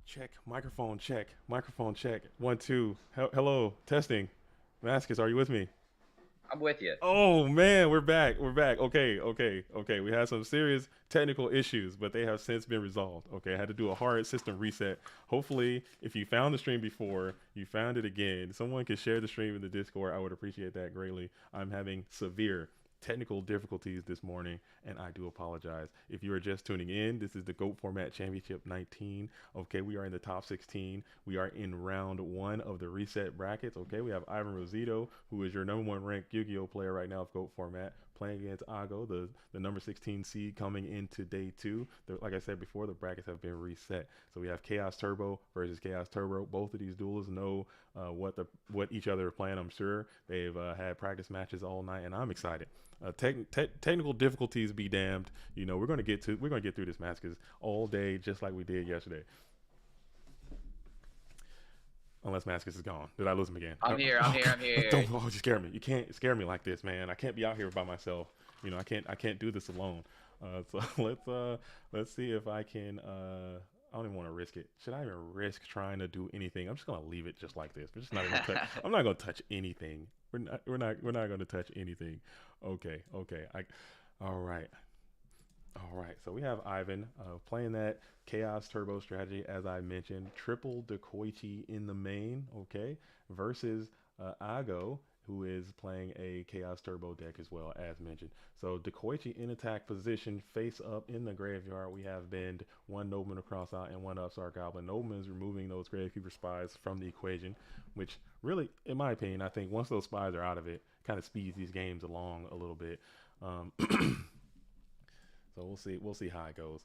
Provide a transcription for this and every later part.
Check, microphone check. One, two. Hello, testing. Mascus, are you with me? I'm with you. Oh man, we're back. We're back. Okay. We had some serious technical issues, but they have since been resolved. Okay, I had to do a hard system reset. Hopefully, if you found the stream before, you found it again. Someone can share the stream in the Discord. I would appreciate that greatly. I'm having severe technical difficulties this morning, and I do apologize. If you are just tuning in, this is the GOAT Format Championship 19. Okay, we are in the top 16. We are in round one of the reset brackets. Okay, we have Ivan Rosito, who is your number one ranked Yu-Gi-Oh player right now of GOAT Format, playing against Ago, the number 16 seed coming into day two. Like I said before, the brackets have been reset. So we have Chaos Turbo versus Chaos Turbo. Both of these duelists know what each other are playing. I'm sure they've had practice matches all night, and I'm excited. Technical difficulties be damned. You know we're gonna get through this match because all day just like we did yesterday. Unless Mascus is gone. Did I lose him again? I'm here. I'm Oh, here. I'm here. don't you scare me. You can't scare me like this, man. I can't be out here by myself. I can't do this alone. So let's see if I can. I don't even want to risk it. Should I even risk trying to do anything? I'm just gonna leave it just like this. We're just not gonna touch. I'm not gonna touch anything. We're not gonna touch anything. Okay. All right. All right, so we have Ivan playing that Chaos Turbo strategy, as I mentioned, triple Dekoichi in the main, okay, versus Ago, who is playing a Chaos Turbo deck as well, as mentioned. So Dekoichi in attack position, face up in the graveyard. We have bend one Nobleman across out and one Upstart Goblin. Nobleman is removing those Gravekeeper spies from the equation, which really, in my opinion, I think once those spies are out of it, kind of speeds these games along a little bit. Um, So we'll see. We'll see how it goes.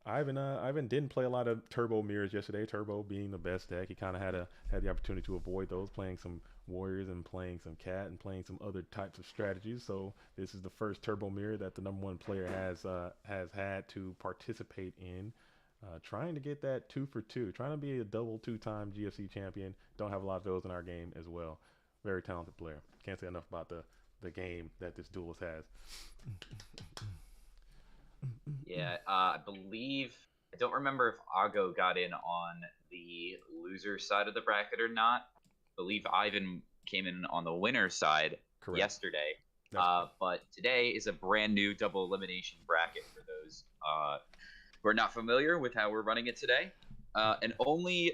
Ivan didn't play a lot of Turbo mirrors yesterday. Turbo being the best deck, he kind of had the opportunity to avoid those, playing some Warriors and playing some Cat and playing some other types of strategies. So this is the first Turbo mirror that the number one player has had to participate in. Trying to get that two for two, trying to be a double two-time GFC champion. Don't have a lot of those in our game as well. Very talented player. Can't say enough about the game that this duelist has. Yeah, I believe I don't remember if Ago got in on the loser side of the bracket or not. I believe Ivan came in on the winner side Correct. yesterday. That's correct. But today is a brand new double elimination bracket for those who are not familiar with how we're running it today. And only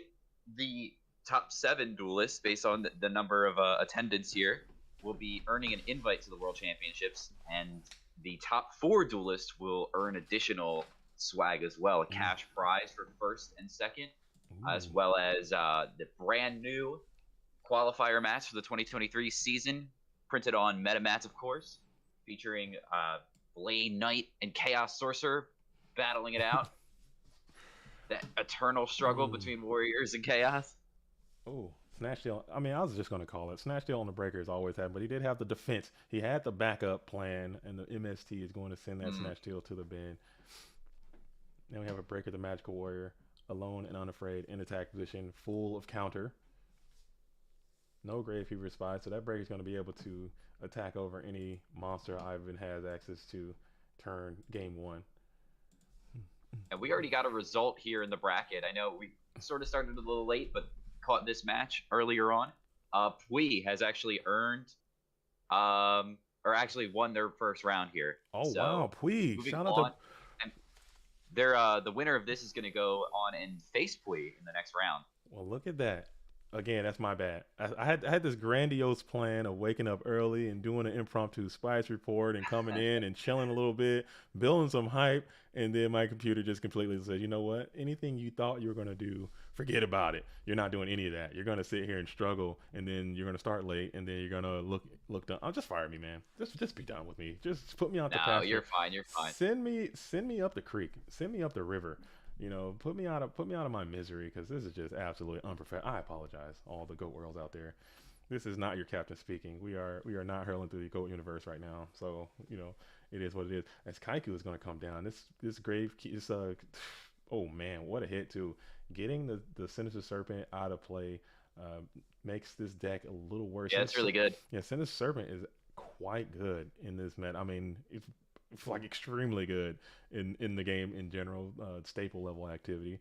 the top 7 duelists, based on the number of attendance here, will be earning an invite to the World Championships, and the top 4 duelists will earn additional swag as well, a Mm. cash prize for first and second, as Ooh. well as the brand new qualifier match for the 2023 season, printed on MetaMats, of course, featuring Blaine Knight and Chaos Sorcerer battling it out. That eternal struggle Ooh. between Warriors and Chaos. Oh, Snatch Deal. I mean, I was just going to call it. Snatch Deal on the Breakers always had, but he did have the defense. He had the backup plan, and the MST is going to send that Mm. Snatch Deal to the bin. Then we have a Breaker, the Magical Warrior, alone and unafraid, in attack position, full of counter. No Gravekeeper spy, so that Breaker is going to be able to attack over any monster Ivan has access to turn game one. And we already got a result here in the bracket. I know we sort of started a little late, but caught this match earlier on. Pui has actually earned, or actually won their first round here. Oh, wow. So Pui. moving Shout out to. on, and they're the winner of this is going to go on and face Pui in the next round. Well, look at that. Again, that's my bad. I had this grandiose plan of waking up early and doing an impromptu spice report and coming in and chilling a little bit, building some hype, and then my computer just completely said, you know what? Anything you thought you were gonna do, forget about it. You're not doing any of that. You're gonna sit here and struggle, and then you're gonna start late, and then you're gonna look done. Oh, just fire me, man. Just be done with me. Just put me out the No, you're pasture. fine. You're fine. Send me up the creek. Send me up the river. Put me out of my misery because this is just absolutely unprofessional. I apologize, all the goat worlds out there. This is not your captain speaking. We are not hurling through the goat universe right now. So it is what it is. As Kaiku is going to come down, this grave is oh man, what a hit too. Getting the Sinister Serpent out of play uh, makes this deck a little worse. Yeah, it's really good. Yeah, Sinister Serpent is quite good in this meta. I mean, it's like extremely good in the game in general, staple level activity.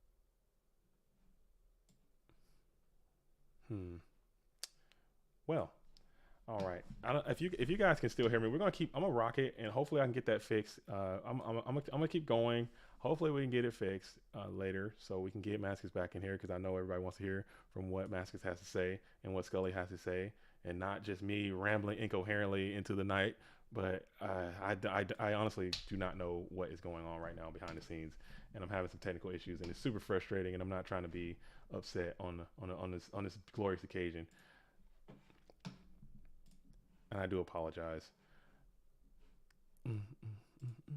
Well, all right. I don't, if you guys can still hear me, we're gonna keep. I'm gonna rock it, and hopefully I can get that fixed. I'm gonna keep going. Hopefully we can get it fixed later, so we can get Maskus back in here because I know everybody wants to hear from what Maskus has to say and what Scully has to say, and not just me rambling incoherently into the night. But I honestly do not know what is going on right now behind the scenes, and I'm having some technical issues, and it's super frustrating. And I'm not trying to be upset on this glorious occasion, and I do apologize. Mm, mm, mm, mm.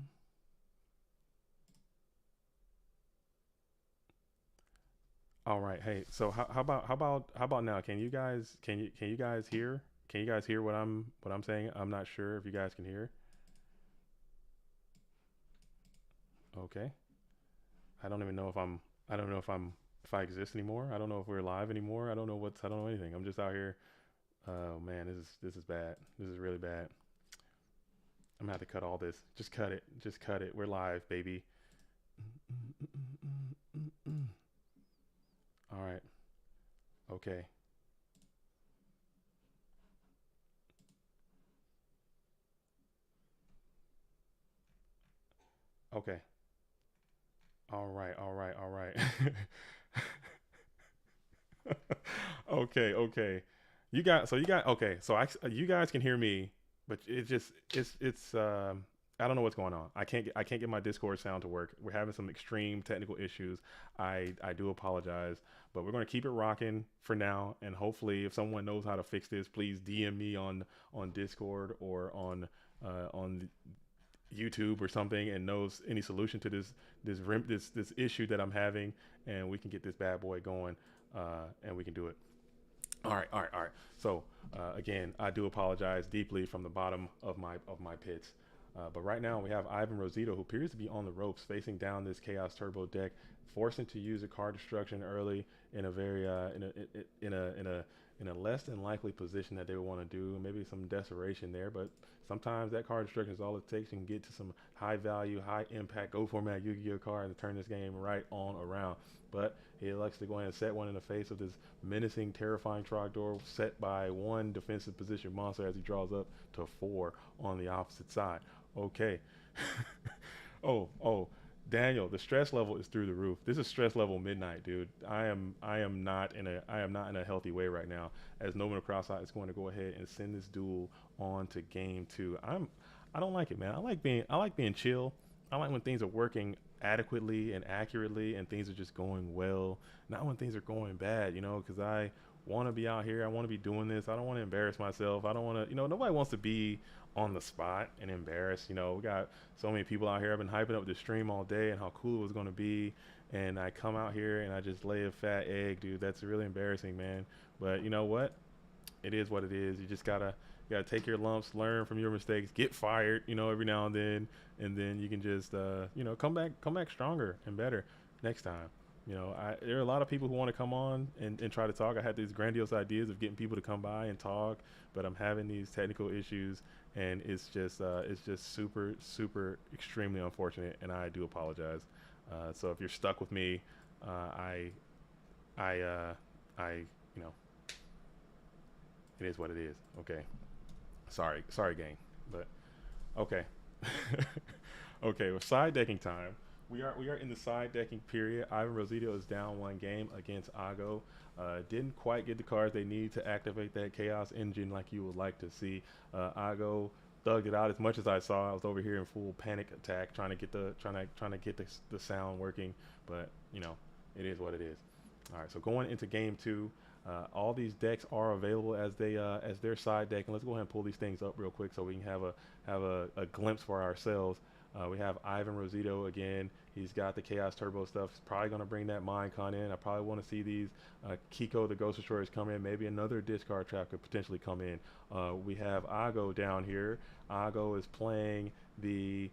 All right. Hey, so how about now? Can you guys hear? Can you guys hear what I'm saying? I'm not sure if you guys can hear. Okay. I don't even know if I'm I don't know if I exist anymore. I don't know if we're live anymore. I don't know anything. I'm just out here. Oh man, this is bad. This is really bad. I'm gonna have to cut all this. Just cut it. Just cut it. We're live, baby. All right. Okay. Okay. All right. All right. All right. Okay. Okay. You got okay. So you guys can hear me, but it's I don't know what's going on. I can't get my Discord sound to work. We're having some extreme technical issues. I do apologize, but we're going to keep it rocking for now, and hopefully if someone knows how to fix this, please DM me on Discord or on YouTube or something and knows any solution to this issue that I'm having, and we can get this bad boy going, and we can do it. All right, all right, all right. So again, I do apologize deeply from the bottom of my pits. But right now we have Ivan Rosito, who appears to be on the ropes, facing down this Chaos Turbo deck, forcing to use a card destruction early in a very in a less than likely position that they would want to do. Maybe some desperation there, but sometimes that card destruction is all it takes. You can get to some high value, high impact, go format Yu-Gi-Oh card and turn this game right on around. But he elects to go ahead and set one in the face of this menacing, terrifying Trogdor, set by one defensive position monster as he draws up to four on the opposite side. Okay. Oh, Daniel, the stress level is through the roof. This is stress level midnight, dude. I am not in a healthy way right now. As Nova Crosseye is going to go ahead and send this duel on to game two. I don't like it, man. I like being chill. I like when things are working adequately and accurately and things are just going well. Not when things are going bad, because I want to be out here. I want to be doing this. I don't want to embarrass myself. I don't want to, nobody wants to be on the spot and embarrassed. We got so many people out here. I've been hyping up the stream all day and how cool it was going to be. And I come out here and I just lay a fat egg, dude. That's really embarrassing, man. But you know what? It is what it is. You gotta take your lumps, learn from your mistakes, get fired, every now and then you can just, come back stronger and better next time. There are a lot of people who want to come on and try to talk. I had these grandiose ideas of getting people to come by and talk, but I'm having these technical issues, and it's just super, super, extremely unfortunate, and I do apologize. So if you're stuck with me, I, I, I, you know, it is what it is. Okay. Sorry, gang, but okay. Okay, well, side decking time. We are in the side decking period. Ivan Rosito is down one game against Ago. Didn't quite get the cards they need to activate that chaos engine like you would like to see. Ago thugged it out as much as I saw. I was over here in full panic attack trying to get the sound working, but it is what it is. All right, so going into game two, all these decks are available as their side deck, and let's go ahead and pull these things up real quick so we can have a glimpse for ourselves. We have Ivan Rosito again. He's got the Chaos Turbo stuff. He's probably going to bring that Minecon in. I probably want to see these Kiko the Ghost Destroyers come in. Maybe another discard trap could potentially come in. We have Ago down here. Ago is playing the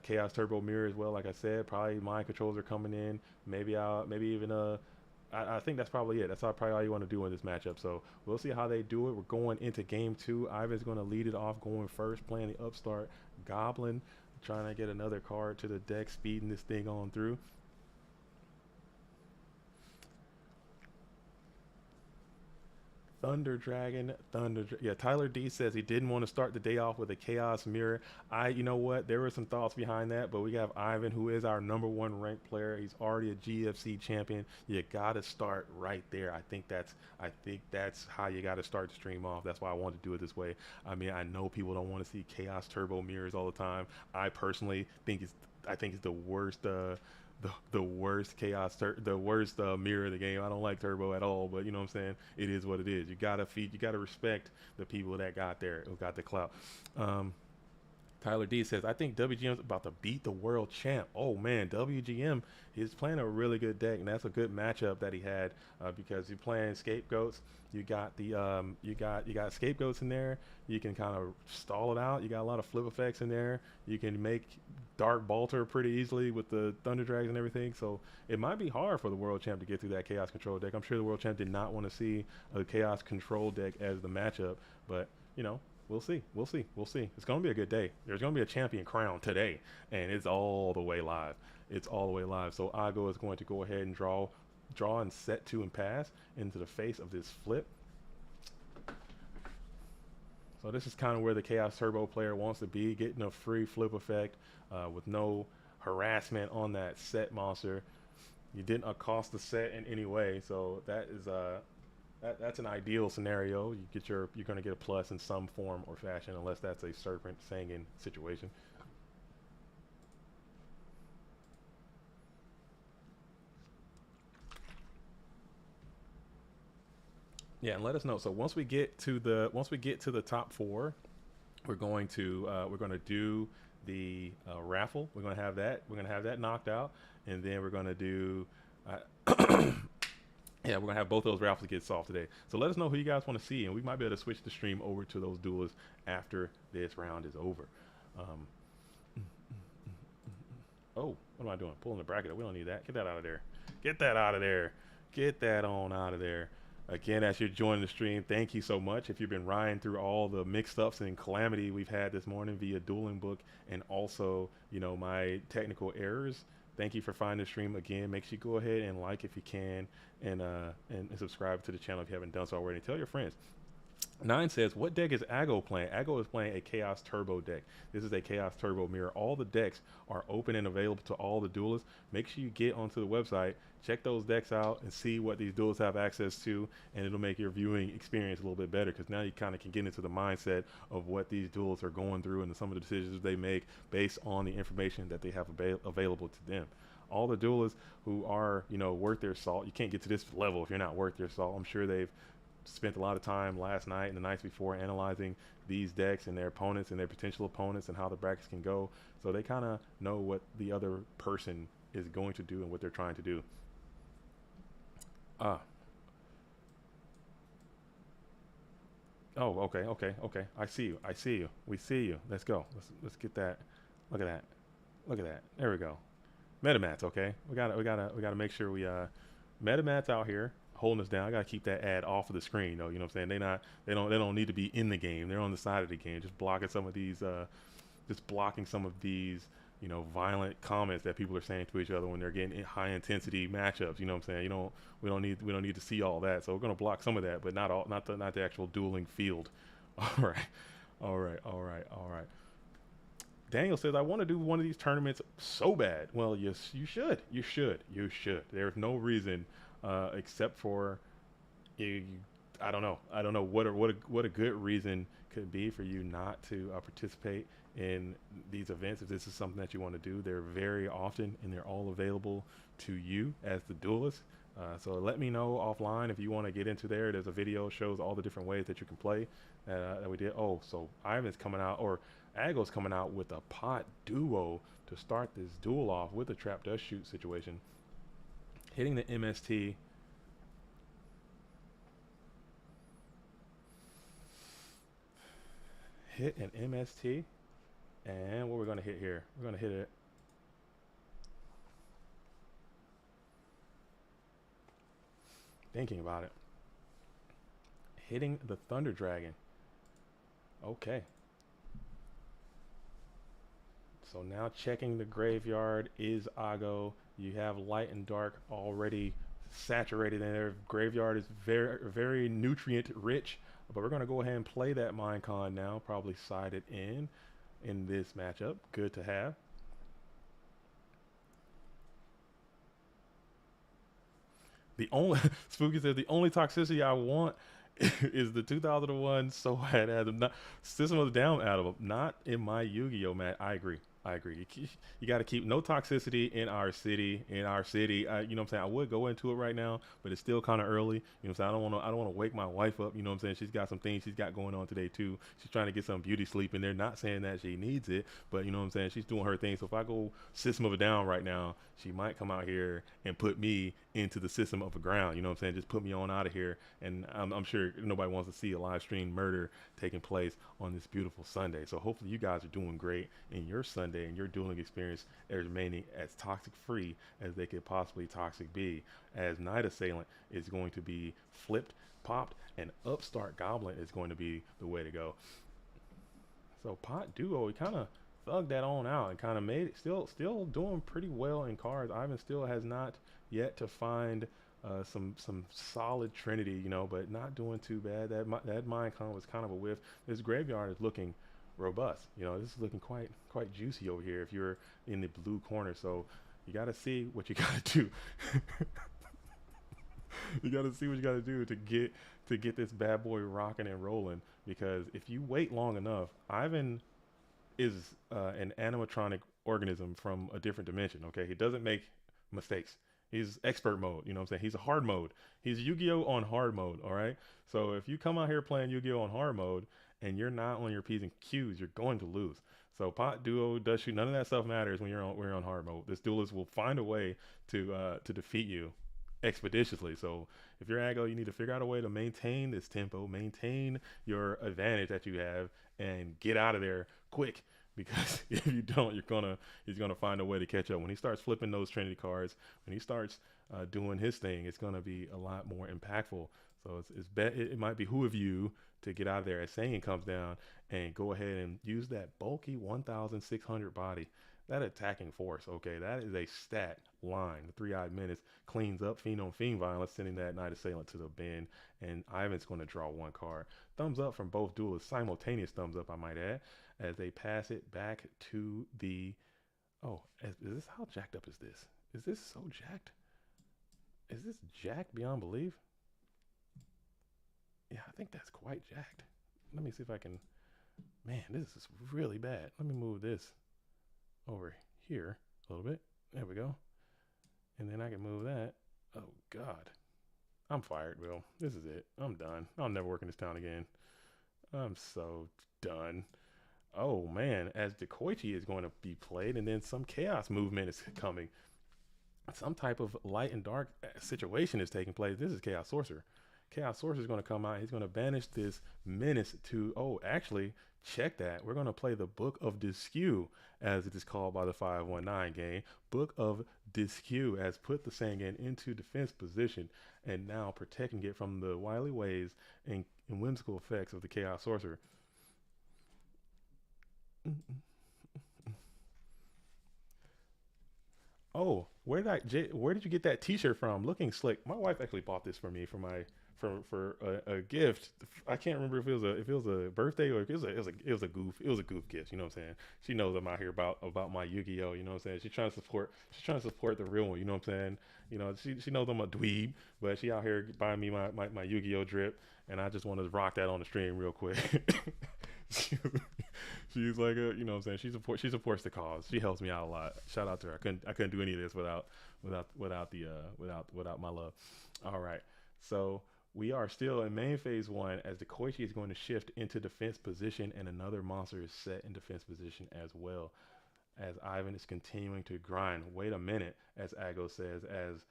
Chaos Turbo Mirror as well. Like I said, probably Mind Controls are coming in. Maybe even I think that's probably it. That's probably all you want to do in this matchup. So we'll see how they do it. We're going into game two. Ivan's going to lead it off, going first, playing the upstart Goblin, trying to get another card to the deck, speeding this thing on through. Yeah, Tyler D says he didn't want to start the day off with a Chaos Mirror. You know what? There were some thoughts behind that, but we have Ivan, who is our number one ranked player. He's already a GFC champion. You gotta start right there. I think that's how you gotta start the stream off. That's why I wanted to do it this way. I mean, I know people don't want to see Chaos Turbo mirrors all the time. I personally think it's the worst. The worst the worst mirror of the game. I don't like Turbo at all, but you know what I'm saying? It is what it is. You gotta respect the people that got there, who got the clout. Um, Tyler D says, I think WGM's about to beat the world champ. Oh man, WGM is playing a really good deck, and that's a good matchup that he had because you're playing scapegoats. You got scapegoats in there. You can kind of stall it out. You got a lot of flip effects in there. You can make Dark Balter pretty easily with the Thunder Drags and everything. So it might be hard for the world champ to get through that Chaos Control deck. I'm sure the world champ did not want to see a Chaos Control deck as the matchup, but you know, we'll see. We'll see. We'll see. It's going to be a good day. There's going to be a champion crown today, and it's all the way live. It's all the way live. So Ago is going to go ahead and draw and set two and pass into the face of this flip. So this is kind of where the Chaos Turbo player wants to be, getting a free flip effect with no harassment on that set monster. You didn't accost the set in any way, so that is that's an ideal scenario. You're going to get a plus in some form or fashion, unless that's a Serpent Sangin situation. Yeah, and let us know. So once we get to the top four, we're going to do the raffle. We're going to have that. We're going to have that knocked out, and then we're going to do. Yeah, we're gonna have both those raffles get solved today. So let us know who you guys want to see, and we might be able to switch the stream over to those duelists after this round is over. Um, oh, what am I doing? Pulling the bracket up. We don't need that. Get that out of there. Get that out of there. Get that on out of there. Again, as you're joining the stream, thank you so much. If you've been riding through all the mixed ups and calamity we've had this morning via Dueling Book and also, you know, my technical errors, thank you for finding the stream. Again, make sure you go ahead and like if you can, and subscribe to the channel if you haven't done so already. Tell your friends. Nine says, what deck is Ago playing? Ago is playing a Chaos Turbo deck. This is a Chaos Turbo mirror. All the decks are open and available to all the duelists. Make sure you get onto the website, check those decks out, and see what these duelists have access to, and it'll make your viewing experience a little bit better, because now you kind of can get into the mindset of what these duelists are going through and some of the decisions they make based on the information that they have available to them. All the duelists who are, you know, worth their salt, you can't get to this level if you're not worth your salt. I'm sure they've spent a lot of time last night and the nights before analyzing these decks and their opponents and their potential opponents and how the brackets can go, so they kind of know what the other person is going to do and what they're trying to do. Oh, okay. I see you. We see you. Let's go. Let's get that. Look at that. Look at that. There we go. Metamats, okay. We gotta make sure we Metamats out here holding us down. I gotta keep that ad off of the screen though. You know what I'm saying? They don't need to be in the game. They're on the side of the game, just blocking some of these you know, violent comments that people are saying to each other when they're getting high intensity matchups. You know what I'm saying? We don't need to see all that. So we're gonna block some of that, but not the actual dueling field. All right. Daniel says, I want to do one of these tournaments so bad. Well, yes, you should. There's no reason, except for you. I don't know what a good reason could be for you not to participate in these events. If this is something that you want to do, they're very often and they're all available to you as the duelist. So let me know offline if you want to get into there. There's a video shows all the different ways that you can play that we did. Oh, so Ivan's coming out, or Ago's coming out with a pot duo to start this duel off with a trap dust shoot situation. Hitting the MST. Hit an MST. And what we're going to hit here, we're going to hit it. Thinking about it. Hitting the Thunder Dragon. Okay. So now checking the graveyard is Ago. You have light and dark already saturated in there. Graveyard is very nutrient rich. But we're gonna go ahead and play that Minecon now. Probably side it in this matchup. Good to have. The only Spooky says the only toxicity I want is the 2001 SOAD Adam, not System of the Down Adam, not in my Yu-Gi-Oh, man. I agree. I agree. You got to keep no toxicity in our city. In our city, you know what I'm saying. I would go into it right now, but it's still kind of early. You know what I'm saying. I don't want to wake my wife up. You know what I'm saying. She's got some things she's got going on today too. She's trying to get some beauty sleep in there. Not saying that she needs it, but you know what I'm saying. She's doing her thing. So if I go System of a Down right now, she might come out here and put me into the System of a Ground. You know what I'm saying. Just put me on out of here. And I'm sure nobody wants to see a live stream murder taking place on this beautiful Sunday. So hopefully you guys are doing great in your Sunday and your dueling experience is remaining as toxic free as they could possibly toxic be, as Night Assailant is going to be flipped, popped, and Upstart Goblin is going to be the way to go. So Pot Duo, he kind of thugged that on out and kind of made it still doing pretty well in cards. Ivan still has not yet to find some solid Trinity, you know, but not doing too bad. That Minecon was kind of a whiff. This graveyard is looking robust. You know, this is looking quite juicy over here if you're in the blue corner. So you got to see what you got to do. You got to see what you got to do to get this bad boy rocking and rolling, because if you wait long enough, Ivan is an animatronic organism from a different dimension. Okay, he doesn't make mistakes. He's expert mode, you know what I'm saying? He's a hard mode. He's Yu-Gi-Oh on hard mode, all right? So if you come out here playing Yu-Gi-Oh on hard mode and you're not on your P's and Q's, you're going to lose. So Pot Duo does shoot. None of that stuff matters when we're on hard mode. This duelist will find a way to defeat you expeditiously. So if you're Aggo, you need to figure out a way to maintain this tempo, maintain your advantage that you have, and get out of there quick. Because if you don't, he's gonna find a way to catch up. When he starts flipping those Trinity cards, when he starts doing his thing, it's gonna be a lot more impactful. So it might behoove you to get out of there as Saiyan comes down and go ahead and use that bulky 1,600 body, that attacking force. Okay, that is a stat line. The 3-eyed menace cleans up Fiend on Fiend violence, sending that Night Assailant to the bin, and Ivan's going to draw one card. Thumbs up from both duelists, simultaneous thumbs up, I might add, as they pass it back to the. Oh, is this, how jacked up is this? Is this so jacked? Is this jacked beyond belief? Yeah, I think that's quite jacked. Let me see if I can. Man, this is really bad. Let me move this over here a little bit. There we go. And then I can move that. Oh, God. I'm fired, Will. This is it. I'm done. I'll never work in this town again. I'm so done. Oh, man. As Dekoichi is going to be played, and then some chaos movement is coming. Some type of light and dark situation is taking place. This is Chaos Sorcerer. Chaos Sorcerer is going to come out. He's going to banish this menace to, oh, actually, check that. We're going to play the Book of Disque, as it is called by the 519 game. Book of Disque has put the Sangan into defense position and now protecting it from the wily ways and whimsical effects of the Chaos Sorcerer. Oh, where did you get that T-shirt from? Looking slick. My wife actually bought this for me for a gift. I can't remember if it was a birthday or if it was a goof gift. You know what I'm saying? She knows I'm out here about my Yu-Gi-Oh. You know what I'm saying? She's trying to support the real one. You know what I'm saying? You know, she knows I'm a dweeb, but she out here buying me my Yu-Gi-Oh drip, and I just want to rock that on the stream real quick. She's like you know what I'm saying, she supports the cause. She helps me out a lot. Shout out to her. I couldn't do any of this without my love. All right, so we are still in main phase 1 as the Koichi is going to shift into defense position, and another monster is set in defense position as well, as Ivan is continuing to grind. Wait a minute, as Aggo says, as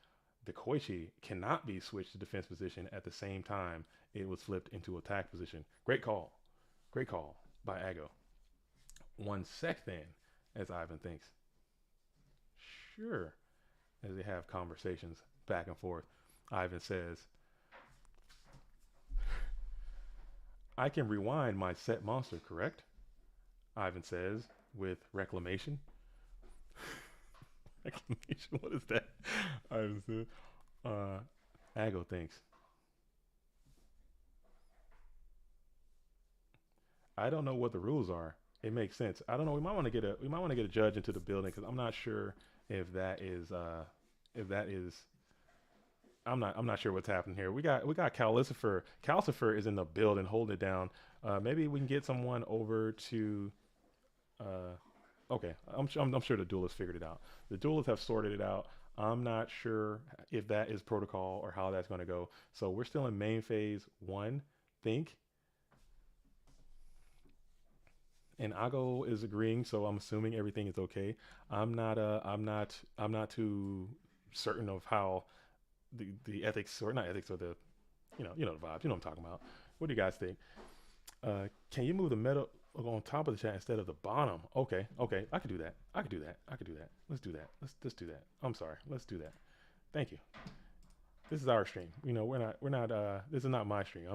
the Koichi cannot be switched to defense position at the same time it was flipped into attack position. Great call by Aggo. 1 sec then, as Ivan thinks. Sure. As they have conversations back and forth, Ivan says, I can rewind my set monster, correct? Ivan says with reclamation. Reclamation, what is that? Ivan says, Uh, Ago thinks. I don't know what the rules are. It makes sense. I don't know. We might want to get a judge into the building because I'm not sure if that is if that is I'm not sure what's happening here. We got Calcifer. Calcifer is in the building holding it down. Maybe we can get someone over to okay. I'm sure the duelists figured it out. The duelists have sorted it out. I'm not sure if that is protocol or how that's going to go. So we're still in main phase one. Think and Ago is agreeing, so I'm assuming everything is okay. I'm not too certain of how the ethics or not ethics or the you know the vibes. You know what I'm talking about. What do you guys think? Can you move the metal on top of the chat instead of the bottom? Okay, okay, I could do that. I could do that. I could do that. Let's do that. Let's do that. I'm sorry. Let's do that. Thank you. This is our stream. You know, we're not this is not my stream.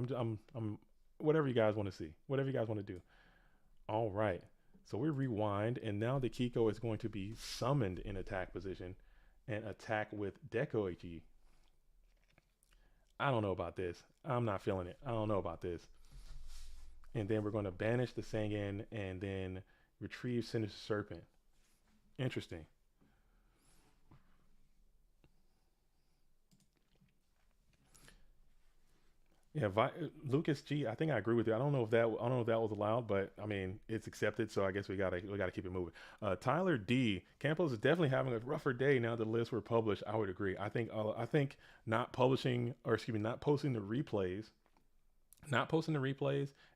I'm whatever you guys want to see. Whatever you guys want to do. All right. So we rewind, and now the Kiko is going to be summoned in attack position and attack with Deco HE. I don't know about this. I'm not feeling it. I don't know about this. And then we're going to banish the Sangan and then retrieve Sinister Serpent. Interesting. Yeah, Lucas G. I think I agree with you. I don't know if that was allowed, but I mean it's accepted, so I guess we gotta keep it moving. Tyler D. Campos is definitely having a rougher day now that the lists were published. I would agree. I think not publishing or excuse me, not posting the replays,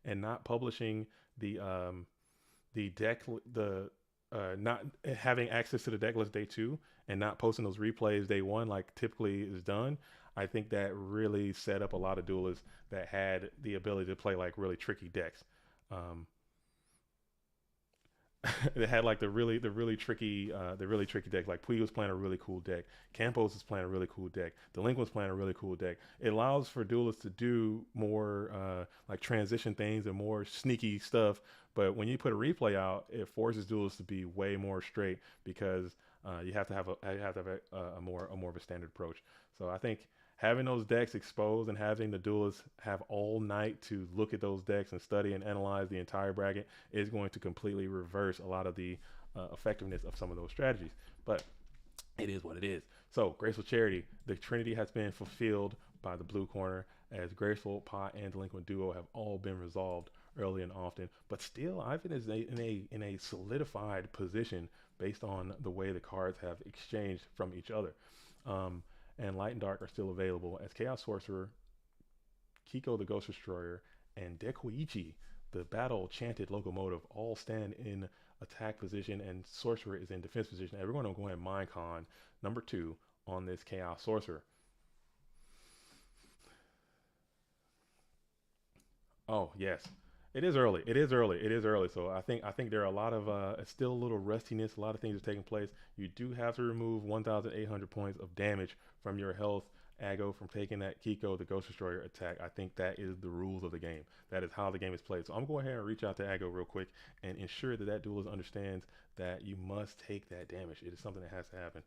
and not publishing the deck the not having access to the deck list day two and not posting those replays day one like typically is done. I think that really set up a lot of duelists that had the ability to play like really tricky decks. Um, they had like the really tricky deck. Like Puig was playing a really cool deck. Campos is playing a really cool deck. Delinquent's playing a really cool deck. It allows for duelists to do more like transition things and more sneaky stuff. But when you put a replay out, it forces duelists to be way more straight because you have to have a more of a standard approach. So I think having those decks exposed and having the duelists have all night to look at those decks and study and analyze the entire bracket is going to completely reverse a lot of the effectiveness of some of those strategies. But it is what it is. So, Graceful Charity, the Trinity has been fulfilled by the blue corner as Graceful, Pot, and Delinquent Duo have all been resolved early and often. But still, Ivan is in a solidified position based on the way the cards have exchanged from each other. Um, and Light and Dark are still available as Chaos Sorcerer, Kiko the Ghost Destroyer, and Dekoichi the Battle Chanted Locomotive all stand in attack position, and Sorcerer is in defense position. And we're going to go ahead and Minecon number 2 on this Chaos Sorcerer. Oh yes, it is early. It is early. It is early. So I think there are a lot of still a little rustiness. A lot of things are taking place. You do have to remove 1,800 points of damage from your health. Ago from taking that Kiko the Ghost Destroyer attack. I think that is the rules of the game. That is how the game is played. So I'm going ahead and reach out to Ago real quick and ensure that that duelist understands that you must take that damage. It is something that has to happen.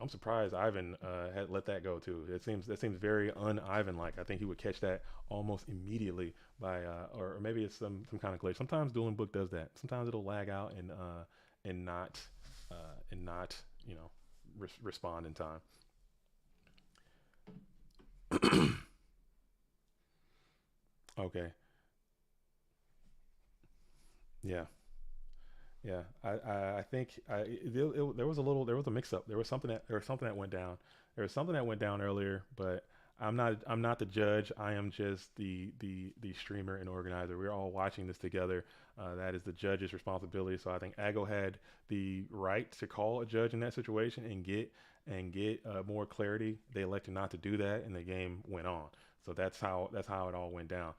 I'm surprised Ivan had let that go too. That seems very un-Ivan like. I think he would catch that almost immediately by or maybe it's some kind of glitch. Sometimes Dueling Book does that. Sometimes it'll lag out and not and not you know respond in time. Okay. Yeah. Yeah, I think there was there was a mix up. There was something that went down. There was something that went down earlier, but I'm not the judge. I am just the streamer and organizer. We're all watching this together. That is the judge's responsibility. So I think Ago had the right to call a judge in that situation and get more clarity. They elected not to do that, and the game went on. So that's how it all went down.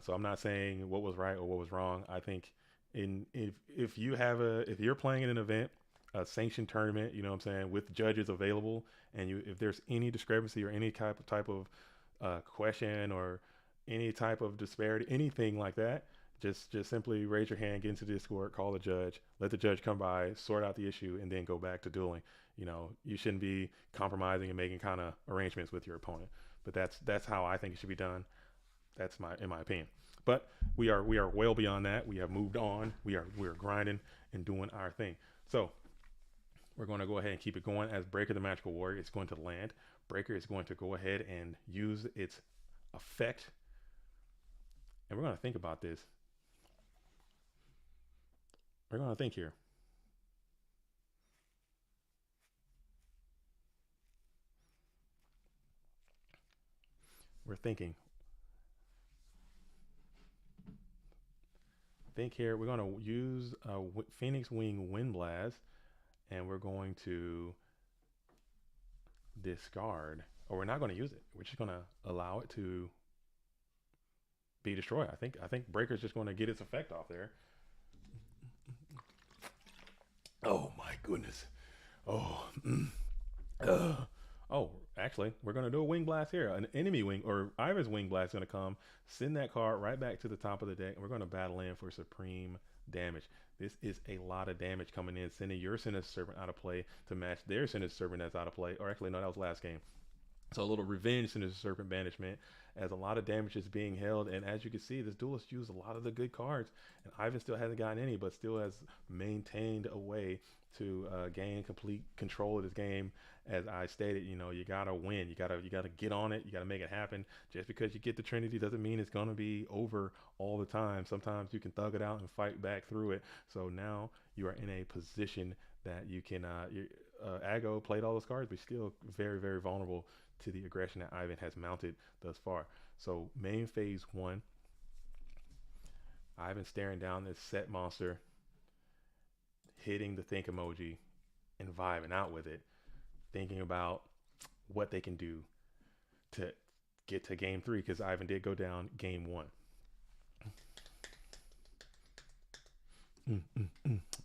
So I'm not saying what was right or what was wrong. I think in if you have a if you're playing in an event, a sanctioned tournament, you know what I'm saying, with judges available, and you if there's any discrepancy or any type of question or any type of disparity, anything like that, Just simply raise your hand, get into the Discord, call the judge, let the judge come by, sort out the issue, and then go back to dueling. You shouldn't be compromising and making kind of arrangements with your opponent. But that's how I think it should be done. That's in my opinion. But we are well beyond that. We have moved on. We are grinding and doing our thing. So we're going to go ahead and keep it going as Breaker the Magical Warrior is going to land. Breaker is going to go ahead and use its effect. And we're going to think about this. We're going to think here. We're thinking. Think here. We're going to use Phoenix Wing Wind Blast, and we're going to discard, or we're not going to use it. We're just going to allow it to be destroyed. I think Breaker's just going to get its effect off there. Oh my goodness. Oh. Oh, actually, we're going to do a wing blast here. An enemy wing, or Ivan's wing blast is going to come, send that card right back to the top of the deck, and we're going to battle in for supreme damage. This is a lot of damage coming in, sending your Sinister Serpent out of play to match their Sinister Serpent that's out of play. Or actually, no, that was last game. So a little revenge Sinister Serpent banishment, as a lot of damage is being held. And as you can see, this duelist used a lot of the good cards, and Ivan still hasn't gotten any, but still has maintained a way to gain complete control of this game. As I stated, you gotta win. You gotta get on it. You gotta make it happen. Just because you get the Trinity doesn't mean it's gonna be over all the time. Sometimes you can thug it out and fight back through it. So now you are in a position that you can. Ago played all those cards, but still very, very vulnerable to the aggression that Ivan has mounted thus far. So main phase 1, Ivan staring down this set monster, hitting the think emoji, and vibing out with it, thinking about what they can do to get to game 3, because Ivan did go down game 1.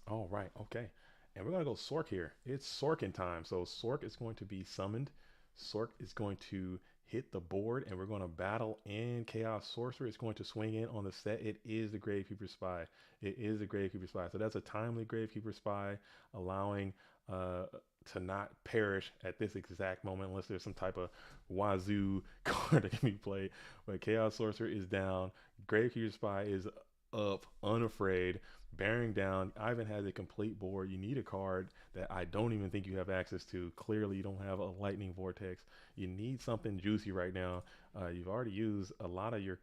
All right, okay. And we're going to go Sork here. It's Sorkin time. So Sork is going to be summoned. Sork is going to hit the board, and we're going to battle in Chaos Sorcerer. It's going to swing in on the set. It is the Gravekeeper Spy. It is the Gravekeeper Spy. So that's a timely Gravekeeper Spy, allowing to not perish at this exact moment unless there's some type of wazoo card that can be played. But Chaos Sorcerer is down. Gravekeeper Spy is up, unafraid, bearing down. Ivan has a complete board. You need a card that I don't even think you have access to. Clearly, you don't have a Lightning Vortex. You need something juicy right now. You've already used a lot of your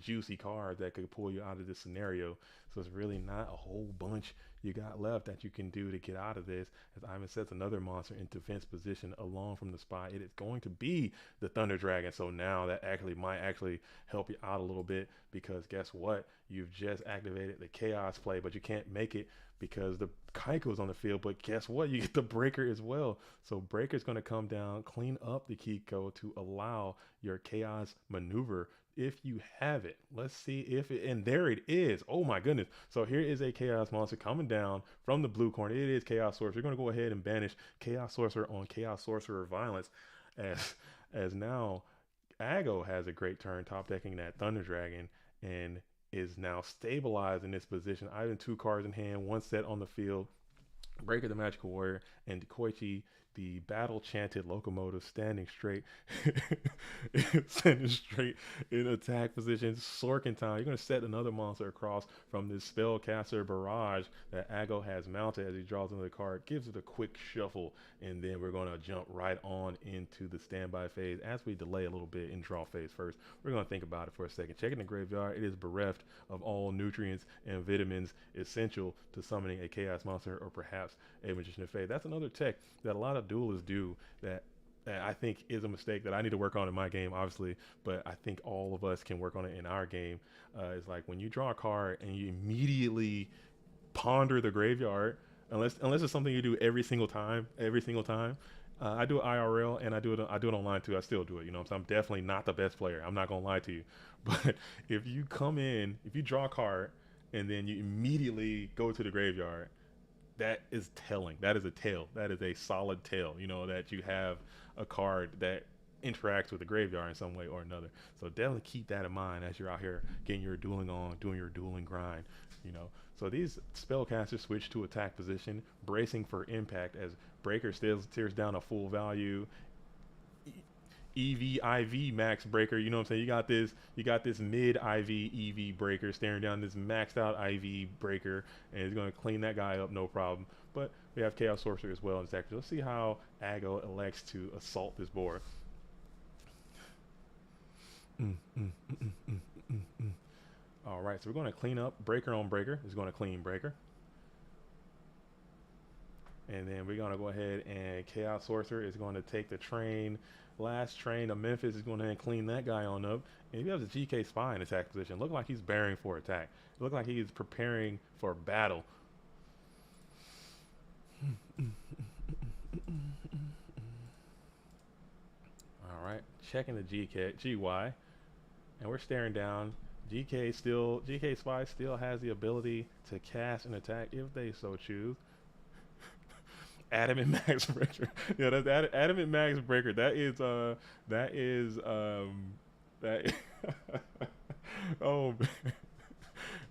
juicy cards that could pull you out of this scenario. So it's really not a whole bunch you got left that you can do to get out of this. As Ivan sets another monster in defense position along from the spy, it is going to be the Thunder Dragon. So now that might help you out a little bit, because guess what? You've just activated the Chaos play, but you can't make it because the Kaiko's on the field. But guess what? You get the Breaker as well. So Breaker's going to come down, clean up the Kiko to allow your Chaos maneuver if you have it. Let's see if it, and there it is. Oh my goodness. So here is a Chaos monster coming down from the blue corner. It is Chaos Sorcerer. We're going to go ahead and banish Chaos Sorcerer on Chaos Sorcerer Violence, as now Ago has a great turn top decking that Thunder Dragon and is now stabilized in this position. Ivan 2 cards in hand, 1 set on the field. Breaker the Magical Warrior and Koichi the Battle Chanted Locomotive standing straight in attack position. Sorkin time. You're going to set another monster across from this Spellcaster Barrage that Ago has mounted. As he draws another card, gives it a quick shuffle, and then we're going to jump right on into the standby phase. As we delay a little bit in draw phase first, we're going to think about it for a second. Checking the graveyard, it is bereft of all nutrients and vitamins essential to summoning a Chaos monster or perhaps a Magician of Fate. That's another tech that a lot of duelists do that I think is a mistake that I need to work on in my game, obviously, but I think all of us can work on it in our game. It's like when you draw a card and you immediately ponder the graveyard, unless it's something you do every single time. I do it IRL and I do it online too. I still do it, so I'm definitely not the best player. I'm not gonna lie to you, but if you draw a card and then you immediately go to the graveyard, that is telling. That is a tell. That is a solid tell, that you have a card that interacts with the graveyard in some way or another. So definitely keep that in mind as you're out here getting your dueling on, doing your dueling grind. You know, so these spellcasters switch to attack position, bracing for impact as Breaker still tears down a full value EV max breaker. You know what I'm saying? You got this mid EV breaker staring down this maxed out IV breaker, and it's going to clean that guy up, no problem. But we have Chaos Sorcerer as well in sector. Let's see how Aggo elects to assault this board. All right, so we're going to clean up breaker on breaker. It's going to clean breaker. And then we're going to go ahead and Chaos Sorcerer is going to take the train. Last train to Memphis is going to clean that guy on up. And if you have the GK Spy in attack position, look like he's bearing for attack. Look like he's preparing for battle. All right, checking the GY, and we're staring down. GK Spy still has the ability to cast an attack if they so choose. Adamant Max Breaker. Yeah, that's Adamant Max Breaker. That is oh man.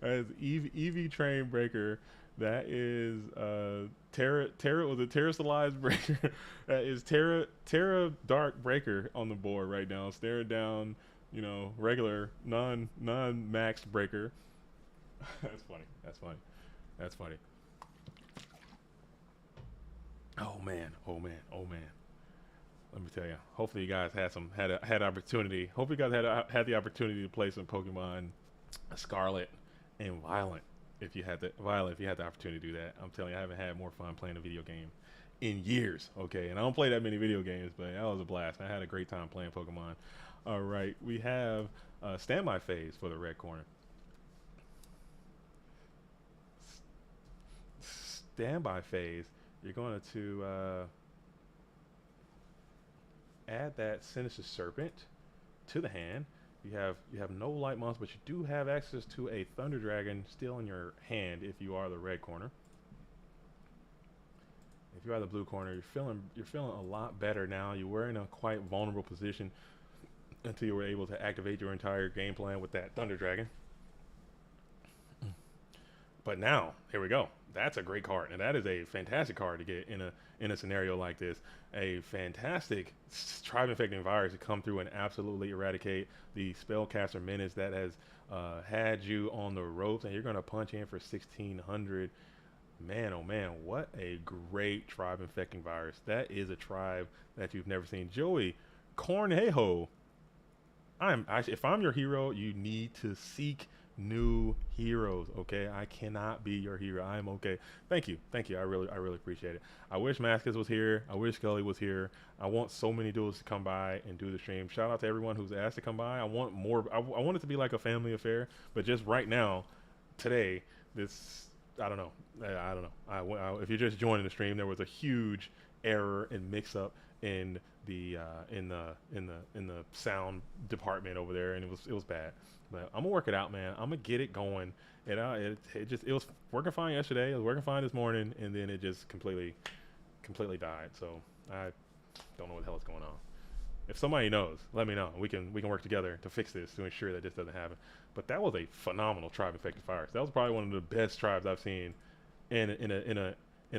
That is EV Train Breaker. That is Terra was a Terracilized Breaker. That is Terra Dark Breaker on the board right now. Staring down, you know, regular non max breaker. That's funny. That's funny. That's funny. Oh man. Let me tell you. Hopefully you guys had opportunity. Hopefully you guys had the opportunity to play some Pokemon Scarlet and Violet. If you had the opportunity to do that, I'm telling you, I haven't had more fun playing a video game in years. Okay, and I don't play that many video games, but that was a blast. I had a great time playing Pokemon. All right, we have standby phase for the red corner. Standby phase. You're going to add that Sinister Serpent to the hand. You have no light monster, but you do have access to a Thunder Dragon still in your hand if you are the red corner. If you are the blue corner, you're feeling a lot better now. You were in a quite vulnerable position until you were able to activate your entire game plan with that Thunder Dragon. But now, here we go. That's a great card, and that is a fantastic card to get in a scenario like this. A fantastic Tribe Infecting Virus to come through and absolutely eradicate the Spellcaster Menace that has had you on the ropes, and you're going to punch in for 1,600. Man, oh man, what a great Tribe Infecting Virus. That is a tribe that you've never seen. Joey Cornejo, if I'm your hero, you need to seek new heroes. Okay, I cannot be your hero. I'm okay. Thank you. I really appreciate it. I wish Mascus was here. I wish Scully was here. I want so many duels to come by and do the stream. Shout out to everyone who's asked to come by. I want more. I want it to be like a family affair, but just right now, today, I don't know. If you're just joining the stream, there was a huge error and mix-up in the sound department over there, and it was bad. But I'm gonna work it out, man. I'm gonna get it going. It was working fine yesterday. It was working fine this morning, and then it just completely died. So I don't know what the hell is going on. If somebody knows, let me know. We can work together to fix this to ensure that this doesn't happen. But that was a phenomenal Tribe Infected Virus. That was probably one of the best tribes I've seen in a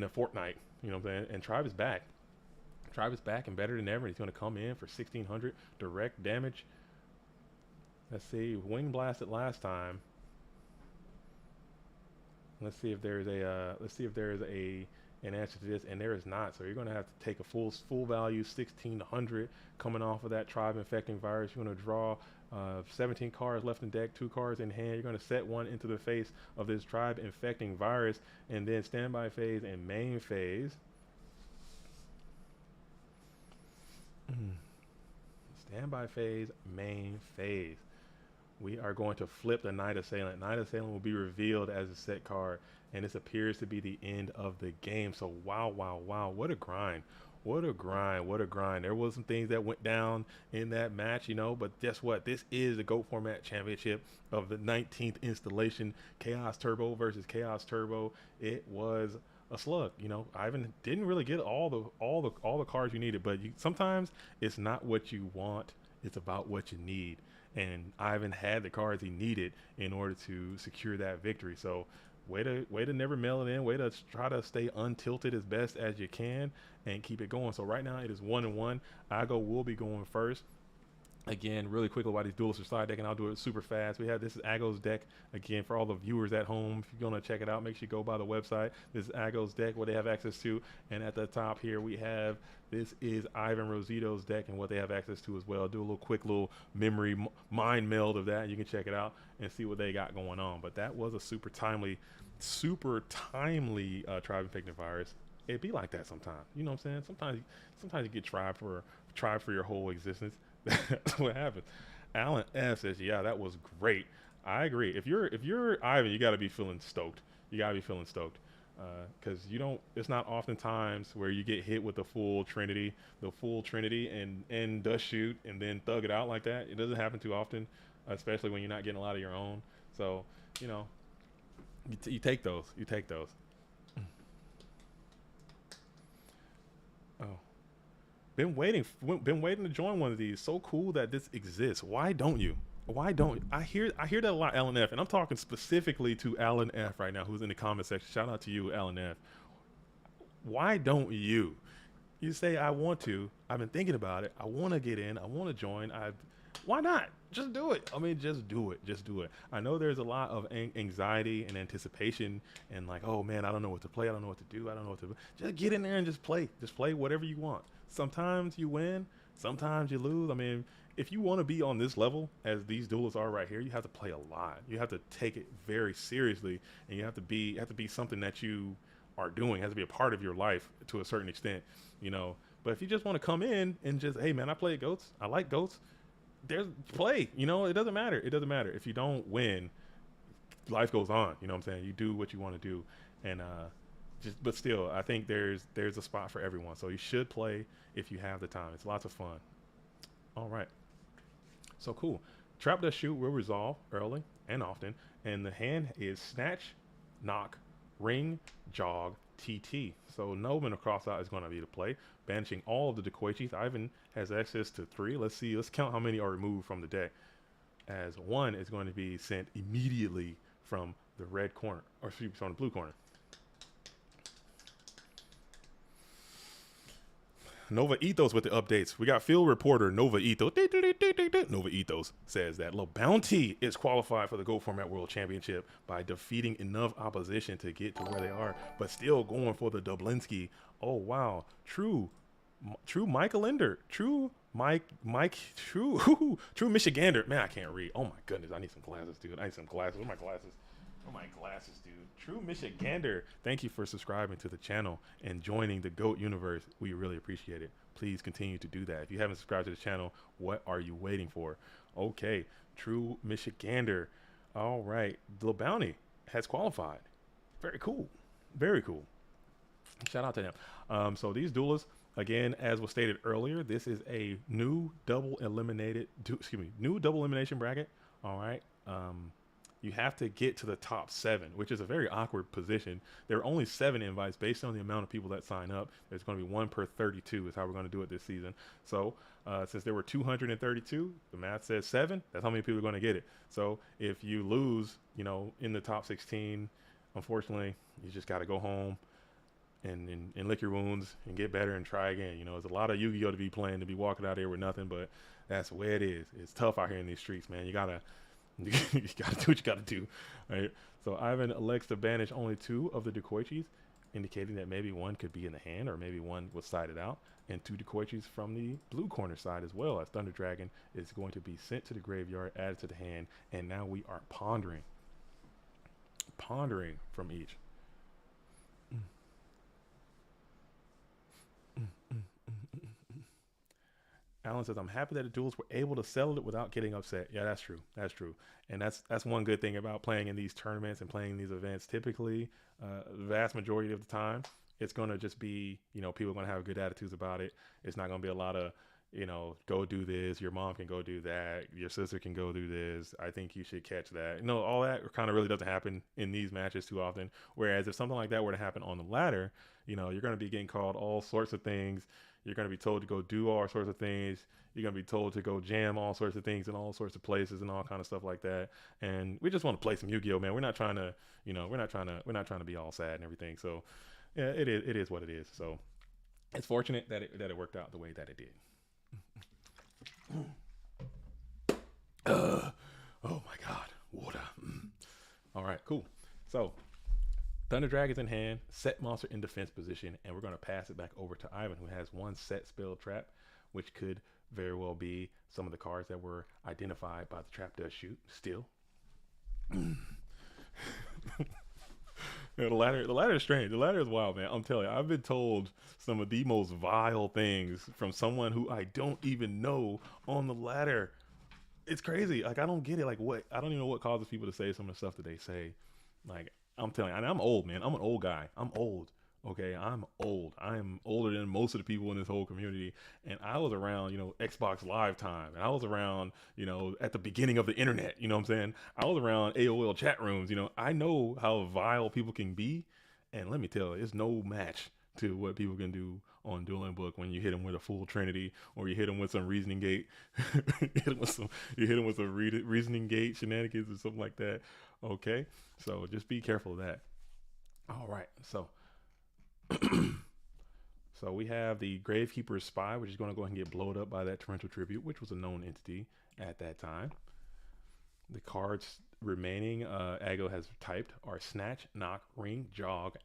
fortnight. You know what I'm saying? And Tribe is back. Tribe is back and better than ever. He's going to come in for 1,600 direct damage. Let's see. Wing blasted last time. Let's see if there's an answer to this, and there is not. So you're going to have to take a full value 1,600 coming off of that Tribe Infecting Virus. You're going to draw 17 cards left in deck, 2 cards in hand. You're going to set one into the face of this Tribe Infecting Virus, and then standby phase and main phase. Standby phase, main phase. We are going to flip the Night Assailant. Night Assailant will be revealed as a set card, and this appears to be the end of the game. So wow, what a grind. What a grind. There was some things that went down in that match, you know, but guess what? This is the GOAT Format Championship of the 19th installation, Chaos Turbo versus Chaos Turbo. It was a slug. You know, Ivan didn't really get all the cards you needed, but sometimes it's not what you want; it's about what you need. And Ivan had the cards he needed in order to secure that victory. So, way to never mail it in. Way to try to stay untilted as best as you can and keep it going. So right now it is 1-1. Igo will be going first. Again, really quickly while these duelists are side decking, I'll do it super fast. We have this is Ago's deck. Again, for all the viewers at home, if you're going to check it out, make sure you go by the website. This is Ago's deck, what they have access to. And at the top here, we have this is Ivan Rosito's deck and what they have access to as well. Do a little quick little memory mind meld of that. You can check it out and see what they got going on. But that was a super timely Tribe Infected Virus. It be like that sometimes. You know what I'm saying? Sometimes you get tried for your whole existence. That's what happens. Alan F says, "Yeah, that was great. I agree. If you're Ivan, you got to be feeling stoked. You got to be feeling stoked because you don't. It's not oftentimes where you get hit with the full Trinity, and dust shoot and then thug it out like that. It doesn't happen too often, especially when you're not getting a lot of your own. So you know, you take those. You take those. Oh." Been waiting to join one of these. So cool that this exists. Why don't you? Why don't I hear that a lot, Alan F. And I'm talking specifically to Alan F. right now, who's in the comment section. Shout out to you, Alan F. Why don't you? You say I want to. I've been thinking about it. I want to get in. I want to join. Why not? Just do it. I mean, just do it. Just do it. I know there's a lot of anxiety and anticipation and like, oh man, I don't know what to play. I don't know what to do. I don't know what to. Just get in there and just play. Just play whatever you want. Sometimes you win. Sometimes you lose. I mean, if you want to be on this level as these duelists are right here, you have to play a lot. You have to take it very seriously, and you have to be something that you are doing. It has to be a part of your life to a certain extent, you know. But if you just want to come in and just, hey man, I play goats. I like goats. There's play. You know, it doesn't matter. It doesn't matter if you don't win. Life goes on. You know what I'm saying? You do what you want to do, and but still, I think there's a spot for everyone. So you should play if you have the time. It's lots of fun. All right. So cool. Trap Dust Shoot will resolve early and often, and the hand is Snatch, Knock, Ring, Jog, TT. So Nomen across out is going to be the play. Banishing all of the Dekoichis. Ivan has access to 3. Let's see. Let's count how many are removed from the deck. As 1 is going to be sent immediately from the red corner, or excuse me, from the blue corner. Nova Ethos with the updates. We got field reporter Nova Ethos. Nova Ethos says that La Bounty is qualified for the Go Format World Championship by defeating enough opposition to get to where they are, but still going for the Dublinsky. Oh wow, true Michael Linder, true true Michigander. Man, I can't read. Oh my goodness, I need some glasses, dude. I need some glasses. Where are my glasses? Oh my glasses, dude. True Michigander. Thank you for subscribing to the channel and joining the GOAT universe. We really appreciate it. Please continue to do that. If you haven't subscribed to the channel, what are you waiting for? Okay, True Michigander. All right, the Bounty has qualified. Very cool. Very cool. Shout out to them. So these duelists, again, as was stated earlier, this is a new double elimination bracket. All right. You have to get to the top 7, which is a very awkward position. There are only 7 invites based on the amount of people that sign up. There's going to be 1 per 32 is how we're going to do it this season. So since there were 232, the math says 7. That's how many people are going to get it. So if you lose, you know, in the top 16, unfortunately, you just got to go home and lick your wounds and get better and try again. You know, there's a lot of Yu-Gi-Oh to be playing, to be walking out there with nothing, but that's the way it is. It's tough out here in these streets, man. You gotta do what you gotta do, right? So Ivan elects to banish only 2 of the Dekoichis, indicating that maybe 1 could be in the hand, or maybe 1 was sided out, and 2 Dekoichis from the blue corner side as well, as Thunder Dragon is going to be sent to the graveyard, added to the hand, and now we are pondering from each. Alan says, I'm happy that the duels were able to settle it without getting upset. Yeah, that's true. That's true. And that's one good thing about playing in these tournaments and playing these events. Typically, the vast majority of the time, it's going to just be, you know, people are going to have good attitudes about it. It's not going to be a lot of, go do this. Your mom can go do that. Your sister can go do this. I think you should catch that. No, all that kind of really doesn't happen in these matches too often. Whereas if something like that were to happen on the ladder, you're going to be getting called all sorts of things. You're going to be told to go do all sorts of things. You're going to be told to go jam all sorts of things in all sorts of places and all kind of stuff like that. And we just want to play some Yu-Gi-Oh, man. We're not trying to, we're not trying to be all sad and everything. So yeah, it is what it is. So it's fortunate that it worked out the way that it did. Oh my God, water. All right, cool. So Thunder Dragon's in hand, set monster in defense position, and we're going to pass it back over to Ivan, who has one set spell trap, which could very well be some of the cards that were identified by the trap does shoot. Still, the ladder is strange. The ladder is wild, man. I'm telling you, I've been told some of the most vile things from someone who I don't even know on the ladder. It's crazy. Like, I don't get it. Like, what? I don't even know what causes people to say some of the stuff that they say. Like, I'm telling you, and I'm old, man. I'm an old guy. I'm old. Okay, I'm old. I am older than most of the people in this whole community. And I was around, Xbox Live time. And I was around, at the beginning of the internet. You know what I'm saying? I was around AOL chat rooms. I know how vile people can be. And let me tell you, it's no match to what people can do on Dueling Book when you hit them with a full Trinity, or you hit them with some reasoning gate. You hit them with some reasoning gate shenanigans or something like that. Okay, so just be careful of that. All right, so so we have the Gravekeeper's Spy, which is going to go ahead and get blowed up by that Torrential Tribute, which was a known entity at that time. The cards remaining Ago has typed are Snatch, Knock, Ring, Jog,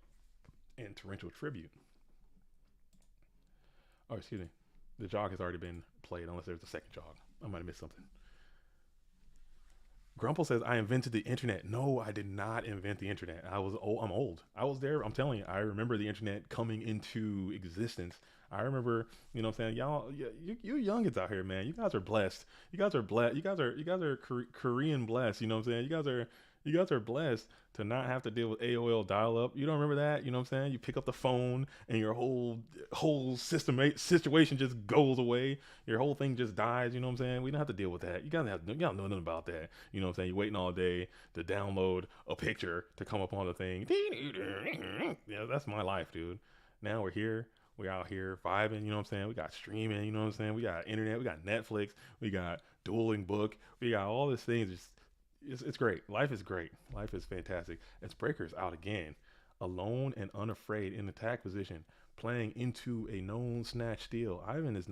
and Torrential Tribute. Oh, excuse me. The jog has already been played, unless there's a second jog. I might have missed something. Grumple says, I invented the internet. No, I did not invent the internet. I'm old. I was there. I'm telling you, I remember the internet coming into existence. I remember, you know what I'm saying? Y'all, you youngins out here, man. You guys are blessed. You guys are blessed. You guys are Korean blessed. You know what I'm saying? You guys are blessed to not have to deal with AOL dial-up. You don't remember that? You know what I'm saying? You pick up the phone and your whole situation just goes away. Your whole thing just dies. You know what I'm saying? We don't have to deal with that. Y'all know nothing about that. You know what I'm saying? You're waiting all day to download a picture to come up on the thing. Yeah, that's my life, dude. Now we're here. We out here vibing, you know what I'm saying? We got streaming, you know what I'm saying? We got internet, we got Netflix, we got Dueling Book, we got all these things. It's great. Life is great. Life is fantastic. It's Breaker's out again, alone and unafraid in attack position, playing into a known snatch steal. Ivan's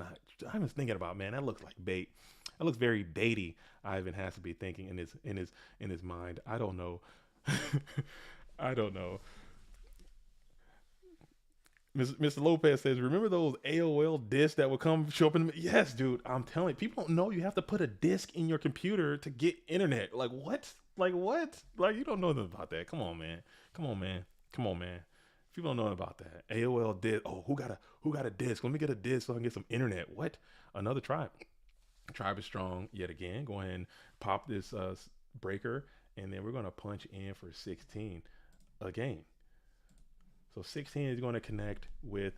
thinking about, man, that looks like bait. That looks very baity. Ivan has to be thinking in his mind. I don't know. I don't know. Mr. Lopez says, remember those AOL discs that would show up in the... Yes, dude. I'm telling you, people don't know you have to put a disc in your computer to get internet. Like, what? Like, what? Like, you don't know nothing about that. Come on, man. Come on, man. Come on, man. People don't know about that. AOL disc. Oh, who got a disc? Let me get a disc so I can get some internet. What? Another tribe. Tribe is strong yet again. Go ahead and pop this breaker, and then we're going to punch in for 16 again. So 16 is going to connect with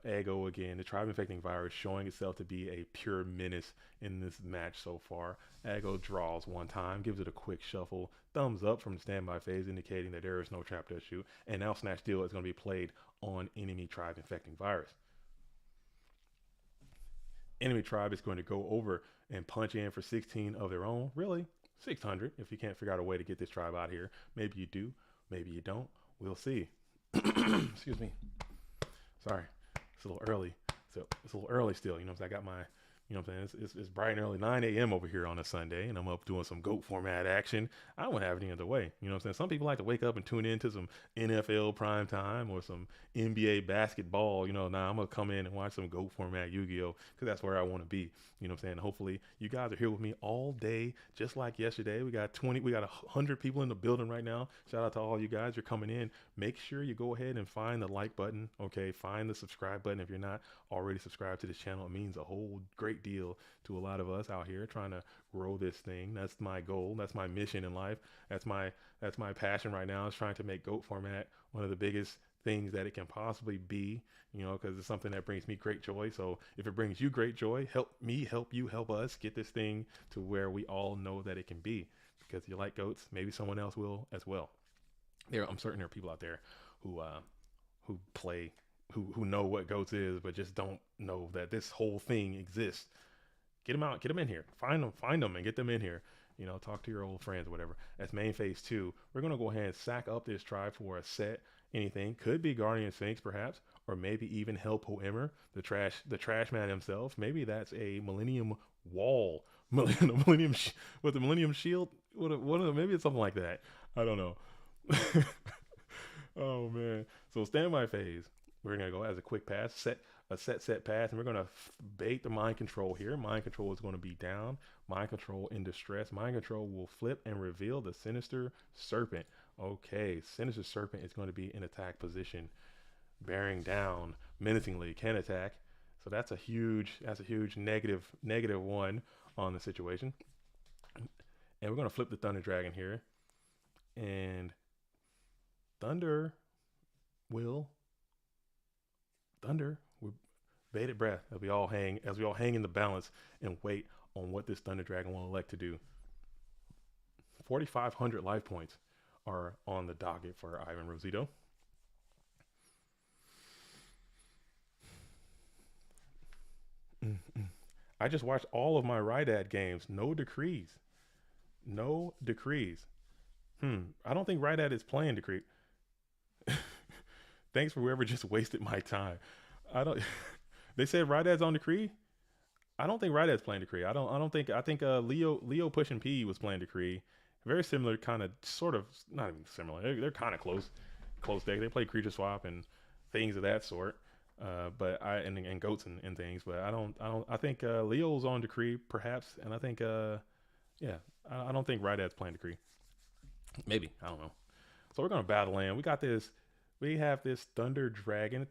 Ego again. The tribe infecting virus showing itself to be a pure menace in this match so far. Ego draws one time, gives it a quick shuffle, thumbs up from the standby phase, indicating that there is no trap to shoot. And now Snatch Steal is going to be played on enemy tribe infecting virus. Enemy tribe is going to go over and punch in for 16 of their own. Really? 600 if you can't figure out a way to get this tribe out here. Maybe you do. Maybe you don't. We'll see. Excuse me. Sorry. It's a little early. So it's a little early still. You know, I got my, you know what I'm saying? It's bright and early, 9 a.m. over here on a Sunday, and I'm up doing some GOAT format action. I don't have any other way. You know what I'm saying? Some people like to wake up and tune into some NFL prime time or some NBA basketball. You know, now I'm going to come in and watch some GOAT format Yu-Gi-Oh! Because that's where I want to be. You know what I'm saying? Hopefully you guys are here with me all day, just like yesterday. We got 100 people in the building right now. Shout out to all you guys. You're coming in. Make sure you go ahead and find the like button. Okay. Find the subscribe button. If you're not already subscribed to this channel, it means a whole great deal to a lot of us out here trying to grow this thing. That's my goal. That's my mission in life. That's my passion right now, is trying to make GOAT format one of the biggest things that it can possibly be, because it's something that brings me great joy. So if it brings you great joy, help me, help you, help us get this thing to where we all know that it can be. Because you like goats, maybe someone else will as well. I'm certain there are people out there who play, who know what goats is, but just don't know that this whole thing exists. Get them out, get them in here, find them, and get them in here. Talk to your old friends or whatever. That's main phase 2. We're gonna go ahead and sack up this tribe for a set. Anything could be Guardian Sphinx, perhaps, or maybe even Helpo Emmer, the trash man himself. Maybe that's a Millennium Wall, Millennium with the Millennium Shield. Maybe it's something like that. I don't know. Oh man. So standby phase. We're gonna go as a quick pass, set pass, and we're gonna bait the mind control here. Mind control is gonna be down. Mind control in distress. Mind control will flip and reveal the Sinister Serpent. Okay, Sinister Serpent is going to be in attack position, bearing down menacingly. Can attack. So that's a huge negative one on the situation. And we're gonna flip the Thunder Dragon here, and Thunder will bated breath as we all hang in the balance and wait on what this Thunder Dragon will elect to do. 4,500 life points are on the docket for Ivan Rosito. I just watched all of my Rydad games. No decrees. I don't think Rydad is playing decree. Thanks for whoever just wasted my time. I don't. They said Rydad's on decree. I don't think Rydad's playing decree. I think Leo pushing P was playing decree. Very similar, kind of, sort of, not even similar. They're kind of close deck. They play creature swap and things of that sort. But and goats and things. But I think Leo's on decree perhaps, and I think I don't think Rydad's playing decree. Maybe, I don't know. So we're gonna battle land. We have this Thunder Dragon,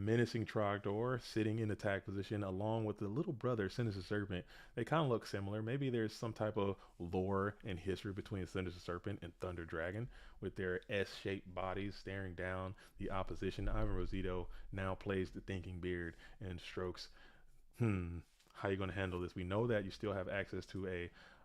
menacing Trogdor sitting in attack position along with the little brother, Sinister Serpent. They kind of look similar. Maybe there's some type of lore and history between Sinister Serpent and Thunder Dragon with their S-shaped bodies staring down the opposition. Ivan Rosito now plays the thinking beard and strokes, how you going to handle this? We know that you still have access to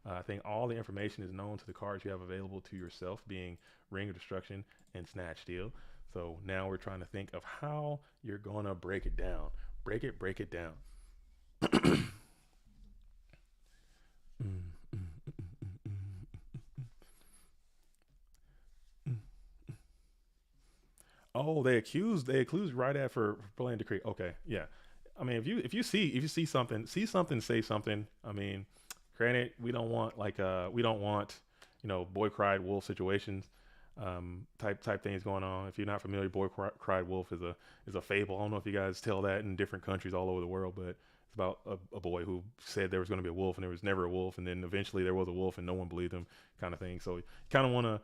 I think all the information is known to the cards you have available to yourself, being Ring of Destruction and Snatch Steal. So now we're trying to think of how you're going to break it down. Break it down. Oh, they accused Rydad for playing decree. Okay, yeah. I mean, if you see something, say something. I mean, granted, we don't want boy cried wolf situations. Type things going on. If you're not familiar, Boy Cried Wolf is a fable. I don't know if you guys tell that in different countries all over the world, but it's about a boy who said there was going to be a wolf and there was never a wolf, and then eventually there was a wolf and no one believed him, kind of thing. So you kind of want to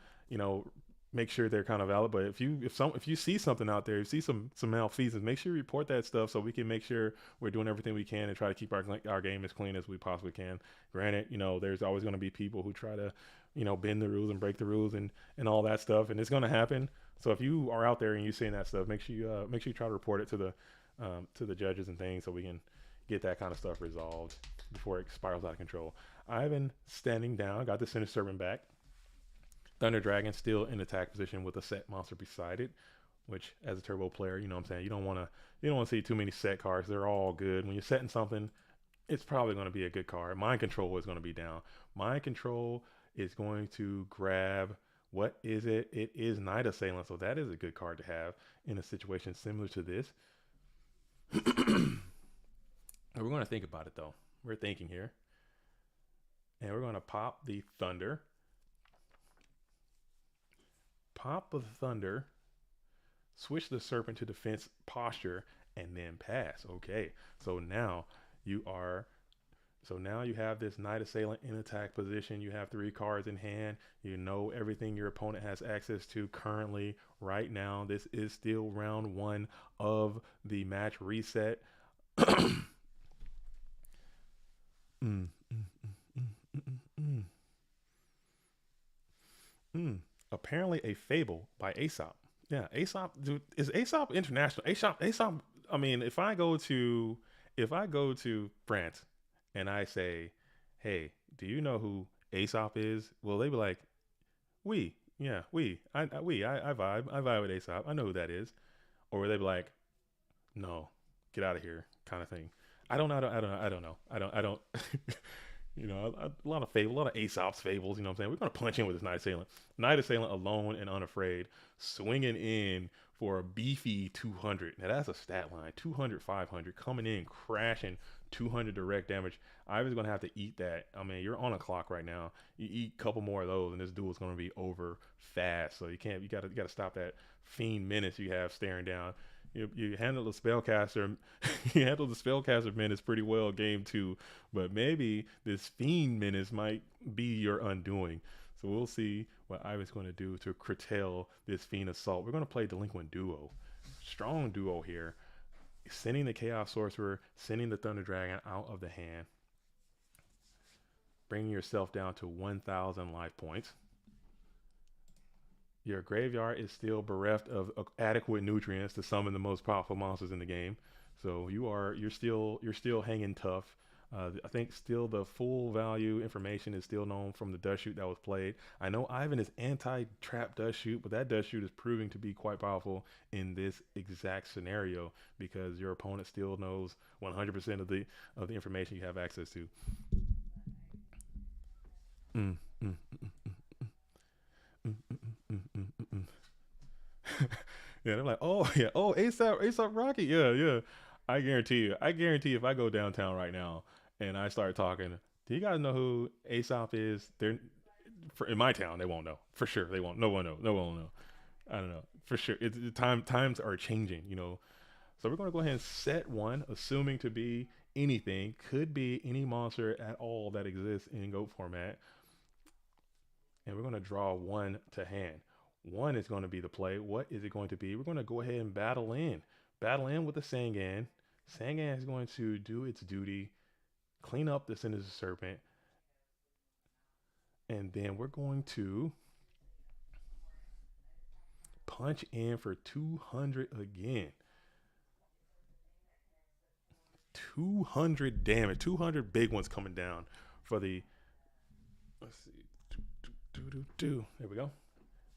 make sure they're kind of valid. But if you see something out there, you see some malfeasance, make sure you report that stuff so we can make sure we're doing everything we can and try to keep our game as clean as we possibly can. Granted, there's always going to be people who try to bend the rules and break the rules and all that stuff, and it's going to happen. So if you are out there and you're seeing that stuff, make sure you try to report it to the judges and things so we can get that kind of stuff resolved before it spirals out of control. Ivan standing down, got the Sinister Serpent back. Thunder Dragon still in attack position with a set monster beside it, which as a turbo player, you know what I'm saying, you don't want to see too many set cards. They're all good. When you're setting something, it's probably going to be a good card. Mind Control is going to be down. Mind Control is going to grab, what is it? It is Night Assailant, so that is a good card to have in a situation similar to this. We're going to think about it though. We're thinking here. And we're going to pop the Thunder. Pop the Thunder. Switch the Serpent to defense posture and then pass. Okay, so now you have this Night Assailant in attack position. You have 3 cards in hand. You know everything your opponent has access to currently right now. This is still round 1 of the match reset. Apparently a fable by Aesop. Yeah, Aesop, dude, is Aesop international? Aesop. I mean, if I go to France and I say, "Hey, do you know who Aesop is?" Well, they be like, "We, yeah, I vibe with Aesop. I know who that is." Or they be like, "No, get out of here," kind of thing. I don't know. I don't know. I don't. You know, a lot of fable, a lot of Aesop's fables. You know what I'm saying? We're gonna punch in with this Night Assailant. Night Assailant alone and unafraid, swinging in for a beefy 200. Now that's a stat line. 200, 500, coming in, crashing 200 direct damage. Ivan's gonna have to eat that. I mean, you're on a clock right now. You eat a couple more of those, and this duel is gonna be over fast. So you can't. You gotta stop that fiend menace you have staring down. You handle the spellcaster. You handle the spellcaster menace pretty well game two, but maybe this fiend menace might be your undoing. So we'll see what Ivan's going to do to curtail this fiend assault. We're going to play delinquent duo, strong duo here, sending the chaos sorcerer, sending the thunder dragon out of the hand, bringing yourself down to 1,000 life points. Your graveyard is still bereft of adequate nutrients to summon the most powerful monsters in the game. So you're still hanging tough. I think still the full value information is still known from the dust shoot that was played. I know Ivan is anti-trap dust shoot, but that dust shoot is proving to be quite powerful in this exact scenario because your opponent still knows 100% of the information you have access to. Mm, mm, mm, mm, mm, mm, mm, mm, mm. Yeah, they're like, oh yeah, oh ASAP Rocky, yeah, yeah. I guarantee if I go downtown right now and I start talking, do you guys know who Aesop is? In my town, they won't know for sure. They won't. No one know. No one will know. I don't know for sure. Times are changing, you know. So we're gonna go ahead and set one, assuming to be anything, could be any monster at all that exists in GOAT format, and we're going to draw one to hand. One is going to be the play. What is it going to be? We're going to go ahead and battle in. Battle in with the Sangan. Sangan is going to do its duty, clean up the Sinister Serpent, and then we're going to punch in for 200 again. 200 damage. 200 big ones coming down for the. Let's see. There we go.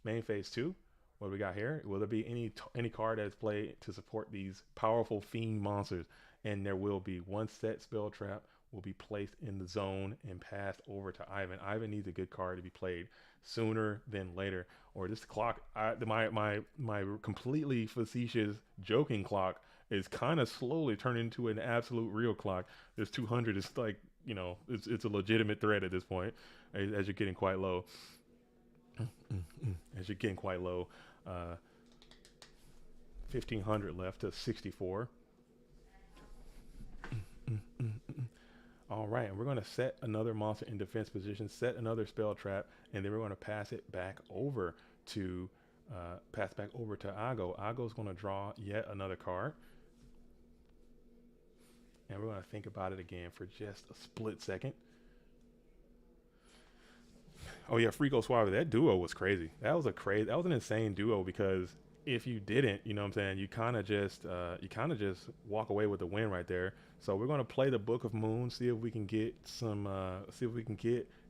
Main phase two. What do we got here? Will there be any card that is played to support these powerful fiend monsters? And there will be one set spell trap will be placed in the zone and passed over to Ivan. Ivan needs a good card to be played sooner than later, or this clock. My completely facetious joking clock is kind of slowly turning into an absolute real clock. This 200 is like it's a legitimate threat at this point as you're getting quite low. As you're getting quite low. 1,500 left to 64. All right, and we're going to set another monster in defense position, set another spell trap, and then we're going to pass it back over to Ago. Ago's going to draw yet another card, and we're going to think about it again for just a split second. Oh yeah, Frico Suave. That duo was crazy. That was an insane duo because if you didn't, you know what I'm saying, you kind of just walk away with the win right there. So we're gonna play the Book of Moon, see if we can get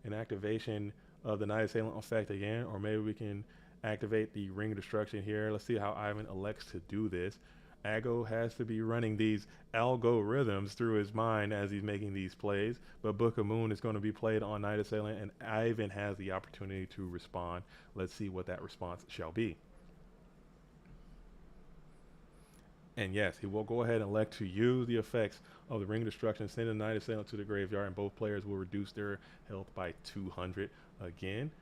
an activation of the Night Assailant effect again, or maybe we can activate the Ring of Destruction here. Let's see how Ivan elects to do this. Ago has to be running these algorithms through his mind as he's making these plays, but Book of Moon is going to be played on Night Assailant, and Ivan has the opportunity to respond. Let's see what that response shall be. And yes, he will go ahead and elect to use the effects of the Ring of Destruction, send the Night Assailant to the graveyard, and both players will reduce their health by 200 again.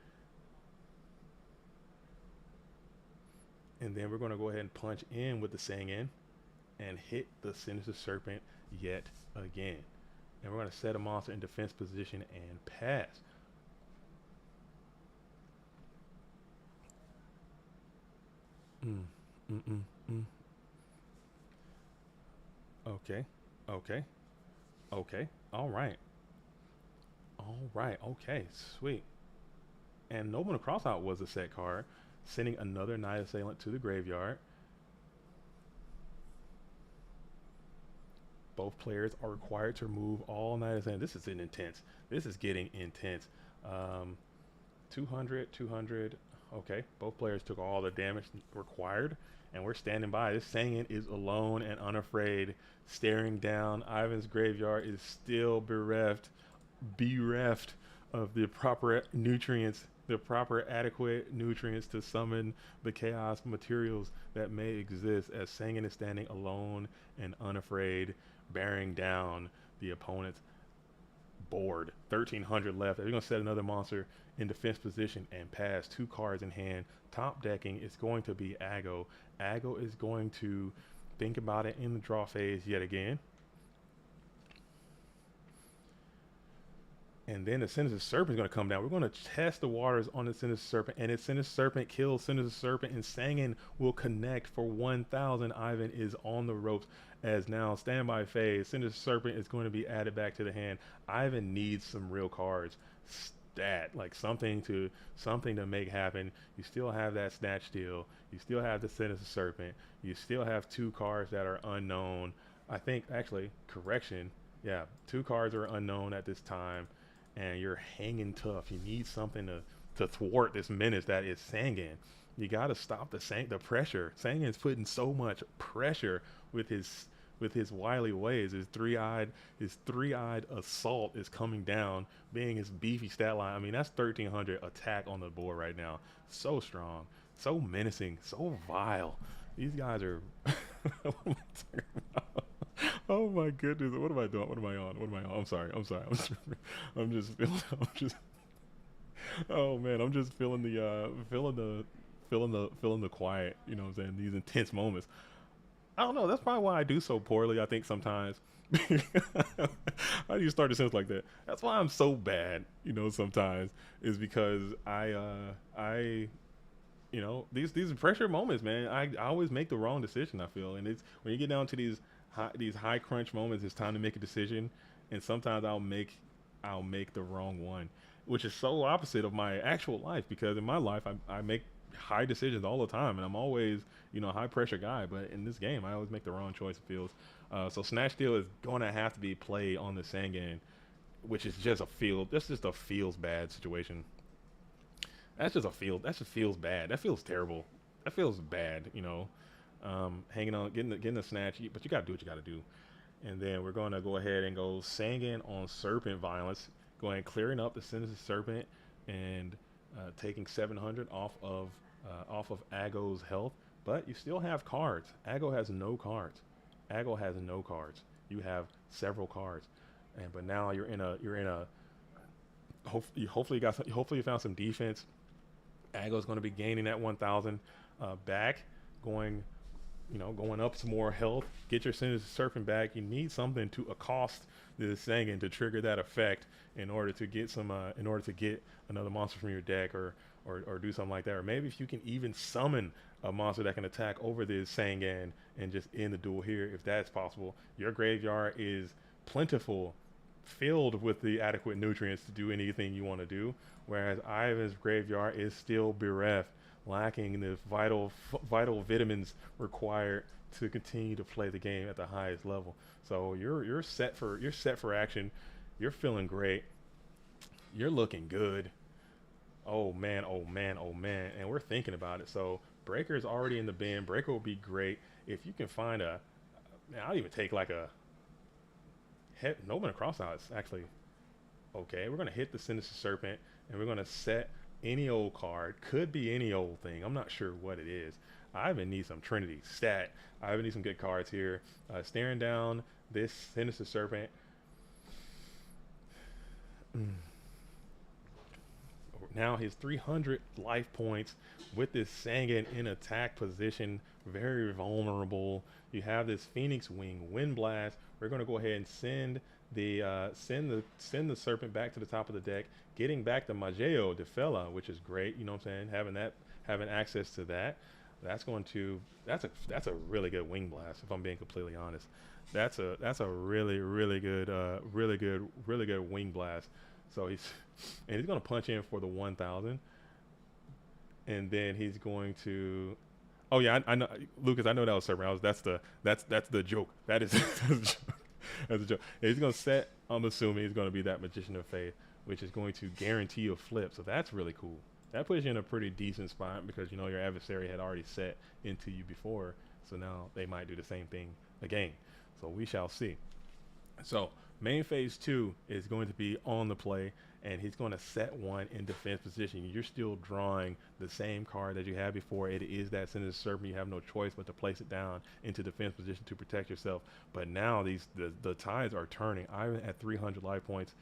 And then we're going to go ahead and punch in with the Sangan and hit the Sinister Serpent yet again. And we're going to set a monster in defense position and pass. Mm, mm, mm, mm. Okay, okay, okay. All right, all right. Okay, sweet. And Nobleman Crossout was a set card. sending another Night Assailant to the graveyard. Both players are required to remove all Night Assailant. This is intense. This is getting intense. 200, 200. Okay, both players took all the damage required, and we're standing by. This Sangin is alone and unafraid, staring down. Ivan's graveyard is still bereft of the proper nutrients, the proper adequate nutrients to summon the chaos materials that may exist, as Sangin is standing alone and unafraid, bearing down the opponent's board. 1300 left. They're going to set another monster in defense position and pass 2 cards in hand. Top decking is going to be Aggo. Aggo is going to think about it in the draw phase yet again. And then the Sinister Serpent is going to come down. We're going to test the waters on the Sinister Serpent, and if Sinister Serpent kills Sinister Serpent, and Sangin will connect for 1,000. Ivan is on the ropes, as now standby phase. Sinister Serpent is going to be added back to the hand. Ivan needs some real cards. Stat, like something to make happen. You still have that Snatch Steal. You still have the Sinister Serpent. You still have 2 cards that are unknown. I think, actually, correction. Yeah, 2 cards are unknown at this time. And you're hanging tough. You need something to thwart this menace that is Sangin. You got to stop the pressure. Sangin's putting so much pressure with his wily ways. His three-eyed assault is coming down, being his beefy stat line. I mean, that's 1,300 attack on the board right now. So strong, so menacing, so vile. These guys are. What am I talking about? Oh my goodness! What am I doing? What am I on? I'm sorry. I'm just feeling. Oh man, I'm just feeling the quiet. You know what I'm saying? These intense moments. I don't know. That's probably why I do so poorly. I think sometimes. How do you start a sentence like that? That's why I'm so bad. You know, sometimes is because I you know, these pressure moments, man. I always make the wrong decision. I feel, and it's when you get down to these high crunch moments, it's time to make a decision, and sometimes I'll make the wrong one, which is so opposite of my actual life, because in my life I make high decisions all the time, and I'm always, you know, a high pressure guy, but in this game I always make the wrong choice, it feels. So Snatch Steal is going to have to be played on the Sangin, which is just that's just a feels bad situation. That just feels bad. That feels terrible. That feels bad, you know. Hanging on, getting the snatch, but you gotta do what you gotta do. And then we're gonna go ahead and go Sangin on Serpent Violence, going clearing up the Sinister Serpent and taking 700 off of Aggo's health. But you still have cards. Aggo has no cards. You have several cards, but now you're in a. Hopefully you found some defense. Aggo's going to be gaining that 1,000 back, going up some more health. Get your Sinister Serpent back. You need something to accost the Sangin to trigger that effect in order to get another monster from your deck, or do something like that. Or maybe if you can even summon a monster that can attack over this Sangin and just end the duel here, if that's possible. Your graveyard is plentiful, filled with the adequate nutrients to do anything you want to do, whereas Ivan's graveyard is still bereft, lacking the vital vitamins required to continue to play the game at the highest level. So you're set for action. You're feeling great. You're looking good. Oh man, and we're thinking about it. So Breaker is already in the bin. Breaker will be great if you can find I'll even take like a Nobin across out is actually okay. We're gonna hit the Sinister Serpent, and we're gonna set any old card. Could be any old thing. I'm not sure what it is. I even need some Trinity stat. I even need some good cards here. Staring down this Sinister Serpent. Now his 300 life points with this Sangin in attack position, very vulnerable. You have this Phoenix Wing Wind Blast. We're going to go ahead and send the Serpent back to the top of the deck, getting back the Mageo de Fella, which is great. You know what I'm saying? Having access to that. That's a really good Wing Blast, if I'm being completely honest. That's a really good Wing Blast. So he's going to punch in for the 1,000. and then he's going to. Oh yeah, I know, Lucas. I know that was Serpent. That's the joke. That is that's a joke. That's a joke. Yeah, he's gonna set. I'm assuming he's gonna be that Magician of Faith, which is going to guarantee a flip. So that's really cool. That puts you in a pretty decent spot because you know your adversary had already set into you before. So now they might do the same thing again. So we shall see. So main phase two is going to be on the play, and he's going to set one in defense position. You're still drawing the same card that you had before. It is that Sinister Serpent. You have no choice but to place it down into defense position to protect yourself. But now the tides are turning. I'm at 300 life points.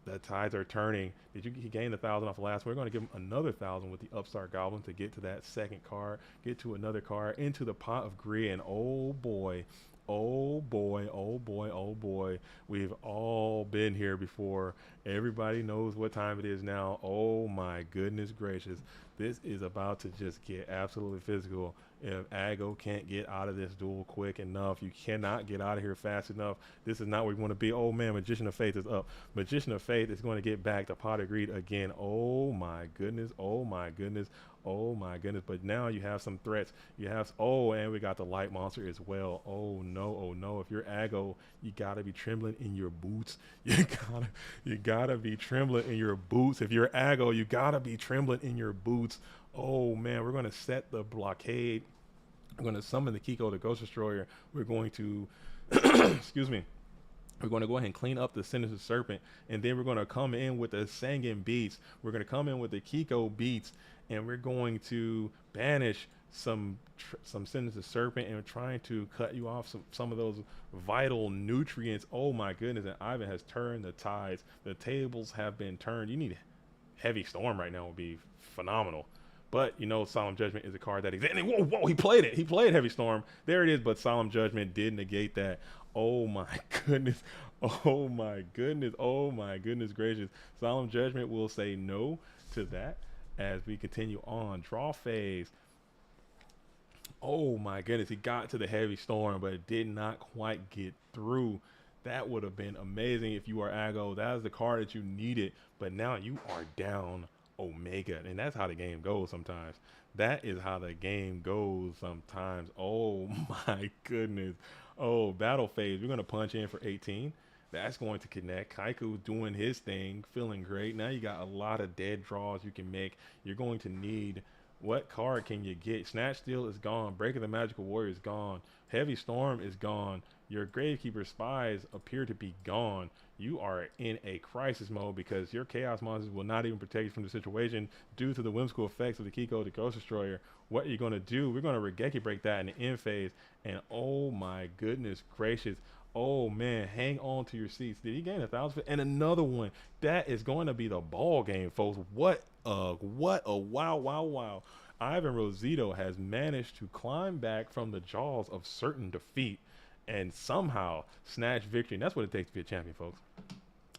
The tides are turning. He gained 1,000 off the last one? We're going to give him another 1,000 with the Upstart Goblin to get to that second card, get to another card, into the pot of greed, and oh boy, oh boy, oh boy, oh boy, we've all been here before. Everybody knows what time it is now. Oh my goodness gracious. This is about to just get absolutely physical. If Ago can't get out of this duel quick enough, you cannot get out of here fast enough. This is not where you want to be. Oh man, Magician of Faith is up. Magician of Faith is going to get back to Pot of Greed again. Oh my goodness. Oh my goodness. Oh my goodness. But now you have some threats. You have, oh, and we got the light monster as well. Oh no, oh no. If you're Ago, you gotta be trembling in your boots. You gotta be trembling in your boots. If you're Ago, you gotta be trembling in your boots. Oh man, we're gonna set the blockade. We're gonna summon the Kiko, the Ghost Destroyer. We're going to excuse me. We're going to go ahead and clean up the Sinister Serpent, and then we're going to come in with the Sanguine Beats. We're going to come in with the Kiko Beats, and we're going to banish some Sinister Serpent and trying to cut you off some of those vital nutrients. Oh my goodness, and Ivan has turned the tides. The tables have been turned. You need Heavy Storm right now would be phenomenal. But you know, Solemn Judgment is a card that exists. And whoa, he played it. He played Heavy Storm. There it is. But Solemn Judgment did negate that. Oh my goodness. Oh my goodness. Oh my goodness gracious. Solemn Judgment will say no to that as we continue on. Draw phase. Oh my goodness. He got to the Heavy Storm, but it did not quite get through. That would have been amazing if you are Ago. That is the card that you needed. But now you are down Omega, and that's how the game goes sometimes. That is how the game goes sometimes. Oh my goodness. Oh, battle phase. We're going to punch in for 18. That's going to connect. Kaiku doing his thing, feeling great. Now you got a lot of dead draws you can make. You're going to need, what card can you get? Snatch Steal is gone. Break of the Magical Warrior is gone. Heavy Storm is gone. Your Gravekeeper Spies appear to be gone. You are in a crisis mode because your Chaos Monsters will not even protect you from the situation due to the whimsical effects of the Kiko, the Ghost Destroyer. What are you going to do? We're going to Regeki break that in the end phase. And oh my goodness gracious. Oh man, hang on to your seats. Did he gain 1,000? And another one. That is going to be the ball game, folks. What a wow. Ivan Rosito has managed to climb back from the jaws of certain defeat and somehow snatch victory. And that's what it takes to be a champion, folks.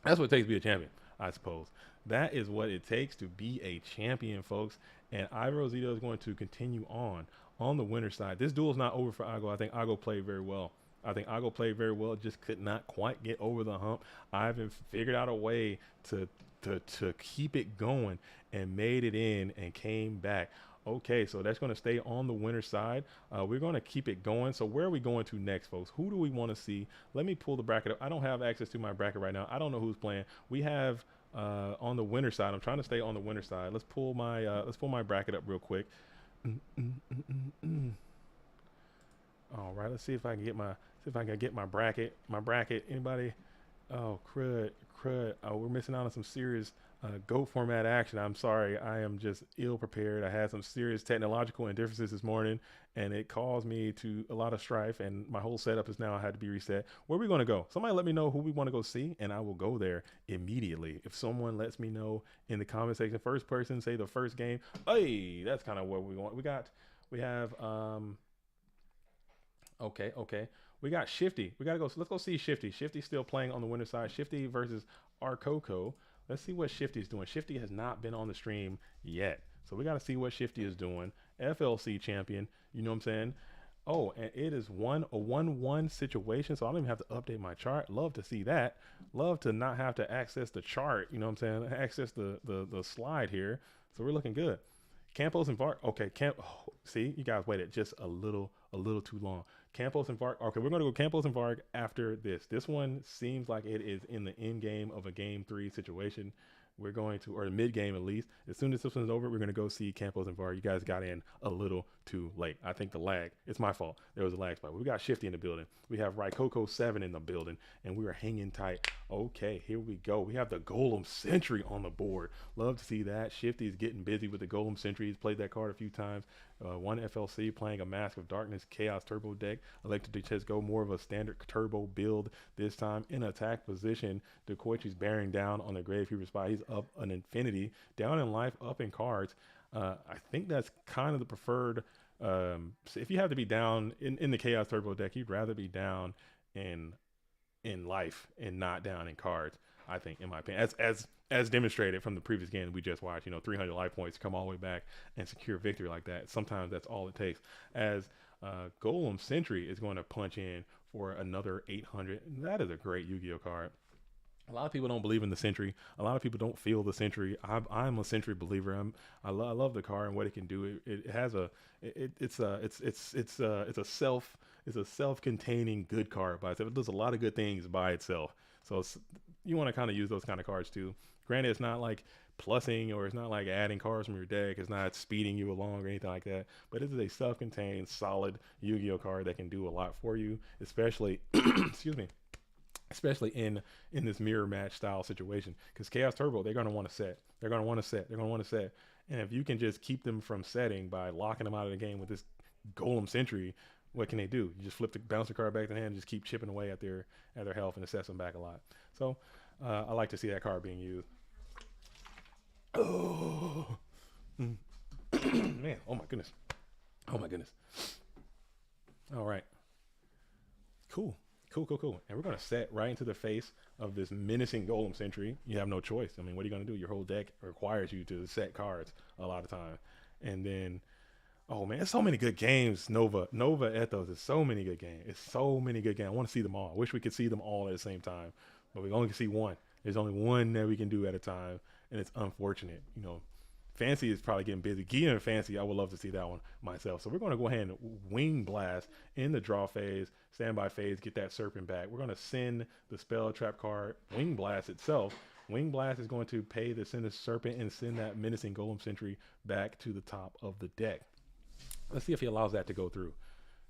That's what it takes to be a champion, I suppose. That is what it takes to be a champion, folks. And Ivan Rosito is going to continue on the winner's side. This duel is not over for Ago. I think Ago played very well. Just could not quite get over the hump. Ivan figured out a way to keep it going and made it in and came back. Okay, so that's going to stay on the winner's side. We're going to keep it going. So where are we going to next, folks? Who do we want to see? Let me pull the bracket up. I don't have access to my bracket right now. I don't know who's playing. We have on the winner's side. I'm trying to stay on the winner's side. Let's pull my bracket up real quick. All right, let's see if I can get my bracket. Anybody? Oh, crud. Oh, we're missing out on some serious Go format action. I'm sorry, I am just ill prepared. I had some serious technological indifferences this morning, and it caused me to a lot of strife, and my whole setup is now had to be reset. Where are we going to go? Somebody let me know who we want to go see, and I will go there immediately. If someone lets me know in the comment section, first person, say the first game. Hey, that's kind of what we want. We have okay. We got Shifty. We got to go. So let's go see Shifty. Shifty's still playing on the winner's side. Shifty versus Arcoco. Let's see what Shifty is doing. Shifty has not been on the stream yet. So we got to see what Shifty is doing. FLC champion. You know what I'm saying? Oh, and it is a 1-1 situation. So I don't even have to update my chart. Love to see that. Love to not have to access the chart. You know what I'm saying? Access the slide here. So we're looking good. Campos and Varg. Okay, see, you guys waited just a little too long. Campos and Varg. Okay, we're gonna go Campos and Varg after this. This one seems like it is in the end game of a game three situation. We're going to, or mid game at least. As soon as this one's over, we're gonna go see Campos and Varg. You guys got in a little too late. I think the lag. It's my fault. There was a lag spot. We got Shifty in the building. We have Raikoko 7 in the building, and we are hanging tight. Okay, here we go. We have the Golem Sentry on the board. Love to see that. Shifty is getting busy with the Golem Sentry. He's played that card a few times. One FLC playing a Mask of Darkness Chaos Turbo deck. Elected to just go more of a standard Turbo build this time in attack position. Dekoichi's bearing down on the Gravekeeper spot. He's up an infinity, down in life, up in cards. I think that's kind of the preferred. So if you have to be down in the Chaos Turbo deck, you'd rather be down in life and not down in cards. I think, in my opinion, as demonstrated from the previous game we just watched, 300 life points come all the way back and secure victory like that. Sometimes that's all it takes. As Golem Sentry is going to punch in for another 800. That is a great Yu-Gi-Oh card. A lot of people don't believe in the Sentry. A lot of people don't feel the Sentry. I'm a Sentry believer. I love the card and what it can do. It has it's a self-containing good card by itself. It does a lot of good things by itself. So you want to kind of use those kind of cards too. Granted, it's not like plussing or it's not like adding cards from your deck. It's not speeding you along or anything like that. But it is a self-contained, solid Yu-Gi-Oh card that can do a lot for you, especially excuse me, especially in this mirror match style situation. Because Chaos Turbo, they're going to want to set. They're going to want to set. They're going to want to set. And if you can just keep them from setting by locking them out of the game with this Golem Sentry, what can they do? You just flip the bouncer card back to hand and just keep chipping away at their health and it sets them back a lot. So I like to see that card being used. Oh man! Oh my goodness! Oh my goodness! All right, cool. And we're gonna set right into the face of this menacing Golem Sentry. You have no choice. I mean, what are you gonna do? Your whole deck requires you to set cards a lot of time, and then. Oh man, there's so many good games. Nova Ethos. There's so many good games. It's so many good games. I want to see them all. I wish we could see them all at the same time, but we only can see one. There's only one that we can do at a time, and it's unfortunate. Fancy is probably getting busy. Gia and Fancy, I would love to see that one myself. So we're going to go ahead and Wing Blast in the draw phase, standby phase, get that Serpent back. We're going to send the spell trap card, Wing Blast itself. Wing Blast is going to pay to send the Serpent and send that menacing Golem Sentry back to the top of the deck. Let's see if he allows that to go through.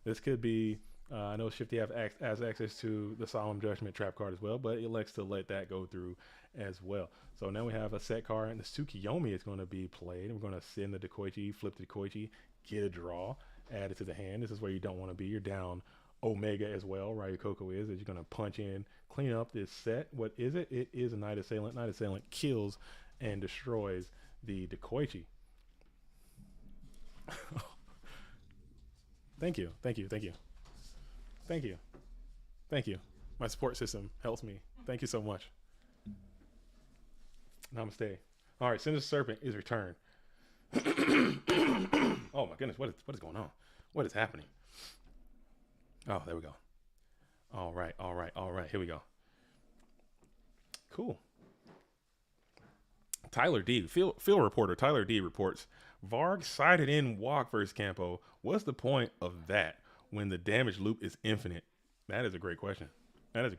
This could be, I know Shifty has access to the Solemn Judgment trap card as well, but he elects to let that go through as well. So now we have a set card, and the Tsukiyomi is going to be played. And we're going to send the Dekoichi, flip the Dekoichi, get a draw, add it to the hand. This is where you don't want to be. You're down Omega as well. Ryukoko is. You're going to punch in, clean up this set. What is it? It is a Night Assailant. Night Assailant kills and destroys the Dekoichi. Thank you. My support system helps me. Thank you so much. Namaste. All right, Sinister Serpent is returned. Oh my goodness, what is going on? What is happening? Oh, there we go. All right. Here we go. Cool. Tyler D, field reporter Tyler D reports, Varg sided in walk versus Campo. What's the point of that when the damage loop is infinite? That is a great question. That is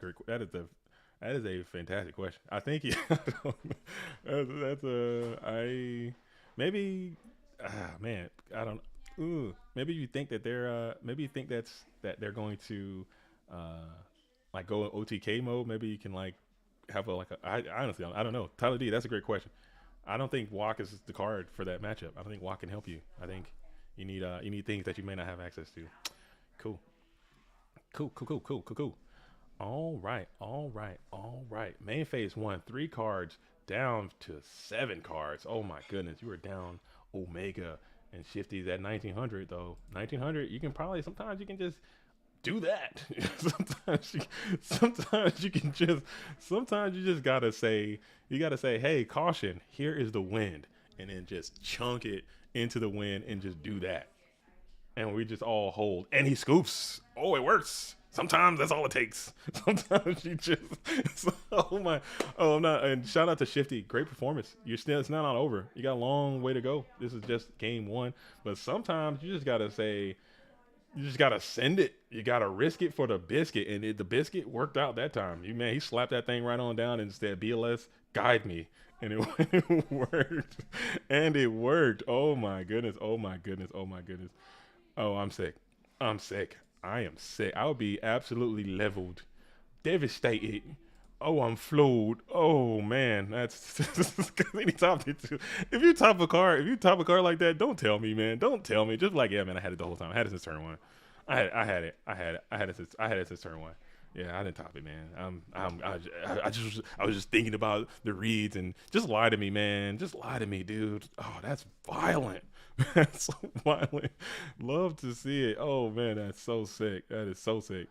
a fantastic question. I think maybe you think that they're going to like go in OTK mode. Maybe you can like have I honestly I don't know. Tyler D, that's a great question. I don't think Walk is the card for that matchup. I don't think Walk can help you. I think you need things that you may not have access to. Cool. All right. Main phase 1, 3 cards down to 7 cards. Oh my goodness, you are down Omega and Shifty's at 1900 though. 1900, sometimes you can just do that. sometimes you just gotta say, hey, caution, here is the wind, and then just chunk it into the wind and just do that. And we just all hold, and he scoops. Oh, it works. Sometimes that's all it takes. Sometimes you just, oh my, oh I'm not. And shout out to Shifty, great performance. You're still, it's not over. You got a long way to go. This is just game one, but sometimes you just gotta say, you just gotta send it. You gotta risk it for the biscuit, and the biscuit worked out that time. You man, he slapped that thing right on down and said, "BLS, guide me," and it, it worked, and it worked. Oh my goodness! Oh my goodness! Oh my goodness! Oh, I'm sick. I'm sick. I am sick. I would be absolutely leveled, devastated. Oh, I'm floored. Oh man, that's any top two. If you top a car like that, don't tell me, man. Don't tell me. Just like, yeah, man, I had it the whole time. I had it since turn one. I had it. I had it since turn one. Yeah, I didn't top it, man. I was just thinking about the reads and just lie to me, man. Just lie to me, dude. Oh, that's violent. That's so violent. Love to see it. Oh man, that's so sick. That is so sick.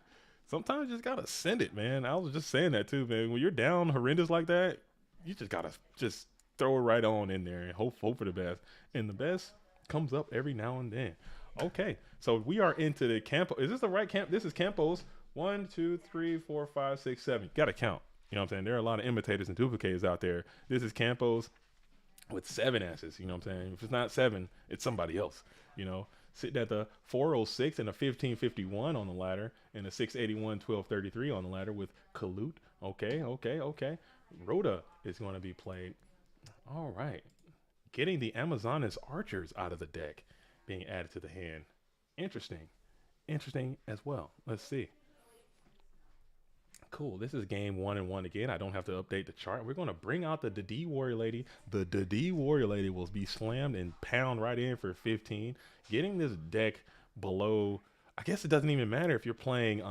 Sometimes you just gotta send it, man. I was just saying that too, man. When you're down horrendous like that, you just gotta just throw it right on in there and hope for the best. And the best comes up every now and then. Okay, so we are into the campo. Is this the right camp? This is Campos. One, two, three, four, five, six, seven. You gotta count. You know what I'm saying? There are a lot of imitators and duplicators out there. This is Campos with seven S's. You know what I'm saying? If it's not seven, it's somebody else. You know, sitting at the 406 and a 1551 on the ladder and a 681 1233 on the ladder with Kalut. Okay, okay, okay. Rhoda is going to be played. All right. Getting the Amazonas Archers out of the deck being added to the hand. Interesting. Interesting as well. Let's see. Cool. This is game 1-1 again. I don't have to update the chart. We're going to bring out the D Warrior Lady. The D Warrior Lady will be slammed and pound right in for 15. Getting this deck below, I guess it doesn't even matter if you're playing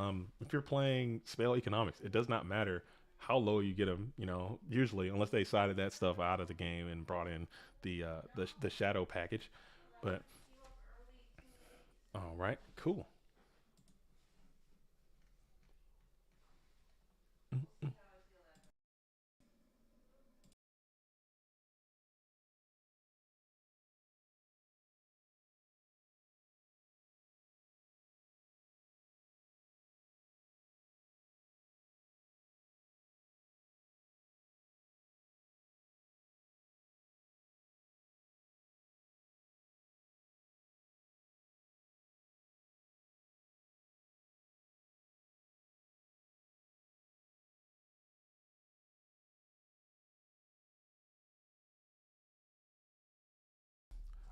spell economics. It does not matter how low you get them, you know, usually unless they sided that stuff out of the game and brought in the shadow package. But all right, cool.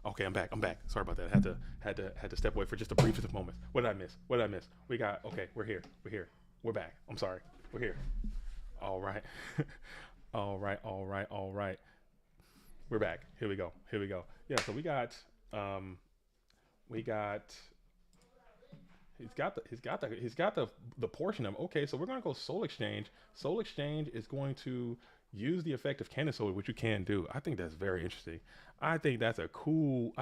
Okay, I'm back. I'm back. Sorry about that. Had to step away for just a briefest moment. What did I miss? What did I miss? We got okay. We're here. We're here. We're back. I'm sorry. We're here. All right. All right. All right. All right. We're back. Here we go. Here we go. Yeah. So um we got he's got the portion of okay. So we're gonna go Soul Exchange. Soul Exchange is going to use the effect of Cannon Soldier, which you can do. I think that's very interesting. I think that's a cool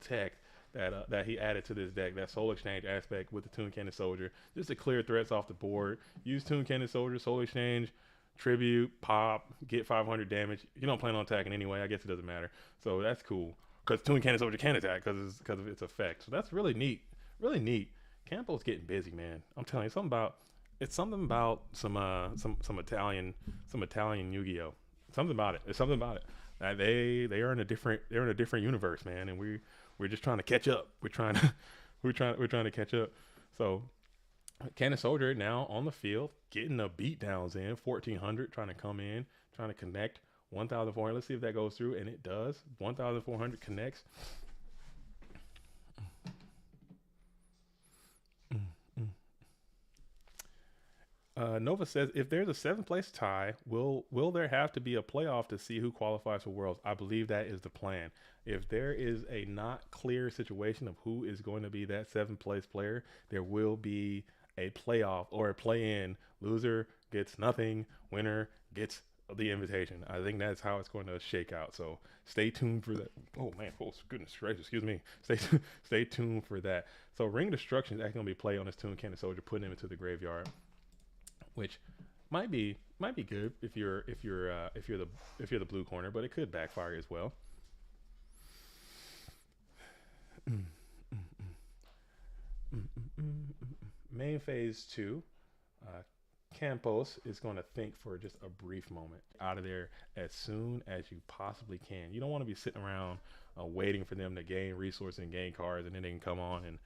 tech that he added to this deck. That Soul Exchange aspect with the Toon Cannon Soldier, just to clear threats off the board. Use Toon Cannon Soldier, Soul Exchange, Tribute, pop, get 500 damage. You don't plan on attacking anyway. I guess it doesn't matter. So that's cool because Toon Cannon Soldier can attack because of its effect. So that's really neat. Really neat. Campo's getting busy, man. I'm telling you, something about some Italian Yu-Gi-Oh. Something about it. It's something about it. They are in a different universe, man, and we're just trying to catch up. We're trying to we're trying to catch up. So Cannon Soldier now on the field, getting the beat downs in 1400, trying to come in, trying to connect 1400. Let's see if that goes through, and it does. 1400 connects. Nova says, if there's a seventh place tie, will there have to be a playoff to see who qualifies for Worlds? I believe that is the plan. If there is a not clear situation of who is going to be that seventh place player, there will be a playoff or a play-in. Loser gets nothing. Winner gets the invitation. I think that's how it's going to shake out. So stay tuned for that. Oh man, oh goodness gracious, excuse me. Stay tuned for that. So Ring Destruction is actually going to be played on this Toon Cannon Soldier, putting him into the graveyard, which might be good if you're the blue corner, but it could backfire as well. Main phase 2, uh, Campos is going to think for just a brief moment. Out of there as soon as you possibly can. You don't want to be sitting around waiting for them to gain resources and gain cards, and then they can come on and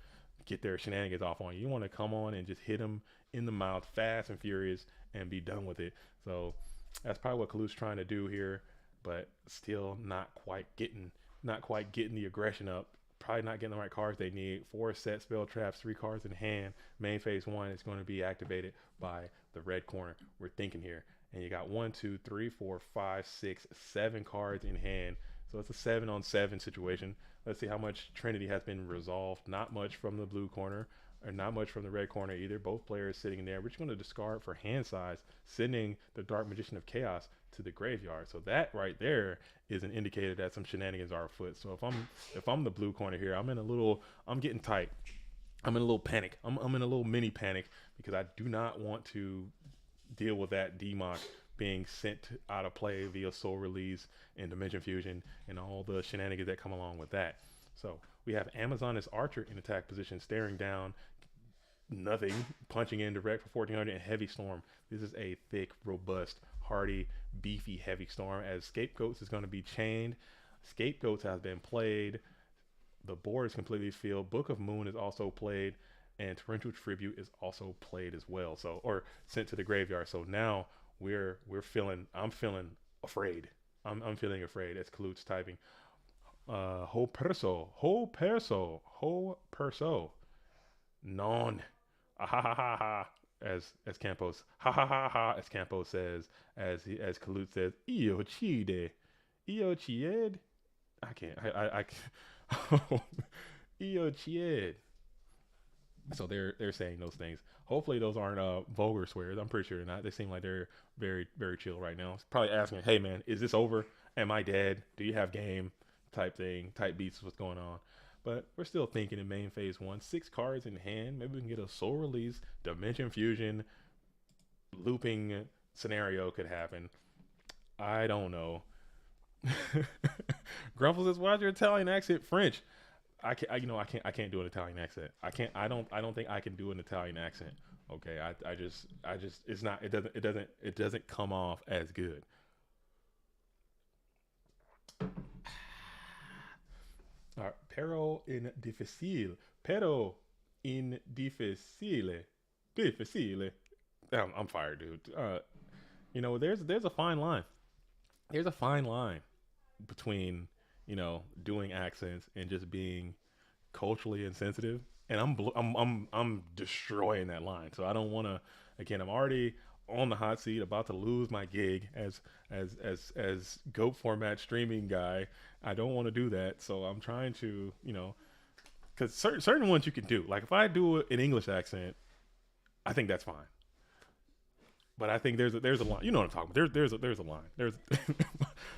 get their shenanigans off on you. You want to come on and just hit them in the mouth fast and furious and be done with it. So that's probably what Kalu's trying to do here, but still not quite getting the aggression up. Probably not getting the right cards they need. 4 set spell traps, 3 cards in hand. Main phase 1 is going to be activated by the red corner. We're thinking here. And you got 1, 2, 3, 4, 5, 6, 7 cards in hand. So it's a 7-on-7 situation. Let's see how much Trinity has been resolved. Not much from the blue corner, or not much from the red corner either. Both players sitting there. We're just going to discard for hand size, sending the Dark Magician of Chaos to the graveyard. So that right there is an indicator that some shenanigans are afoot. So if I'm the blue corner here, I'm getting tight. I'm in a little panic. I'm in a little mini panic because I do not want to deal with that DMOC being sent out of play via Soul Release and Dimension Fusion and all the shenanigans that come along with that. So we have Amazon as Archer in attack position, staring down nothing, punching in direct for 1400 and Heavy Storm. This is a thick, robust, hardy, beefy Heavy Storm, as Scapegoats is going to be chained. Scapegoats has been played. The board is completely filled. Book of Moon is also played, and Torrential Tribute is also played as well. So, or sent to the graveyard. So now I'm feeling afraid. I'm feeling afraid as Kalut's typing. Ho perso. Non. Ah, ha ha ha ha. As Campos, ha ha ha ha, as Campos says, as Kalut says, Io chide. Io chied. I can't. I Io chied. So they're saying those things. Hopefully those aren't vulgar swears. I'm pretty sure they're not. They seem like they're very, very chill right now. It's probably asking, hey man, is this over? Am I dead? Do you have game? Type thing. Type beats. What's going on? But we're still thinking in main phase 1. 6 cards in hand. Maybe we can get a Soul Release, Dimension Fusion, looping scenario could happen. I don't know. Gruffle says, "Why's your Italian accent French?" I can't do an Italian accent. I don't think I can do an Italian accent. Okay, I just it's not it doesn't come off as good. Pero in difficile. Pero in difficile. Difficile. I'm fired, dude. There's a fine line. There's a fine line between, doing accents and just being culturally insensitive. And I'm destroying that line. So I don't want to. Again, I'm already on the hot seat, about to lose my gig as GOAT format streaming guy. I don't want to do that, so I'm trying to, because certain ones you can do. Like if I do an English accent, I think that's fine. But I think there's a line. You know what I'm talking about. There's a line.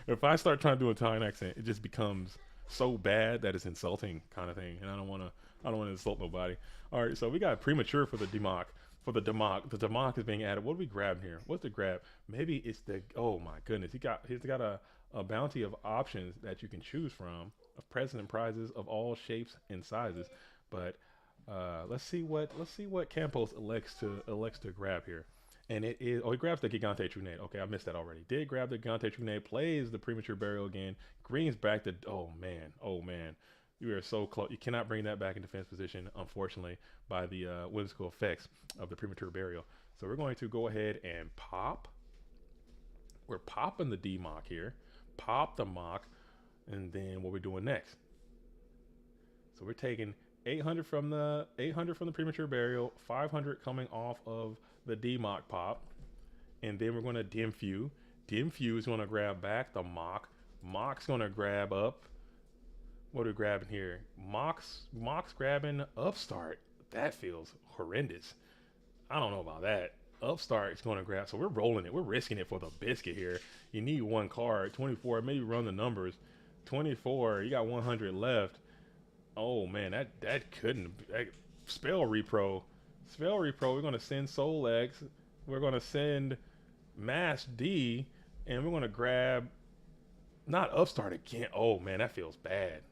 If I start trying to do an Italian accent, it just becomes so bad that it's insulting kind of thing, and I don't want to insult nobody. All right, so we got premature for the DMOC. For the DMOC, the DMOC is being added. What are we grabbing here? What's the grab? Maybe it's the. Oh my goodness, he's got a bounty of options that you can choose from, of presents and prizes of all shapes and sizes. But let's see what Campos elects to grab here. And it is, he grabs the Gigante Trunade. Okay, I missed that already. Did grab the Gigante Trunade, plays the Premature Burial again. Green's back to, oh man. You are so close. You cannot bring that back in defense position, unfortunately, by the whimsical effects of the Premature Burial. So we're going to go ahead and pop. We're popping the DMOC here. Pop the mock. And then what we're doing next. So we're taking 800 from the Premature Burial, 500 coming off of the DMOC pop, and then we're going to Dimfuse. Dimfuse is going to grab back the Mock. Mock's going to grab up. What are we grabbing here? Mock's grabbing Upstart. That feels horrendous. I don't know about that. Upstart is going to grab. So we're rolling it. We're risking it for the biscuit here. You need one card. 24. Maybe run the numbers. 24. You got 100 left. Oh man, that couldn't. Spell Repro. We're going to send Soul X. We're going to send Mass D. And we're going to grab. Not Upstart again. Oh man, that feels bad.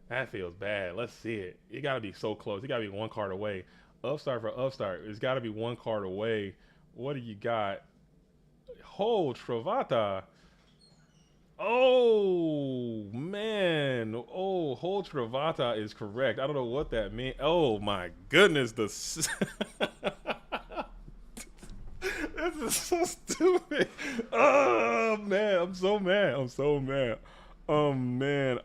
Let's see it. You got to be so close. You got to be one card away. Upstart for Upstart. It's got to be one card away. What do you got? Hold Travata. Oh man! Oh, hold Travata is correct. I don't know what that means. Oh my goodness! This is so stupid. Oh man, I'm so mad. I'm so mad. Oh man.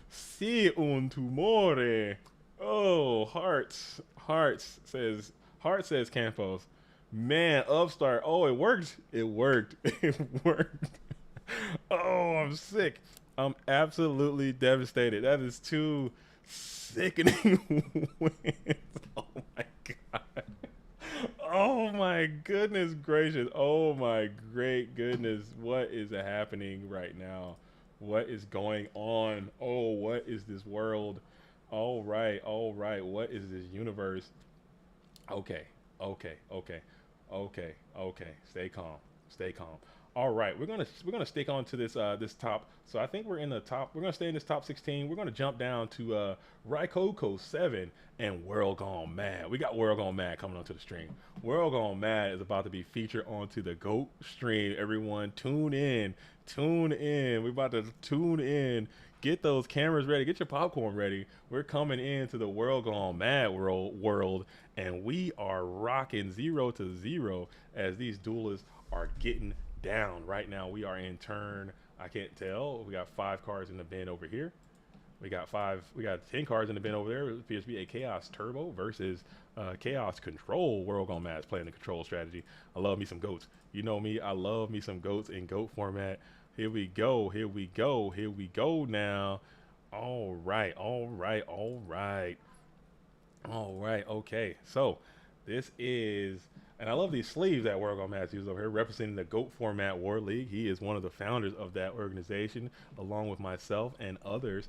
Si un tumore. Oh, Heart says Campos. Man, Upstart. Oh, it worked. It worked. It worked. Oh, I'm sick. I'm absolutely devastated. That is two sickening wins. Oh my god. Oh my goodness gracious. Oh my great goodness. What is happening right now? What is going on? Oh, what is this world? All right, all right. What is this universe? Okay, okay, okay, okay, okay. Stay calm. Stay calm. All right, we're gonna stick on to this top. So I think we're in the top. We're gonna stay in this top 16. We're gonna jump down to Raikoko 7 and World Gone Mad. We got World Gone Mad coming onto the stream. World Gone Mad is about to be featured onto the GOAT stream. Everyone, tune in, tune in. We're about to tune in. Get those cameras ready. Get your popcorn ready. We're coming into the World Gone Mad world, and we are rocking 0-0 as these duelists are getting down. Right now, we are in turn. I can't tell. We got 5 cards in the bin over here. We got 10 cards in the bin over there. It appears to be a Chaos Turbo versus Chaos Control. World Gone Mad is playing the control strategy. I love me some goats. You know me. I love me some goats in goat format. Here we go. Here we go. Here we go now. All right. All right. All right. All right. Okay. So this is, and I love these sleeves that World Gone Mad uses over here, representing the GOAT format War League. He is one of the founders of that organization, along with myself and others.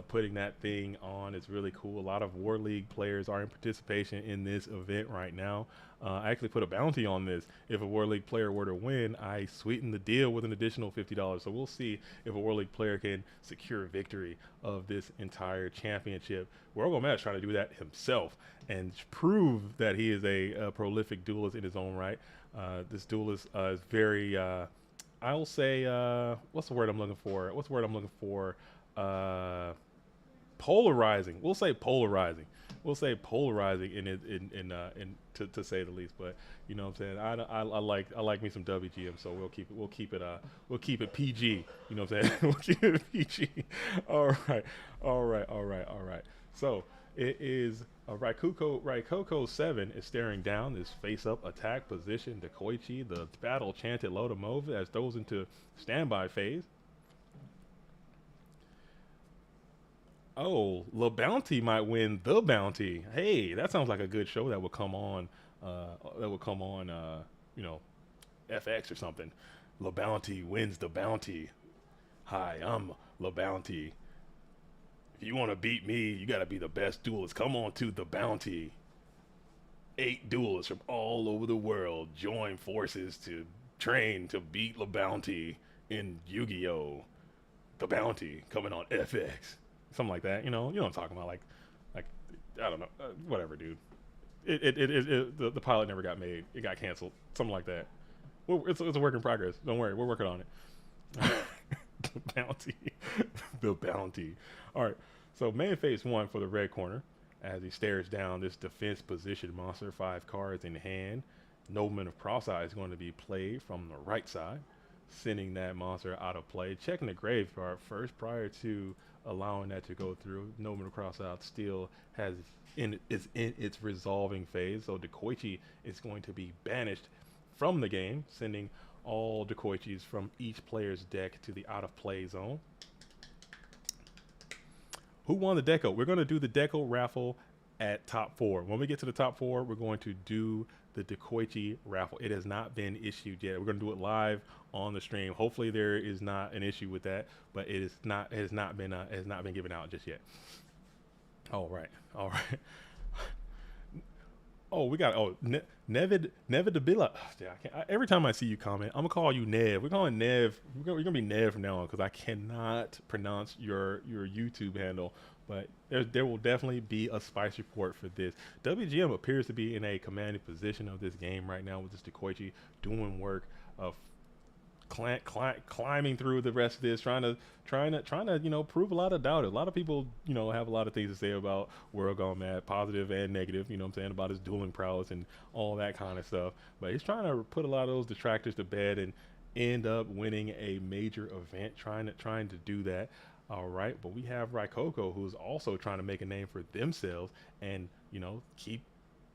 Putting that thing on is really cool. A lot of War League players are in participation in this event right now. I actually put a bounty on this. If a War League player were to win, I sweeten the deal with an additional $50. So we'll see if a War League player can secure victory of this entire championship. World Gone Mad is trying to do that himself and prove that he is a prolific duelist in his own right. This duelist is very, I'll say, what's the word I'm looking for? What's the word I'm looking for? Polarizing. We'll say polarizing. We'll say polarizing to say the least. But you know what I'm saying. I like me some WGM, so we'll keep it PG. You know what I'm saying. We'll keep it PG. All right. So it is Raikoko 7 is staring down this face-up attack position. The Koichi, the battle-chanted Lodomova, as throws into standby phase. Oh, La Bounty might win the bounty. Hey, that sounds like a good show that would come on. You know, FX or something. La Bounty wins the bounty. Hi, I'm La Bounty. If you want to beat me, you got to be the best duelist. Come on to the bounty. 8 duelists from all over the world join forces to train to beat La Bounty in Yu-Gi-Oh! The Bounty coming on FX. Something like that, you know what I'm talking about, like I don't know, whatever, dude. The pilot never got made. It got canceled. Something like that. Well, it's a work in progress. Don't worry, we're working on it. The bounty, the bounty. All right. So main phase 1 for the red corner, as he stares down this defense position monster, 5 cards in hand. Nobleman of Cross-Eye is going to be played from the right side, sending that monster out of play. Checking the graveyard first prior to allowing that to go through. Nobleman of Cross-Eye still is in its resolving phase, so Dekoichi is going to be banished from the game, sending all Dekoichis from each player's deck to the out of play zone. Who won the deco? We're going to do the deco raffle at top 4. When we get to the top 4, we're going to do the Dekoichi raffle. It has not been issued yet. We're going to do it live on the stream. Hopefully there is not an issue with that, but it has not been given out just yet. All right. Oh, we got Nevid Dabila. Yeah, every time I see you comment, I'm gonna call you Nev. We're calling Nev. We're gonna be Nev from now on because I cannot pronounce your YouTube handle. But there will definitely be a spice report for this. WGM appears to be in a commanding position of this game right now with this Dekoichi doing work of climbing through the rest of this, trying to prove a lot of doubters. A lot of people have a lot of things to say about World Gone Mad, positive and negative. You know what I'm saying, about his dueling prowess and all that kind of stuff. But he's trying to put a lot of those detractors to bed and end up winning a major event. Trying to do that. All right, but we have Raikoko who's also trying to make a name for themselves and keep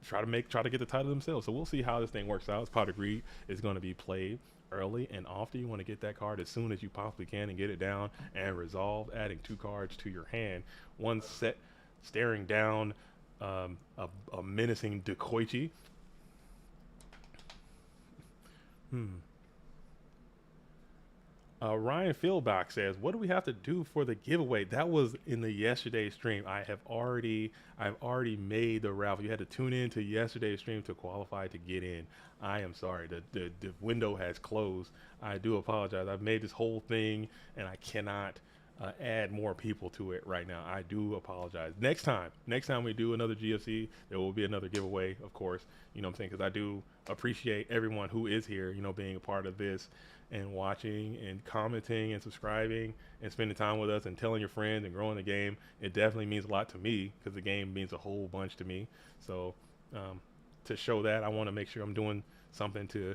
try to get the title themselves. So we'll see how this thing works out. It's Pot of Greed is going to be played early and often. You want to get that card as soon as you possibly can and get it down and resolve, adding 2 cards to your hand. One set, staring down a menacing Dekoichi. Ryan Fieldback says, "What do we have to do for the giveaway?" That was in the yesterday's stream. I've already made the raffle. You had to tune in to yesterday's stream to qualify to get in. I am sorry. The window has closed. I do apologize. I've made this whole thing and I cannot add more people to it right now. I do apologize. Next time we do another GFC, there will be another giveaway, of course. You know what I'm saying? Because I do appreciate everyone who is here, being a part of this and watching and commenting and subscribing and spending time with us and telling your friends and growing the game. It definitely means a lot to me because the game means a whole bunch to me. So to show that, I want to make sure I'm doing something to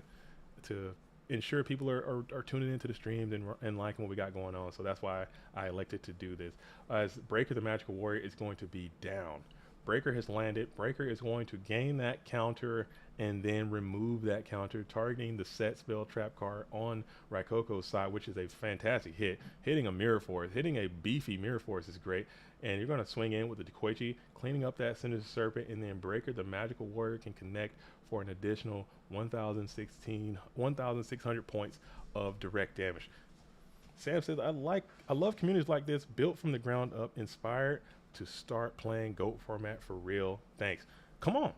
ensure people are tuning into the streams and liking what we got going on. So that's why I elected to do this. As Breaker the Magical Warrior is going to be down. Breaker has landed. Breaker is going to gain that counter and then remove that counter, targeting the set spell trap card on Raikoko's side, which is a fantastic hit. Hitting a Mirror Force, hitting a beefy Mirror Force is great. And you're going to swing in with the Dekoichi, cleaning up that Sinister Serpent, and then Breaker the Magical Warrior can connect for an additional 1,600 points of direct damage. Sam says, I love communities like this, built from the ground up, inspired to start playing GOAT format for real. Thanks. Come on.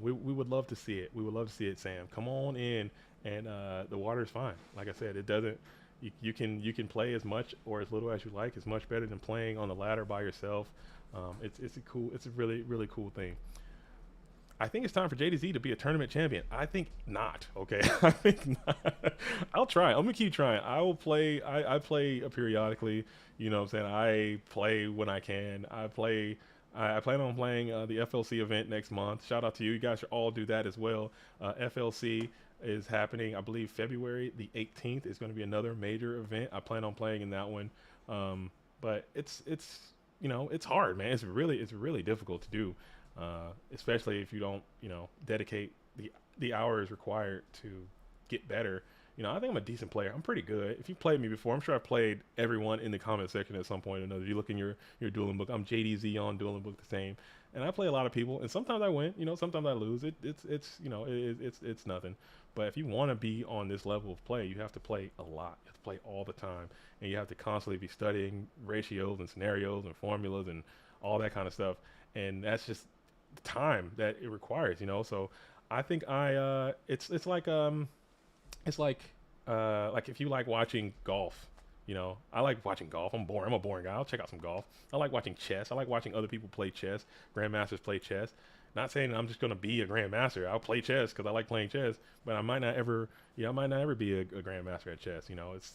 We would love to see it. We would love to see it, Sam. Come on in, and the water is fine. Like I said, it doesn't. You can play as much or as little as you like. It's much better than playing on the ladder by yourself. It's a really cool thing. I think it's time for JDZ to be a tournament champion. I think not. Okay, I think not. I'll try. I'm gonna keep trying. I will play. I play periodically. You know what I'm saying? I play when I can. I plan on playing the FLC event next month. Shout out to you. You guys should all do that as well. FLC is happening, I believe, February the 18th is going to be another major event. I plan on playing in that one. But it's hard, man. It's really difficult to do. Especially if you don't, dedicate the hours required to get better. I think I'm a decent player. I'm pretty good. If you've played me before, I'm sure I've played everyone in the comment section at some point or another. If you look in your dueling book, I'm JDZ on dueling book the same, and I play a lot of people. And sometimes I win. Sometimes I lose. It's nothing. But if you want to be on this level of play, you have to play a lot. You have to play all the time, and you have to constantly be studying ratios and scenarios and formulas and all that kind of stuff. And that's just the time that it requires. So I think it's like if you like watching golf, I like watching golf. I'm a boring guy. I'll check out some golf. I like watching chess. I like watching other people play chess. Grandmasters play chess. Not saying I'm just going to be a grandmaster. I'll play chess because I like playing chess, but I might not ever be a grandmaster at chess.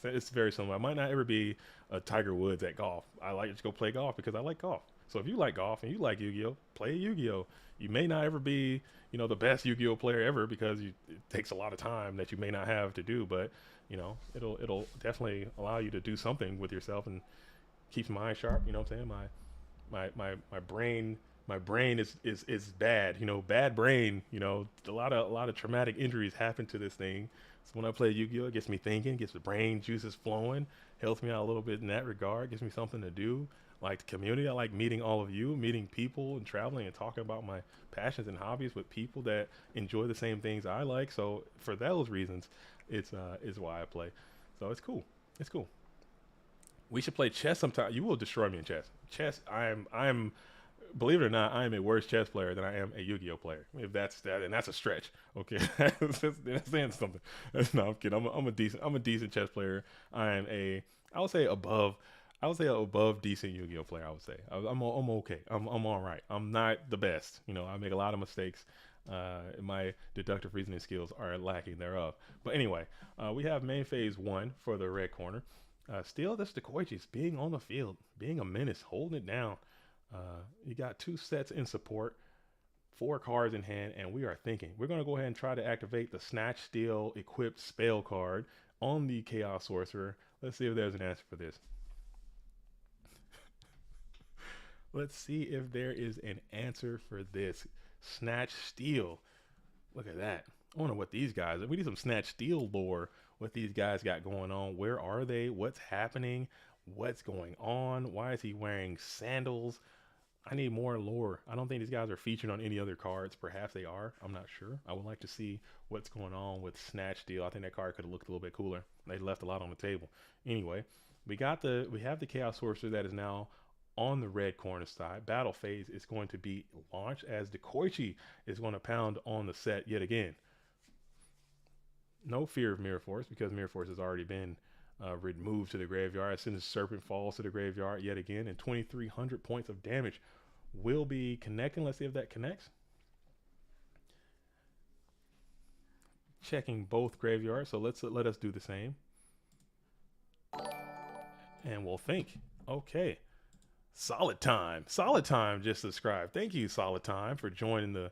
It's very similar. I might not ever be a Tiger Woods at golf. I like to go play golf because I like golf. So if you like golf and you like Yu-Gi-Oh, play Yu-Gi-Oh. You may not ever be, the best Yu-Gi-Oh player ever because it takes a lot of time that you may not have to do, but it'll definitely allow you to do something with yourself and keeps my mind sharp. You know what I'm saying? My brain is bad. Bad brain. A lot of traumatic injuries happen to this thing. So when I play Yu-Gi-Oh, it gets me thinking, gets the brain juices flowing, helps me out a little bit in that regard, gives me something to do. Like the community, I like meeting all of you, meeting people and traveling and talking about my passions and hobbies with people that enjoy the same things I like. So for those reasons, it's why I play. So it's cool. It's cool. We should play chess sometime. You will destroy me in chess. Chess, I'm believe it or not, I am a worse chess player than I am a Yu-Gi-Oh player. If that's that, and that's a stretch. Okay, that's saying something. No, I'm kidding. I'm a decent chess player. I am a, I would say above. I would say above decent Yu-Gi-Oh player. I would say I'm okay. I'm all right. I'm not the best. You know, I make a lot of mistakes. My deductive reasoning skills are lacking thereof. But anyway, we have main phase one for the red corner. Still, this Koichi's being on the field, being a menace, holding it down. You got two sets in support, four cards in hand, and we are thinking. We're going to go ahead and try to activate the Snatch Steel equipped spell card on the Chaos Sorcerer. Let's see if there's an answer for this. Let's see if there is an answer for this. Snatch Steel. Look at that. I wonder what these guys, we need some Snatch Steel lore, what these guys got going on. Where are they? What's happening? What's going on? Why is he wearing sandals? I need more lore. I don't think these guys are featured on any other cards. Perhaps they are. I'm not sure. I would like to see what's going on with Snatch Steel. I think that card could have looked a little bit cooler. They left a lot on the table. Anyway, we have the Chaos Sorcerer that is now on the red corner side. Battle phase is going to be launched as the Koichi is going to pound on the set yet again. No fear of Mirror Force because Mirror Force has already been removed to the graveyard. As soon as Serpent falls to the graveyard yet again, and 2,300 points of damage will be connecting. Let's see if that connects. Checking both graveyards, so let us do the same. And we'll think. Okay. Solid Time just subscribed. Thank you, Solid Time, for joining the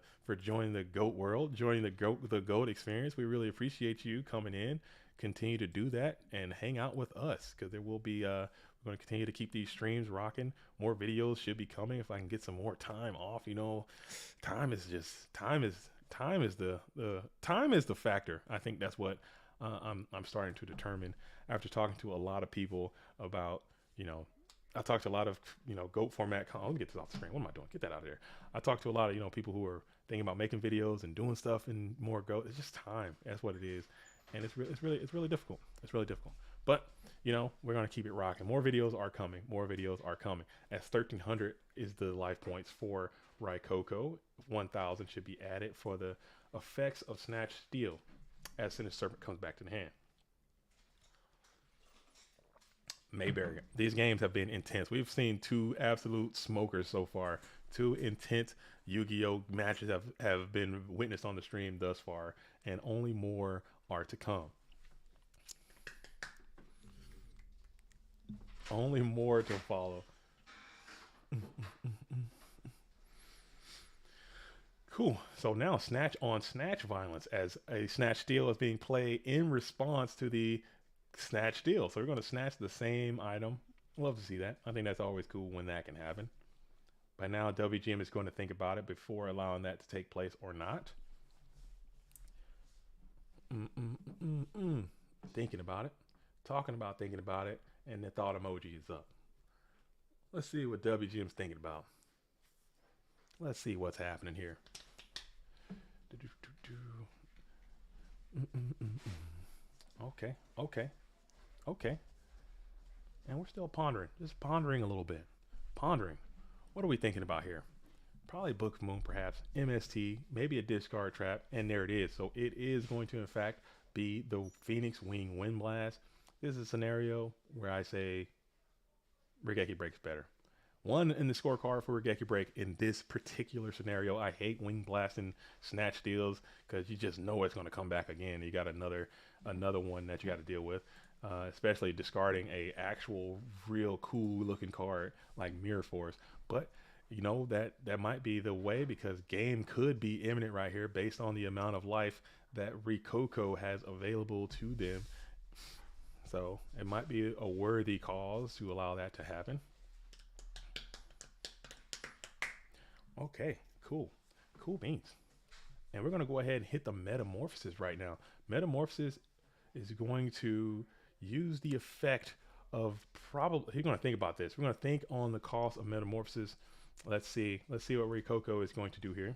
GOAT world, joining the GOAT experience. We really appreciate you coming in. Continue to do that and hang out with us because there will be we're going to continue to keep these streams rocking. More videos should be coming if I can get some more time off. You know, time is the factor. I think that's what I'm starting to determine after talking to a lot of people about, you know, I talked to a lot of, you know, GOAT format. Let me get this off the screen. What am I doing? Get that out of there. I talked to a lot of, you know, people who are thinking about making videos and doing stuff and more GOAT. It's just time. That's what it is. And it's really difficult. It's really difficult. But, you know, we're going to keep it rocking. More videos are coming. As 1,300 is the life points for Raikoko. 1,000 should be added for the effects of Snatch Steel as soon as Serpent comes back to the hand. Mayberry. These games have been intense. We've seen two absolute smokers so far. Two intense Yu-Gi-Oh matches have been witnessed on the stream thus far, and only more are to come. Only more to follow. Cool. So now Snatch on Snatch violence as a Snatch Steel is being played in response to the Snatch Steel. So we're going to snatch the same item. Love to see that. I think that's always cool when that can happen. By now, WGM is going to think about it before allowing that to take place or not. Thinking about it. Talking about thinking about it. And the thought emoji is up. Let's see what WGM's thinking about. Let's see what's happening here. Okay. And we're still pondering. Just pondering a little bit. Pondering. What are we thinking about here? Probably Book of Moon, perhaps. MST, maybe a discard trap, and there it is. So it is going to, in fact, be the Phoenix Wing Wind Blast. This is a scenario where I say Regeki Break is better. One in the scorecard for Regeki Break in this particular scenario. I hate Wing Blast and Snatch Deals because you just know it's going to come back again. You got another one that you got to deal with. Especially discarding a actual real cool looking card like Mirror Force. But you know that might be the way because game could be imminent right here based on the amount of life that Rikoko has available to them. So it might be a worthy cause to allow that to happen. Okay, cool beans. And we're going to go ahead and hit the Metamorphosis right now. Metamorphosis is going to use the effect of probably, you're going to think about this. We're going to think on the cost of Metamorphosis. Let's see what Rikoko is going to do here.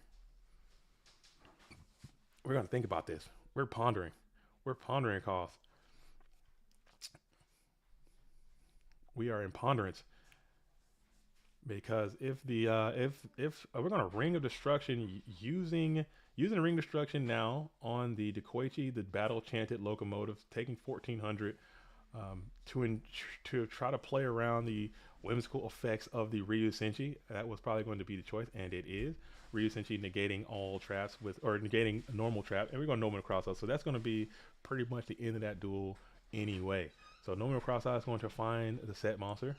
We're going to think about this. We're pondering a cost. We are in ponderance. because if we're gonna Ring of Destruction using Ring Destruction now on the Dekoichi, the battle chanted locomotive, taking 1400 to to try to play around the whimsical effects of the Ryu Senshi. That was probably going to be the choice, and it is. Ryu Senshi negating all traps with, or negating a normal trap, and we're going to Normal Cross Out. So that's going to be pretty much the end of that duel anyway. So Normal Cross Out is going to find the set monster,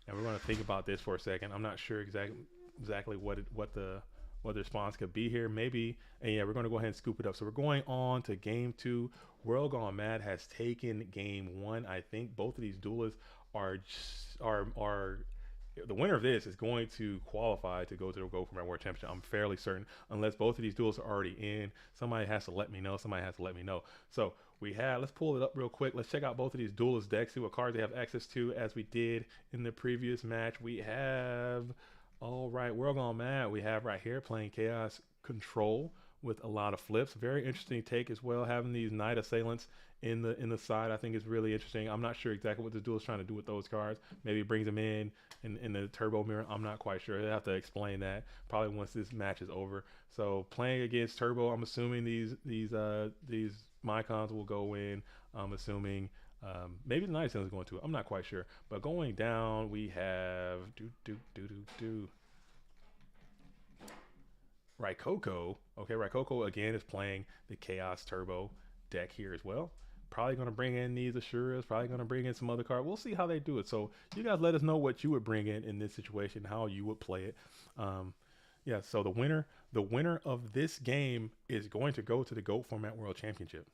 and we're going to think about this for a second. I'm not sure exactly what the response could be here. Maybe, and yeah, we're going to go ahead and scoop it up. So we're going on to game two. World Gone Mad has taken game one. I think both of these duelists are the winner of this is going to qualify to go to the Go for My World Championship. I'm fairly certain, unless both of these duels are already in. Somebody has to let me know. Somebody has to let me know. So let's pull it up real quick. Let's check out both of these duelist decks, see what cards they have access to, as we did in the previous match. We have, all right, World Gone Mad. We have right here playing Chaos Control with a lot of flips. Very interesting take as well. Having these Knight Assailants in the side, I think is really interesting. I'm not sure exactly what this duel is trying to do with those cards. Maybe it brings them in the Turbo Mirror. I'm not quite sure. They'll have to explain that probably once this match is over. So playing against Turbo, I'm assuming these Mycons will go in. I'm assuming maybe the Knight Assailants is going to. I'm not quite sure. But going down, we have Raikoko. Okay, Raikoko again is playing the Chaos Turbo deck here as well. Probably going to bring in these Assuras, probably going to bring in some other cards. We'll see how they do it. So you guys let us know what you would bring in this situation, how you would play it. Yeah, so the winner of this game is going to go to the GOAT Format World Championship.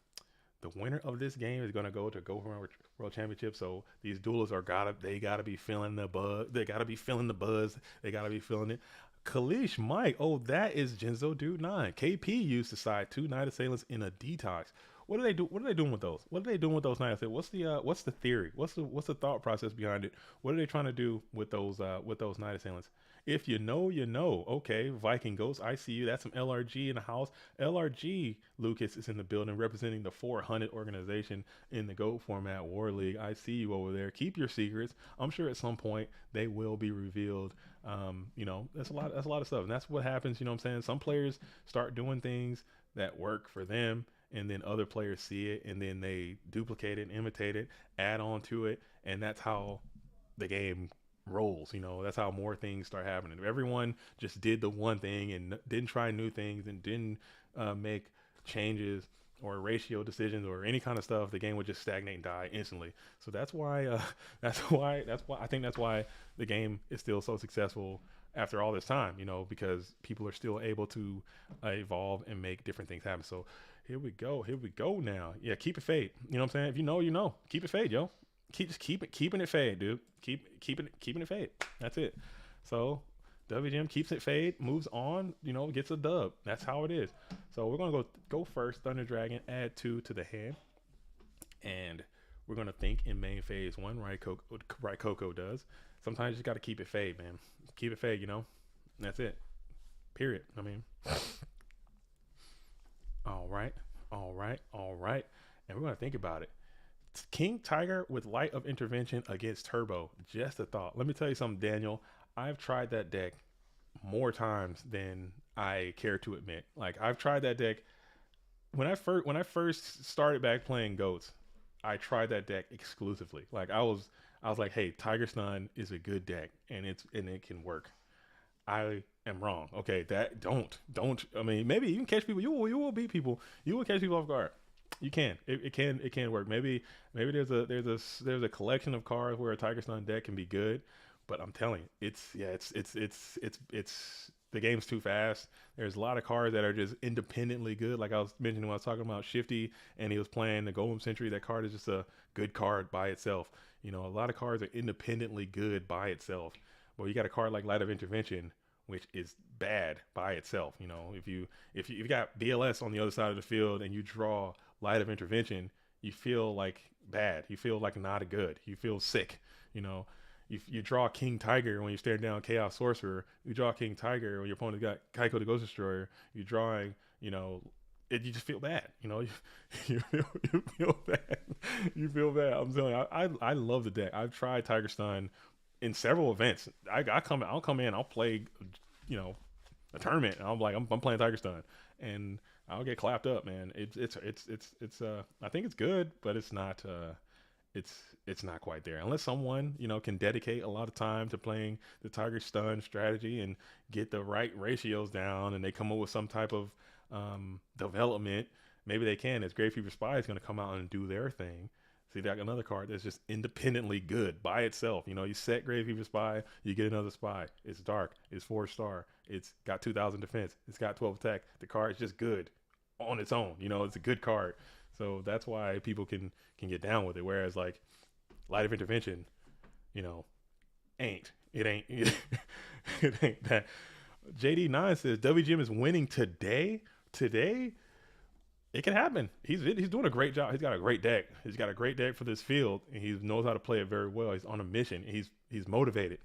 The winner of this game is going to go to GOAT Format World Championship. So these duelists they gotta be feeling the buzz. They gotta be feeling the buzz. They gotta be feeling it. Kalish Mike, oh, that is Genzo Dude 9. KP used to side 2 Knight Assailants in a detox. What do they do? What are they doing with those? What are they doing with those Knight Assailants? What's the theory? What's the thought process behind it? What are they trying to do with those Knight Assailants? If you know, you know. Okay, Viking Ghost, I see you. That's some LRG in the house. LRG Lucas is in the building, representing the 400 organization in the GOAT Format War League. I see you over there. Keep your secrets. I'm sure at some point they will be revealed. That's a lot of stuff, and that's what happens. You know what I'm saying? Some players start doing things that work for them, and then other players see it, and then they duplicate it, imitate it, add on to it, and that's how the game rolls. That's how more things start happening. If everyone just did the one thing and didn't try new things and didn't make changes or ratio decisions or any kind of stuff, the game would just stagnate and die instantly. So that's why I think that's why the game is still so successful after all this time, because people are still able to evolve and make different things happen. So here we go now. Yeah, keep it fade. You know what I'm saying? If you know, keep it fade, yo. Keeping it fade, dude. Keeping it fade. That's it. So WGM keeps it fade, moves on, gets a dub. That's how it is. So we're gonna go first. Thunder Dragon, add 2 to the hand, and we're gonna think in main phase 1. Raikoko does. Sometimes you just gotta keep it fade, man. Keep it fade. That's it. Period. I mean, all right. And we're gonna think about it. King Tiger with Light of Intervention against Turbo. Just a thought. Let me tell you something, Daniel. I've tried that deck more times than I care to admit. Like, I've tried that deck when I first started back playing GOATs. I tried that deck exclusively. Like, I was like, hey, Tiger Stun is a good deck, and it can work. I am wrong. Okay, that don't. I mean, maybe you can catch people. You will beat people. You will catch people off guard. You can. It can work. Maybe there's a collection of cards where a Tiger Stun deck can be good, but I'm telling you, it's the game's too fast. There's a lot of cards that are just independently good. Like I was mentioning when I was talking about Shifty and he was playing the Golem Sentry. That card is just a good card by itself. A lot of cards are independently good by itself. But you got a card like Light of Intervention, which is bad by itself. If you got BLS on the other side of the field and you draw Light of Intervention, you feel like bad. You feel like not good. You feel sick. You draw King Tiger when you're staring down Chaos Sorcerer. You draw King Tiger when your opponent got Kaiko the Ghost Destroyer. You're drawing, you just feel bad. You feel bad. You feel bad. I'm telling you, I love the deck. I've tried Tiger Stun in several events. I'll come in, I'll play, you know, a tournament, and I'm like, I'm playing Tiger Stun, and I'll get clapped up, man. It's I think it's good, but it's not quite there unless someone can dedicate a lot of time to playing the Tiger Stun strategy and get the right ratios down, and they come up with some type of development. Maybe they can. As Grave Fever Spy is going to come out and do their thing. See, that another card that's just independently good by itself. You set Grave Fever Spy, you get another spy. It's dark. It's 4-star. It's got 2,000 defense. It's got 12 attack. The card is just good on its own. It's a good card. So that's why people can get down with it. Whereas like Light of Intervention, ain't it ain't it ain't that. JD9 says WGM is winning today. Today, it can happen. He's doing a great job. He's got a great deck. He's got a great deck for this field, and he knows how to play it very well. He's on a mission. He's motivated.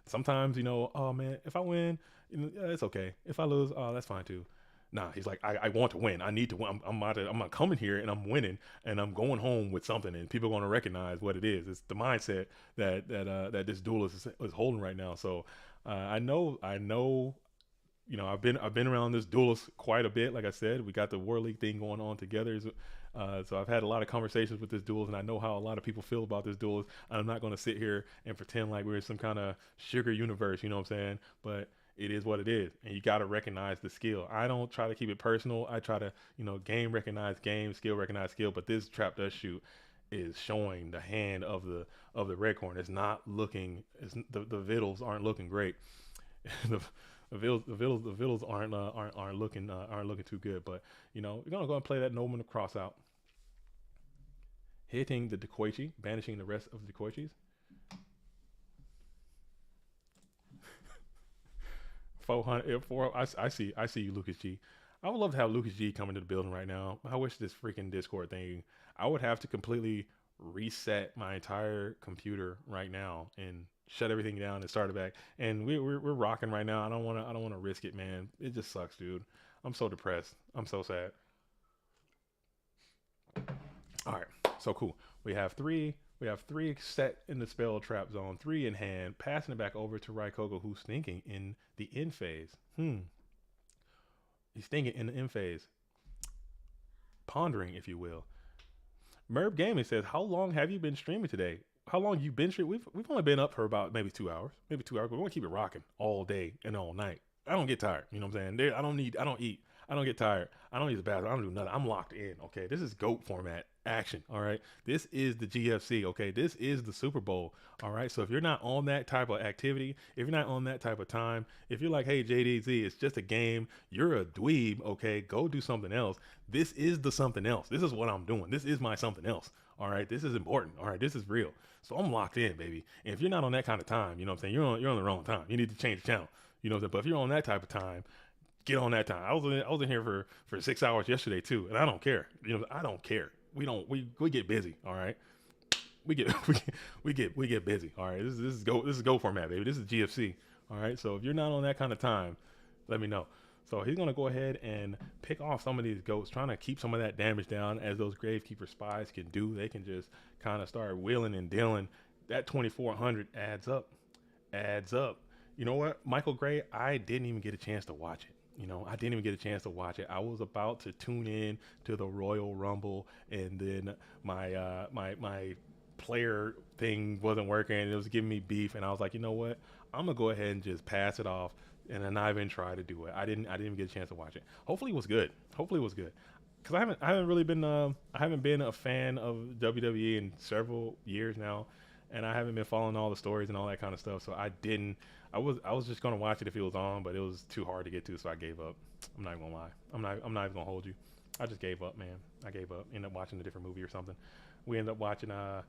Sometimes oh man, if I win, it's okay. If I lose, oh that's fine too. Nah, he's like, I want to win. I need to win. I'm not coming here and I'm winning and I'm going home with something, and people are going to recognize what it is. It's the mindset that this duelist is holding right now. So I know. I've been around this duelist quite a bit. Like I said, we got the War League thing going on together. So I've had a lot of conversations with this duelist, and I know how a lot of people feel about this duelist. I'm not going to sit here and pretend like we're in some kind of sugar universe. You know what I'm saying? But it is what it is, and you got to recognize the skill. I don't try to keep it personal. I try to, game recognize game, skill recognize skill. But this trap does shoot is showing the hand of the red corn. It's not looking. The vittles aren't looking great. the vittles aren't looking too good. But we're gonna go and play that Nobleman cross out, hitting the Dekoichi, banishing the rest of the Dekoichis. 400. I see you, Lucas G. I would love to have Lucas G come into the building right now. I wish this freaking Discord thing. I would have to completely reset my entire computer right now and shut everything down and start it back. And we're rocking right now. I don't want to risk it, man. It just sucks, dude. I'm so depressed. I'm so sad. All right, so cool. We have three set in the spell trap zone, 3 in hand, passing it back over to Raikogo, who's thinking in the end phase. He's thinking in the end phase. Pondering, if you will. Merb Gaming says, how long have you been streaming today? How long you been streaming? We've only been up for about maybe 2 hours. Maybe 2 hours, but we want to keep it rocking all day and all night. I don't get tired. You know what I'm saying? I don't eat. I don't get tired. I don't use the bathroom. I don't do nothing. I'm locked in. Okay. This is GOAT format action. All right. This is the GFC. Okay. This is the Super Bowl. All right. So if you're not on that type of activity, if you're not on that type of time, if you're like, hey, JDZ, it's just a game, you're a dweeb. Okay. Go do something else. This is the something else. This is what I'm doing. This is my something else. All right. This is important. All right. This is real. So I'm locked in, baby. And if you're not on that kind of time, you know what I'm saying? You're on the wrong time. You need to change the channel. You know what I'm saying? But if you're on that type of time, get on that time. I was in here for 6 hours yesterday too, and I don't care. I don't care. We get busy. All right. We get busy. All right. This is go format, baby. This is GFC. All right. So if you're not on that kind of time, let me know. So he's gonna go ahead and pick off some of these goats, trying to keep some of that damage down, as those Gravekeeper spies can do. They can just kind of start wheeling and dealing. That 2,400 adds up. You know what, Michael Gray? I didn't even get a chance to watch it. I didn't even get a chance to watch it. I was about to tune in to the Royal Rumble, and then my player thing wasn't working, and it was giving me beef, and I was like, you know what? I'm gonna go ahead and just pass it off, and then not even try to do it. I didn't even get a chance to watch it. Hopefully it was good. Because I haven't really been I haven't been a fan of WWE in several years now, and I haven't been following all the stories and all that kind of stuff. So I was just gonna watch it if it was on, but it was too hard to get to, so I gave up. I'm not even gonna lie. I'm not even gonna hold you. I just gave up, man. I gave up. Ended up watching a different movie or something. We ended up watching The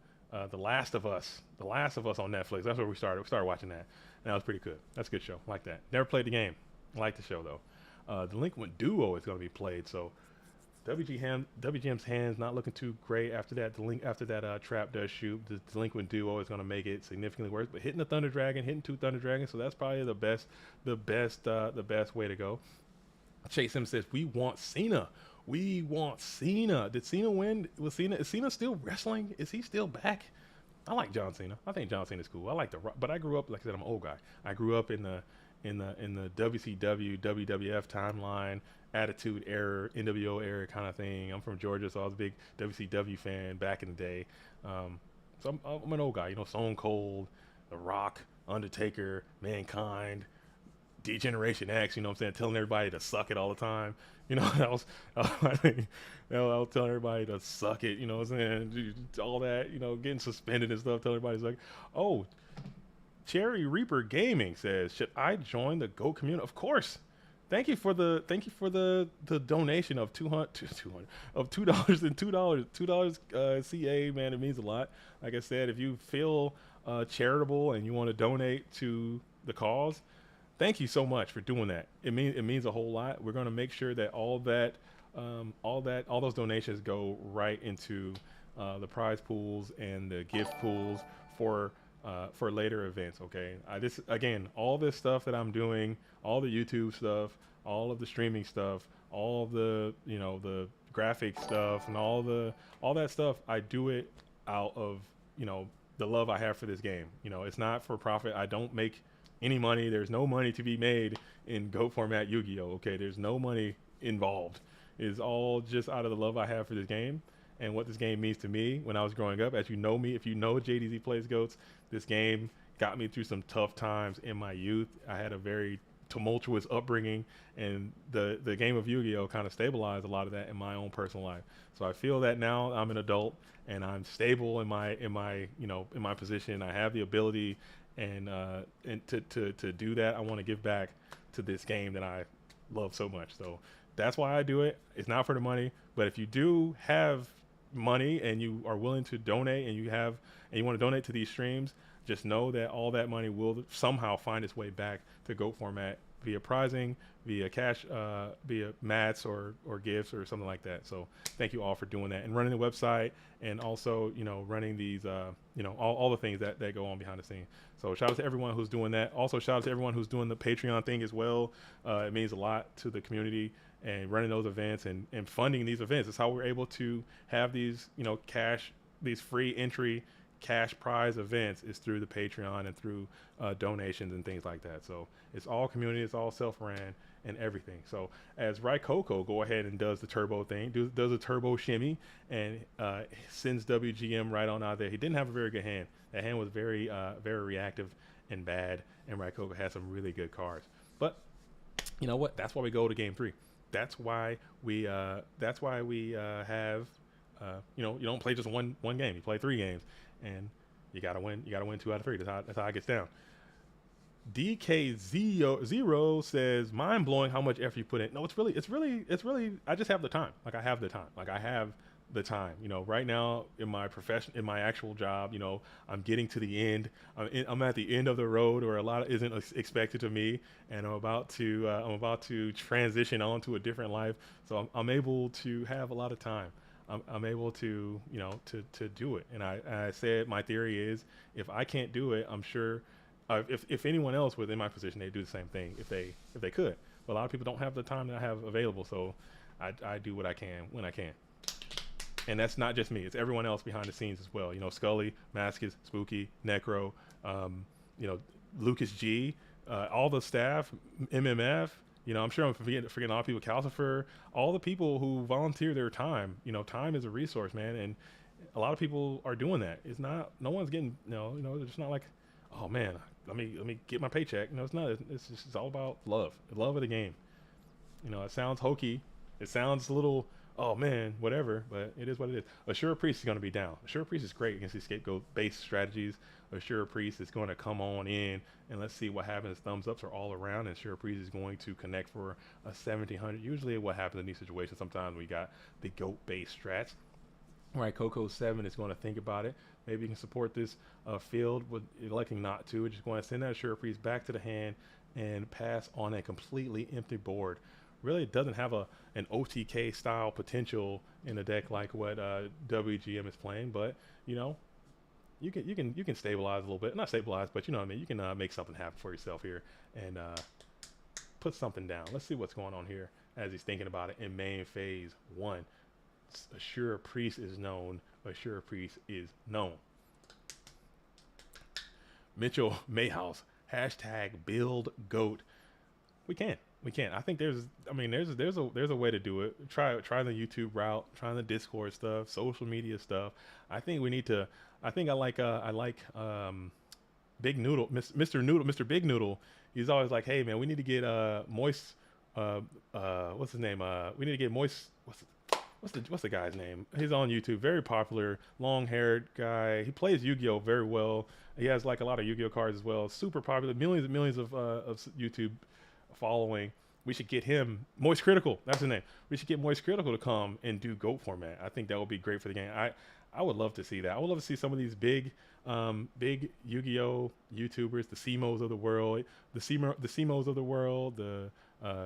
Last of Us. The Last of Us on Netflix. That's where we started. We started watching that. And that was pretty good. That's a good show. Like that. Never played the game. I like the show though. Delinquent Duo is gonna be played, so WGM's hands not looking too great after that. Trap does shoot. The Delinquent Duo is going to make it significantly worse. But hitting the Thunder Dragon, hitting 2 Thunder Dragons, so that's probably the best way to go. Chase Him says, we want Cena. Did Cena win? Is Cena still wrestling? Is he still back? I like John Cena. I think John Cena's cool. I like the Rock, but I grew up, like I said, I'm an old guy. I grew up in the WCW WWF timeline, Attitude Era, NWO era kind of thing. I'm from Georgia, so I was a big WCW fan back in the day. So I'm an old guy. You know, Stone Cold, The Rock, Undertaker, Mankind, Degeneration X, you know what I'm saying, telling everybody to suck it all the time. You know, I think, I was telling everybody to suck it, you know what I'm saying, all that, you know, getting suspended and stuff, telling everybody, like, oh, Cherry Reaper Gaming says, should I join the Go community? Of course. Thank you for the donation of 200 of $2 and $2 CA, man, it means a lot. Like I said, if you feel charitable and you want to donate to the cause, thank you so much for doing that. It means a whole lot. We're going to make sure that all those donations go right into the prize pools and the gift pools for later events. Okay, this again, all this stuff that I'm doing, all the YouTube stuff, all of the streaming stuff, all the the graphic stuff, and all that stuff. I do it out of the love I have for this game. It's not for profit. I don't make any money. There's no money to be made in Go format Yu-Gi-Oh. Okay, there's no money involved. It's all just out of the love I have for this game and what this game means to me when I was growing up. As you know me, if you know JDZ Plays Goats, this game got me through some tough times in my youth. I had a very tumultuous upbringing, and the game of Yu-Gi-Oh kind of stabilized a lot of that in my own personal life. So I feel that now I'm an adult and I'm stable in my position. I have the ability and to do that. I want to give back to this game that I love so much. So that's why I do it. It's not for the money, but if you do have money and you are willing to donate and you want to donate to these streams, just know that all that money will somehow find its way back to GOAT format via prizing, via cash, via mats or gifts or something like that. So thank you all for doing that and running the website, and also running these all the things that go on behind the scenes. So shout out to everyone who's doing that. Also shout out to everyone who's doing the Patreon thing as well. It means a lot to the community, and running those events and funding these events is how we're able to have these these free entry cash prize events, is through the Patreon and through donations and things like that. So it's all community, it's all self-ran and everything. So as Raikoko go ahead and does the turbo thing, does a turbo shimmy and sends WGM right on out there. He didn't have a very good hand. That hand was very reactive and bad, and Raikoko had some really good cards. But you know what? That's why we go to game 3. That's why we have you don't play just one game. You play 3 games, and you gotta win 2 out of 3. That's how it gets down. DK0 says, mind blowing how much effort you put in. No, it's really I just have the time. I have the time. Right now in my profession, in my actual job, I'm getting to the end. I'm at the end of the road where a lot isn't expected of me, and I'm about to transition on to a different life. So I'm able to have a lot of time. I'm able to to do it. And I said my theory is, if I can't do it, I'm sure if anyone else within my position, they do the same thing if they could. But a lot of people don't have the time that I have available, so I do what I can when I can. And that's not just me; it's everyone else behind the scenes as well. Scully, Maskus, Spooky, Necro, Lucas G, all the staff, MMF. I'm sure I'm forgetting a lot of people, Calcifer, all the people who volunteer their time. Time is a resource, man, and a lot of people are doing that. It's not, no one's getting, it's not like, oh man, let me get my paycheck. It's not. It's all about love of the game. It sounds hokey, it sounds a little, oh man, whatever, but it is what it is. Assure Priest is going to be down. Assure Priest is great against these scapegoat-based strategies. Assure Priest is going to come on in, and let's see what happens. Thumbs ups are all around, and Assure Priest is going to connect for a 1700. Usually what happens in these situations, sometimes we got the goat-based strats. All right, Coco 7 is going to think about it. Maybe you can support this field with electing not to. We're just going to send that Assure Priest back to the hand and pass on a completely empty board. Really, it doesn't have an OTK style potential in a deck like what WGM is playing, but you can stabilize a little bit. Not stabilize, but you know what I mean. You can make something happen for yourself here and put something down. Let's see what's going on here as he's thinking about it in main phase 1. Assure Priest is known. Assure Priest is known. Mitchell Mayhouse, hashtag build goat. We can. I think there's a way to do it. Try the YouTube route, try the Discord stuff, social media stuff. I think we need to. I think I like Big Noodle, Mr. Noodle, Mr. Big Noodle. He's always like, hey man, we need to get Moist. What's his name? We need to get Moist. What's the guy's name? He's on YouTube, very popular, long-haired guy. He plays Yu-Gi-Oh very well. He has like a lot of Yu-Gi-Oh cards as well. Super popular, millions and millions of YouTube following. We should get him, Moist Critical. That's his name. We should get Moist Critical to come and do GOAT format. I think that would be great for the game. I would love to see that. I would love to see some of these big Yu-Gi-Oh YouTubers, the CMOs of the world, the CMOs of the world, the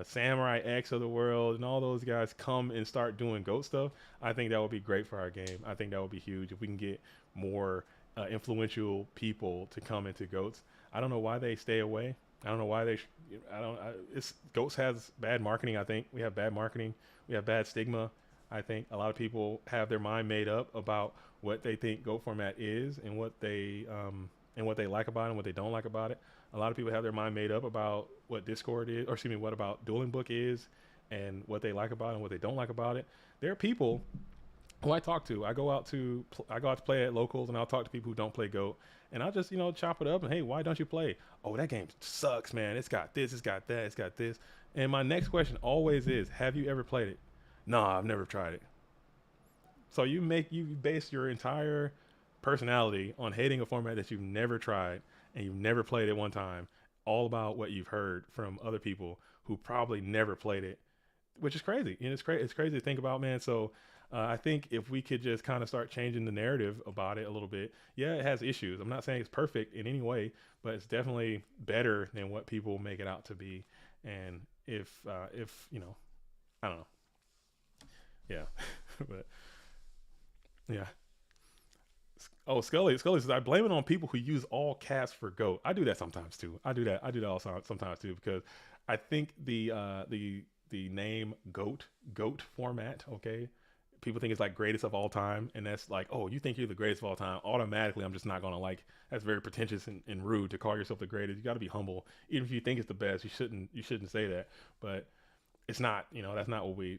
Samurai X of the world, and all those guys come and start doing GOAT stuff. I think that would be great for our game. I think that would be huge if we can get more influential people to come into GOATs. I don't know why they stay away. I don't know why they. It's GOATs has bad marketing. I think we have bad marketing. We have bad stigma. I think a lot of people have their mind made up about what they think GOAT format is and what they like about it and what they don't like about it. A lot of people have their mind made up about what Discord is, or excuse me, what about Dueling Book is, and what they like about it and what they don't like about it. There are people who I talk to. I go out to play at locals, and I'll talk to people who don't play GOAT, and I'll just chop it up and, hey, why don't you play? Oh, that game sucks, man. It's got this, it's got that, it's got this. And my next question always is, have you ever played it? No, I've never tried it. So you base your entire personality on hating a format that you've never tried and you've never played it one time, all about what you've heard from other people who probably never played it, which is crazy. It's crazy to think about, man. So I think if we could just kind of start changing the narrative about it a little bit. Yeah, it has issues. I'm not saying it's perfect in any way, but it's definitely better than what people make it out to be. And if I don't know. Yeah, but yeah. Oh, Scully says, I blame it on people who use all caps for GOAT. I do that sometimes too. I do that also sometimes too, because I think the name GOAT format, okay, people think it's like greatest of all time, and that's like, oh, you think you're the greatest of all time, automatically I'm just not gonna like. That's very pretentious and rude to call yourself the greatest. You got to be humble. Even if you think it's the best, you shouldn't say that. But it's not, that's not what we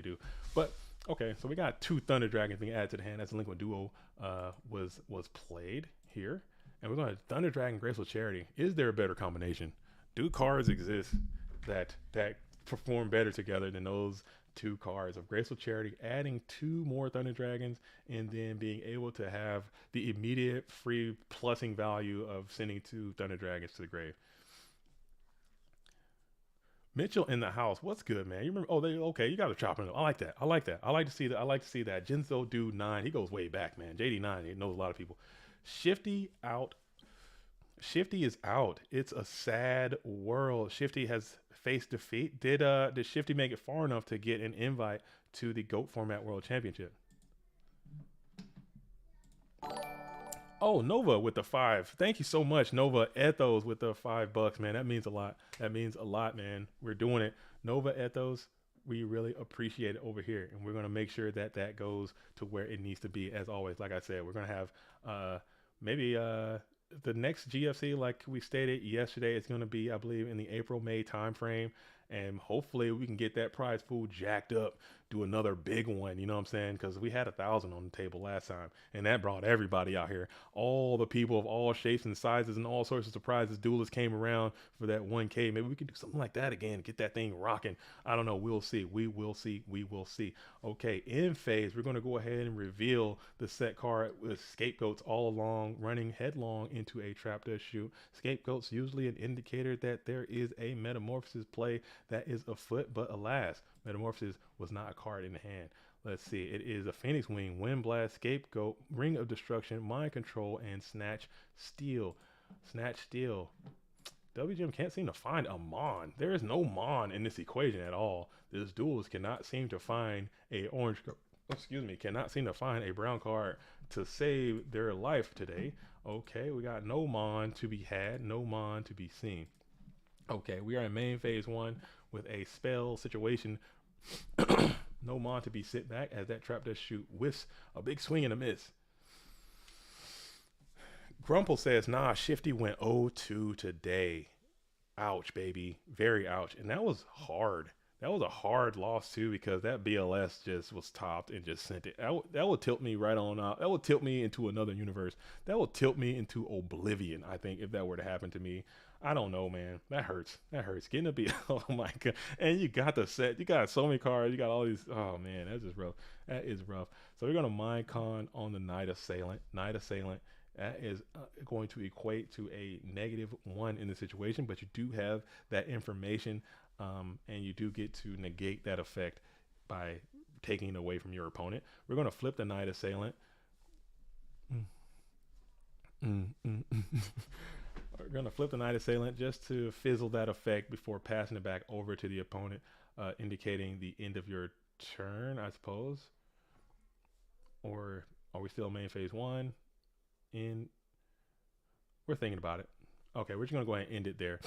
do. But okay, so we got 2 Thunder Dragons being added to the hand as a Liquid Duo was played here, and we're going to Thunder Dragon Graceful Charity. Is there a better combination? Do cards exist that perform better together than those 2 cards of Graceful Charity, adding 2 more Thunder Dragons, and then being able to have the immediate free plussing value of sending 2 Thunder Dragons to the grave? Mitchell in the house. What's good, man? You remember? Oh, okay. You got to chop it up. I like that. I like to see that. Jinzo Dude 9. He goes way back, man. JD9. He knows a lot of people. Shifty out. Shifty is out. It's a sad world. Shifty has faced defeat. Did Shifty make it far enough to get an invite to the GOAT Format World Championship? Oh, Nova with the 5. Thank you so much, Nova Ethos with the $5, man. That means a lot. That means a lot, man. We're doing it. Nova Ethos, we really appreciate it over here, and we're going to make sure that goes to where it needs to be. As always, like I said, we're going to have maybe the next GFC, like we stated yesterday, it's going to be, I believe, in the April-May timeframe. And hopefully we can get that prize pool jacked up, do another big one, you know what I'm saying? Because we had 1,000 on the table last time, and that brought everybody out here. All the people of all shapes and sizes and all sorts of surprises. Duelists came around for that 1K. Maybe we could do something like that again, get that thing rocking. I don't know. We'll see. We will see. We will see. Okay, in phase, we're going to go ahead and reveal the set card with Scapegoats all along, running headlong into a trap to shoot. Scapegoats usually an indicator that there is a Metamorphosis play that is afoot, but alas, Metamorphosis was not a card in the hand. Let's see. It is a Phoenix Wing, Wind Blast, Scapegoat, Ring of Destruction, Mind Control, and Snatch Steal. Snatch Steal. WGM can't seem to find a Mon. There is no Mon in this equation at all. This duelist cannot seem to find cannot seem to find a brown card to save their life today. Okay, we got no Mon to be had, no Mon to be seen. Okay, we are in main phase 1 with a spell situation. No Mon to be sit back as that trap does shoot whiffs a big swing and a miss. Grumple says, nah, Shifty went 0-2 today. Ouch, baby. Very ouch. And that was hard. That was a hard loss too because that BLS just was topped and just sent it. That would tilt me right on out. That would tilt me into another universe. That would tilt me into oblivion. I think if that were to happen to me, I don't know, man. That hurts. That hurts. Getting a B. Oh my god. And you got the set. You got so many cards. You got all these. Oh man, that's just rough. That is rough. So we're gonna mind con on the Night Assailant. Night Assailant. That is going to equate to a -1 in the situation, but you do have that information, and you do get to negate that effect by taking it away from your opponent. We're going to flip the Night Assailant. Mm, We're going to flip the Night Assailant just to fizzle that effect before passing it back over to the opponent, indicating the end of your turn, I suppose. Or are we still main phase 1? We're thinking about it. Okay, we're just gonna go ahead and end it there.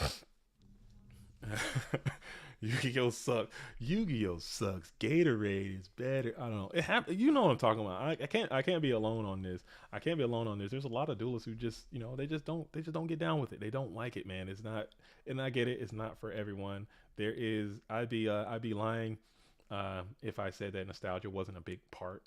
Yu-Gi-Oh sucks. Yu-Gi-Oh sucks. Gatorade is better. I don't know. You know what I'm talking about. I can't be alone on this. I can't be alone on this. There's a lot of duelists who just, they just don't get down with it. They don't like it, man. It's not, and I get it. It's not for everyone. I'd be lying if I said that nostalgia wasn't a big part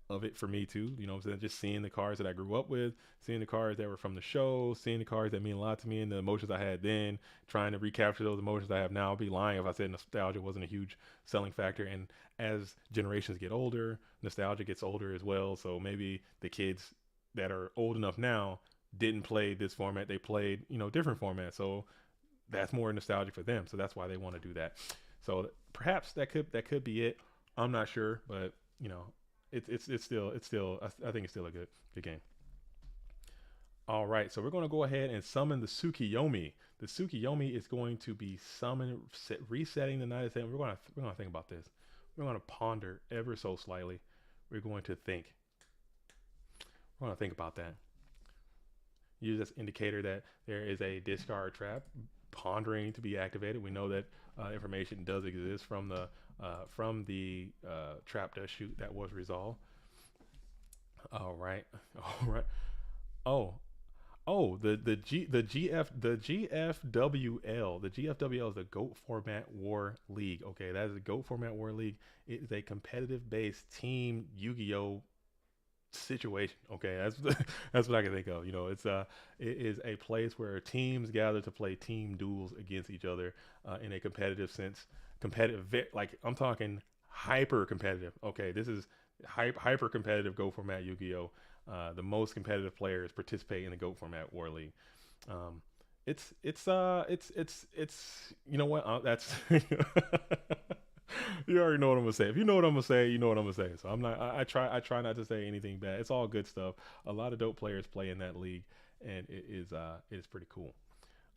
of it for me too. You know what I'm saying? Just seeing the cards that I grew up with, seeing the cards that were from the show, seeing the cards that mean a lot to me and the emotions I had then, trying to recapture those emotions I have now. I'd be lying if I said nostalgia wasn't a huge selling factor. And as generations get older, nostalgia gets older as well. So maybe the kids that are old enough now didn't play this format. They played, different formats. So that's more nostalgic for them. So that's why they want to do that. So perhaps that could be it. I'm not sure, but it's still I think it's still a good game. All right, so we're going to go ahead and summon the Tsukiyomi. The Tsukiyomi is going to be resetting the Night Assailant. We're going to think about this. We're going to ponder ever so slightly. We're going to think. We're going to think about that. Use this indicator that there is a discard trap pondering to be activated. We know that information does exist from the trap dust shoot that was resolved. All right. The GFWL. The GFWL is the GOAT Format War League. Okay, that is the GOAT Format War League. It is a competitive based team Yu-Gi-Oh situation. Okay, that's what I can think of. It is a place where teams gather to play team duels against each other in a competitive sense. Like I'm talking hyper competitive. Okay, this is hyper competitive GO format Yu-Gi-Oh. The most competitive players participate in the GO format War League. It's you know what? That's you already know what I'm gonna say. If you know what I'm gonna say, you know what I'm gonna say. So I'm not. I try not to say anything bad. It's all good stuff. A lot of dope players play in that league, and it is pretty cool.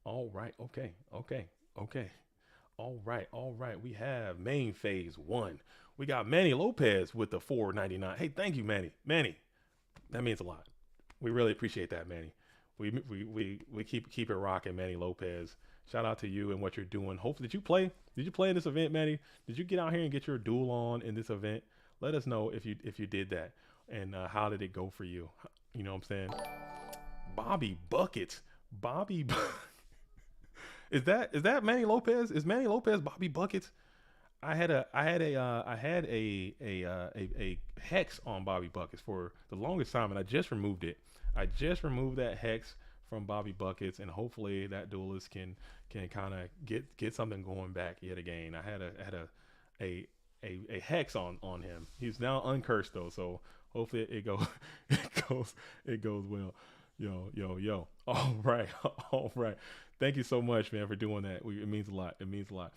All right. Okay. All right. We have main phase 1. We got Manny Lopez with the 499. Hey, thank you, Manny. Manny, that means a lot. We really appreciate that, Manny. We keep it rocking, Manny Lopez. Shout out to you and what you're doing. Hopefully, did you play in this event, Manny? Did you get out here and get your duel on in this event? Let us know if you did that, and how did it go for you? You know what I'm saying? Bobby Buckets. Is that Manny Lopez? Is Manny Lopez Bobby Buckets? I had a hex on Bobby Buckets for the longest time, and I just removed it. I just removed that hex from Bobby Buckets, and hopefully that duelist can kind of get something going back yet again. I had a hex on him. He's now uncursed though, so hopefully it goes well. Yo. All right. Thank you so much, man, for doing that. It means a lot.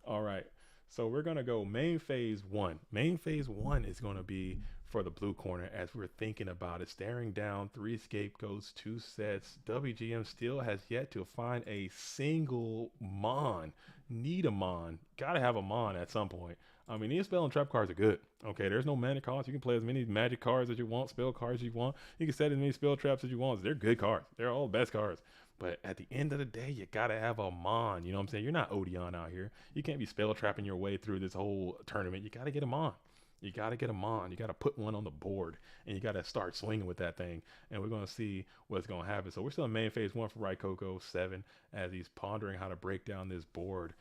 All right. So we're going to go main phase 1. Main phase 1 is going to be for the blue corner as we're thinking about it. Staring down 3 scapegoats, 2 sets. WGM still has yet to find a single Mon. Need a Mon. Got to have a Mon at some point. I mean, these spell and trap cards are good. Okay, there's no mana cost. You can play as many magic cards as you want, spell cards you want. You can set as many spell traps as you want. They're good cards. They're all the best cards. But at the end of the day, you gotta have a Mon. You know what I'm saying? You're not Odeon out here. You can't be spell trapping your way through this whole tournament. You gotta get a Mon. You got to get them on. You got to put one on the board, and you got to start swinging with that thing. And we're going to see what's going to happen. So we're still in main phase one for Raikoko 7 as he's pondering how to break down this board,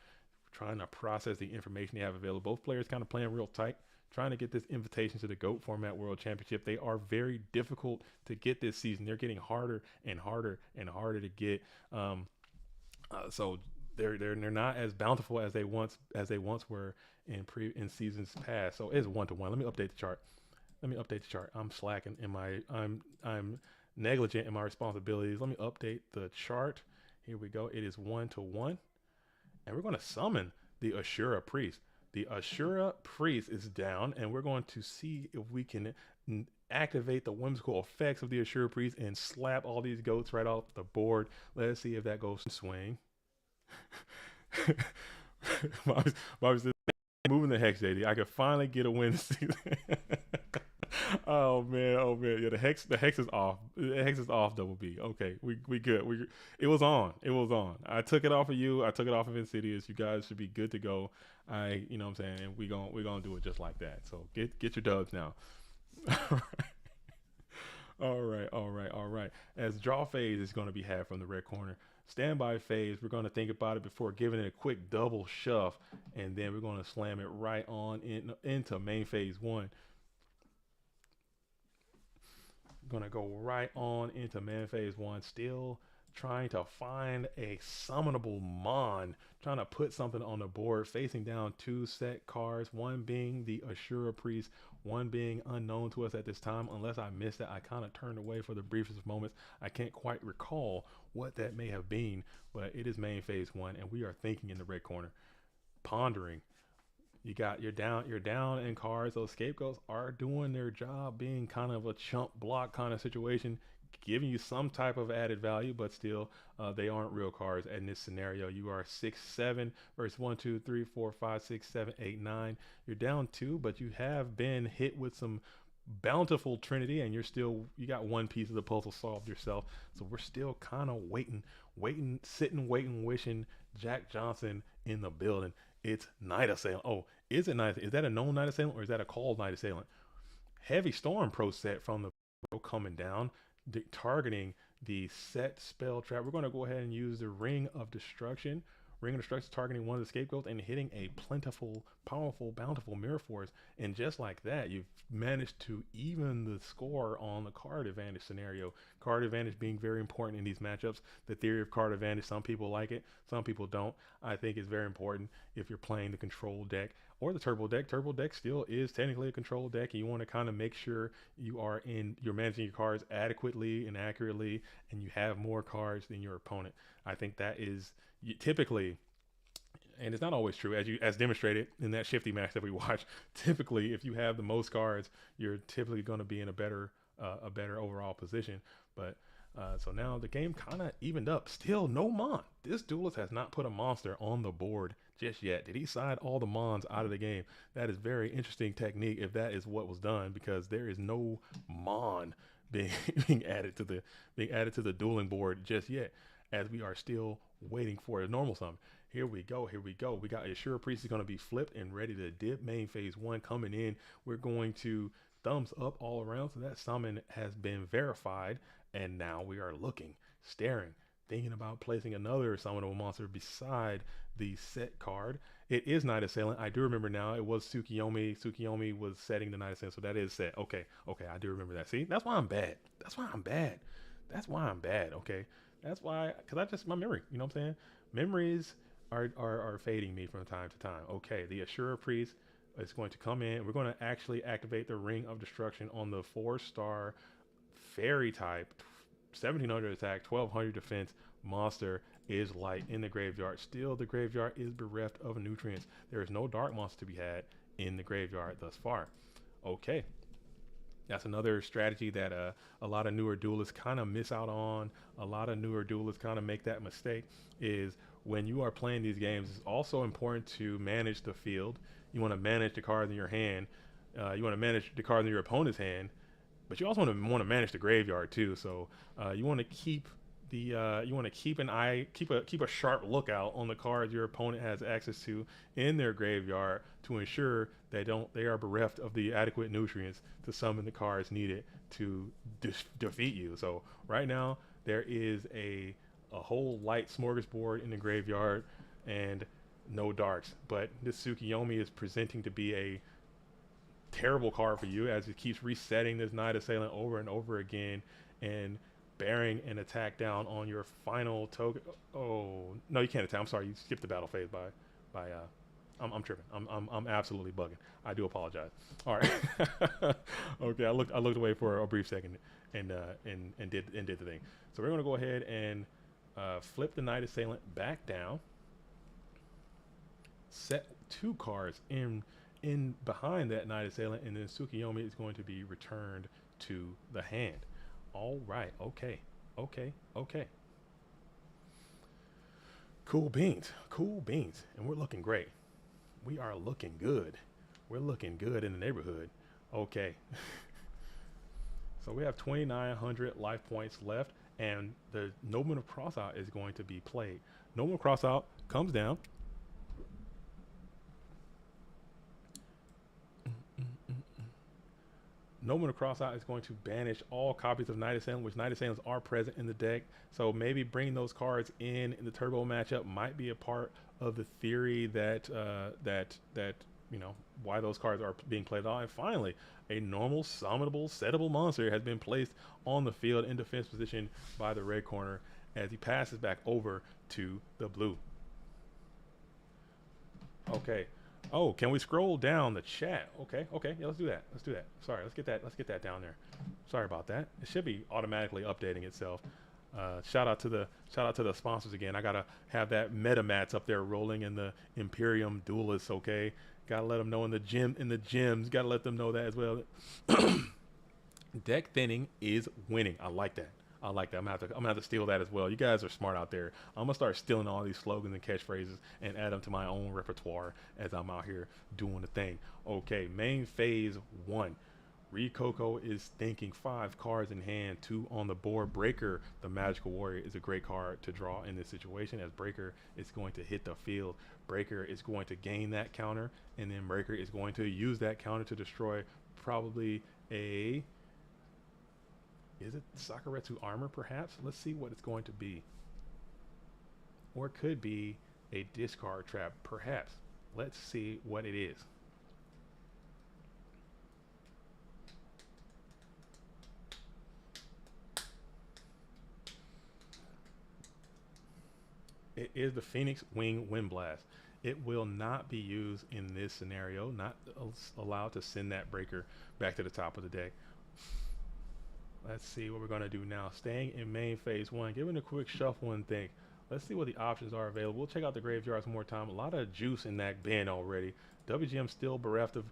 trying to process the information they have available. Both players kind of playing real tight, trying to get this invitation to the GOAT Format World Championship. They are very difficult to get this season. They're getting harder and harder and harder to get. So they're not as bountiful as they once were in seasons past. So it's 1-1. Let me update the chart. I'm slacking in my I'm negligent in my responsibilities. Let me update the chart. Here we go. It is 1-1, and we're going to summon the Ashura Priest. The Ashura Priest is down, and we're going to see if we can activate the whimsical effects of the Ashura Priest and slap all these goats right off the board. Let's see if that goes to swing. Bobby's moving the hex, JD. I could finally get a win this season. Oh man. Yeah, the hex is off. The hex is off, Double B. Okay, we good. It was on. I took it off of you. I took it off of Insidious. You guys should be good to go. You know what I'm saying? And we're gonna do it just like that. So get your dubs now. All right. As draw phase is going to be had from the red corner. Standby phase, we're going to think about it before giving it a quick double shove, and then we're going to slam it right on into main phase one. Going to go right on into main phase one, still trying to find a summonable Mon, trying to put something on the board, facing down two set cards, one being the Ashura Priest, one being unknown to us at this time. Unless I missed it, I kind of turned away for the briefest of moments. I can't quite recall what that may have been, but it is main phase one, and we are thinking in the red corner, pondering. You're down in cards. Those scapegoats are doing their job, being kind of a chump block kind of situation, giving you some type of added value, but still they aren't real cards. In this scenario, you are 6-7 versus 1, 2, 3, 4, 5, 6, 7, 8, 9. You're down 2, but you have been hit with some bountiful Trinity, and you got one piece of the puzzle solved yourself. So we're still kind of waiting, wishing Jack Johnson in the building. It's Night Assailant. Oh, is it Night? Is that a known Night Assailant, or is that a called Night Assailant? Heavy Storm Pro set from the coming down, targeting the set spell trap. We're going to go ahead and use the Ring of Destruction. Ring of Destruction targeting one of the scapegoats and hitting a plentiful, powerful, bountiful Mirror Force. And just like that, you've managed to even the score on the card advantage scenario. Card advantage being very important in these matchups. The theory of card advantage, some people like it, some people don't. I think it's very important if you're playing the control deck or the turbo deck. Turbo deck still is technically a control deck, and you want to kind of make sure you're managing your cards adequately and accurately, and you have more cards than your opponent. I think that is typically, and it's not always true, as demonstrated in that shifty match that we watched. Typically, if you have the most cards, you're typically going to be in a better overall position. But so now the game kind of evened up. Still no Mon. This duelist has not put a monster on the board just yet. Did he side all the Mons out of the game? That is very interesting technique if that is what was done, because there is no Mon being added to the dueling board just yet, as we are still waiting for a normal summon. Here we go. We got Ashura Priest is going to be flipped and ready to dip. Main phase one coming in. We're going to thumbs up all around. So that summon has been verified. And now we are looking, staring, thinking about placing another summonable monster beside the set card. It is Night Assailant. I do remember now. It was Tsukiyomi. Tsukiyomi was setting the Night Assailant. So that is set. Okay. I do remember that. See, that's why I'm bad. Okay. That's why, because my memory, you know what I'm saying? Memories are fading me from time to time. Okay, the Ashura Priest is going to come in. We're going to actually activate the Ring of Destruction on the 4-star fairy type, 1700 attack, 1200 defense monster is light in the graveyard. Still, the graveyard is bereft of nutrients. There is no dark monster to be had in the graveyard thus far. Okay. That's another strategy that a lot of newer duelists kind of miss out on. A lot of newer duelists kind of make that mistake, is when you are playing these games, it's also important to manage the field. You want to manage the cards in your hand. You want to manage the cards in your opponent's hand, but you also want to manage the graveyard too. So you want to keep the you want to keep a sharp lookout on the cards your opponent has access to in their graveyard to ensure they are bereft of the adequate nutrients to summon the cards needed to defeat you. So right now there is a whole light smorgasbord in the graveyard and no darks, but this Tsukiyomi is presenting to be a terrible card for you as it keeps resetting this Night Assailant over and over again and bearing an attack down on your final token. Oh no, you can't attack. I'm sorry, you skipped the battle phase by I'm tripping. I'm absolutely bugging. I do apologize. All right. Okay, I looked away for a brief second and did the thing. So we're gonna go ahead and flip the Night Assailant back down. Set 2 cards in behind that Night Assailant, and then Tsukiyomi is going to be returned to the hand. All right. Okay. Cool beans. And we're looking great. We are looking good. We're looking good in the neighborhood. Okay. So we have 2,900 life points left, and the Nobleman of Crossout is going to be played. Nobleman of Crossout comes down. Nobleman of Crossout is going to banish all copies of Night Assailant, which Night Assailants are present in the deck. So maybe bringing those cards in the turbo matchup might be a part of the theory that you know why those cards are being played on. And finally, a normal summonable settable monster has been placed on the field in defense position by the red corner as he passes back over to the blue. Okay. Oh, can we scroll down the chat? Okay, yeah, let's do that. Sorry, let's get that down there. Sorry about that. It should be automatically updating itself. Shout out to the sponsors again. I gotta have that MetaMats up there rolling in the Imperium Duelists. Okay, gotta let them know in the gyms. Gotta let them know that as well. Deck thinning is winning. I like that. I'm gonna have to steal that as well. You guys are smart out there. I'm gonna start stealing all these slogans and catchphrases and add them to my own repertoire as I'm out here doing the thing. Okay, main phase 1. Rikoko is thinking 5 cards in hand, 2 on the board. Breaker, the Magical Warrior, is a great card to draw in this situation as Breaker is going to hit the field. Breaker is going to gain that counter, and then Breaker is going to use that counter to destroy probably a... Is it Sakuretsu armor, perhaps? Let's see what it's going to be. Or it could be a discard trap, perhaps. Let's see what it is. It is the Phoenix Wing Wind Blast. It will not be used in this scenario, not allowed to send that breaker back to the top of the deck. Let's see what we're going to do now. Staying in main phase 1, giving a quick shuffle and think. Let's see what the options are available. We'll check out the graveyards one more time. A lot of juice in that bin already. WGM still bereft of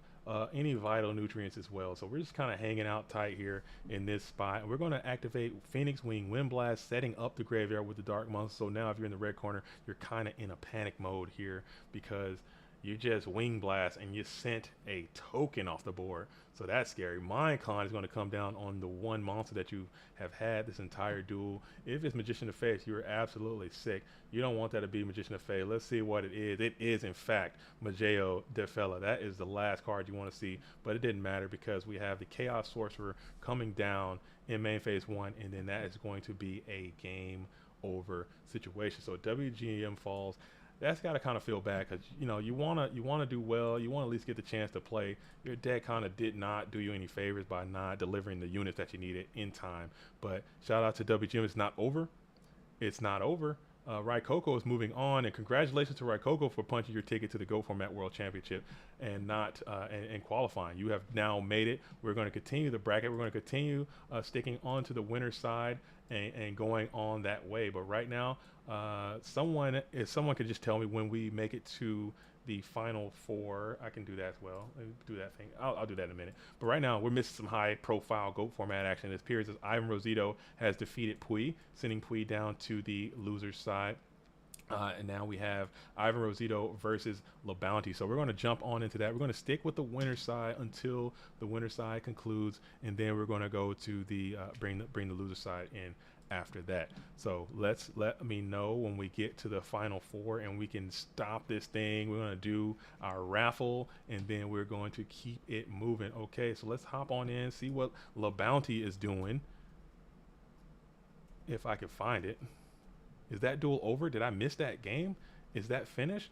any vital nutrients as well. So we're just kind of hanging out tight here in this spot. And we're going to activate Phoenix Wing Wind Blast, setting up the graveyard with the Dark Monster. So now if you're in the red corner, you're kind of in a panic mode here because you just Wing Blast and you sent a token off the board. So that's scary. Minecon is going to come down on the one monster that you have had this entire duel. If it's Magician of Fate, you're absolutely sick. You don't want that to be Magician of Fate. Let's see what it is. It is, in fact, Mageo Defella. That is the last card you want to see, but it didn't matter because we have the Chaos Sorcerer coming down in main phase 1, and then that is going to be a game over situation. So WGM falls. That's got to kind of feel bad because you want to do well. You want to at least get the chance to play. Your deck kind of did not do you any favors by not delivering the units that you needed in time. But shout out to WGM. It's not over. It's not over. Raikoko is moving on, and congratulations to Raikoko for punching your ticket to the Go Format World Championship and not and qualifying. You have now made it. We're going to continue the bracket. We're going to continue sticking onto the winner's side and going on that way. But right now, if someone could just tell me when we make it to the final 4, I can do that as well. Do that thing. I'll do that in a minute. But right now, we're missing some high-profile GOAT format action. It appears as Ivan Rosito has defeated Pui, sending Pui down to the loser's side. And now we have Ivan Rosito versus LaBounty. So we're going to jump on into that. We're going to stick with the winner's side until the winner's side concludes, and then we're going to go to the bring the loser side in after that. So let me know when we get to the final four and we can stop this thing. We're going to do our raffle and then we're going to keep it moving. Okay, so let's hop on in, see what La Bounty is doing. If I can find it. Is that duel over? Did I miss that game? Is that finished?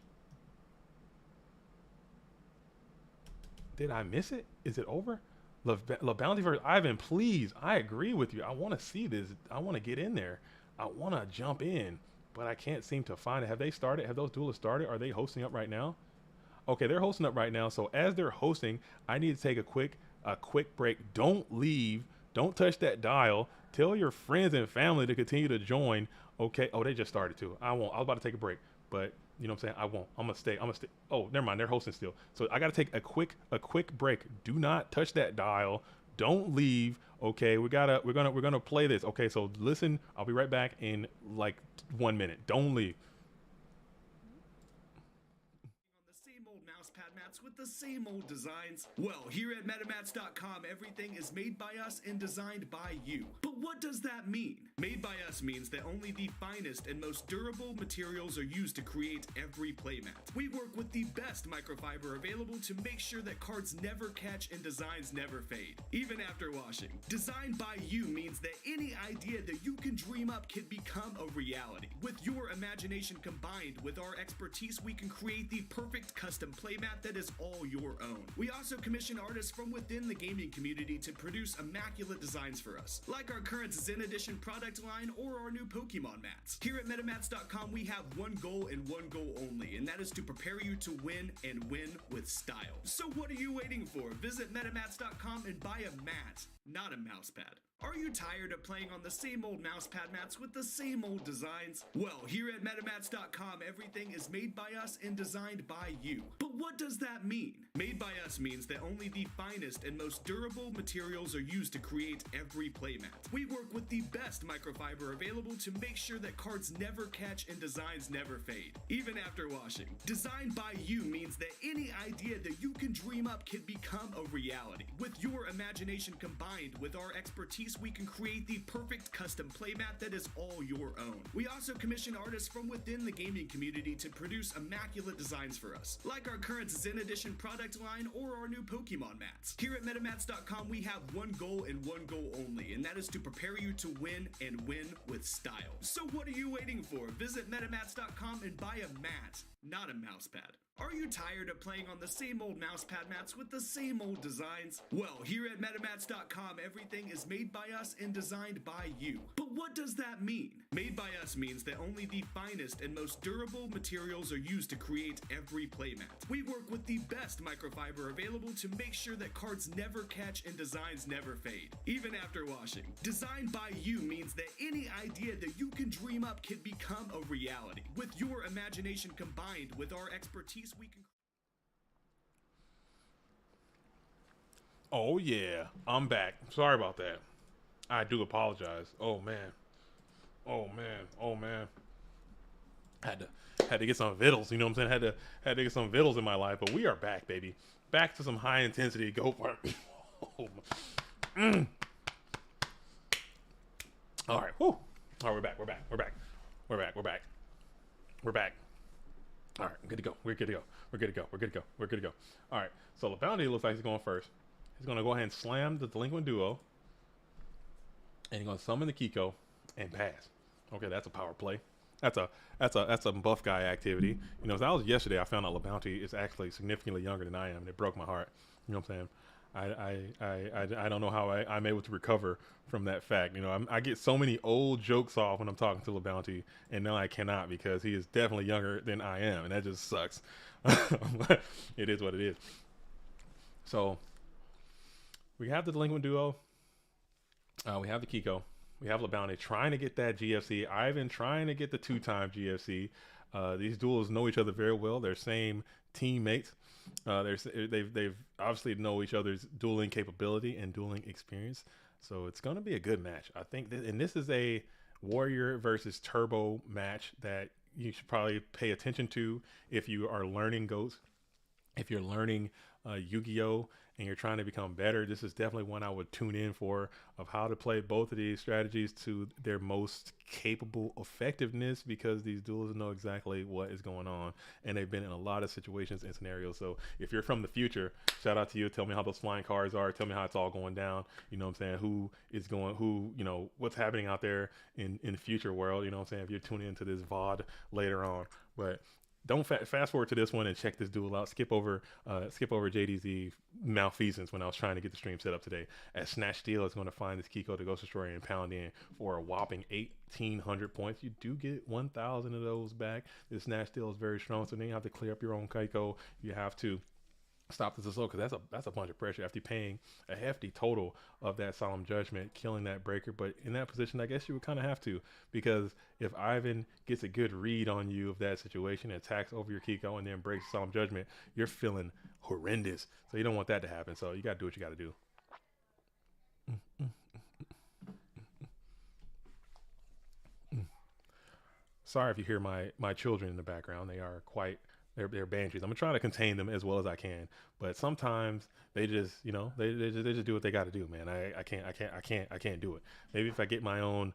Did I miss it? Is it over? La Bounty versus Ivan, please. I agree with you. I want to see this. I want to get in there. I want to jump in, but I can't seem to find it. Have they started? Have those duelists started? Are they hosting up right now? Okay, they're hosting up right now. So as they're hosting, I need to take a quick break. Don't leave. Don't touch that dial. Tell your friends and family to continue to join. Okay. Oh, they just started too. I won't. I was about to take a break, but you know what I'm saying? I won't. I'm gonna stay. I'm gonna stay. Oh, never mind. They're hosting still. So I gotta take a quick break. Do not touch that dial. Don't leave. Okay. We're gonna play this. Okay. So listen. I'll be right back in like 1 minute. Don't leave. With the same old designs? Well, here at MetaMats.com, everything is made by us and designed by you. But what does that mean? Made by us means that only the finest and most durable materials are used to create every playmat. We work with the best microfiber available to make sure that cards never catch and designs never fade, even after washing. Designed by you means that any idea that you can dream up can become a reality. With your imagination combined with our expertise, we can create the perfect custom playmat that is all your own. We also commission artists from within the gaming community to produce immaculate designs for us, like our current Zen Edition product line or our new Pokemon mats. Here at MetaMats.com, we have one goal and one goal only, and that is to prepare you to win and win with style. So what are you waiting for? Visit MetaMats.com and buy a mat, not a mousepad. Are you tired of playing on the same old mousepad mats with the same old designs? Well, here at MetaMats.com, everything is made by us and designed by you. But what does that mean? Made by us means that only the finest and most durable materials are used to create every playmat. We work with the best microfiber available to make sure that cards never catch and designs never fade, even after washing. Designed by you means that any idea that you can dream up can become a reality. With your imagination combined with our expertise, we can create the perfect custom playmat that is all your own. We also commission artists from within the gaming community to produce immaculate designs for us, like our current Zen Edition product line or our new Pokemon mats. Here at MetaMats.com, we have one goal and one goal only, and that is to prepare you to win and win with style. So what are you waiting for? Visit MetaMats.com and buy a mat, not a mousepad. Are you tired of playing on the same old mousepad mats with the same old designs? Well, here at MetaMats.com, everything is made by us and designed by you. But what does that mean? Made by us means that only the finest and most durable materials are used to create every playmat. We work with the best microfiber available to make sure that cards never catch and designs never fade, even after washing. Designed by you means that any idea that you can dream up can become a reality. With your imagination combined with our expertise, we can. Oh yeah, I'm back. Sorry about that. I do apologize. Oh man. Oh man. Oh man. Had to get some vittles, you know what I'm saying? Had to get some vittles in my life, but we are back, baby. Back to some high intensity go for it. Oh, all right. Whew. All right, we're back. We're back. We're back. We're back. We're back. We're back. All right, good to go. We're good to go. We're good to go. We're good to go. We're good to go. All right, so La Bounty looks like he's going first. He's going to go ahead and slam the Delinquent Duo. And he's going to summon the Kiko and pass. Okay, that's a power play. That's a buff guy activity. You know, that was yesterday. I found out La Bounty is actually significantly younger than I am, and it broke my heart. You know what I'm saying? I don't know how I'm able to recover from that fact. You know, I get so many old jokes off when I'm talking to La Bounty, and now I cannot because he is definitely younger than I am, and that just sucks. It is what it is. So we have the Delinquent Duo. We have the Kiko. We have La Bounty trying to get that GFC. Ivan trying to get the 2-time GFC. These duels know each other very well. They're same teammates. They've obviously know each other's dueling capability and dueling experience. So it's going to be a good match. I think, and this is a Warrior versus Turbo match that you should probably pay attention to if you are learning GOATs, if you're learning Yu-Gi-Oh! and you're trying to become better, this is definitely one I would tune in for, of how to play both of these strategies to their most capable effectiveness, because these duelists know exactly what is going on, and they've been in a lot of situations and scenarios. So if you're from the future, shout out to you. Tell me how those flying cars are. Tell me how it's all going down. You know what I'm saying? Who is going, who, you know, what's happening out there in the future world. You know what I'm saying? If you're tuning into this VOD later on. But don't fast forward to this one and check this duel out. Skip over JDZ malfeasance when I was trying to get the stream set up today. As Snatch Steel is going to find this Kiko to Ghost Destroyer and pound in for a whopping 1,800 points. You do get 1,000 of those back. This Snatch Steel is very strong, so then you have to clear up your own Kiko. You have to stop this assault, because that's a bunch of pressure after paying a hefty total of that Solemn Judgment, killing that breaker. But in that position, I guess you would kind of have to, because if Ivan gets a good read on you of that situation, attacks over your Kiko, and then breaks Solemn Judgment, you're feeling horrendous. So you don't want that to happen. So you got to do what you got to do. Sorry if you hear my children in the background. They are quite, they're banshees. I'm trying to contain them as well as I can, but sometimes they just, you know, they just do what they got to do, man. I can't do it. Maybe if I get my own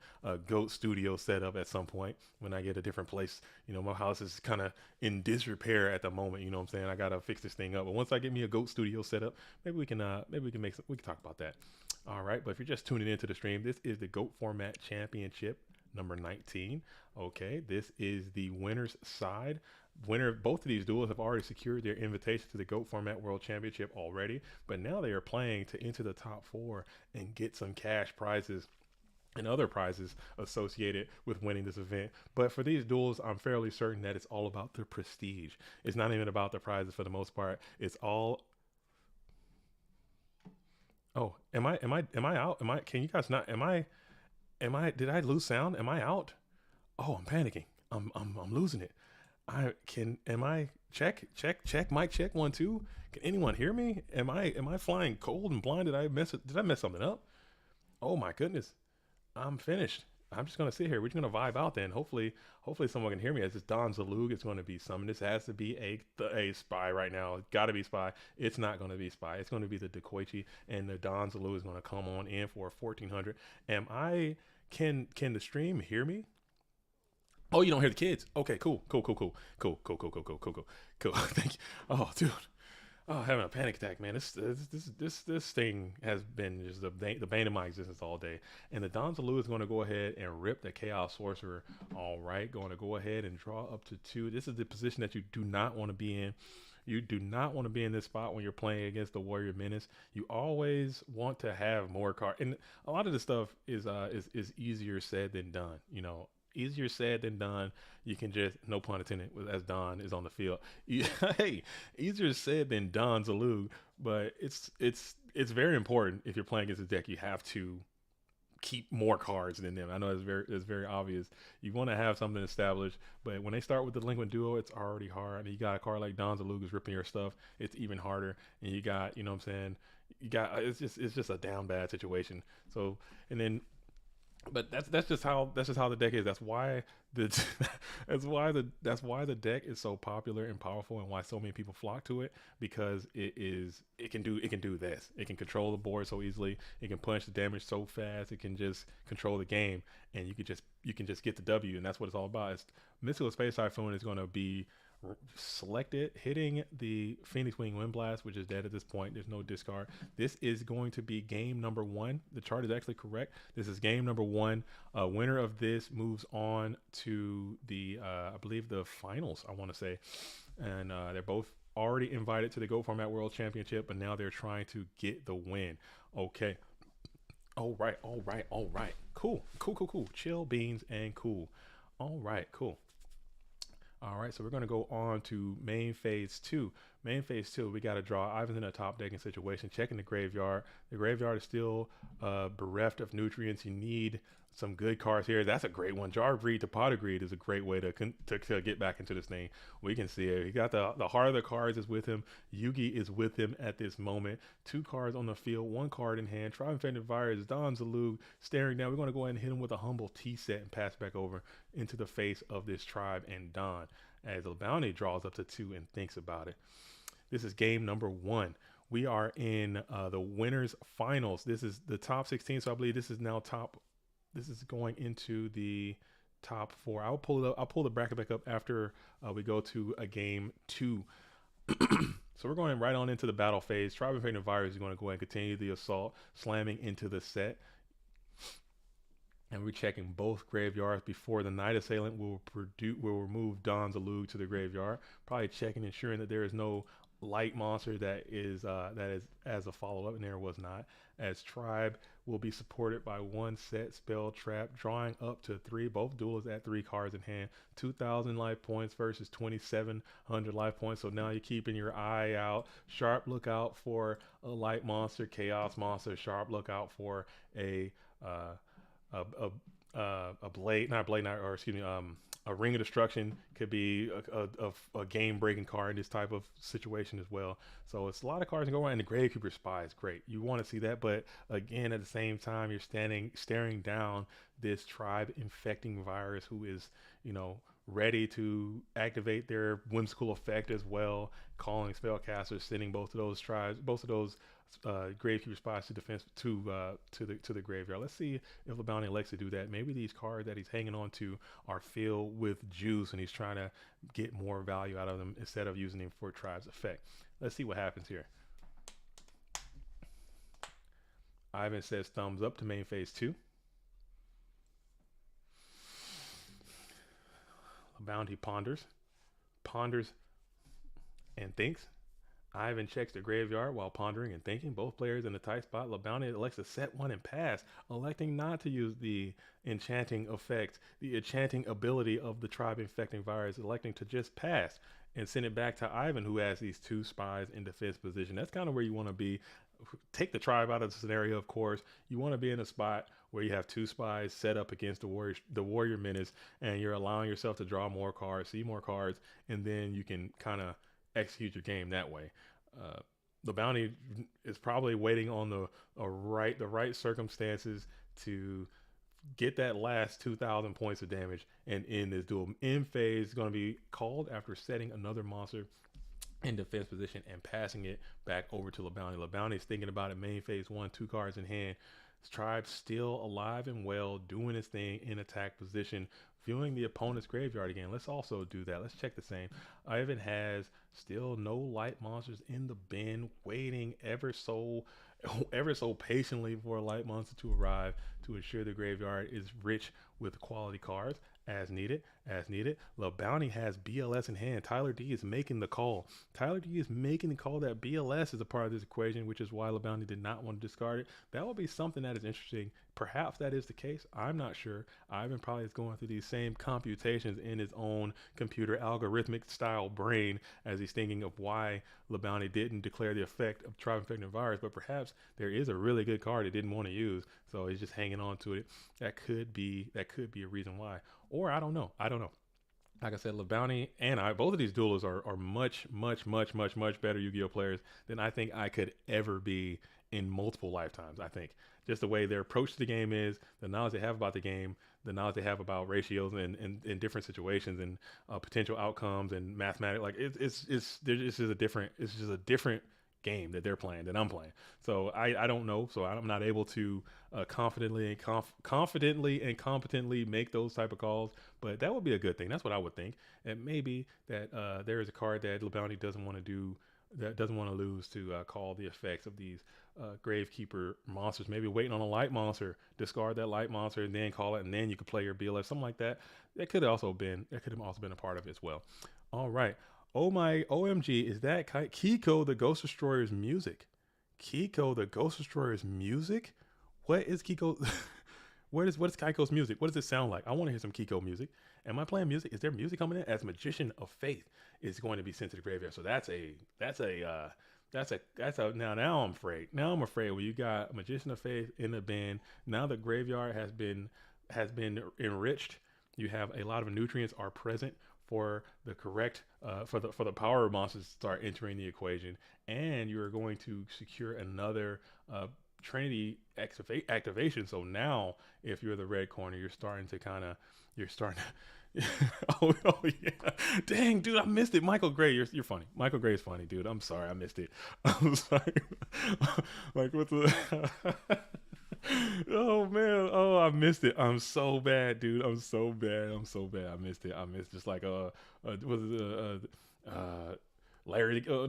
goat studio set up at some point, when I get a different place. You know, my house is kind of in disrepair at the moment. You know what I'm saying? I gotta fix this thing up. But once I get me a goat studio set up, maybe we can talk about that. All right. But if you're just tuning into the stream, this is the GOAT Format Championship number 19. Okay, this is the winner's side. Winner of both of these duels have already secured their invitation to the GOAT Format World Championship already, but now they are playing to enter the top 4 and get some cash prizes and other prizes associated with winning this event. But for these duels, I'm fairly certain that it's all about the prestige. It's not even about the prizes for the most part. It's all... Oh, am I out? Can you guys not, did I lose sound? Am I out? Oh, I'm panicking. I'm losing it. Check, mic check, 1 2. Can anyone hear me? Am I flying cold and blind? Did I mess something up? Oh my goodness. I'm finished. I'm just gonna sit here. We're just gonna vibe out then. Hopefully someone can hear me. As this Don Zalug is gonna be summoned. This has to be a spy right now. It's gotta be spy. It's not gonna be spy. It's gonna be the Dekoichi, and the Don Zalug is gonna come on in for 1,400. Can the stream hear me? Oh, you don't hear the kids? Okay, cool. Cool. Thank you. Oh, dude. Oh, having a panic attack, man. This thing has been just the bane of my existence all day. And the Don Zalug is going to go ahead and rip the Chaos Sorcerer. All right, going to go ahead and draw up to 2. This is the position that you do not want to be in. You do not want to be in this spot when you're playing against the Warrior Menace. You always want to have more cards. And a lot of this stuff is easier said than done. You know, easier said than done. You can just, no pun intended, as Don is on the field. Hey, easier said than Don Zalug, but it's very important. If you're playing against a deck, you have to keep more cards than them. I know it's very obvious. You want to have something established, but when they start with the Delinquent Duo, it's already hard. And you got a card like Don Zalug is ripping your stuff, it's even harder. And you got, you know what I'm saying, it's just a down bad situation. So, and then, but that's just how the deck is. That's why that's why the deck is so popular and powerful, and why so many people flock to it, because it can do this. It can control the board so easily. It can punch the damage so fast. It can just control the game, and you can just get the W, and that's what it's all about. Mystical Space Typhoon is going to be selected, hitting the Phoenix Wing Wind Blast, which is dead at this point. There's no discard. This is going to be game number 1. The chart is actually correct. This is game number 1. Winner of this moves on to the I believe the finals, I want to say, and they're both already invited to the GOAT Format World Championship, but now they're trying to get the win. Okay. All right. Cool. Chill beans and cool. All right, cool. All right, so we're going to go on to main phase 2. Main phase 2, we got to draw Ivan's in a top decking situation, checking the graveyard. The graveyard is still bereft of nutrients. You need some good cards here. That's a great one. Jar of Greed to Pot of Greed is a great way to get back into this thing. We can see it. He got the heart of the cards is with him. Yugi is with him at this moment. 2 cards on the field, 1 card in hand. Tri-Infected Virus, Don Zalug staring down. We're going to go ahead and hit him with a humble T-set and pass back over into the face of this tribe and Don, as the bounty draws up to 2 and thinks about it. This is game number 1. we are in the winners finals. This is the top 16. So I believe this is now top. This is going into the top 4. I'll pull it up. I'll pull the bracket back up after we go to a game 2. So we're going right on into the battle phase. Tribe Infected Virus is going to go ahead and continue the assault, slamming into the set. And we're checking both graveyards before the Night Assailant will remove Don's Allude to the graveyard. Probably checking, ensuring that there is no light monster that is as a follow-up, and there was not. As Tribe will be supported by 1 set spell trap, drawing up to 3. Both duelists at 3 cards in hand. 2,000 life points versus 2,700 life points. So now you're keeping your eye out. Sharp lookout for a light monster, chaos monster. Sharp lookout for a Ring of Destruction. Could be a game-breaking card in this type of situation as well. So it's a lot of cards to go around. And the Gravekeeper Spy is great. You want to see that, but again, at the same time, you're staring down this Tribe Infecting Virus who is, ready to activate their whimsical effect as well, calling spellcasters, sending both of those Gravekeeper Spies to defense to the graveyard. Let's see if LeBounty elects to do that. Maybe these cards that he's hanging on to are filled with juice, and he's trying to get more value out of them instead of using them for Tribe's effect. Let's see what happens here. Ivan says thumbs up to main phase 2. LeBounty ponders and thinks. Ivan checks the graveyard while pondering and thinking. Both players in a tight spot. LeBounty elects to set 1 and pass, electing not to use the enchanting effect, the enchanting ability of the Tribe Infecting Virus, electing to just pass and send it back to Ivan, who has these 2 spies in defense position. That's kind of where you want to be. Take the Tribe out of the scenario, of course. You want to be in a spot where you have 2 spies set up against the warrior menace, and you're allowing yourself to draw more cards, see more cards, and then you can kind of execute your game that way. The bounty is probably waiting on the right circumstances to get that last 2,000 points of damage and end this duel. End phase is going to be called after setting another monster in defense position and passing it back over to LeBounty. LeBounty is thinking about it. Main phase 1, 2 cards in hand. Tribe still alive and well, doing his thing in attack position, viewing the opponent's graveyard again. Let's also do that. Let's check the same. Ivan has still no light monsters in the bin, waiting ever so patiently for a light monster to arrive to ensure the graveyard is rich with quality cards as needed. LeBounty has BLS in hand. Tyler D is making the call. Tyler D is making the call that BLS is a part of this equation, which is why LeBounty did not want to discard it. That will be something that is interesting. Perhaps that is the case. I'm not sure. Ivan probably is going through these same computations in his own computer algorithmic style brain as he's thinking of why LeBounty didn't declare the effect of Tribe Infecting Virus, but perhaps there is a really good card he didn't want to use, so he's just hanging on to it. That could be a reason why. Or I don't know. Like I said, LeBounty and I, both of these duelists are much better Yu-Gi-Oh players than I think I could ever be in multiple lifetimes. I think just the way their approach to the game is, the knowledge they have about the game, the knowledge they have about ratios and different situations and potential outcomes and mathematics. Like it's just a different game that they're playing than I'm playing. So I don't know. So I'm not able to confidently and competently make those type of calls, but that would be a good thing. That's what I would think. And maybe that there is a card that LeBounty doesn't want to do, that doesn't want to lose to call the effects of these Gravekeeper monsters. Maybe waiting on a light monster, discard that light monster and then call it, and then you could play your BLF, something like that. That could have also been a part of it as well. All right. Oh my OMG, is that Kiko the Ghost Destroyer's music? Kiko the Ghost Destroyer's music? What is Kiko? What is Kiko's music? What does it sound like? I want to hear some Kiko music. Am I playing music? Is there music coming in? As Magician of Faith is going to be sent to the graveyard. So that's now I'm afraid. Now I'm afraid when you got Magician of Faith in the bin, now the graveyard has been enriched. You have a lot of nutrients are present for the correct for the power monsters to start entering the equation, and you're going to secure another Trinity activation. So now, if you're the red corner, you're starting to oh, yeah. Dang, dude, I missed it. Michael Gray, you're funny. Michael Gray is funny, dude. I'm sorry, I missed it. I'm sorry. Like what the oh man, oh I missed it. I'm so bad, dude. I'm so bad. I missed it. Just like was it Larry oh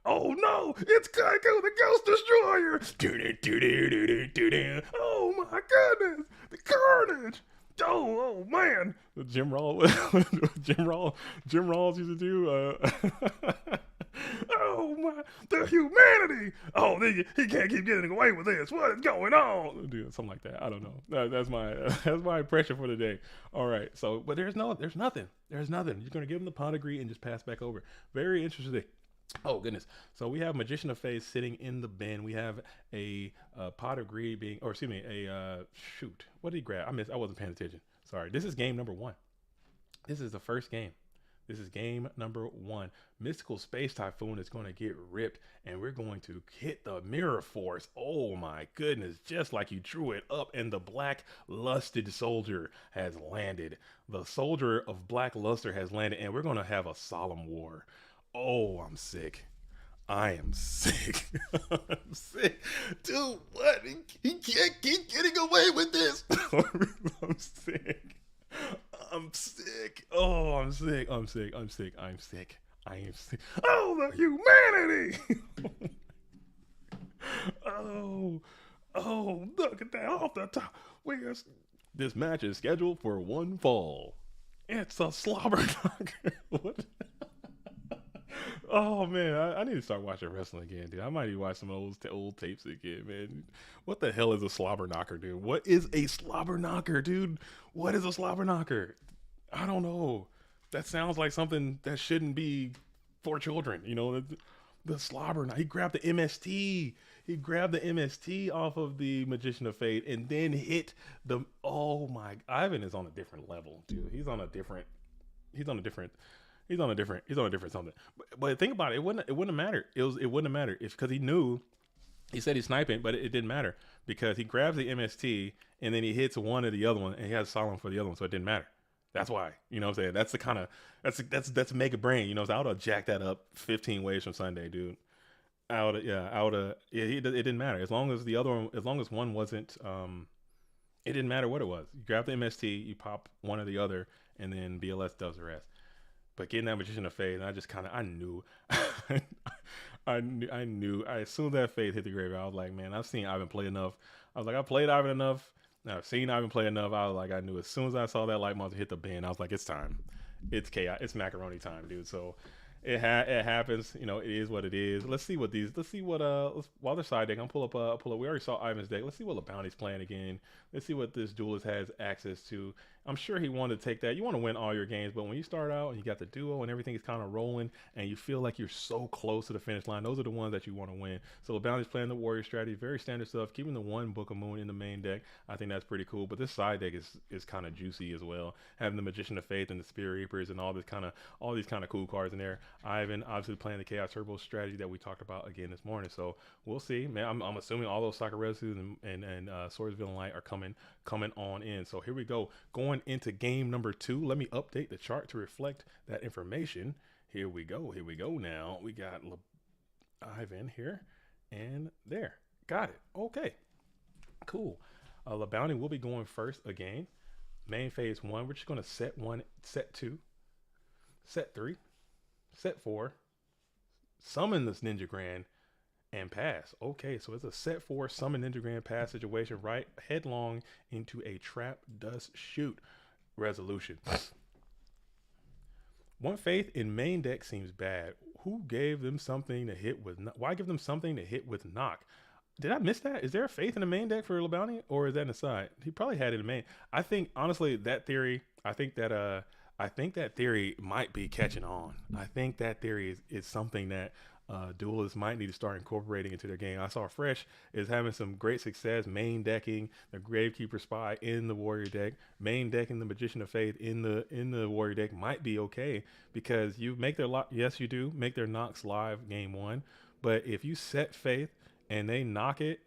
no, it's Kaiko the Ghost Destroyer. Oh my goodness, the carnage. Oh man, Jim Roll, Jim Rawls used to do. Oh my, the humanity! Oh, he can't keep getting away with this. What is going on? Dude, something like that. I don't know. That's my impression for the day. All right. So, but there's nothing. You're gonna give him the pedigree and just pass back over. Very interesting. Oh goodness! So we have Magician of Faith sitting in the bin. We have a pot of greed being, or excuse me, a shoot. What did he grab? I wasn't paying attention. Sorry. This is game number 1. This is the first game. This is game number 1. Mystical Space Typhoon is going to get ripped, and we're going to hit the Mirror Force. Oh my goodness! Just like you drew it up, and the Black Lusted Soldier has landed. The Soldier of Black Luster has landed, and we're going to have a solemn war. Oh, I'm sick. I am sick. I'm sick. Dude, what? He can't keep getting away with this. I'm sick. I'm sick. Oh, I'm sick. I'm sick. I am sick. Oh, the humanity. Oh, look at that off the top. This match is scheduled for 1 fall. It's a slobber knocker. What? Oh man, I need to start watching wrestling again, dude. I might even watch some old tapes again, man. What the hell is a slobber knocker, dude? What is a slobber knocker, dude? What is a slobber knocker? I don't know. That sounds like something that shouldn't be for children. You know, the slobber knocker. He grabbed the MST. He grabbed the MST off of the Magician of Fate and then hit the. Oh my! Ivan is on a different level, dude. He's on a different something. But think about it. It wouldn't have mattered. It wouldn't have mattered because he knew. He said he's sniping, but it didn't matter because he grabs the MST and then he hits one or the other one and he has solemn for the other one, so it didn't matter. That's why, you know what I'm saying? That's the kind of that's mega brain, you know. So I would have jacked that up 15 ways from Sunday, dude. It didn't matter as long as the other one, as long as one wasn't. It didn't matter what it was. You grab the MST, you pop one or the other, and then BLS does the rest. But getting that Magician of Faith, and I just kind of, I knew, as soon as that Faith hit the graveyard, I was like, man, I've seen Ivan play enough. I was like, I played Ivan enough. I've seen Ivan play enough. I was like, I knew as soon as I saw that light monster hit the bin, I was like, it's time. It's chaos. It's macaroni time, dude. So it happens. You know, it is what it is. Let's see what while they're side deck, I'm pull up. We already saw Ivan's deck. Let's see what LeBounty's playing again. Let's see what this duelist has access to. I'm sure he wanted to take that. You want to win all your games, but when you start out and you got the duo and everything is kind of rolling and you feel like you're so close to the finish line, those are the ones that you want to win. So LeBounty's playing the warrior strategy, very standard stuff, keeping the one Book of Moon in the main deck. I think that's pretty cool, but this side deck is kind of juicy as well. Having the Magician of Faith and the Spirit Reapers and all these kind of cool cards in there. Ivan obviously playing the Chaos Turbo strategy that we talked about again this morning. So we'll see, man. I'm assuming all those Sakurazus and Swordsville and Light are coming on in. So here we go, going into game number 2. Let me update the chart to reflect that information. Here we go now. We got Ivan here and there. Got it. Okay, cool. LeBounty will be going first again. Main phase 1, we're just going to set 1, set 2, set 3, set 4, summon this Ninja Grand, and pass. Okay, so it's a set 4 summon Ninja Grand pass situation, right headlong into a trap dust shoot resolution. One Faith in main deck seems bad. Who gave them something to hit with? Why give them something to hit with knock? Did I miss that? Is there a Faith in the main deck for LeBounty, or is that in the side? He probably had it in main. I think honestly that theory. I think that theory might be catching on. I think that theory is something that duelists might need to start incorporating into their game. I saw Fresh is having some great success main decking the Gravekeeper Spy in the Warrior deck. Main decking the Magician of Faith in the Warrior deck might be okay because you make their yes, you do make their knocks live game 1, but if you set Faith and they knock it,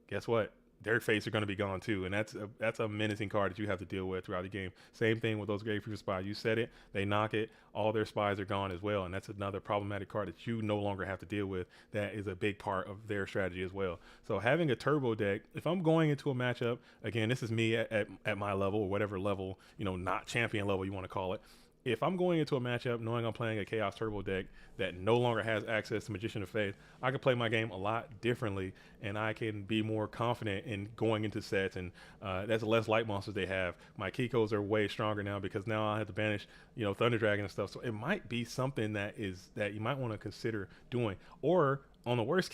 guess what? Their face are going to be gone too, and that's a menacing card that you have to deal with throughout the game. Same thing with those Grapefruit spies. You said it, they knock it, all their spies are gone as well, and that's another problematic card that you no longer have to deal with. That is a big part of their strategy as well. So having a turbo deck, if I'm going into a matchup, again, this is me at my level or whatever level, not champion level you want to call it. If I'm going into a matchup knowing I'm playing a Chaos Turbo deck that no longer has access to Magician of Faith, I can play my game a lot differently, and I can be more confident in going into sets, and that's less light monsters they have. My Kikos are way stronger now because now I have to banish, Thunder Dragon and stuff. So it might be something that you might want to consider doing. Or on the worst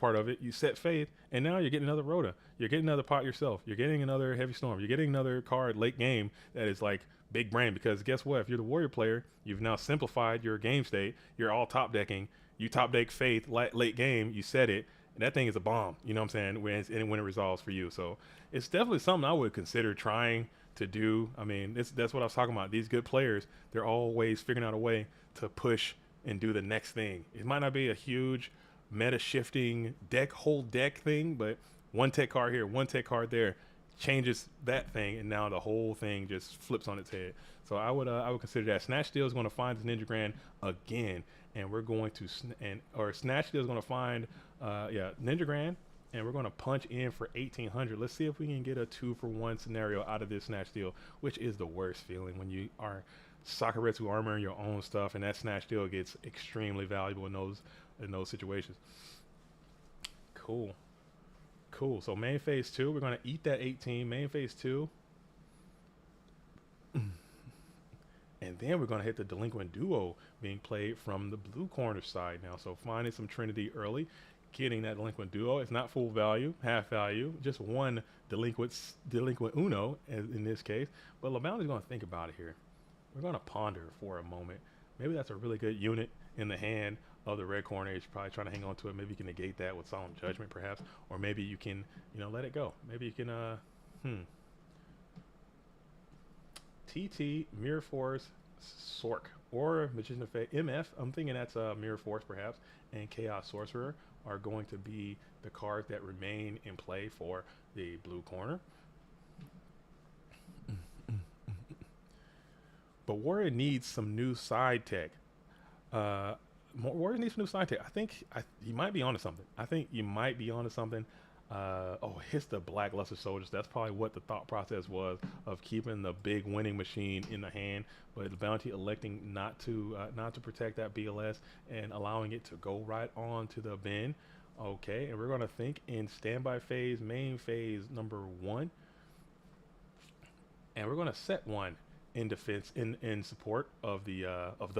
part of it, you set Faith, and now you're getting another Rhoda. You're getting another pot yourself. You're getting another Heavy Storm. You're getting another card late game that is like big brain, because guess what? If you're the Warrior player, you've now simplified your game state. You're all top decking. You top deck Faith late game. You set it, and that thing is a bomb. You know what I'm saying? When it resolves for you. So it's definitely something I would consider trying to do. I mean, that's what I was talking about. These good players, they're always figuring out a way to push and do the next thing. It might not be a huge meta shifting whole deck thing, but one tech card here, one tech card there changes that thing, and now the whole thing just flips on its head. So I would consider that. Snatch Steal is going to find this Ninja Grand again, and we're going to Snatch Steal is going to find Ninja Grand, and we're going to punch in for 1800. Let's see if we can get a 2-for-1 scenario out of this Snatch Steal, which is the worst feeling when you are Sakuretsu armor your own stuff, and that Snatch Steal gets extremely valuable in those situations. Cool. So main phase 2, we're going to eat that 18. Main phase 2. And then we're going to hit the Delinquent Duo being played from the blue corner side now. So finding some Trinity early, getting that Delinquent Duo. It's not full value, half value, just one Delinquent Uno in this case. But LaBounty's going to think about it here. We're going to ponder for a moment. Maybe that's a really good unit in the hand of the red corner. He's probably trying to hang on to it. Maybe you can negate that with Solemn Judgment, perhaps, or maybe you can, let it go. Maybe you can, TT, Mirror Force, Sork, or Magician of Fate, MF. I'm thinking that's Mirror Force, perhaps, and Chaos Sorcerer are going to be the cards that remain in play for the blue corner. But Warrior needs some new side tech. Warrior needs some new side tech. I think he might be onto something. Hits the Black Luster Soldiers. That's probably what the thought process was of keeping the big winning machine in the hand, but the Bounty electing not to protect that BLS and allowing it to go right on to the bin. Okay, and we're gonna think in standby phase, main phase number 1, and we're gonna set 1 in defense, in support of the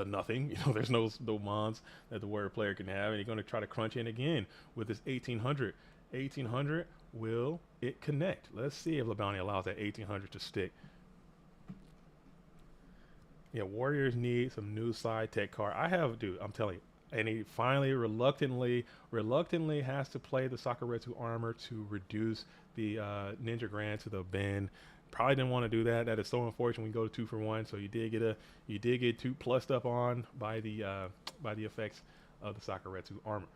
nothing. There's no mons that the Warrior player can have, and you're going to try to crunch in again with this 1800. 1800, will it connect? Let's see if LaBounty allows that 1800 to stick. Yeah, Warriors need some new side tech card. I'm telling you. And he finally reluctantly has to play the Sakuretsu armor to reduce the Ninja Grand to the bin. Probably didn't want to do that. That is so unfortunate when you go to 2-for-1. So you did get 2 plussed up on by the effects of the Sakuretsu armor.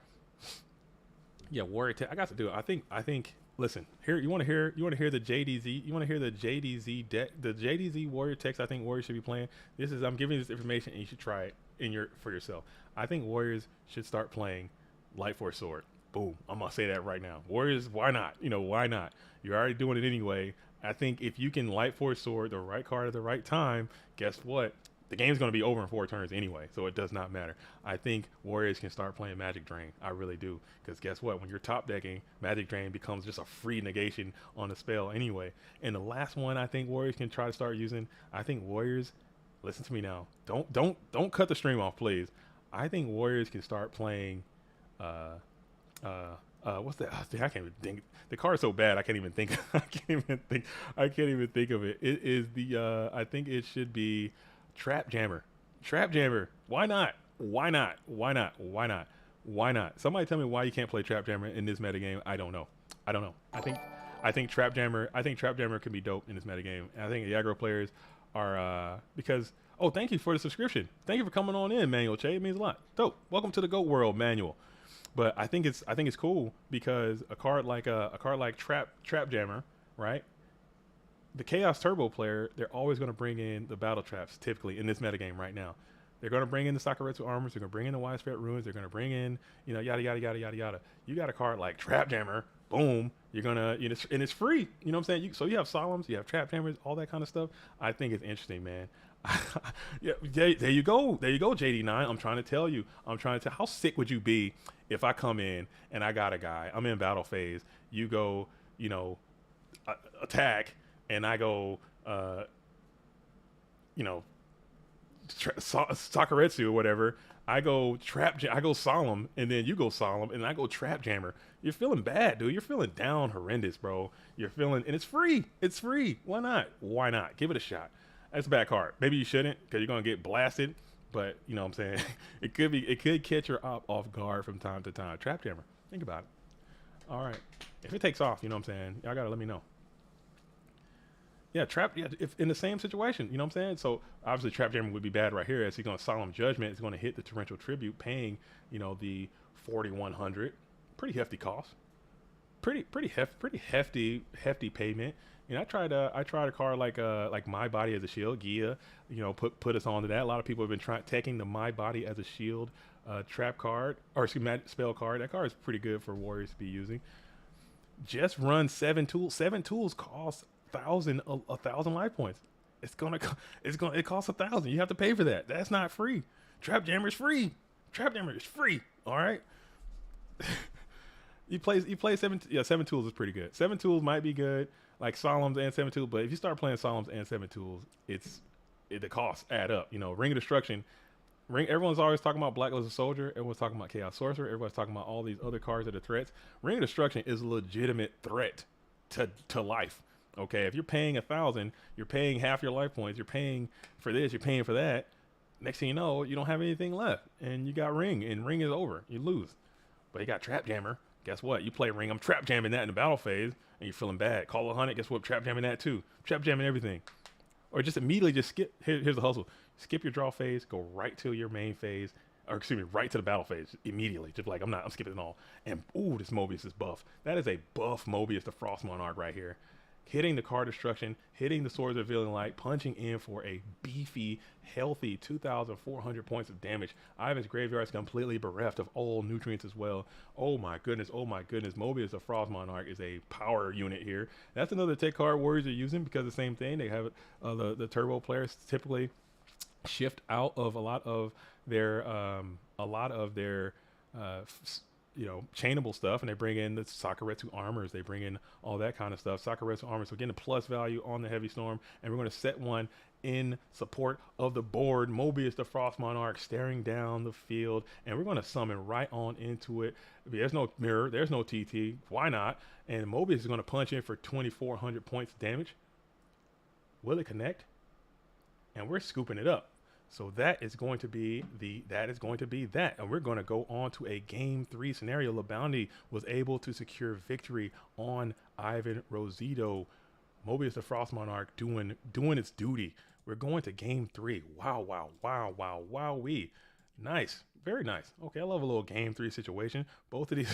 Yeah, Warrior tech. I got to do it. I think. Listen, here you want to hear the JDZ. You want to hear the JDZ deck, the JDZ Warrior text. I think Warriors should be playing. I'm giving you this information, and you should try it for yourself. I think Warriors should start playing Light Force Sword. Boom. I'm gonna say that right now. Warriors, why not? Why not? You're already doing it anyway. I think if you can Light Force Sword the right card at the right time, guess what? The game's going to be over in 4 turns anyway, so it does not matter. I think Warriors can start playing Magic Drain. I really do. Because guess what? When you're top decking, Magic Drain becomes just a free negation on the spell anyway. And the last one I think Warriors can try to start using, I think Warriors, listen to me now. Don't cut the stream off, please. I think Warriors can start playing what's that? I can't even think. The card's so bad I can't even think. I can't even think of it. It is the I think it should be Trap Jammer. Why not? Somebody tell me why you can't play Trap Jammer in this metagame. I don't know. I think Trap Jammer can be dope in this metagame. And I think the aggro players are because thank you for the subscription. Thank you for coming on in, Manuel Che. It means a lot. Dope. Welcome to the GOAT world, Manuel. But I think it's cool because a card like Trap Jammer, right? The Chaos Turbo player, they're always going to bring in the battle traps typically in this metagame right now. They're going to bring in the Sakuretsu armors. They're going to bring in the widespread runes. They're going to bring in, yada, yada, yada, yada, yada. You got a card like Trap Jammer. Boom. You're going to, and it's free. You know what I'm saying? So you have Solemns, you have Trap Jammers, all that kind of stuff. I think it's interesting, man. Yeah, there you go. There you go, JD9. I'm trying to tell you. How sick would you be if I come in and I got a guy, I'm in battle phase. You go, attack, and I go, Sakuretsu or whatever. I go Solemn, and then you go Solemn, and I go Trap Jammer. You're feeling bad, dude. You're feeling down horrendous, bro. You're feeling, and it's free. It's free. Why not? Why not? Give it a shot. That's a bad card. Maybe you shouldn't because you're gonna get blasted. But you know what I'm saying? It could catch your op off guard from time to time. Trap Jammer. Think about it. All right. If it takes off, you know what I'm saying? Y'all gotta let me know. Yeah, if in the same situation, you know what I'm saying? So obviously Trap Jammer would be bad right here as he's going to Solemn Judgment. It's going to hit the Torrential Tribute, paying, the 4,100. Pretty hefty cost. Pretty hefty payment. I tried a card like My Body as a Shield, Gia, put us onto that. A lot of people have been taking the My Body as a Shield trap card, or spell card. That card is pretty good for warriors to be using. Just run 7 tools. 7 tools cost a thousand life points. It costs 1,000. You have to pay for that. That's not free. Trap Jammer is free. All right. you play 7. Yeah, 7 tools is pretty good. 7 tools might be good, like Solemns and 7 tools. But if you start playing Solemns and 7 tools, the costs add up. Ring of Destruction. Everyone's always talking about Blacklisted Soldier. Everyone's talking about Chaos Sorcerer. Everyone's talking about all these other cards that are threats. Ring of Destruction is a legitimate threat to life. Okay, if you're paying 1,000, you're paying half your life points. You're paying for this. You're paying for that. Next thing you know, you don't have anything left, and you got Ring, and Ring is over. You lose. But you got Trap Jammer. Guess what? You play Ring. I'm Trap Jamming that in the battle phase, and you're feeling bad. Call 100. Guess what? Trap Jamming that too. Trap Jamming everything. Or just immediately just skip. Here's the hustle. Skip your draw phase. Go right to your main phase. Or excuse me, right to the battle phase immediately. Just like I'm skipping it all. And ooh, this Mobius is buff. That is a buff Mobius, the Frost Monarch right here. Hitting the card destruction, hitting the Swords of Revealing Light, punching in for a beefy, healthy 2,400 points of damage. Ivan's Graveyard is completely bereft of all nutrients as well. Oh my goodness. Mobius, the Frost Monarch, is a power unit here. That's another tech card warriors are using because the same thing. They have the turbo players typically shift out of a lot of their chainable stuff, and they bring in the Sakuretsu armors. They bring in all that kind of stuff. Sakuretsu armors. So getting a plus value on the Heavy Storm, and we're going to set one in support of the board. Mobius, the Frost Monarch, staring down the field, and we're going to summon right on into it. There's no mirror. There's no TT. Why not? And Mobius is going to punch in for 2,400 points of damage. Will it connect? And we're scooping it up. So that is going to be that. And we're going to go on to a game 3 scenario. LaBounty was able to secure victory on Ivan Rosito. Mobius the Frost Monarch doing its duty. We're going to game 3. Wow. Nice. Very nice. Okay, I love a little game 3 situation. Both of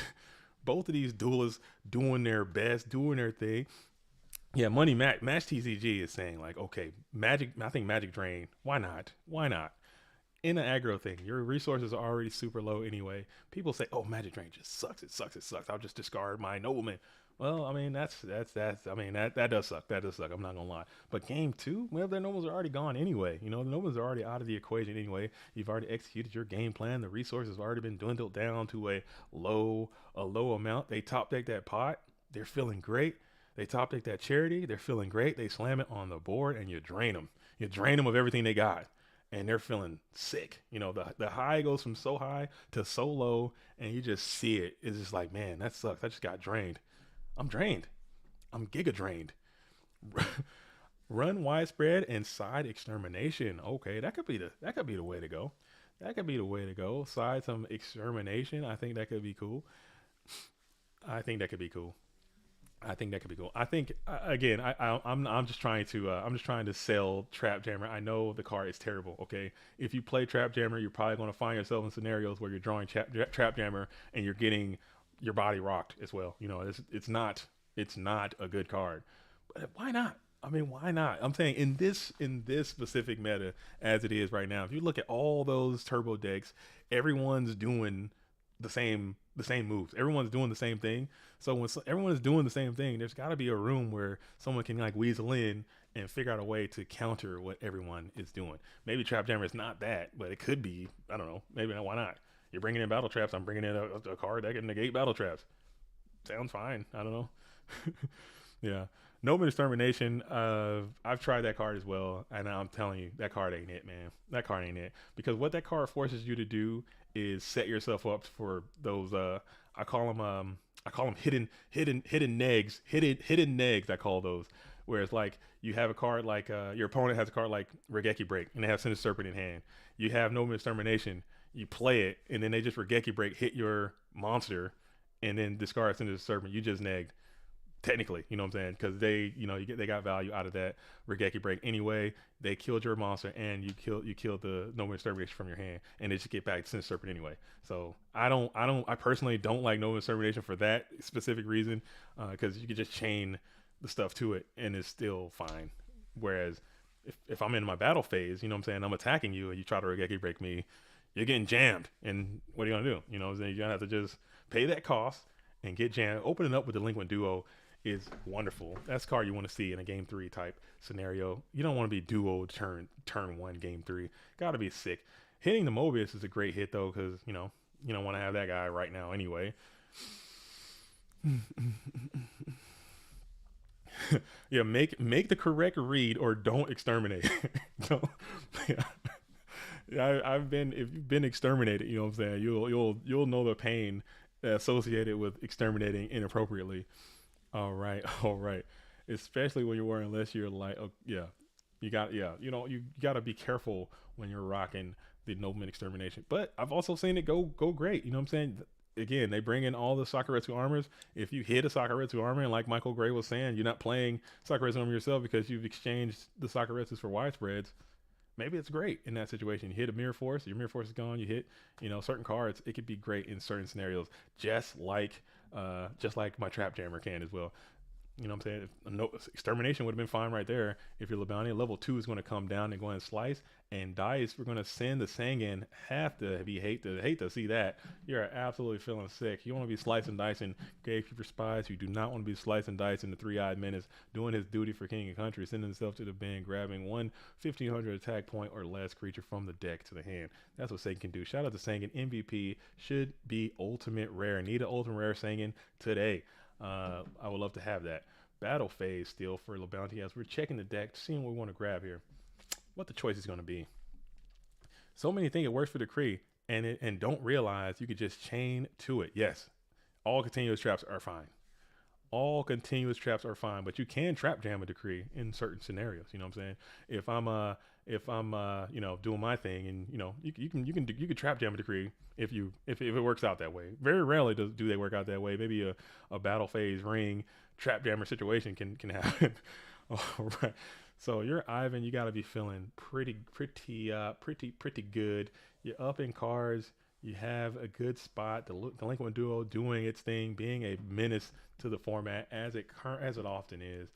these duelists doing their best, doing their thing. Yeah, Match TCG is saying like, okay, I think Magic Drain. Why not? In an aggro thing, your resources are already super low anyway. People say, oh, Magic Drain just sucks. It sucks. I'll just discard my Nobleman. Well, I mean, that does suck. I'm not gonna lie. But game 2, well, their Nobles are already gone anyway. The Nobles are already out of the equation anyway. You've already executed your game plan. The resources have already been dwindled down to a low amount. They top deck that pot. They're feeling great. They top deck that Charity. They're feeling great. They slam it on the board, and you drain them. You drain them of everything they got, and they're feeling sick. The high goes from so high to so low, and you just see it. It's just like, man, that sucks. I just got drained. I'm drained. I'm giga drained. Run widespread and side extermination. Okay, that could be the way to go. Side some extermination. I think that could be cool. I think that could be cool. I think again, I'm just trying to sell Trap Jammer. I know the card is terrible. Okay, if you play Trap Jammer, you're probably going to find yourself in scenarios where you're drawing Trap Jammer and you're getting your body rocked as well. You know, it's not a good card. But why not? I mean, why not? I'm saying in this specific meta as it is right now, if you look at all those turbo decks, everyone's doing the same moves. Everyone's doing the same thing. So when everyone is doing the same thing, there's got to be a room where someone can like weasel in and figure out a way to counter what everyone is doing. Maybe Trap Jammer is not that, but it could be. I don't know. Maybe not. Why not? You're bringing in battle traps. I'm bringing in a card that can negate battle traps. Sounds fine. I don't know. Yeah. Noble Extermination. I've tried that card as well, and I'm telling you, that card ain't it, man. That card ain't it. Because what that card forces you to do is set yourself up for those. I call them hidden negs. Hidden negs. I call those. Where it's like you have a card like your opponent has a card like Regeki Break, and they have Sinister Serpent in hand. You have Noble Extermination. You play it, and then they just Regeki Break, hit your monster, and then discard Sinister Serpent. You just negged. Technically, you know what I'm saying? Because they, you know, they got value out of that Regeki Break anyway. They killed your monster, and you killed the Noble Extermination from your hand, and they just get back to Sinister Serpent anyway. So I personally don't like Noble Extermination for that specific reason, because you could just chain the stuff to it, and it's still fine. Whereas if I'm in my battle phase, you know what I'm saying, I'm attacking you, and you try to Regeki Break me, you're getting jammed, and what are you gonna do? You know what I'm saying? You're gonna have to just pay that cost and get jammed. Opening up with Delinquent Duo is wonderful. That's a card you want to see in a game 3 type scenario. You don't want to be duo turn 1 game 3. Gotta be sick. Hitting the Mobius is a great hit though, because you know you don't want to have that guy right now anyway. Yeah, make the correct read or don't exterminate. Don't, yeah. I've been, if you've been exterminated, you know what I'm saying, you'll know the pain associated with exterminating inappropriately. All right, all right. Especially when you're wearing less, you're like, oh, yeah, you know, you gotta be careful when you're rocking the Nobleman Extermination. But I've also seen it go great. You know what I'm saying? Again, they bring in all the Sakuretsu armors. If you hit a Sakuretsu armor, and like Michael Gray was saying, you're not playing Sakuretsu armor yourself because you've exchanged the Sakuretsus for widespreads. Maybe it's great in that situation. You hit a Mirror Force, your Mirror Force is gone. You hit, you know, certain cards. It could be great in certain scenarios, just like my Trap Jammer can as well. You know what I'm saying? No, Extermination would have been fine right there. If you're Lebownia, level 2 is going to come down and go and slice. And Dice, we're going to send the Sangan. Have to be hate to see that. You're absolutely feeling sick. You want to be slicing dice in Gatekeeper Spies. You do not want to be slicing dice in the Three-Eyed Menace, doing his duty for King and Country, sending himself to the bin, grabbing one 1500 attack point or less creature from the deck to the hand. That's what Sangan can do. Shout out to Sangan. MVP should be ultimate rare. Need an ultimate rare Sangan today. I would love to have that. Battle phase still for LeBounty as we're checking the deck, seeing what we want to grab here. What the choice is going to be. So many think it works for Decree and don't realize you could just chain to it. Yes, all continuous traps are fine. All continuous traps are fine, but you can trap jam a Decree in certain scenarios. You know what I'm saying? If I'm you know, doing my thing, and you know, you can trap jam a Decree if it works out that way. Very rarely do they work out that way. Maybe a battle phase ring trap jammer situation can happen. All right. So you're Ivan, you got to be feeling pretty good. You're up in cards. You have a good spot. The Delinquent Duo doing its thing, being a menace to the format as it often is.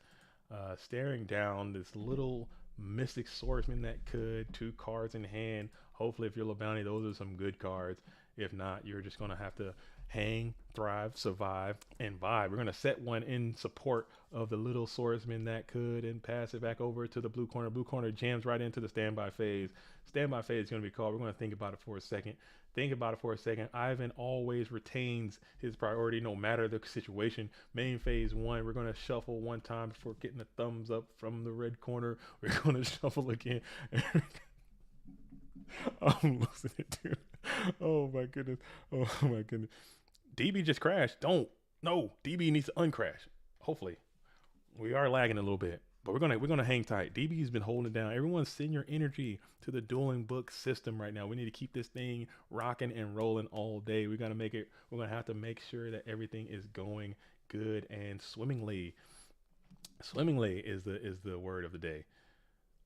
Staring down this little Mystic Swordsman that could, 2 cards in hand. Hopefully, if you're LeBounty, those are some good cards. If not, you're just gonna have to hang, thrive, survive, and vibe. We're gonna set one in support of the little swordsman that could, and pass it back over to the blue corner. Blue corner jams right into the standby phase. Standby phase is gonna be called. We're gonna think about it for a second. Ivan always retains his priority no matter the situation. Main phase 1, we're gonna shuffle one time before getting a thumbs up from the red corner. We're gonna shuffle again. I'm losing it, dude. Oh my goodness. DB just crashed. No, DB needs to uncrash. Hopefully. We are lagging a little bit, but we're gonna hang tight. DB's been holding it down. Everyone send your energy to the dueling book system right now. We need to keep this thing rocking and rolling all day. We're gonna have to make sure that everything is going good and swimmingly. Swimmingly is the word of the day.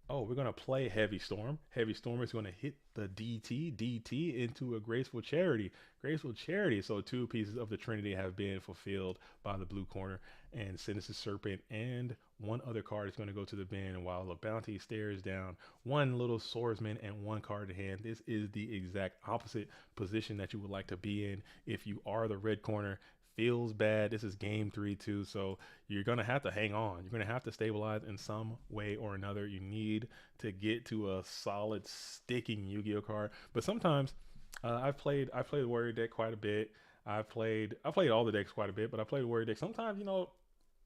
Oh, we're gonna play Heavy Storm. Heavy Storm is gonna hit the DT into a Graceful Charity. Graceful Charity. So two pieces of the Trinity have been fulfilled by the blue corner, and Sinister Serpent and one other card is gonna go to the bin while the bounty stares down one little swordsman and one card in hand. This is the exact opposite position that you would like to be in if you are the red corner. Feels bad. This is game 3 too, so you're gonna have to hang on. You're gonna have to stabilize in some way or another. You need to get to a solid sticking Yu-Gi-Oh card. But sometimes I've played the Warrior deck quite a bit. I played all the decks quite a bit, but I played the Warrior deck. Sometimes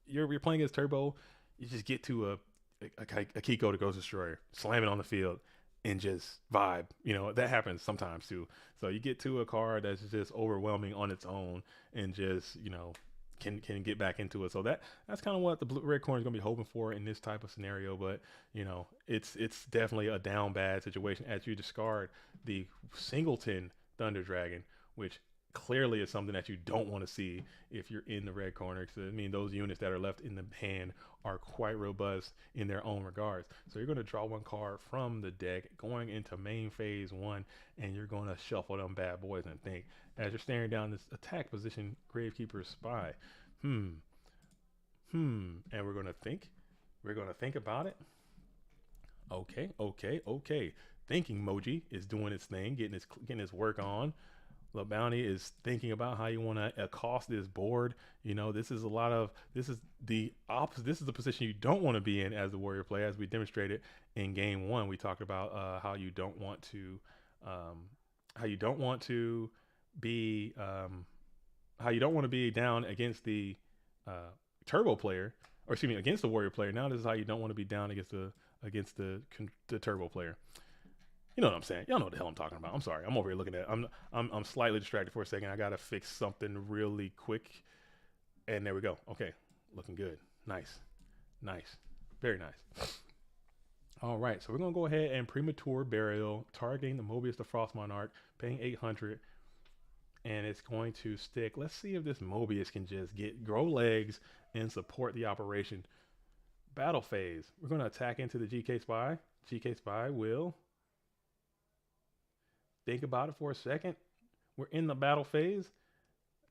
you're playing against Turbo, you just get to a Kiko to Ghost Destroyer, slam it on the field, and just vibe. That happens sometimes too. So you get to a card that's just overwhelming on its own and just, can get back into it. So that's kind of what the red corner is going to be hoping for in this type of scenario. But, it's definitely a down bad situation as you discard the Singleton Thunder Dragon, which clearly is something that you don't want to see if you're in the red corner. So those units that are left in the hand are quite robust in their own regards. So you're going to draw one card from the deck going into main phase 1, and you're going to shuffle them bad boys and think as you're staring down this attack position Gravekeeper's Spy. And we're going to think about it. Okay. Thinking Moji is doing its thing, getting its work on. The bounty is thinking about how you want to accost this board. This is the opposite. This is the position you don't want to be in as the warrior player, as we demonstrated in game 1. We talked about how you don't want to be down against the turbo player, or excuse me, against the warrior player. Now this is how you don't want to be down against the turbo player. You know what I'm saying? Y'all know what the hell I'm talking about. I'm sorry. I'm over here looking at it. I'm slightly distracted for a second. I gotta fix something really quick. And there we go. Okay. Looking good. Nice. Very nice. All right. So we're gonna go ahead and premature burial, targeting the Mobius the Frost Monarch, paying 800. And it's going to stick. Let's see if this Mobius can just grow legs and support the operation. Battle phase. We're gonna attack into the GK Spy. GK Spy will think about it for a second. We're in the battle phase.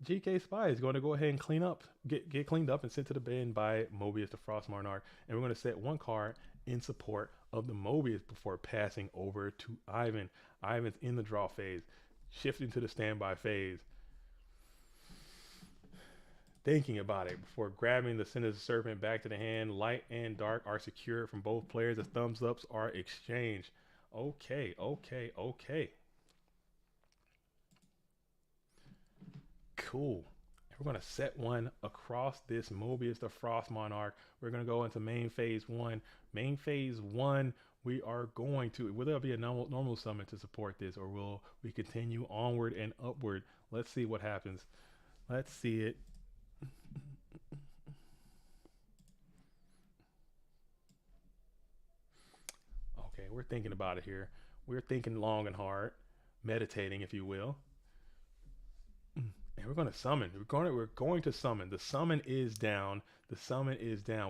GK Spy is going to go ahead and get cleaned up and sent to the bin by Mobius the Frost Monarch. And we're going to set one card in support of the Mobius before passing over to Ivan. Ivan's in the draw phase, shifting to the standby phase. Thinking about it before grabbing the Sinister Serpent back to the hand. Light and dark are secured from both players. The thumbs ups are exchanged. Okay. Cool. We're going to set one across this Mobius the Frost Monarch. We're going to go into main phase 1. Main phase 1, will there be a normal summon to support this, or will we continue onward and upward? Let's see what happens. Let's see it. Okay, we're thinking about it here. We're thinking long and hard, meditating, if you will. And we're going to summon. We're going to summon. The summon is down.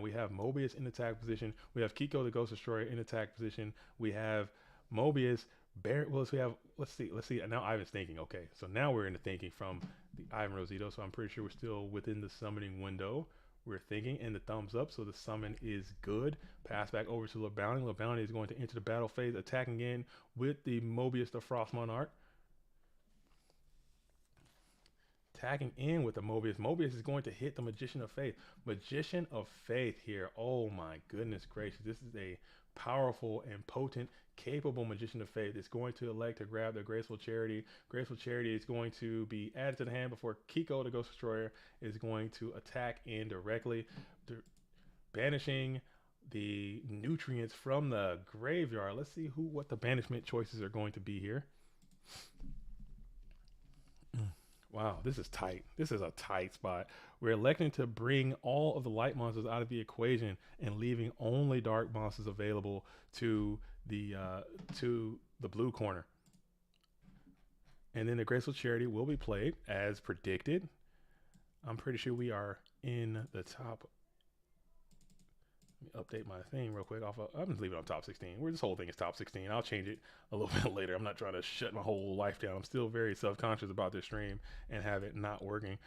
We have Mobius in attack position. We have Kiko the Ghost Destroyer in attack position. We have Mobius. Let's see. Now Ivan's thinking. Okay, so now we're in the thinking from the Ivan Rosito. So I'm pretty sure we're still within the summoning window. We're thinking, and the thumbs up. So the summon is good. Pass back over to LeBounty. LeBounty is going to enter the battle phase, attacking in with the Mobius the Frost Monarch. Tagging in with the Mobius. Mobius is going to hit the Magician of Faith. Magician of Faith here. Oh my goodness gracious. This is a powerful and potent, capable Magician of Faith. It's going to elect to grab the Graceful Charity. Graceful Charity is going to be added to the hand before Kiko the Ghost Destroyer is going to attack in directly, banishing the nutrients from the graveyard. Let's see what the banishment choices are going to be here. Wow, this is tight. This is a tight spot. We're electing to bring all of the light monsters out of the equation and leaving only dark monsters available to the blue corner. And then the Graceful Charity will be played as predicted. I'm pretty sure we are in the top. Let me update my thing real quick. I'm just leaving it on top 16. Where this whole thing is top 16. I'll change it a little bit later. I'm not trying to shut my whole life down. I'm still very self-conscious about this stream and have it not working.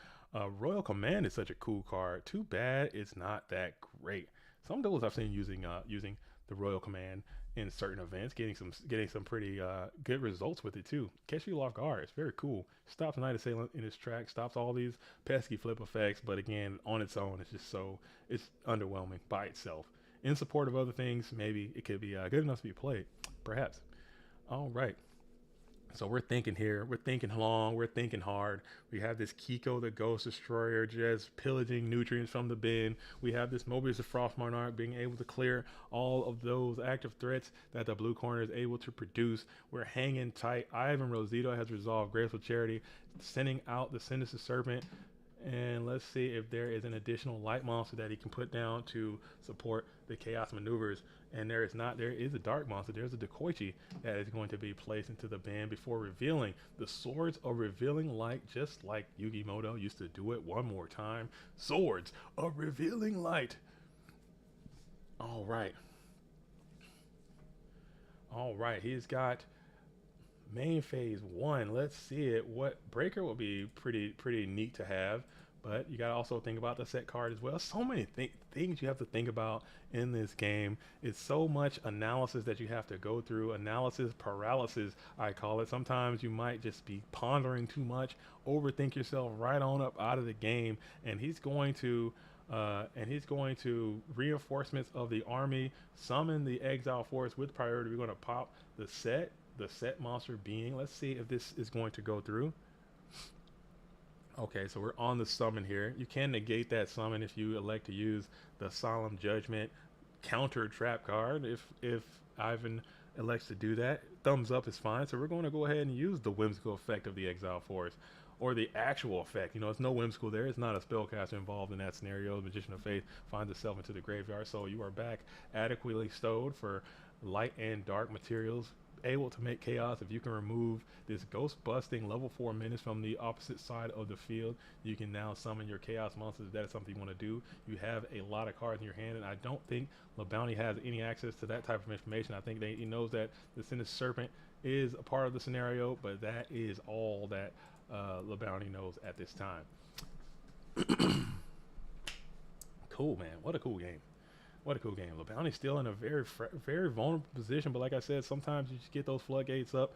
Royal Command is such a cool card. Too bad it's not that great. Some duels I've seen using the Royal Command in certain events, getting some pretty good results with it too. Catch you off guard. It's very cool. Stops Night Assailant in its track. Stops all these pesky flip effects. But again, on its own, it's underwhelming by itself. In support of other things, maybe it could be good enough to be played. Perhaps. All right. So we're thinking here. We're thinking long. We're thinking hard. We have this Kiko the Ghost Destroyer just pillaging nutrients from the bin. We have this Mobius the Frost Monarch being able to clear all of those active threats that the blue corner is able to produce. We're hanging tight. Ivan Rosito has resolved Graceful Charity, sending out the Sinister Serpent. And let's see if there is an additional light monster that he can put down to support the chaos maneuvers. And there is not. There is a dark monster. There's a Dekoichi that is going to be placed into the ban before revealing the Swords of Revealing Light, just like Yugi Moto used to do it. One more time. Swords of Revealing Light. All right. All right. He's got main phase 1. Let's see it. What breaker will be pretty neat to have, but you got to also think about the set card as well. So many things you have to think about in this game. It's so much analysis that you have to go through. Analysis paralysis, I call it. Sometimes you might just be pondering too much, overthink yourself right on up out of the game, and he's going to reinforcements of the army, summon the exile force with priority. We're going to pop the set monster being. Let's see if this is going to go through. Okay, so we're on the summon here. You can negate that summon if you elect to use the Solemn Judgment counter trap card. If Ivan elects to do that, thumbs up is fine. So we're going to go ahead and use the whimsical effect of the exile force, or the actual effect. You know, it's no whimsical there. It's not a spellcaster involved in that scenario. The Magician of Faith finds itself into the graveyard. So you are back adequately stowed for light and dark materials, able to make chaos. If you can remove this ghost busting level 4 menace from the opposite side of the field, you can now summon your chaos monsters. If that is something you want to do. You have a lot of cards in your hand, and I don't think LeBounty has any access to that type of information. I think he knows that the Sinister Serpent is a part of the scenario, but that is all that LeBounty knows at this time. Cool, man. What a cool game. What a cool game. LeBounty's still in a very vulnerable position, but like I said, sometimes you just get those floodgates up.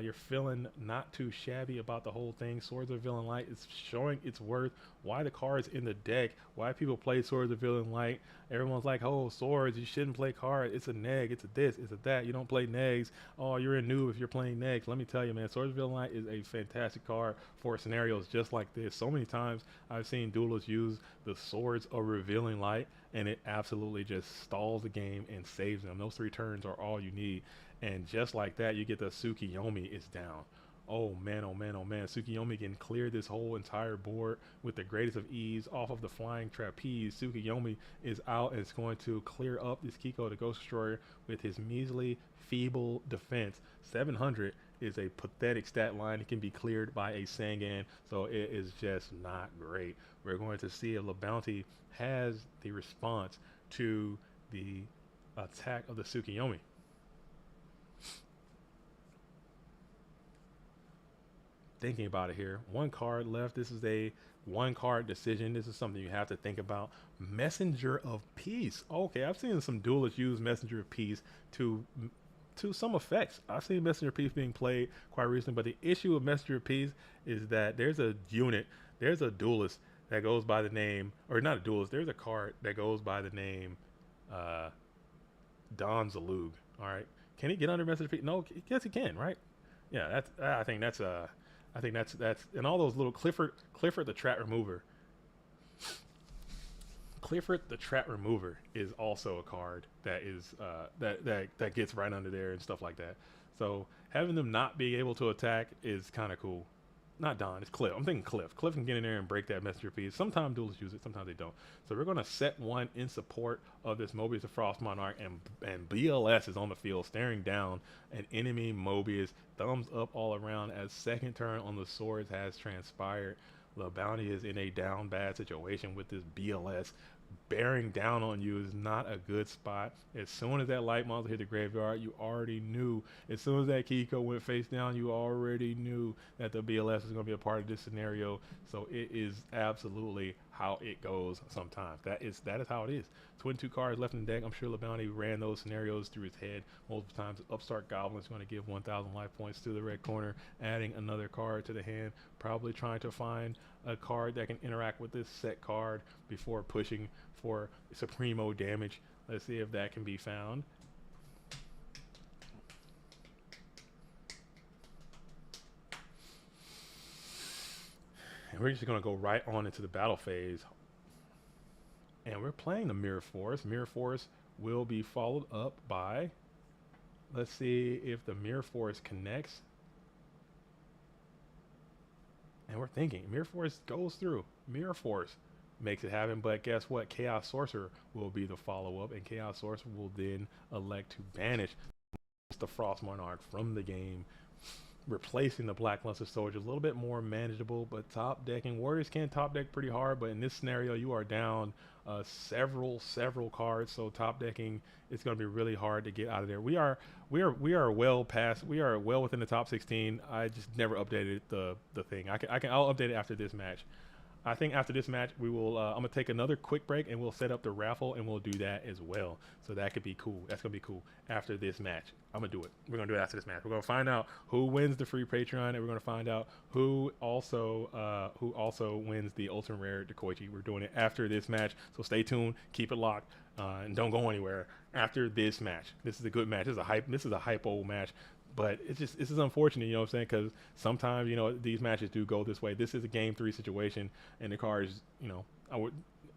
You're feeling not too shabby about the whole thing. Swords of Villain Light is showing its worth. Why the cards in the deck? Why people play Swords of Villain Light? Everyone's like, oh, swords, you shouldn't play cards. It's a neg, it's a this, it's a that. You don't play negs. Oh, you're a noob if you're playing negs. Let me tell you, man, Swords of Villain Light is a fantastic card for scenarios just like this. So many times I've seen duelists use the Swords of Revealing Light, and it absolutely just stalls the game and saves them. Those 3 turns are all you need. And just like that, you get the Tsukiyomi is down. Oh man, oh man, oh man. Tsukiyomi can clear this whole entire board with the greatest of ease off of the flying trapeze. Tsukiyomi is out, and it's going to clear up this Kiko the Ghost Destroyer with his measly, feeble defense. 700 is a pathetic stat line. It can be cleared by a Sangan, so it is just not great. We're going to see if LeBounty has the response to the attack of the Tsukiyomi. Thinking about it here, 1 card left. This is a 1 card decision. This is something you have to think about. Messenger of Peace. Okay, I've seen some duelists use Messenger of Peace to some effects. I've seen Messenger of Peace being played quite recently, but the issue with Messenger of Peace is that there's a duelist that goes by the name, or not a duelist, there's a card that goes by the name Don Zalug. All right, can he get under Messenger of Peace? No, yes he can, right? Yeah, I think that's and all those little Clifford the Trap Remover. Clifford the Trap Remover is also a card that is that gets right under there and stuff like that. So having them not be able to attack is kind of cool. Not Don, it's Cliff. I'm thinking Cliff. Cliff can get in there and break that Messenger piece. Sometimes duelists use it, sometimes they don't. So we're going to set 1 in support of this Mobius the Frost Monarch, and BLS is on the field staring down an enemy Mobius. Thumbs up all around as second turn on the swords has transpired. The bounty is in a down bad situation with this BLS. Bearing down on you is not a good spot. As soon as that light monster hit the graveyard, you already knew. As soon as that Kiko went face down, you already knew that the BLS was going to be a part of this scenario. So it is absolutely how it goes sometimes. That is how it is. 22 cards left in the deck. I'm sure LeBounty ran those scenarios through his head multiple times. Upstart Goblin is going to give 1,000 life points to the red corner, adding another card to the hand, probably trying to find a card that can interact with this set card before pushing for Supremo damage. Let's see if that can be found. And we're just going to go right on into the battle phase. And we're playing the Mirror Force. Mirror Force will be followed up by, let's see if the Mirror Force connects. And we're thinking Mirror Force goes through. Mirror Force makes it happen, but guess what? Chaos Sorcerer will be the follow-up, and Chaos Sorcerer will then elect to banish the Frost Monarch from the game, replacing the Black Luster Soldier. A little bit more manageable, but top decking. Warriors can top deck pretty hard, but in this scenario, you are down several cards, so top decking it's going to be really hard to get out of there. We are well within the top 16. I just never updated the thing. I'll update it after this match. I think after this match, we will. I'm gonna take another quick break and we'll set up the raffle and we'll do that as well. So that could be cool. That's gonna be cool after this match. I'm gonna do it. We're gonna do it after this match. We're gonna find out who wins the free Patreon, and we're gonna find out who also wins the ultimate rare Dekoichi. We're doing it after this match. So stay tuned. Keep it locked. And don't go anywhere after this match. This is a good match. This is a hypo match. But this is unfortunate, you know what I'm saying? Because sometimes, you know, these matches do go this way. This is a game 3 situation, and the cards, you know,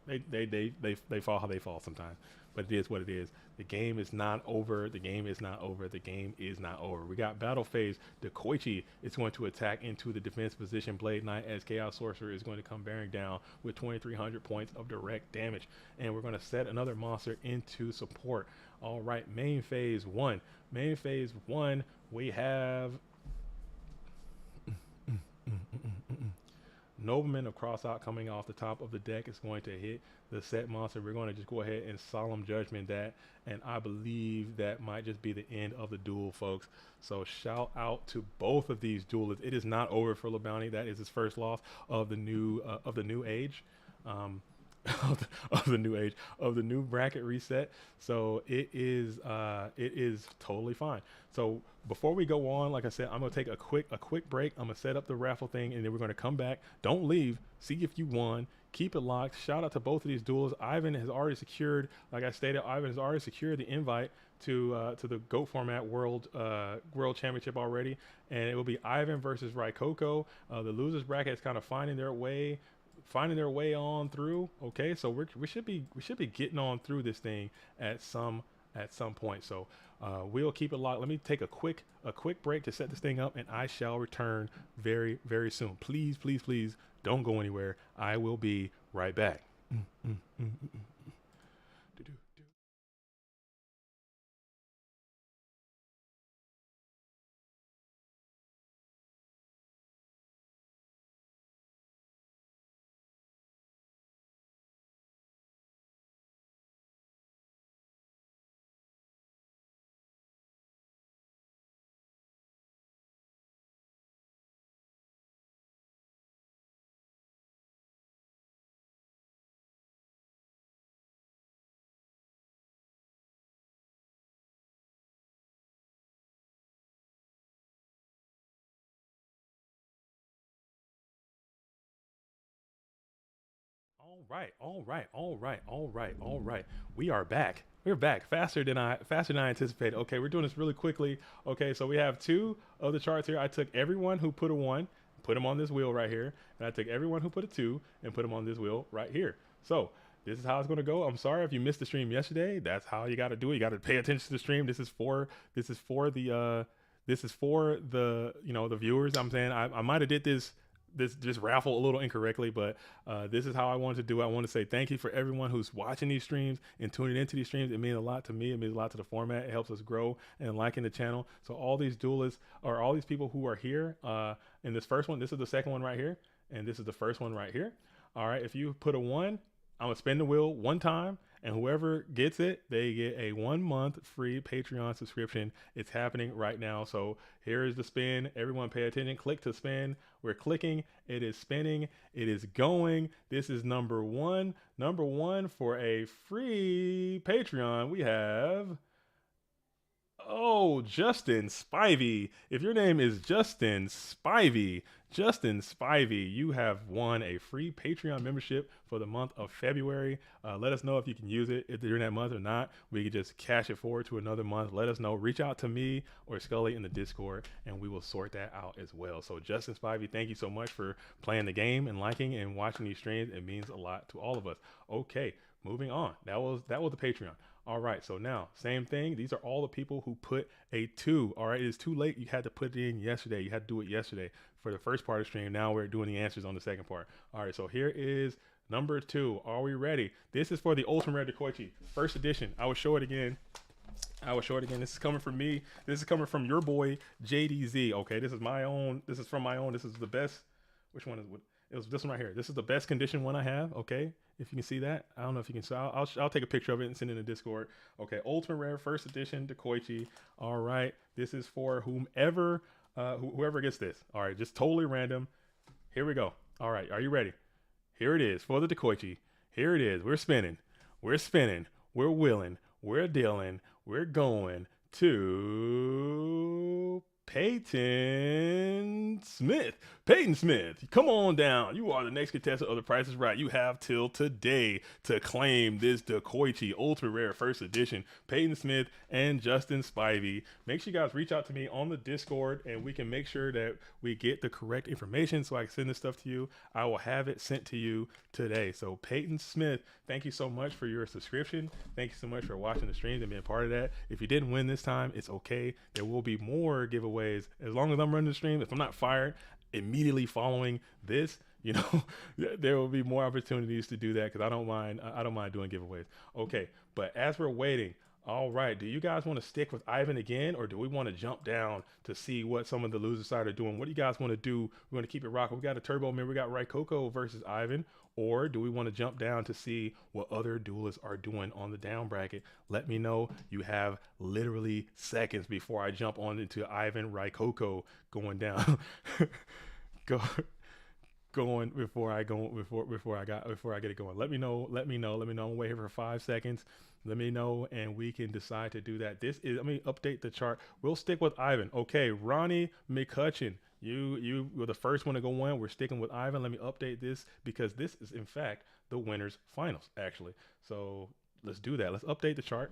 they fall how they fall sometimes. But it is what it is. The game is not over. The game is not over. The game is not over. We got battle phase. Dekoichi is going to attack into the defense position. Blade Knight as Chaos Sorcerer is going to come bearing down with 2,300 points of direct damage. And we're going to set another monster into support. All right, main phase 1. Main phase 1, we have Nobleman of Crossout coming off the top of the deck is going to hit the set monster. We're going to just go ahead and Solemn Judgment that, and I believe that might just be the end of the duel, folks. So shout out to both of these duelists. It is not over for LeBounty. That is his first loss of the new age. Of the new bracket reset. So it is totally fine. So before we go on, like I said, I'm gonna take a quick break. I'm gonna set up the raffle thing, and then we're gonna come back. Don't leave. See if you won. Keep it locked. Shout out to both of these duels. Ivan has already secured, like I stated, Ivan has already secured the invite to the GOAT format world championship already, and it will be Ivan versus Raikoko. The losers bracket is kind of finding their way on through. Okay, so we should be getting on through this thing at some point. So we'll keep it locked. Let me take a quick break to set this thing up, and I shall return very, very soon. Please don't go anywhere. I will be right back. All right. We are back. We're back faster than I anticipated. Okay, we're doing this really quickly. Okay, so we have 2 of the charts here. I took everyone who put a 1, put them on this wheel right here, and I took everyone who put a 2 and put them on this wheel right here. So this is how it's going to go. I'm sorry if you missed the stream yesterday. That's how you got to do it. You got to pay attention to the stream. This is for the you know, the viewers. I'm saying I might have did this raffle a little incorrectly, but this is how I wanted to do it. I want to say thank you for everyone who's watching these streams and tuning into these streams. It means a lot to me. It means a lot to the format. It helps us grow and liking the channel. So all these duelists, or all these people who are here in this first one, this is the second one right here. and this is the first one right here. All right, if you put a 1, I'm gonna spin the wheel 1 time, and whoever gets it, they get a 1-month free Patreon subscription. It's happening right now. So here is the spin. Everyone pay attention. Click to spin. We're clicking. It is spinning. It is going. This is number 1. Number 1 for a free Patreon. We have... Oh, Justin Spivey. If your name is Justin Spivey, you have won a free Patreon membership for the month of February. Let us know if you can use it if during that month or not. We can just cash it forward to another month. Let us know. Reach out to me or Scully in the Discord, and we will sort that out as well. So Justin Spivey, thank you so much for playing the game and liking and watching these streams. It means a lot to all of us. Okay, moving on. That was the Patreon. All right, so now, same thing. These are all the people who put a 2. All right, it's too late. You had to put it in yesterday. You had to do it yesterday for the first part of the stream. Now we're doing the answers on the second part. All right, so here is number 2. Are we ready? This is for the Ultimate Rare Dekoichi, first edition. I will show it again. This is coming from me. This is coming from your boy, JDZ. Okay, this is my own. This is from my own. This is the best. Which one is what? It was this one right here. This is the best condition one I have. Okay, if you can see that, I don't know if you can. So I'll take a picture of it and send it in the Discord. Okay, Ultimate Rare First Edition Dekoichi. All right, this is for whomever, whoever gets this. All right, just totally random. Here we go. All right, are you ready? Here it is for the Dekoichi. Here it is. We're spinning. We're spinning. We're willing. We're dealing. We're going to Peyton Smith. Peyton Smith, come on down. You are the next contestant of The Price is Right. You have till today to claim this Dekoichi Ultra Rare First Edition. Peyton Smith and Justin Spivey. Make sure you guys reach out to me on the Discord, and we can make sure that we get the correct information so I can send this stuff to you. I will have it sent to you today. So Peyton Smith, thank you so much for your subscription. Thank you so much for watching the stream and being part of that. If you didn't win this time, it's okay. There will be more giveaways as long as I'm running the stream. If I'm not fired immediately following this, you know, there will be more opportunities to do that, because I don't mind doing giveaways. Okay, but as we're waiting, all right, do you guys want to stick with Ivan again, or do we want to jump down to see what some of the loser side are doing? What do you guys want to do? We want to keep it rocking. We got a Turbo Man, we got Raikoko versus Ivan, or do we want to jump down to see what other duelists are doing on the down bracket? Let me know. You have literally seconds before I jump on into Ivan Raikoko going down. Going before I get it going. Let me know. I'm gonna wait here for 5 seconds. Let me know, and we can decide to do that. Let me update the chart. We'll stick with Ivan. Okay, Ronnie McCutcheon, you were the first one to go in. We're sticking with Ivan. Let me update this, because this is in fact the winners finals, actually. So let's do that. Let's update the chart.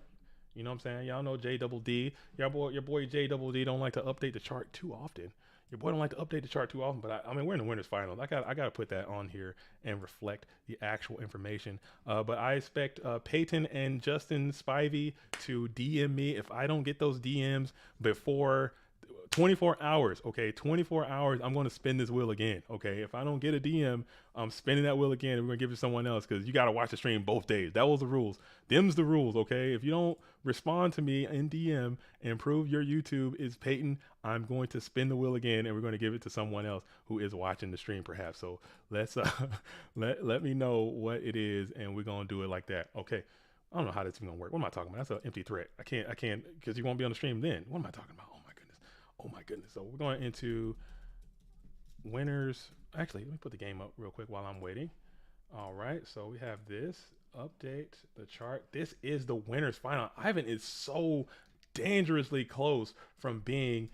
You know what I'm saying? Y'all know J Double D. Your boy J Double D don't like to update the chart too often. Your boy don't like to update the chart too often, but I mean, we're in the winners finals. I got to put that on here and reflect the actual information. But I expect Peyton and Justin Spivey to DM me if I don't get those DMs before 24 hours. Okay, 24 hours. I'm going to spin this wheel again. Okay, if I don't get a DM, I'm spinning that wheel again, and we're going to give it to someone else, because you got to watch the stream both days. That was the rules. Them's the rules. Okay, if you don't respond to me in DM and prove your YouTube is Peyton, I'm going to spin the wheel again, and we're going to give it to someone else who is watching the stream, perhaps. So let's let me know what it is, and we're going to do it like that. Okay. I don't know how this is going to work. What am I talking about? That's an empty threat. I can't, because you won't be on the stream then. What am I talking about? Oh my goodness. So we're going into winners. Actually, let me put the game up real quick while I'm waiting. All right. So we have this. Update the chart. This is the winners final. Ivan is so dangerously close from being...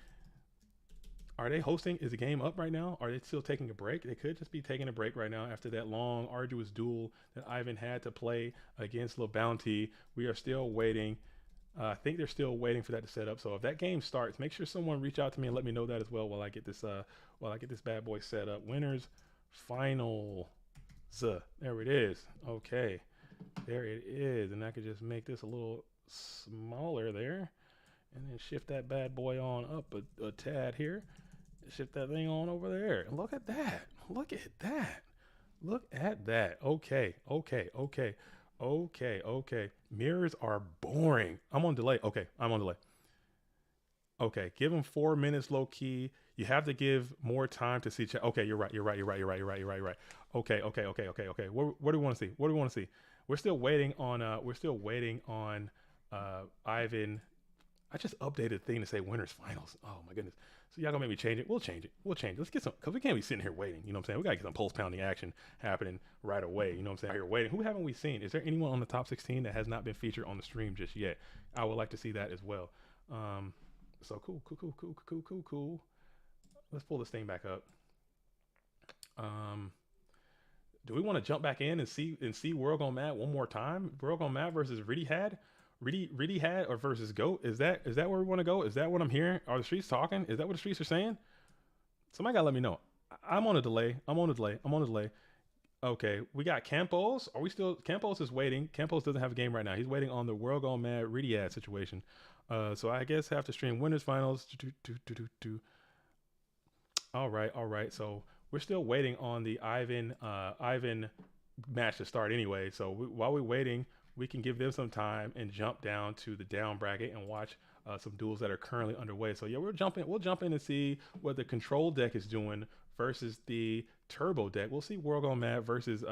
Are they hosting? Is the game up right now? Are they still taking a break? They could just be taking a break right now after that long, arduous duel that Ivan had to play against Lil Bounty. We are still waiting. I think they're still waiting for that to set up. So if that game starts, make sure someone reach out to me and let me know that as well while I get this bad boy set up. Winners final. There it is. Okay. There it is. And I could just make this a little smaller there, and then shift that bad boy on up a tad here. Shift that thing on over there. And look at that. Look at that. Look at that. Okay. Mirrors are boring. I'm on delay. Okay, I'm on delay. Okay, give them 4 minutes low key. You have to give more time to see chat. Okay, you're right. You're right. You're right. You're right. You're right. You're right. You're right. Okay. Okay. Okay. Okay. Okay. What do we want to see? What do we want to see? We're still waiting on. We're still waiting on. Ivan. I just updated the thing to say winners finals. Oh my goodness. So y'all gonna make me change it? We'll change it. We'll change it. Let's get some, cause we can't be sitting here waiting. You know what I'm saying? We gotta get some pulse pounding action happening right away. You know what I'm saying? Here waiting. Who haven't we seen? Is there anyone on the top 16 that has not been featured on the stream just yet? I would like to see that as well. So cool. Let's pull this thing back up. Do we want to jump back in and see World Gone Mad one more time? World Gone Mad versus Riddy Had or versus Goat? Is that where we want to go? Is that what I'm hearing? Are the streets talking? Is that what the streets are saying? Somebody gotta let me know. I'm on a delay. Okay, we got Campos. Are we still? Campos is waiting. Campos doesn't have a game right now. He's waiting on the World Gone Mad Riddy Had situation. So I guess have to stream winners finals. All right. So we're still waiting on the Ivan match to start anyway. So while we're waiting, we can give them some time and jump down to the down bracket and watch some duels that are currently underway. So yeah, we'll jump in and see what the control deck is doing versus the turbo deck. We'll see World Gone Mad versus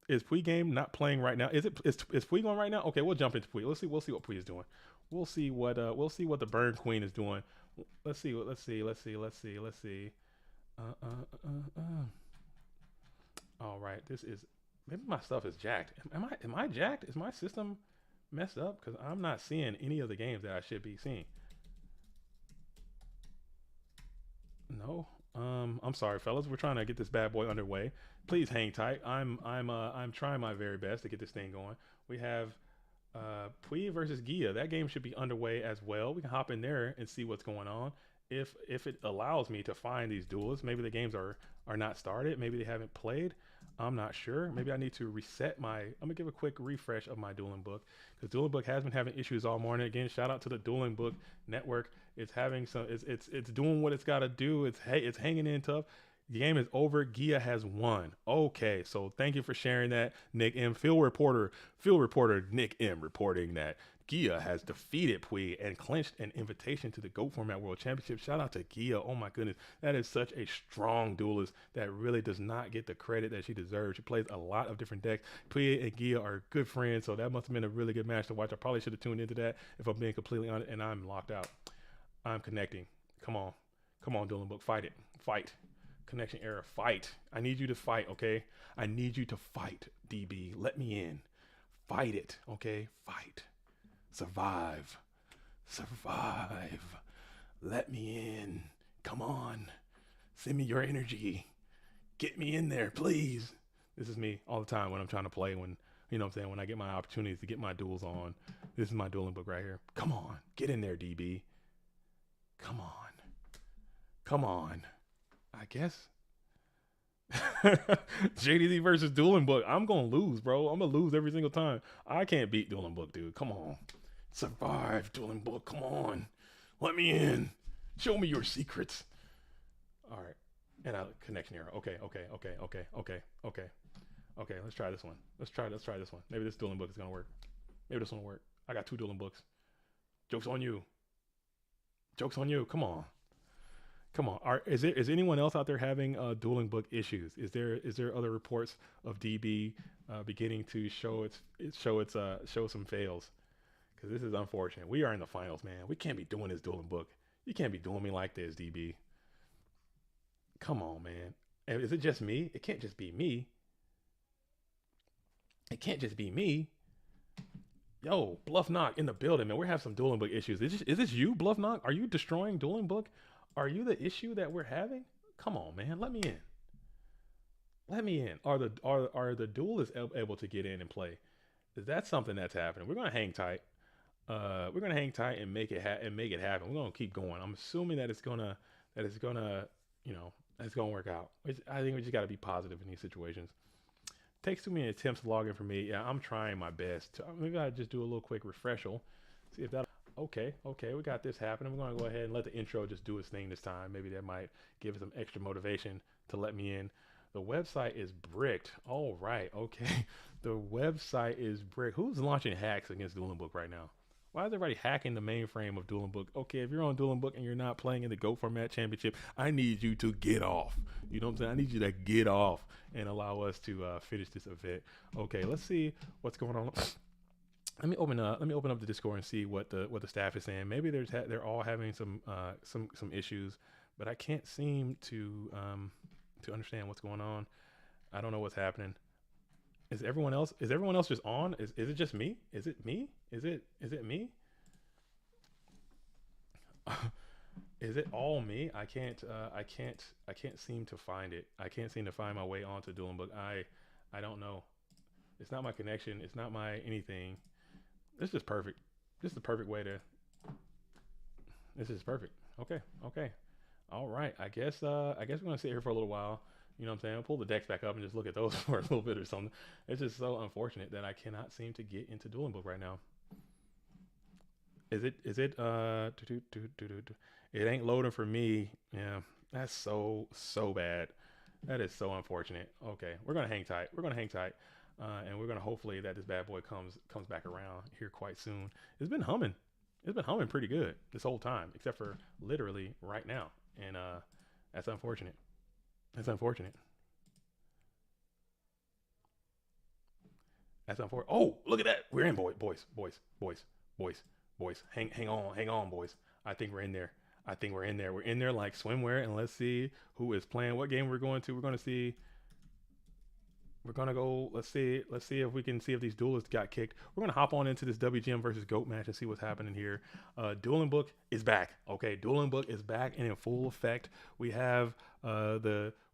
is Pui game not playing right now? Is Pui going right now? Okay, we'll jump into Pui. We'll see what Pui is doing. We'll see what the Burn Queen is doing. Let's see. All right, this is, maybe my stuff is jacked. Am I jacked? Is my system messed up? Because I'm not seeing any of the games that I should be seeing. No. I'm sorry, fellas. We're trying to get this bad boy underway. Please hang tight. I'm trying my very best to get this thing going. We have Pui versus Gia. That game should be underway as well. We can hop in there and see what's going on. If it allows me to find these duelists, maybe the games are not started. Maybe they haven't played. I'm not sure. Maybe I need to reset my. I'm gonna give a quick refresh of my dueling book, because dueling book has been having issues all morning. Again, shout out to the dueling book network. It's having some. It's doing what it's got to do. It's hanging in tough. The game is over. Gia has won. Okay, so thank you for sharing that, Nick M. Field reporter Nick M. reporting that Gia has defeated Pui and clinched an invitation to the GOAT Format World Championship. Shout out to Gia. Oh my goodness, that is such a strong duelist that really does not get the credit that she deserves. She plays a lot of different decks. Pui and Gia are good friends, so that must have been a really good match to watch. I probably should have tuned into that if I'm being completely honest, and I'm locked out. I'm connecting. Come on, dueling book, fight it. Fight. Connection error. Fight. I need you to fight, okay? I need you to fight, DB. Let me in. Fight it, okay? Fight. Survive. Let me in. Come on. Send me your energy. Get me in there, please. This is me all the time when I'm trying to play, when, you know what I'm saying, when I get my opportunities to get my duels on. This is my dueling book right here. Come on. Get in there, DB. Come on. I guess. JDZ versus Dueling Book. I'm going to lose, bro. I'm going to lose every single time. I can't beat Dueling Book, dude. Come on. Survive, Dueling Book. Come on. Let me in. Show me your secrets. All right. And connection error. Okay. Let's try this one. Let's try this one. Maybe this Dueling Book is going to work. Maybe this one will work. I got 2 Dueling Books. Joke's on you. Come on. Is anyone else out there having dueling book issues? Is there other reports of DB beginning to show some fails? Because this is unfortunate. We are in the finals, man. We can't be doing this dueling book. You can't be doing me like this, DB. Come on, man. And is it just me? It can't just be me. Yo, Bluff Knock in the building, man. We're having some dueling book issues. Is this you, Bluff Knock? Are you destroying dueling book? Are you the issue that we're having? Come on, man. Let me in. Are the duelists able to get in and play? Is that something that's happening? We're gonna hang tight. And make it happen. We're gonna keep going. I'm assuming that it's gonna work out. I think we just gotta be positive in these situations. Takes too many attempts to log in for me. Yeah, I'm trying my best. Maybe I'll just do a little quick refreshal. See if that. Okay, we got this happening. We're gonna go ahead and let the intro just do its thing this time. Maybe that might give it some extra motivation to let me in. The website is bricked. All right, okay. The website is bricked. Who's launching hacks against Dueling Book right now? Why is everybody hacking the mainframe of Dueling Book? Okay, if you're on Dueling Book and you're not playing in the GO Format Championship, I need you to get off. You know what I'm saying? I need you to get off and allow us to finish this event. Okay, let's see what's going on. Let me open up the Discord and see what the staff is saying. Maybe they're all having some issues, but I can't seem to understand what's going on. I don't know what's happening. Is everyone else just on? Is it just me? Is it me? Is it me? Is it all me? I can't seem to find it. I can't seem to find my way onto Dueling Book. I don't know. It's not my connection. It's not my anything. This is just perfect. This is the perfect way to. This is perfect. Okay. All right. I guess we're gonna sit here for a little while. You know what I'm saying? I'll pull the decks back up and just look at those for a little bit or something. It's just so unfortunate that I cannot seem to get into Dueling Book right now. Is it it ain't loading for me. Yeah, that's so bad. That is so unfortunate. Okay, we're gonna hang tight. And we're gonna hopefully that this bad boy comes back around here quite soon. It's been humming pretty good this whole time, except for literally right now. And that's unfortunate. That's unfortunate. Oh, look at that. We're in, boys. Hang on, boys. I think we're in there. We're in there like swimwear, and let's see who is playing. What game we're going to. We're going to see. We're gonna go. Let's see if we can see if these duelists got kicked. We're gonna hop on into this WGM versus GOAT match and see what's happening here. Dueling Book is back. Okay, Dueling Book is back and in full effect. We have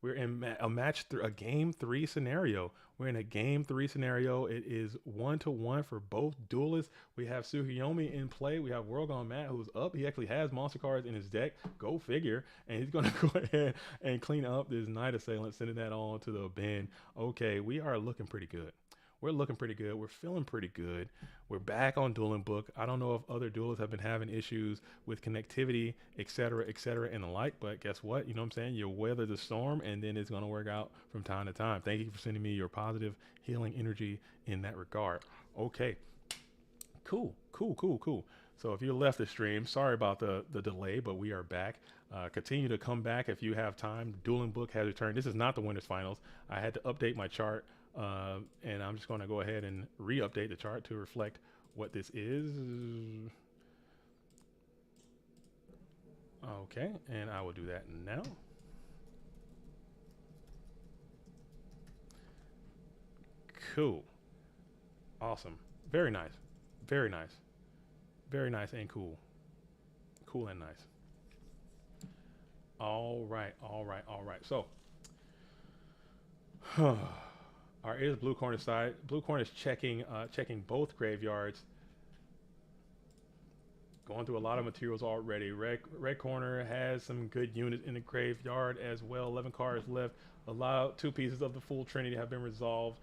we're in a game 3 scenario. We're in a game 3 scenario. It is 1-1 for both duelists. We have Tsuhiyomi in play. We have World Gone Matt who's up. He actually has monster cards in his deck. Go figure. And he's gonna go ahead and clean up this Night Assailant, sending that on to the bin. Okay, we are looking pretty good. We're looking pretty good. We're feeling pretty good. We're back on Dueling Book. I don't know if other duelists have been having issues with connectivity, etc., and the like, but guess what? You know what I'm saying? You weather the storm, and then it's going to work out from time to time. Thank you for sending me your positive healing energy in that regard. Okay. Cool. So if you left the stream, sorry about the delay, but we are back. Continue to come back if you have time. Dueling Book has returned. This is not the winners finals. I had to update my chart. And I'm just going to go ahead and re-update the chart to reflect what this is. Okay, and I will do that now. Cool. Awesome. Very nice and cool and nice. All right. So our is blue corner side. Blue corner is checking both graveyards. Going through a lot of materials already. Red corner has some good units in the graveyard as well. 11 cards left. 2 pieces of the full Trinity have been resolved.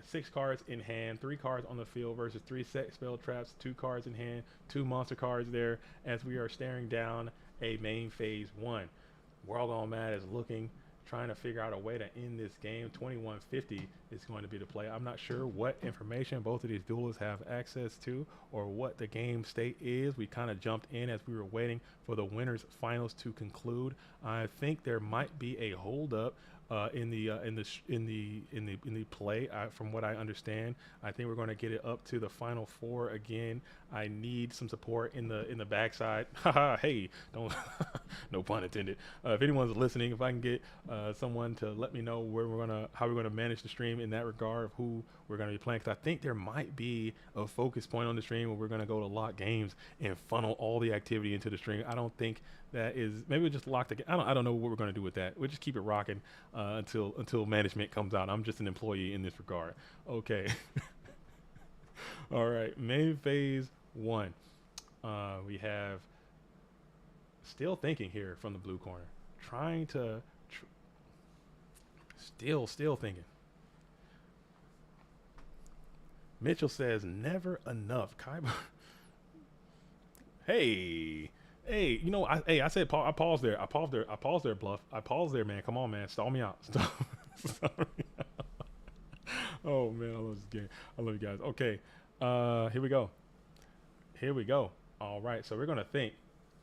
6 cards in hand, 3 cards on the field versus 3 set spell traps, 2 cards in hand, 2 monster cards there as we are staring down a main phase 1. World on Mad is trying to figure out a way to end this game. 2150 is going to be the play. I'm not sure what information both of these duelists have access to or what the game state is. We kind of jumped in as we were waiting for the winners finals to conclude. I think there might be a holdup in the play. From what I understand, I think we're going to get it up to the final 4 again. I need some support in the backside. Hey, don't no pun intended. If anyone's listening, if I can get someone to let me know how we're gonna manage the stream in that regard of who we're gonna be playing, because I think there might be a focus point on the stream where we're gonna go to lock games and funnel all the activity into the stream. I don't think that is. Maybe we just lock the. I don't know what we're gonna do with that. We'll just keep it rocking until management comes out. I'm just an employee in this regard. Okay. All right. Main phase 1. We have still thinking here from the blue corner, trying to still thinking. Mitchell says never enough. Kaiba. Hey, you know, I said I paused there. I paused there, Bluff. I paused there, man. Come on, man. Stall me out. Stall me out. Oh, man. I love this game. I love you guys. Okay. Here we go. Here we go. All right, so we're gonna think.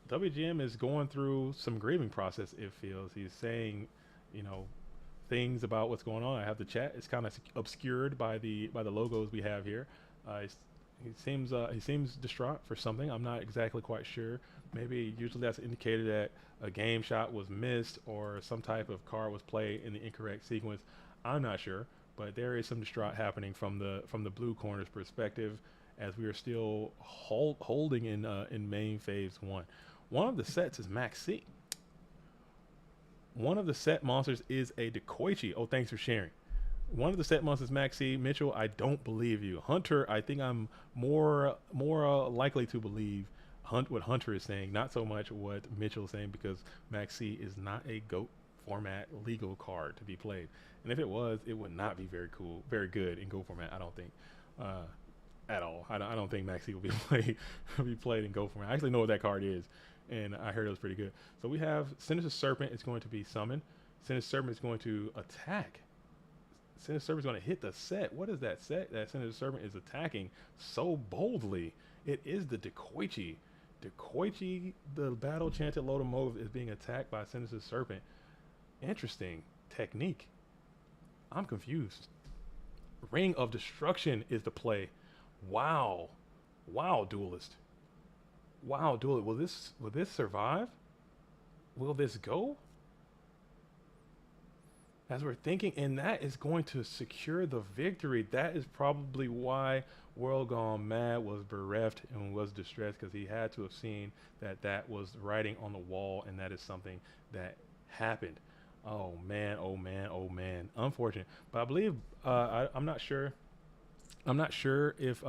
WGM is going through some grieving process. It feels he's saying, you know, things about what's going on. I have the chat. It's kind of obscured by the logos we have here. He seems distraught for something. I'm not exactly quite sure. Maybe usually that's indicated that a game shot was missed or some type of card was played in the incorrect sequence. I'm not sure, but there is some distraught happening from the blue corner's perspective, as we are still holding in main phase one. One of the sets is Max C. One of the set monsters is a Dekoichi. Oh, thanks for sharing. One of the set monsters, Maxi Mitchell. I don't believe you, Hunter. I think I'm more likely to believe what Hunter is saying, not so much what Mitchell is saying, because Maxi is not a GOAT format legal card to be played. And if it was, it would not be very cool, very good in GOAT format. I don't think at all. I don't think Maxi will be played in GOAT format. I actually know what that card is, and I heard it was pretty good. So we have Sinister Serpent is going to be summoned. Sinister Serpent is going to attack. Sinister Serpent is going to hit the set. What is that set that Sinister Serpent is attacking so boldly? It is the Dekoichi. Dekoichi, the battle chanted locomotive, is being attacked by Sinister Serpent. Interesting technique. I'm confused. Ring of Destruction is the play. Wow. Wow, Duelist. Wow, Duelist. Will this survive? Will this go? As we're thinking, and that is going to secure the victory. That is probably why World Gone Mad was bereft and was distressed, because he had to have seen that was writing on the wall, and that is something that happened. Oh man, oh man, oh man. Unfortunate. But I believe I'm not sure. I'm not sure if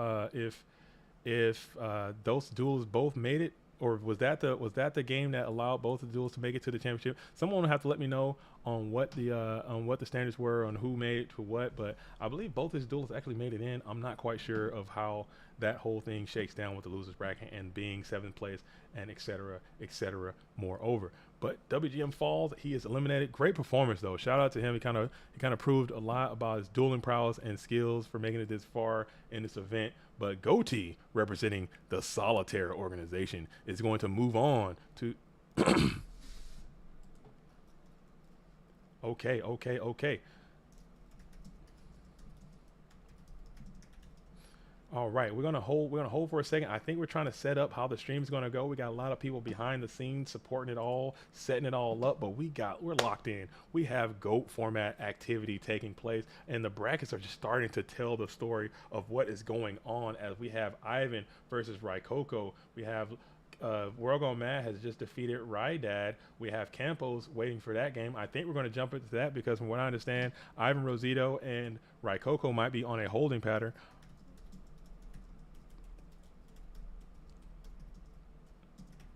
those duels both made it, or was that the game that allowed both of the duels to make it to the championship? Someone will have to let me know on what the standards were, on who made it to what. But I believe both his duels actually made it in. I'm not quite sure of how that whole thing shakes down with the losers bracket and being 7th place and etc. Moreover, but WGM falls. He is eliminated. Great performance though. Shout out to him. He kind of proved a lot about his dueling prowess and skills for making it this far in this event. But Goatee, representing the Solitaire organization, is going to move on to okay. All right, we're gonna hold for a second. I think we're trying to set up how the stream's gonna go. We got a lot of people behind the scenes supporting it all, setting it all up, but we're locked in. We have GOAT format activity taking place, and the brackets are just starting to tell the story of what is going on, as we have Ivan versus Raikoko. We have World Gone Mad has just defeated Rydad. We have Campos waiting for that game. I think we're going to jump into that, because from what I understand, Ivan Rosito and Raikoko might be on a holding pattern.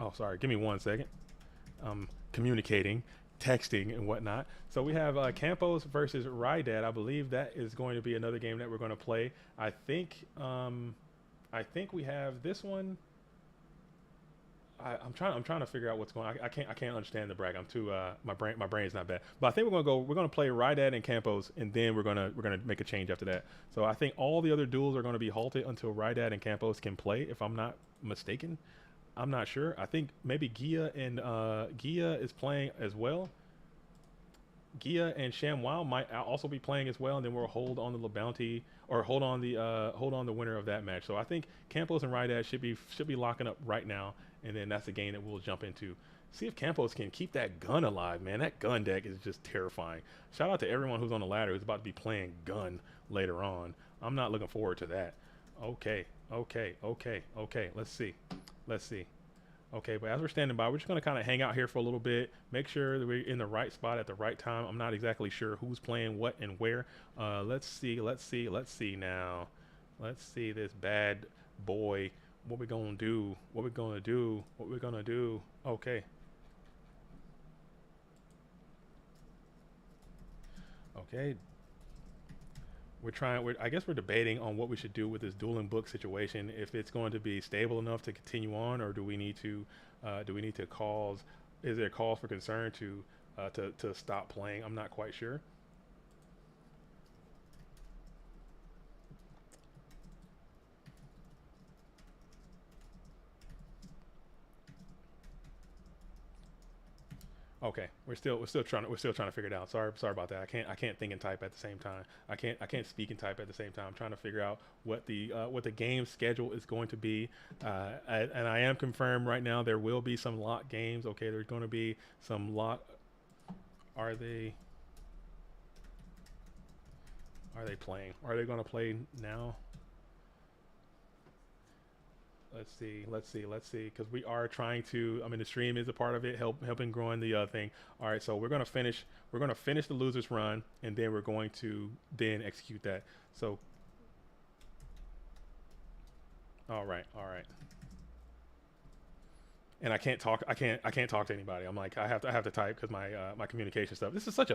Oh, sorry. Give me 1 second. Communicating, texting, and whatnot. So we have Campos versus Rydad. I believe that is going to be another game that we're going to play. I think we have this one. I'm trying to figure out what's going on. I can't understand the bracket. I'm too my brain's not bad. But I think we're gonna play Rydad and Campos, and then we're gonna make a change after that. So I think all the other duels are gonna be halted until Rydad and Campos can play, if I'm not mistaken. I'm not sure. I think maybe Gia is playing as well. Gia and ShamWow might also be playing as well, and then we'll hold on the bounty, or hold on the winner of that match. So I think Campos and Rydad should be locking up right now, and then that's the game that we'll jump into. See if Campos can keep that gun alive, man. That gun deck is just terrifying. Shout out to everyone who's on the ladder who's about to be playing gun later on. I'm not looking forward to that. Okay. Let's see. Okay, but as we're standing by, we're just going to kind of hang out here for a little bit, make sure that we're in the right spot at the right time. I'm not exactly sure who's playing what and where. Let's see now. Let's see this bad boy. What we gonna do? Okay. Okay. I guess we're debating on what we should do with this dueling book situation. If it's going to be stable enough to continue on, or do we need to is there a cause for concern to stop playing? I'm not quite sure. Okay, we're still trying to figure it out. Sorry about that. I can't think and type at the same time. I can't speak and type at the same time. I'm trying to figure out what the game schedule is going to be. And I am confirmed right now there will be some lock games. Okay, there's going to be some lock. Are they playing? Are they going to play now? Let's see, because we are trying to. I mean, the stream is a part of it, helping growing the thing. All right, so we're gonna finish the losers run, and then we're going to then execute that. So, all right. And I can't talk. I can't talk to anybody. I'm like I have to type because my communication stuff. This is such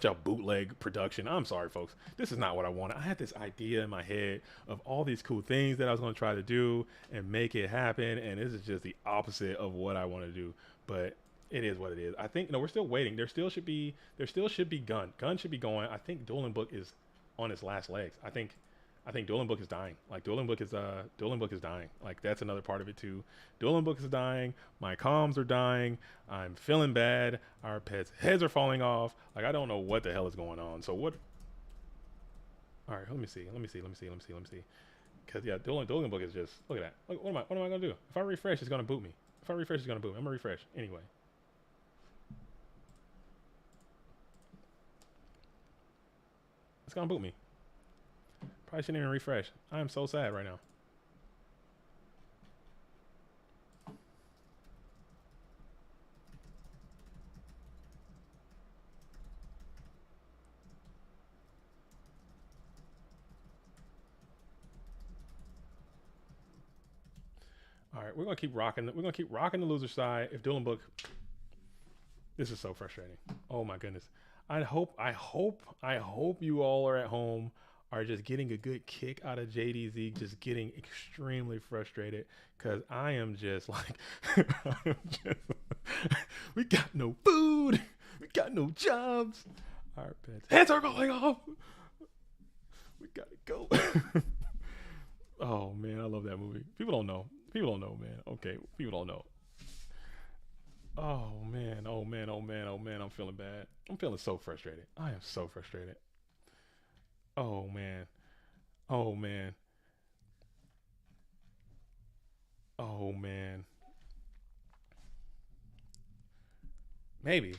a bootleg production. I'm sorry, folks. This is not what I wanted. I had this idea in my head of all these cool things that I was going to try to do and make it happen, and this is just the opposite of what I want to do. But it is what it is. I think we're still waiting. There still should be gun. Gun should be going. I think Dueling Book is on its last legs. I think Dueling Book is dying. Like Dueling Book is dying. Like that's another part of it too. Dueling Book is dying. My comms are dying. I'm feeling bad. Our pets' heads are falling off. Like I don't know what the hell is going on. So what? All right, let me see. Cause yeah, Dueling Book is just look at that. Look, what am I gonna do? If I refresh, it's gonna boot me. I'm gonna refresh anyway. It's gonna boot me. Probably shouldn't even refresh. I am so sad right now. All right, we're gonna keep rocking. We're gonna keep rocking the loser side. If Dueling Book, this is so frustrating. Oh my goodness. I hope you all are at home are just getting a good kick out of JDZ, just getting extremely frustrated because I am just like, we got no food, we got no jobs, our pets' heads are falling off, we gotta go. Oh man, I love that movie. People don't know, man. Okay, people don't know. Oh man, I'm feeling bad. I'm feeling so frustrated. I am so frustrated. Oh man. Oh man. Maybe.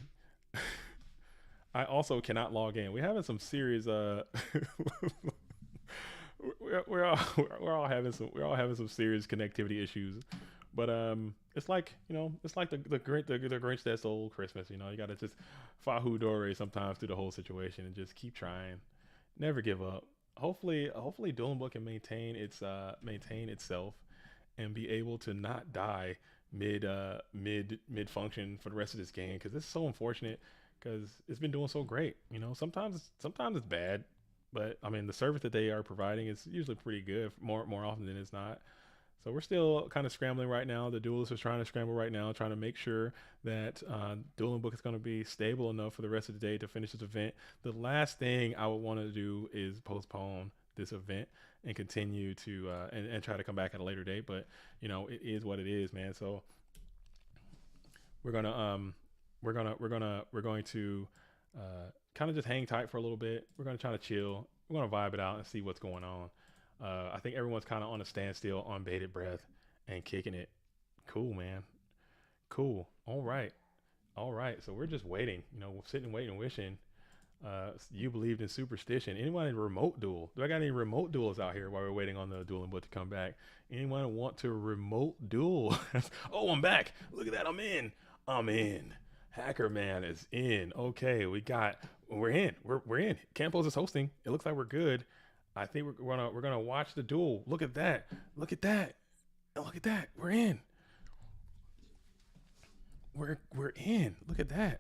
I also cannot log in. We're having some serious we're all having some serious connectivity issues. But it's like the Grinch that stole Christmas. You gotta just fahu dore sometimes through the whole situation and just keep trying. Never give up. Hopefully Dueling Book can maintain itself and be able to not die mid function for the rest of this game, because this is so unfortunate because it's been doing so great. Sometimes it's bad, but I mean the service that they are providing is usually pretty good more often than it's not. So we're still kind of scrambling right now. The duelists are trying to scramble right now, trying to make sure that Dueling Book is going to be stable enough for the rest of the day to finish this event. The last thing I would want to do is postpone this event and continue to and try to come back at a later date. But it is what it is, man. So we're going to kind of just hang tight for a little bit. We're going to try to chill. We're going to vibe it out and see what's going on. I think everyone's kind of on a standstill, on bated breath, and kicking it. Cool, man. Cool. All right. So we're just waiting. Sitting, waiting, wishing. You believed in superstition. Anyone in remote duel? Do I got any remote duels out here while we're waiting on the Dueling Book to come back? Anyone want to remote duel? Oh, I'm back. Look at that. I'm in. Hacker Man is in. Okay, we're in. We're in. Campos is hosting. It looks like we're good. I think we're gonna watch the duel. Look at that. We're in. We're in. Look at that.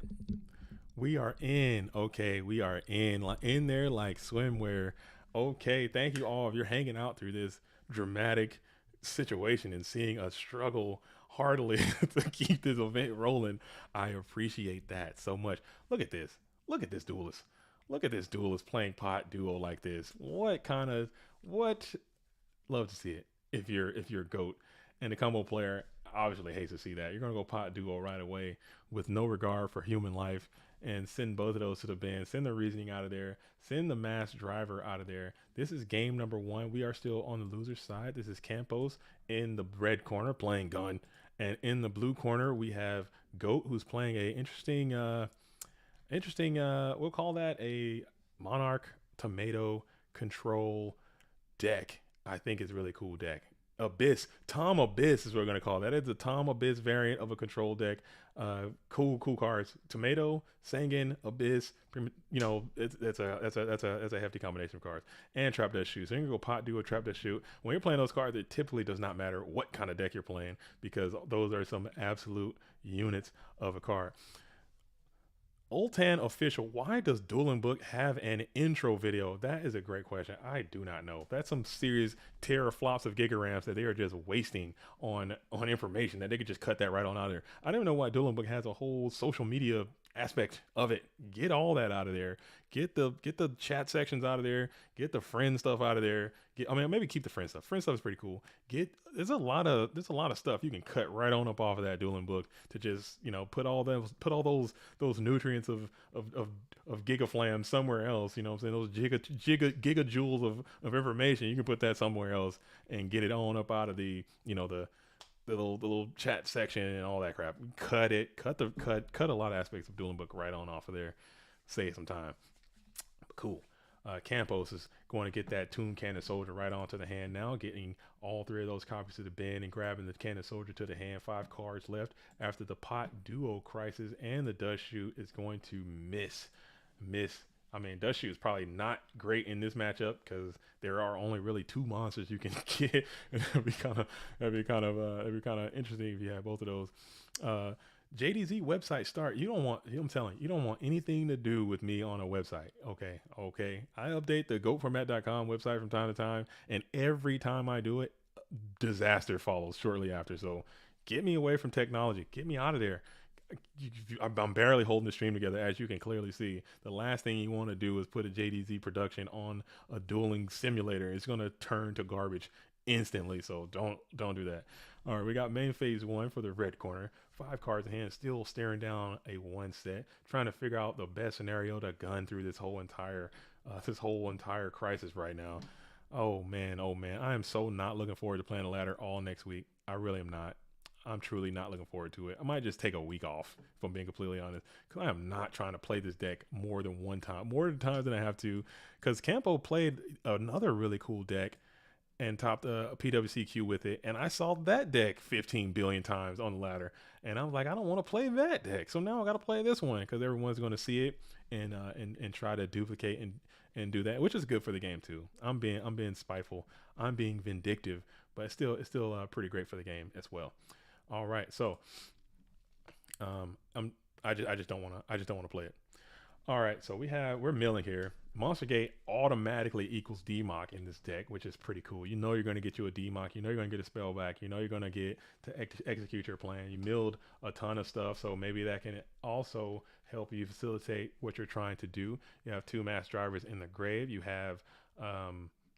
We are in. Okay, we are in there like swimwear. Okay, thank you all if you're hanging out through this dramatic situation and seeing us struggle heartily to keep this event rolling. I appreciate that so much. Look at this duelist. Look at this duelist playing pot duo like this. Love to see it if you're a GOAT and a combo player. obviously hates to see that. You're gonna go pot duo right away with no regard for human life and send both of those to the bin. Send the reasoning out of there. Send the mass driver out of there. This is game number 1. We are still on the loser side. This is Campos in the red corner playing gun, and in the blue corner we have Goat, who's playing a interesting. We'll call that a Monarch Tomato control deck. I think it's a really cool deck. Abyss, Tom Abyss is what we're gonna call that. It's a Tom Abyss variant of a control deck. Cool cards. Tomato, Sanguine, Abyss. You know, that's a hefty combination of cards. And Trap Death Shoot. So you can go pot duo, Trap Death Shoot. When you're playing those cards, it typically does not matter what kind of deck you're playing because those are some absolute units of a card. Oltan Official, why does Dueling Book have an intro video? That is a great question. I do not know. That's some serious teraflops of gigarams that they are just wasting on information that they could just cut that right on out of there. I don't even know why Dueling Book has a whole social media aspect of it. Get all that out of there. Get the chat sections out of there. Get the friend stuff out of there. Maybe keep the friend stuff. Friend stuff is pretty cool. There's a lot of stuff you can cut right on up off of that Dueling Book to just, you know, put all those nutrients of gigaflam somewhere else. You know what I'm saying? Those gigajoules of information. You can put that somewhere else and get it on up out of the, you know, the little chat section and all that crap. Cut a lot of aspects of Dueling Book right on off of there. Save some time. Cool. Campos is going to get that Tomb Cannon Soldier right onto the hand now, getting all 3 of those copies to the bin and grabbing the Cannon Soldier to the hand. 5 cards left after the pot duo crisis, and the Dust Shoot is going to miss. I mean, Dust Shoot is probably not great in this matchup because there are only really 2 monsters you can get. It'd be kind of interesting if you had both of those. JDZ website start. I'm telling you, you don't want anything to do with me on a website. Okay. I update the goatformat.com website from time to time, and every time I do it, disaster follows shortly after. So get me away from technology. Get me out of there. I'm barely holding the stream together, as you can clearly see. The last thing you want to do is put a JDZ production on a dueling simulator. It's going to turn to garbage instantly, so don't do that. All right, we got main phase 1 for the red corner. 5 cards in hand, still staring down a 1 set, trying to figure out the best scenario to gun through this whole entire crisis right now. Oh man, I am so not looking forward to playing the ladder all next week. I really am not. I'm truly not looking forward to it. I might just take a week off, if I'm being completely honest, because I am not trying to play this deck more than one time, more times than I have to, because Campo played another really cool deck and topped a PWCQ with it, and I saw that deck 15 billion times on the ladder, and I was like, I don't want to play that deck, so now I got to play this one because everyone's going to see it and try to duplicate and do that, which is good for the game too. I'm being spiteful, I'm being vindictive, but it's still pretty great for the game as well. All right, so I just don't want to play it. All right, so we're milling here. Monster Gate automatically equals DMOC in this deck, which is pretty cool. You know you're going to get you a DMOC. You know you're going to get a spell back. You know you're going to get to execute your plan. You milled a ton of stuff, so maybe that can also help you facilitate what you're trying to do. You have 2 mass drivers in the grave. You have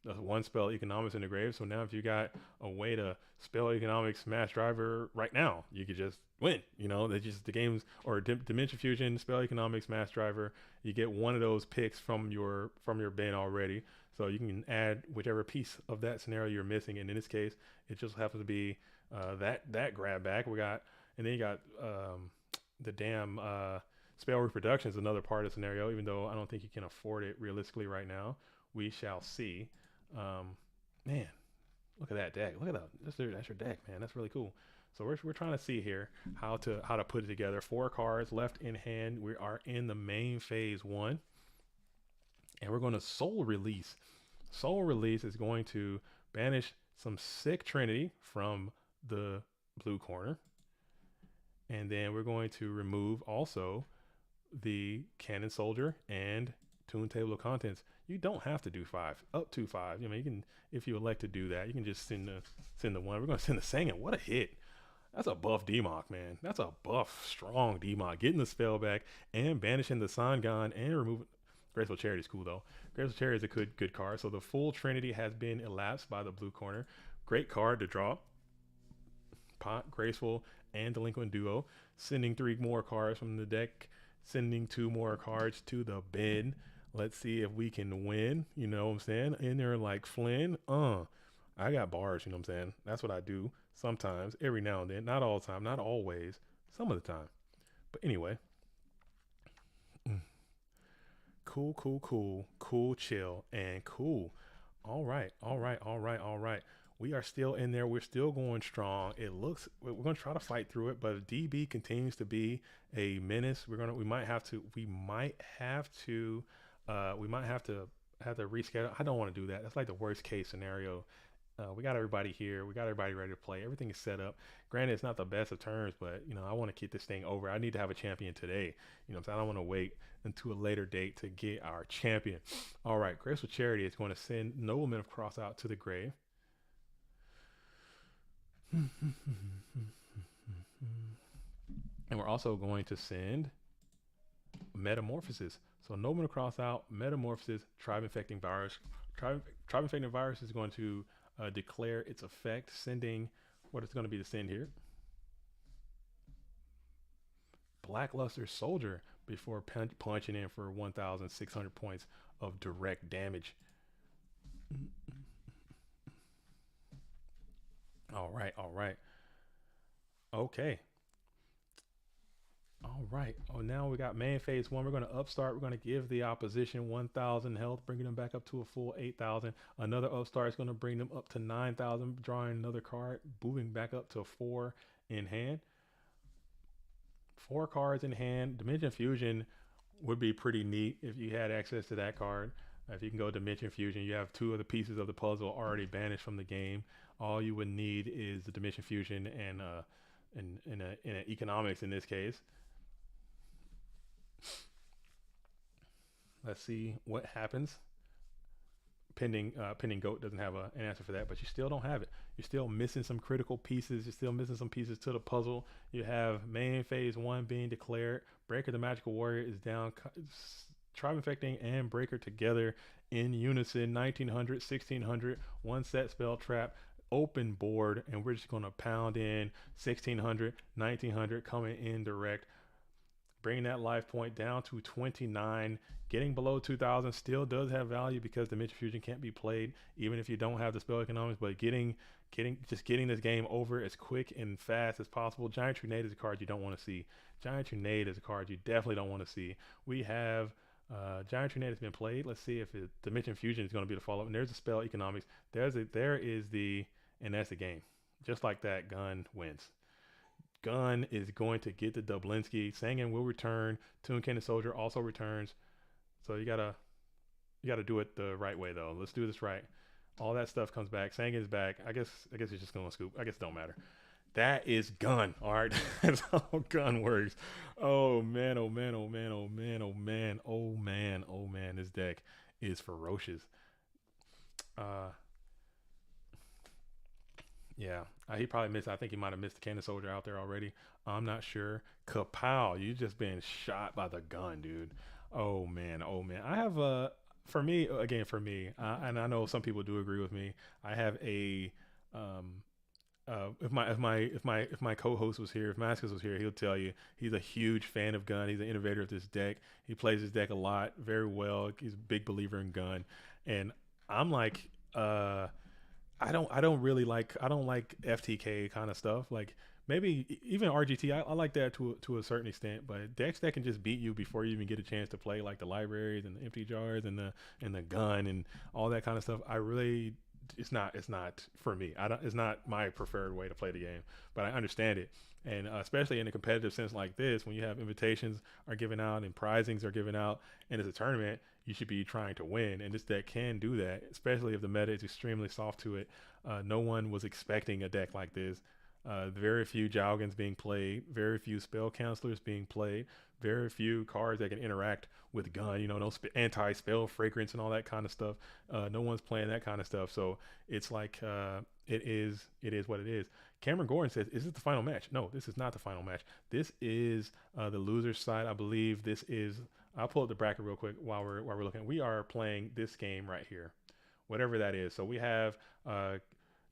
1 spell Economics in the grave. So now if you got a way to spell Economics mass driver right now, you could just win. You know, they just the games or Dimension Fusion, spell Economics, mass driver. You get 1 of those picks from your bin already, so you can add whichever piece of that scenario you're missing. And in this case, it just happens to be that grab back. And then you got the damn spell reproduction is another part of the scenario. Even though I don't think you can afford it realistically right now, we shall see. Man, look at that deck. Look at that. That's your deck, man. That's really cool. So we're trying to see here how to put it together. 4 cards left in hand. We are in the main phase 1, and we're going to Soul Release. Soul Release is going to banish some sick Trinity from the blue corner, and then we're going to remove also the Cannon Soldier and Tune Table of Contents. You don't have to do 5, up to 5. I mean, you can, if you elect to do that, you can just send the 1. We're going to send the Sanguine. What a hit. That's a buff DMOC, man. That's a buff, strong DMOC. Getting the spell back and banishing the Sangan and removing. Graceful Charity is cool, though. Graceful Charity is a good card. So the full Trinity has been elapsed by the blue corner. Great card to draw. Graceful and Delinquent Duo. Sending 3 more cards from the deck. Sending 2 more cards to the bin. Let's see if we can win. You know what I'm saying? In there like Flynn. I got bars, you know what I'm saying? That's what I do sometimes, every now and then. Not all the time, not always, some of the time. But anyway. Cool, cool, cool, cool, chill, and cool. All right, all right, all right, all right. We are still in there. We're still going strong. It looks we're going to try to fight through it, but DB continues to be a menace. We might have to reschedule. I don't want to do that. That's like the worst case scenario. We got everybody here. We got everybody ready to play. Everything is set up. Granted, it's not the best of terms, but I want to keep this thing over. I need to have a champion today. You know what I'm saying? I don't want to wait until a later date to get our champion. All right, Graceful Charity is going to send Nobleman of Cross out to the grave. And we're also going to send Metamorphosis. So Nobleman of Cross out, Metamorphosis, Tribe Infecting Virus. Tribe Infecting Virus is going to declare its effect, sending what it's going to be to send here. Blackluster Soldier before punching in for 1,600 points of direct damage. All right, all right. Okay. All right. Oh, now we got main phase 1. We're going to upstart. We're going to give the opposition 1,000 health, bringing them back up to a full 8,000. Another upstart is going to bring them up to 9,000, drawing another card, moving back up to 4 in hand. 4 cards in hand. Dimension Fusion would be pretty neat if you had access to that card. If you can go Dimension Fusion, you have 2 of the pieces of the puzzle already banished from the game. All you would need is the Dimension Fusion and economics in this case. Let's see what happens. Pending Goat doesn't have an answer for that, but you still don't have it. You're still missing some critical pieces. You're still missing some pieces to the puzzle. You have main phase 1 being declared. Breaker the Magical Warrior is down. Tribe Infecting and Breaker together in unison. 1900, 1600, 1 set spell trap. Open board, and we're just going to pound in 1600, 1900 coming in direct. Bringing that life point down to 29. Getting below 2,000 still does have value because Dimension Fusion can't be played even if you don't have the spell economics. But getting this game over as quick and fast as possible. Giant Trunade is a card you don't want to see. Giant Trunade is a card you definitely don't want to see. We have Giant Trunade has been played. Let's see if Dimension Fusion is going to be the follow-up. And there's the spell economics. And that's the game. Just like that, Gun wins. Gun is going to get the Dublinsky. Sangin will return. Toon Cannon Soldier also returns. So you gotta do it the right way though. Let's do this right. All that stuff comes back. Sangin is back. I guess it's just gonna scoop. I guess it don't matter. That is Gun. All right. That's how Gun works. Oh man, oh man, oh man, oh man, oh man, oh man, oh man. This deck is ferocious. Yeah, he probably missed. I think he might have missed the Cannon Soldier out there already. I'm not sure. Kapow, you just been shot by the Gun, dude. Oh man, oh man. I have for me, and I know some people do agree with me. I have a if my co-host was here, if Mascus was here, he'll tell you he's a huge fan of Gun. He's an innovator of this deck. He plays this deck a lot, very well. He's a big believer in Gun, and I'm like, I don't like FTK kind of stuff. Like maybe even RGT, I like that to a certain extent. But decks that can just beat you before you even get a chance to play, like the libraries and the empty jars and the Gun and all that kind of stuff. It's not for me. It's not my preferred way to play the game. But I understand it, and especially in a competitive sense like this, when you have invitations are given out and prizings are given out, and it's a tournament, you should be trying to win, and this deck can do that, especially if the meta is extremely soft to it. No one was expecting a deck like this. Very few Jowgans being played, very few Spell Counselors being played, very few cards that can interact with Gun, no anti-spell fragrance and all that kind of stuff. No one's playing that kind of stuff, so it's like it is what it is. Cameron Gordon says, is this the final match? No, this is not the final match. This is the loser's side. I believe this is. I'll pull up the bracket real quick while we're looking. We are playing this game right here, whatever that is. So we have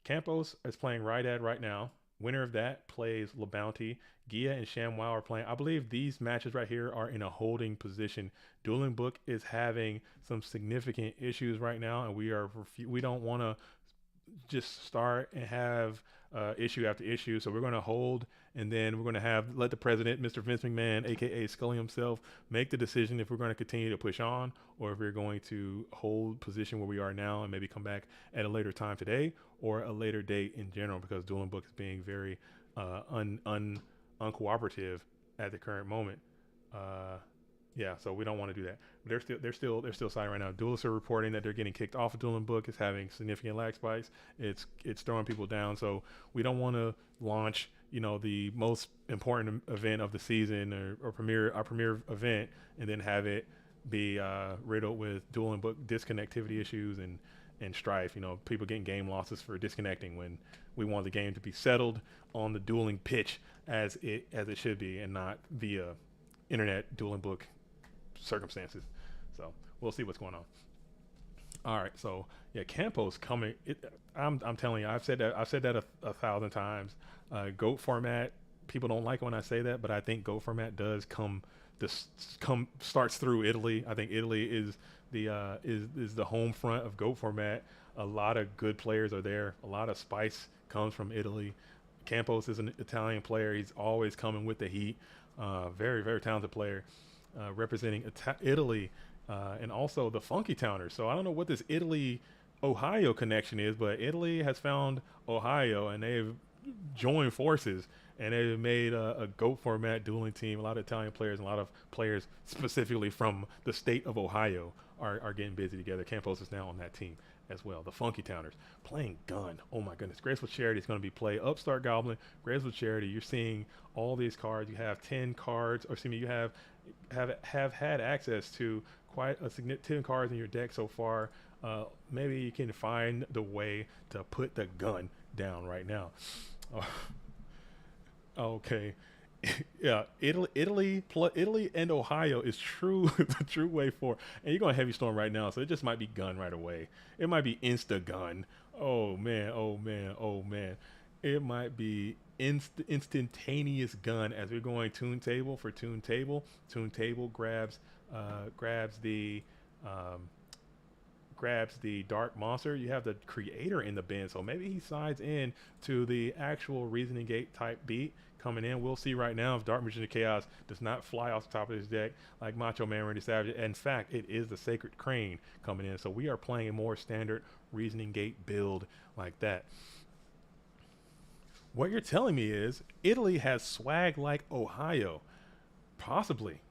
Campos is playing Rydad right now. Winner of that plays LeBounty. Gia and ShamWow are playing. I believe these matches right here are in a holding position. Dueling Book is having some significant issues right now, and we don't want to just start and have issue after issue. So we're going to hold, and then we're going to let the president, Mr. Vince McMahon, aka Scully himself, make the decision if we're going to continue to push on or if we're going to hold position where we are now and maybe come back at a later time today or a later date in general, because Dueling Book is being very uncooperative at the current moment. Yeah, so we don't want to do that. They're still siding right now. Duelists are reporting that they're getting kicked off of Dueling Book. It's having significant lag spikes. It's throwing people down. So we don't want to launch, the most important event of the season or our premier event, and then have it be riddled with Dueling Book disconnectivity issues and strife. People getting game losses for disconnecting when we want the game to be settled on the dueling pitch as it should be, and not via internet Dueling Book circumstances. So we'll see what's going on. All right, so yeah, Campo's coming. I'm telling you, I've said that a 1,000 times. GOAT format, people don't like it when I say that, but I think GOAT format does starts through Italy. I think Italy is the home front of GOAT format. A lot of good players are there. A lot of spice comes from Italy. Campos is an Italian player. He's always coming with the heat. Very, very talented player, representing Italy, and also the Funky Towners. So I don't know what this Italy-Ohio connection is, but Italy has found Ohio, and they've joined forces, and they've made a GOAT format dueling team. A lot of Italian players and a lot of players specifically from the state of Ohio are getting busy together. Campos is now on that team as well. The Funky Towners playing Gun. Oh my goodness. Graceful Charity is going to be play Upstart Goblin, Graceful Charity. You're seeing all these cards. You have 10 cards, or excuse me, you have had access to quite a significant 10 cards in your deck so far. Maybe you can find the way to put the gun down right now. Okay. Yeah, Italy and Ohio is the true way forward. And you're going Heavy Storm right now, so it just might be Gun right away. It might be Insta Gun. Oh man. It might be instantaneous Gun as we're going Toon Table for Toon Table. Toon Table grabs the Dark Monster. You have the Creator in the bin, so maybe he sides in to the actual Reasoning Gate type beat coming in. We'll see right now if Dark Magician of Chaos does not fly off the top of his deck like Macho Man Randy Savage. In fact, it is the Sacred Crane coming in, so we are playing a more standard Reasoning Gate build like that. What you're telling me is Italy has swag like Ohio. Possibly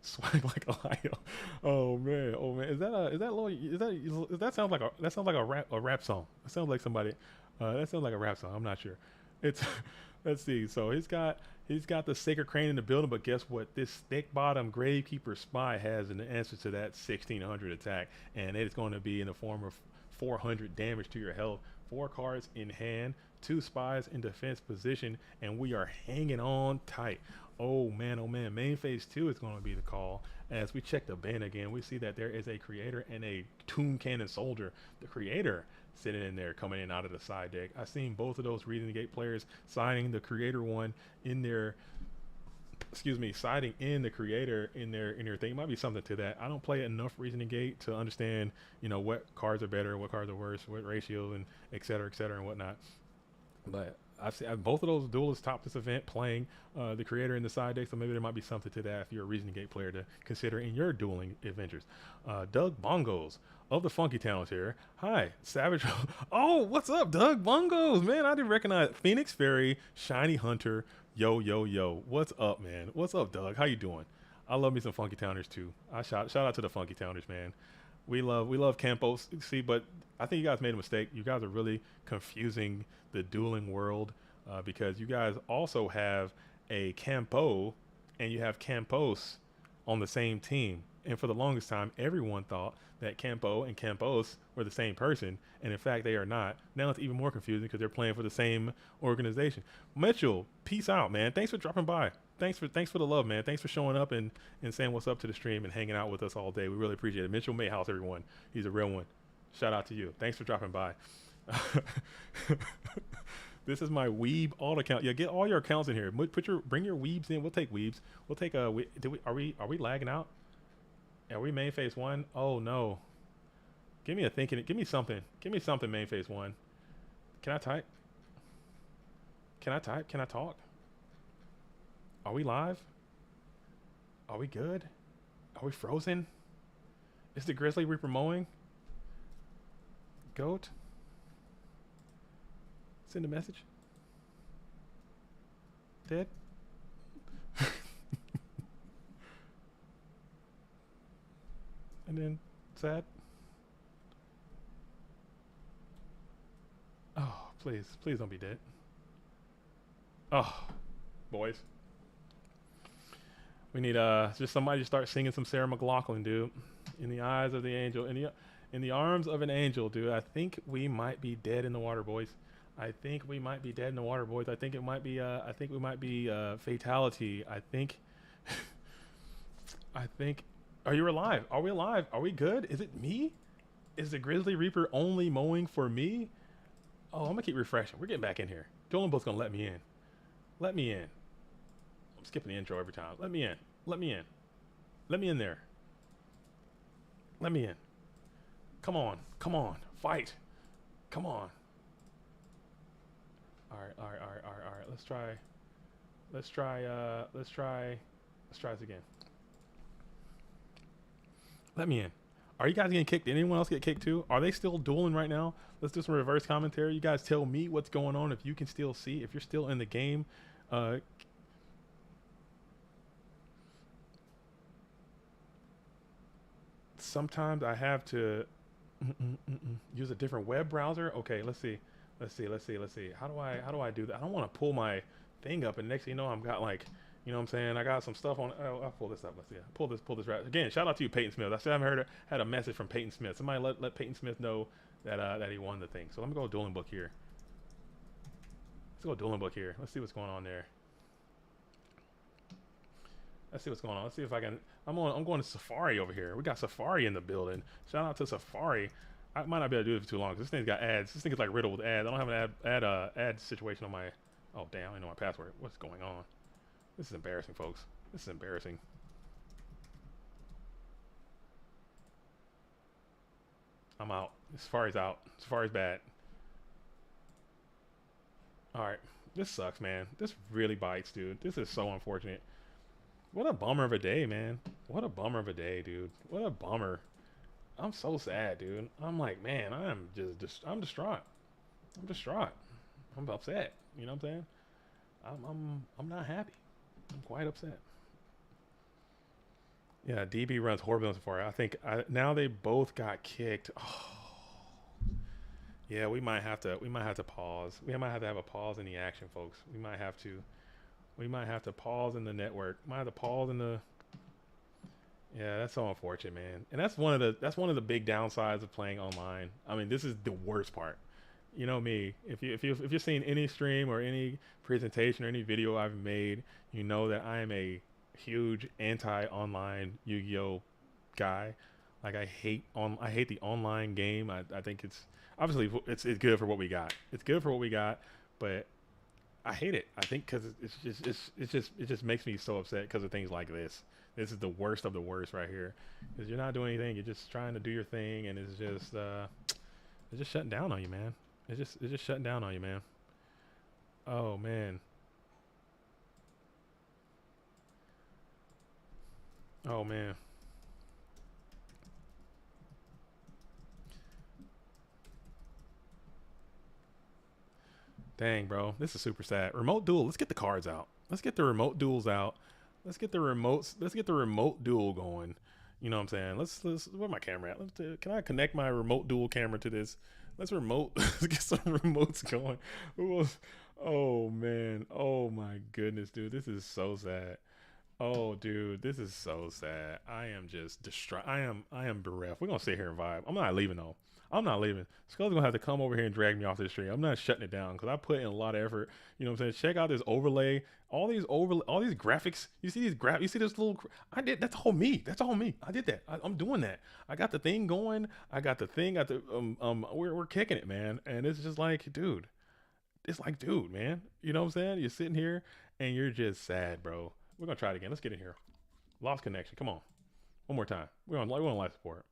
swag like Ohio. Oh man. That sounds like a rap song. It sounds like somebody. That sounds like a rap song. I'm not sure. It's let's see. So he's got the Sacred Crane in the building, but guess what? This thick bottom Gravekeeper Spy has an answer to that 1600 attack, and it's going to be in the form of 400 damage to your health. 4 cards in hand, 2 spies in defense position, and we are hanging on tight. Oh man, main phase 2 is going to be the call. As we check the bin again, we see that there is a Creator and a Tomb Cannon Soldier. The Creator sitting in there, coming in out of the side deck. I've seen both of those Reasoning Gate players signing the Creator one in their, siding in the Creator in their thing. It might be something to that. I don't play enough Reasoning Gate to understand, what cards are better, what cards are worse, what ratios, and et cetera, and whatnot. But I've seen both of those duelists top this event playing the Creator in the side deck, so maybe there might be something to that if you're a Reasoning Gate player to consider in your dueling adventures. Doug Bongos of the Funky Towns here. Hi, Savage. Oh, what's up, Doug Bongos? Man, I didn't recognize Phoenix Fairy, Shiny Hunter. Yo. What's up, man? What's up, Doug? How you doing? I love me some Funky Towners too. Shout out to the Funky Towners, man. We love Campos. See, but I think you guys made a mistake. You guys are really confusing the dueling world because you guys also have a Campo and you have Campos on the same team. And for the longest time, everyone thought that Campo and Campos were the same person, and in fact, they are not. Now it's even more confusing because they're playing for the same organization. Mitchell, peace out, man. Thanks for dropping by. Thanks for the love, man. Thanks for showing up and saying what's up to the stream and hanging out with us all day. We really appreciate it. Mitchell Mayhouse, everyone. He's a real one. Shout out to you. Thanks for dropping by. This is my weeb alt account. Yeah, get all your accounts in here. Bring your weebs in. We'll take weebs. We'll take are we lagging out? Are we main phase 1? Oh no. Give me a thinking. Give me something. Give me something main phase 1. Can I type? Can I type? Can I talk? Are we live? Are we good? Are we frozen? Is the Grizzly Reaper mowing? Goat? Send a message. Dead? And then sad. Oh, please. Please don't be dead. Oh, boys. We need just somebody to start singing some Sarah McLachlan, dude. In the eyes of the angel. In the arms of an angel, dude. I think we might be dead in the water, boys. I think we might be dead in the water, boys. I think it might be fatality. I think are you alive? Are we alive? Are we good? Is it me? Is the Grizzly Reaper only mowing for me? Oh, I'm gonna keep refreshing. We're getting back in here. Jolenbo's gonna let me in. Let me in. I'm skipping the intro every time. Let me in. Let me in. Let me in there. Let me in. Come on. Come on. Fight. Come on. All right. Let's try this again. Let me in. Are you guys getting kicked? Did anyone else get kicked too? Are they still dueling right now? Let's do some reverse commentary. You guys tell me what's going on. If you can still see, if you're still in the game, sometimes I have to use a different web browser. Okay, let's see. How do I do that? I don't want to pull my thing up, and next thing you know, I've got like, you know what I'm saying? I got some stuff on. Oh, I'll pull this up. Let's see. Pull this right again. Shout out to you, Peyton Smith. I still haven't had a message from Peyton Smith. Somebody let Peyton Smith know that he won the thing. So let me go dueling book here. Let's go dueling book here. Let's see what's going on there. Let's see what's going on. Let's see if I can. I'm going to Safari over here. We got Safari in the building. Shout out to Safari. I might not be able to do it for too long because this thing's got ads. This thing is like riddled with ads. I don't have an ad situation on my. Oh damn! I don't know my password. What's going on? This is embarrassing, folks. This is embarrassing. I'm out. Safari's out. Safari's bad. Alright. This sucks, man. This really bites, dude. This is so unfortunate. What a bummer of a day, man. What a bummer of a day, dude. What a bummer. I'm so sad, dude. I'm like, man, I'm distraught. I'm distraught. I'm upset. You know what I'm saying? I'm not happy. I'm quite upset. Yeah, DB runs horribly on Safari. I think now they both got kicked. Oh. Yeah, we might have to pause. We might have to have a pause in the action, folks. We might have to pause in the network. Might have to pause in the. Yeah, that's so unfortunate, man. And that's one of the big downsides of playing online. I mean, this is the worst part. You know me. If you're seeing any stream or any presentation or any video I've made, you know that I am a huge anti-online Yu-Gi-Oh guy. Like I hate the online game. I think it's obviously it's good for what we got. It's good for what we got, but I hate it. I think because it just makes me so upset because of things like this. This is the worst of the worst right here. Because you're not doing anything. You're just trying to do your thing, and it's just shutting down on you, man. It's just shutting down on you, man. Oh man. Oh man. Dang, bro. This is super sad. Remote duel. Let's get the cards out. Let's get the remote duels out. Let's get the remotes. Let's get the remote duel going. You know what I'm saying? Let's where's my camera at? Can I connect my remote duel camera to this? Let's get some remotes going. Oh man. Oh my goodness, dude. This is so sad. Oh dude, this is so sad. I am just distraught. I am bereft. We're gonna sit here and vibe. I'm not leaving though. I'm not leaving. Skull's gonna have to come over here and drag me off this stream. I'm not shutting it down because I put in a lot of effort. You know what I'm saying? Check out this overlay. All these graphics. You see these You see this little. I did. That's all me. That's all me. I did that. I'm doing that. I got the thing going. I got the thing. We're kicking it, man. And it's just like, dude, it's like, dude, man, you know what I'm saying? You're sitting here and you're just sad, bro. We're gonna try it again. Let's get in here. Lost connection. Come on, one more time. We're on life support.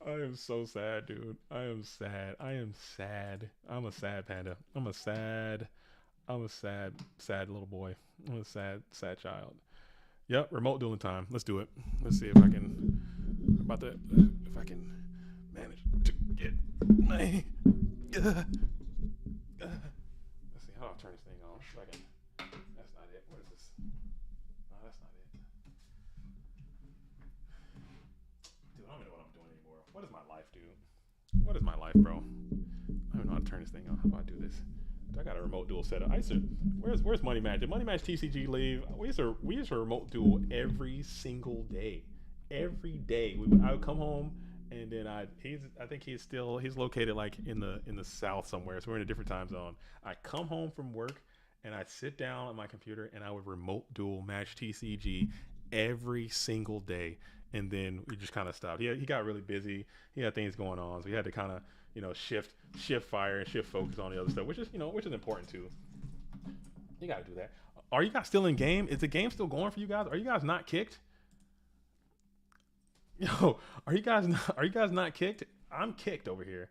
I am so sad, dude. I am sad. I am sad. I'm a sad panda. I'm a sad little boy. I'm a sad child. Yep, remote dueling time. Let's do it. Let's see if I can. If I can manage to get my. Let's see how do I turn this thing on. If I can. That's not it. What is this? No, that's not it. Dude, I don't even know what I'm doing anymore. What is my life, dude? What is my life, bro? I don't know how to turn this thing on. How do I do this? I got a remote duel set up. Where's Money Match? Did Money Match TCG leave? We used to remote duel every single day. Every day I would come home, and then I think he's located like in the south somewhere. So we're in a different time zone. I come home from work and I sit down at my computer and I would remote duel match TCG every single day. And then we just kind of stopped. He got really busy. He had things going on, so he had to kind of shift fire and shift focus on the other stuff, which is important too. You got to do that. Are you guys still in game? Is the game still going for you guys? Are you guys not kicked? Yo, are you guys not kicked? I'm kicked over here.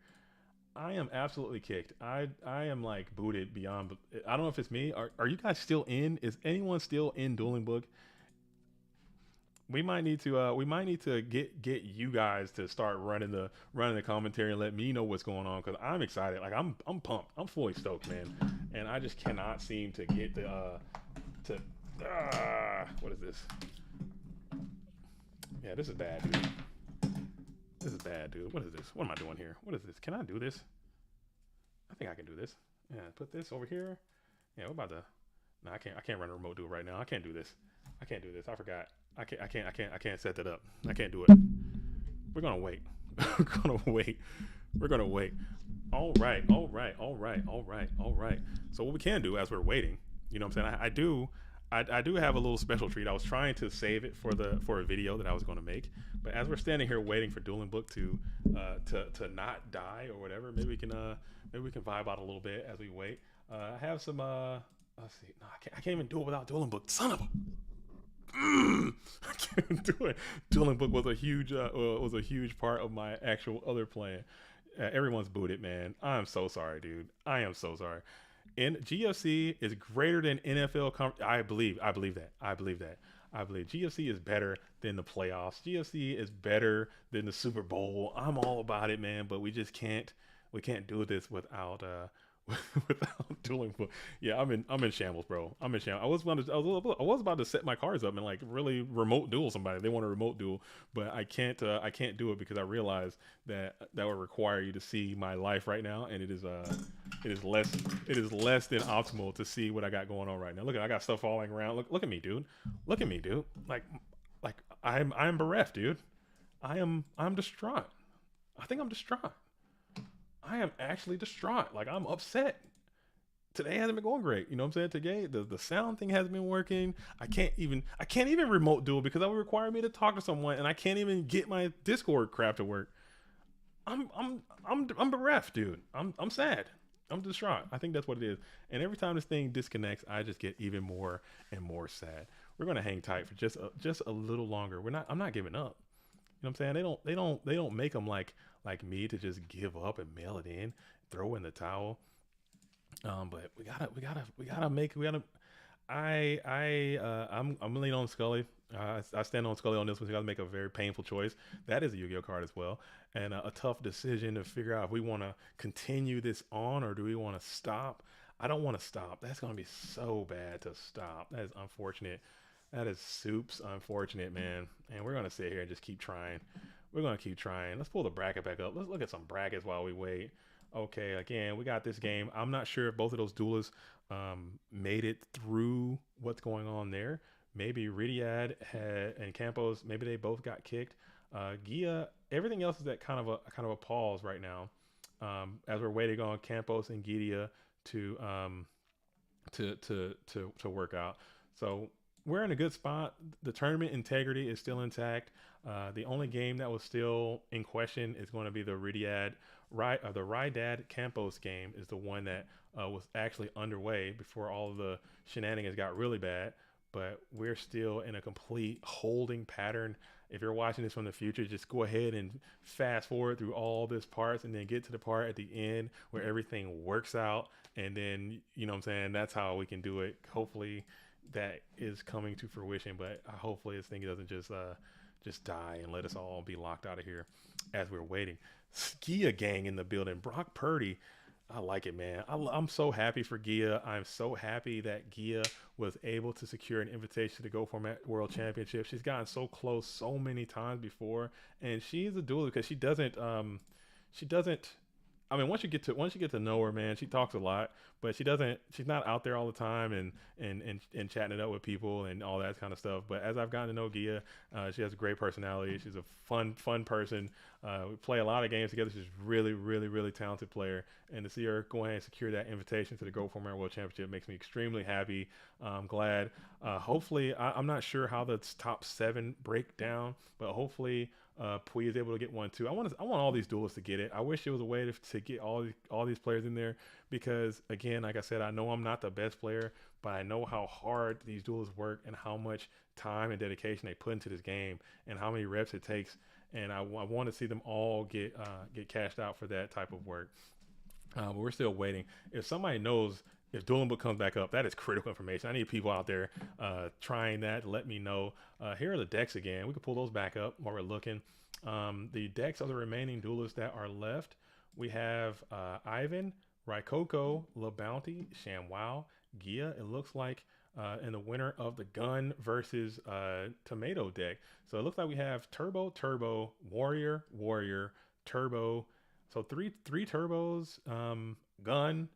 I am absolutely kicked. I am like booted beyond. I don't know if it's me. Are you guys still in? Is anyone still in Dueling Book? We might need to get you guys to start running the commentary and let me know what's going on, because I'm excited. Like I'm pumped. I'm fully stoked, man. And I just cannot seem to get what is this? Yeah, this is bad, dude. This is bad, dude. What is this? What am I doing here? What is this? Can I do this? I think I can do this. Yeah, put this over here. Yeah, we're about to. No, I can't run a remote duel right now. I can't do this. I forgot. I can't set that up. I can't do it. We're gonna wait. We're gonna wait. All right. So what we can do as we're waiting, you know what I'm saying? I do have a little special treat. I was trying to save it for a video that I was going to make, but as we're standing here waiting for Dueling Book to not die or whatever, maybe we can vibe out a little bit as we wait. I have some. Let's see. No, I can't even do it without Dueling Book. Son of a. I can't do it. Dueling Book was a huge part of my actual other plan. Everyone's booted, man. I'm so sorry, dude. I am so sorry. And GFC is greater than NFL. I believe that. I believe GFC is better than the playoffs. GFC is better than the Super Bowl. I'm all about it, man. But we just can't. We can't do this without without Dueling Book. Yeah, I'm in shambles, bro. I'm in shambles. I was about to set my cards up and like really remote duel somebody. They want a remote duel, but I can't do it because I realize that would require you to see my life right now, and it is less than optimal to see what I got going on right now. Look, I got stuff falling around. Look at me, dude. Like I'm bereft, dude. I'm distraught. I think I'm distraught. I am actually distraught. Like, I'm upset. Today hasn't been going great. You know what I'm saying? Today, the sound thing hasn't been working. I can't even remote duel because that would require me to talk to someone, and I can't even get my Discord crap to work. I'm bereft, dude. I'm sad. I'm distraught. I think that's what it is. And every time this thing disconnects, I just get even more and more sad. We're gonna hang tight for just a little longer. I'm not giving up. You know what I'm saying? They don't make them like me to just give up and mail it in, throw in the towel. But I'm leaning on Scully. I stand on Scully on this one. We got to make a very painful choice. That is a Yu-Gi-Oh card as well, and a tough decision to figure out if we want to continue this on or do we want to stop. I don't want to stop. That's going to be so bad to stop. That is unfortunate. That is soups unfortunate, man. And we're going to sit here and just keep trying. We're going to keep trying. Let's pull the bracket back up. Let's look at some brackets while we wait. Okay, again, we got this game. I'm not sure if both of those duelists made it through what's going on there. Maybe Ridiad and Campos, maybe they both got kicked. Gia, everything else is at kind of a pause right now, as we're waiting on Campos and Gidia to work out. So we're in a good spot. The tournament integrity is still intact. The only game that was still in question is going to be the the Rydad Campos game is the one that was actually underway before all of the shenanigans got really bad. But we're still in a complete holding pattern. If you're watching this from the future, just go ahead and fast forward through all this parts and then get to the part at the end where everything works out. And then, you know what I'm saying? That's how we can do it. Hopefully that is coming to fruition, but hopefully this thing doesn't just die and let us all be locked out of here as we're waiting. Skia gang in the building. Brock Purdy. I like it, man. I'm so happy for Gia. I'm so happy that Gia was able to secure an invitation to the Go Format World Championship. She's gotten so close so many times before, and she's a duelist because she doesn't. I mean, once you get to know her, man, she talks a lot, but she's not out there all the time and chatting it up with people and all that kind of stuff. But as I've gotten to know Gia, she has a great personality. She's a fun person. We play a lot of games together. She's really, really, really talented player. And to see her go ahead and secure that invitation to the Go Format World Championship makes me extremely happy. I'm glad. Hopefully, I'm not sure how the top 7 break down, but hopefully Pui is able to get one too. I want all these duelists to get it. I wish there was a way to get all these players in there because, again, like I said, I know I'm not the best player, but I know how hard these duelists work and how much time and dedication they put into this game and how many reps it takes. And I want to see them all get cashed out for that type of work. But we're still waiting. If somebody knows if Dueling Book comes back up, that is critical information. I need people out there trying that. Let me know. Here are the decks again. We can pull those back up while we're looking. The decks of the remaining duelists that are left. We have Ivan, Raikoko, La Bounty, ShamWow, Gia. It looks like and the winner of the Gun versus Tomato deck. So it looks like we have Turbo, Warrior, Turbo. So three turbos, Gun,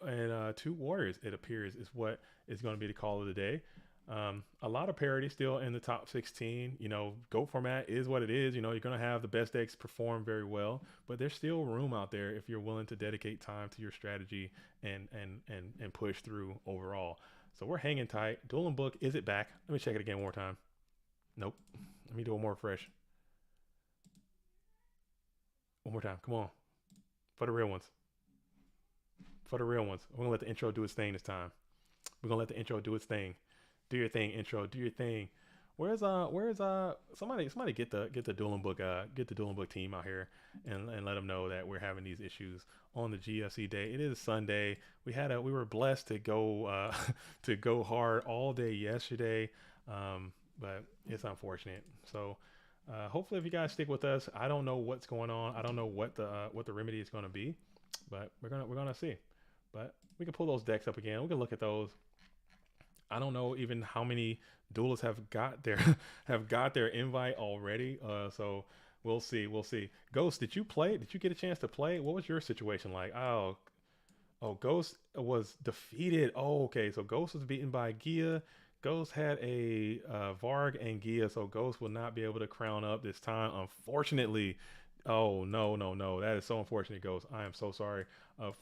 and 2 Warriors. It appears is what is going to be the call of the day. A lot of parity still in the top 16. You know, Go Format is what it is. You know, you're going to have the best decks perform very well, but there's still room out there if you're willing to dedicate time to your strategy and push through overall. So we're hanging tight. Dueling Book, is it back? Let me check it again one more time. Nope. Let me do it more fresh. One more time. Come on. For the real ones. For the real ones. We're going to let the intro do its thing this time. We're going to let the intro do its thing. Do your thing, intro. Do your thing. Where's somebody get the Dueling Book team out here and let them know that we're having these issues on the GFC day. It is Sunday. We were blessed to go to go hard all day yesterday, but it's unfortunate. So hopefully, if you guys stick with us, I don't know what's going on. I don't know what the remedy is going to be, but we're gonna see. But we can pull those decks up again. We can look at those. I don't know even how many duelists have got their invite already. So we'll see. Ghost, did you play? Did you get a chance to play? What was your situation like? Oh, Ghost was defeated. Oh, okay. So Ghost was beaten by Gia. Ghost had a Varg and Gia, so Ghost will not be able to crown up this time, unfortunately. Oh, no. That is so unfortunate, Ghost. I am so sorry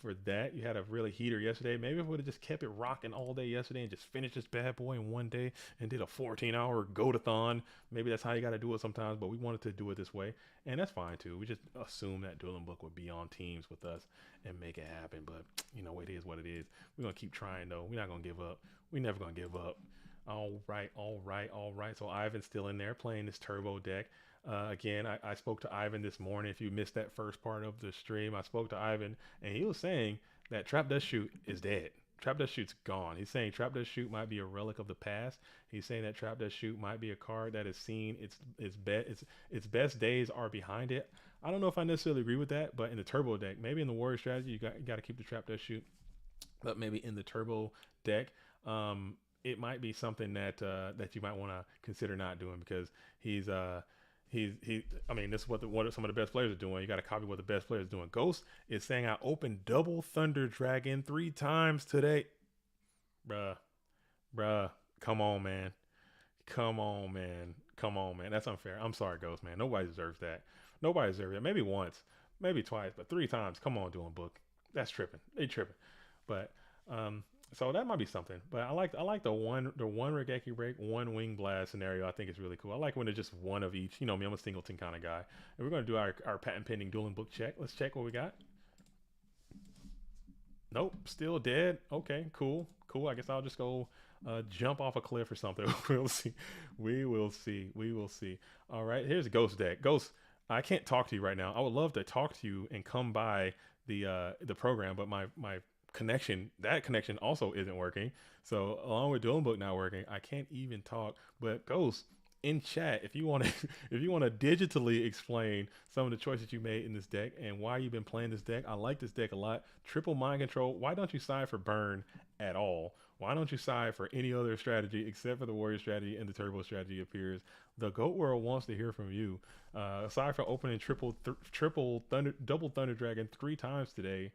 for that. You had a really heater yesterday. Maybe if we would have just kept it rocking all day yesterday and just finished this bad boy in one day and did a 14-hour go-to-thon. Maybe that's how you got to do it sometimes, but we wanted to do it this way. And that's fine, too. We just assumed that Dueling Book would be on teams with us and make it happen. But, you know, it is what it is. We're going to keep trying, though. We're not going to give up. We're never going to give up. All right. So Ivan's still in there playing this Turbo deck. Again, I spoke to Ivan this morning. If you missed that first part of the stream, I spoke to Ivan, and he was saying that Trap Dust Shoot is dead. Trap Dust Shoot's gone. He's saying Trap Dust Shoot might be a relic of the past. He's saying that Trap Dust Shoot might be a card that has seen its best days are behind it. I don't know if I necessarily agree with that, but in the Turbo deck, maybe in the Warrior strategy, you got to keep the Trap Dust Shoot, but maybe in the Turbo deck, it might be something that you might want to consider not doing because I mean, this is what some of the best players are doing. You got to copy what the best players are doing. Ghost is saying I opened double Thunder Dragon 3 times today. Bruh. Come on, man. That's unfair. I'm sorry, Ghost, man. Nobody deserves that. Maybe once, maybe twice, but 3 times. Come on, Dueling Book. That's tripping. They tripping. But So that might be something. But I like the one Regeki break, one wing blast scenario. I think is really cool. I like when it's just one of each. You know me, I'm a singleton kind of guy. And we're gonna do our patent pending dueling book check. Let's check what we got. Nope, still dead. Okay, cool, cool. I guess I'll just go jump off a cliff or something. We'll see. We will see. We will see. All right, here's Ghost deck. Ghost, I can't talk to you right now. I would love to talk to you and come by the program, but my connection also isn't working. So along with Dueling Book not working, I can't even talk. But Ghost, in chat, if you want to if you want to digitally explain some of the choices you made in this deck and why you've been playing this deck. I like this deck a lot. Triple mind control. Why don't you side for burn at all? Why don't you side for any other strategy except for the warrior strategy and the turbo strategy appears? The Goat World wants to hear from you. Aside from opening double Thunder Dragon 3 times today,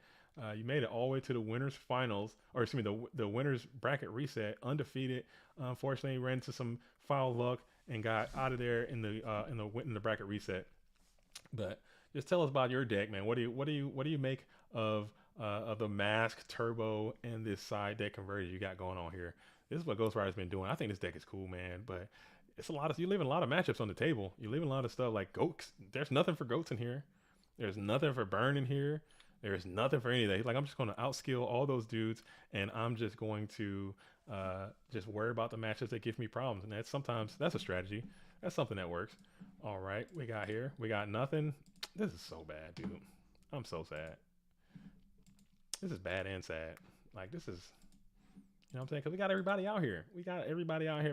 you made it all the way to the winners finals, or excuse me, the winners bracket reset, undefeated. Unfortunately, ran into some foul luck and got out of there in the bracket reset. But just tell us about your deck, man. What do you make of the mask turbo and this side deck conversion you got going on here? This is what Ghost Rider's been doing. I think this deck is cool, man. But it's you're leaving a lot of matchups on the table. You're leaving a lot of stuff like goats. There's nothing for goats in here. There's nothing for burn in here. There's nothing for anything. Like, I'm just going to outskill all those dudes, and I'm just going to just worry about the matchups that give me problems. And that's a strategy. That's something that works. All right, we got nothing. This is so bad, dude. I'm so sad. This is bad and sad. Like, this is, you know what I'm saying? Because we got everybody out here.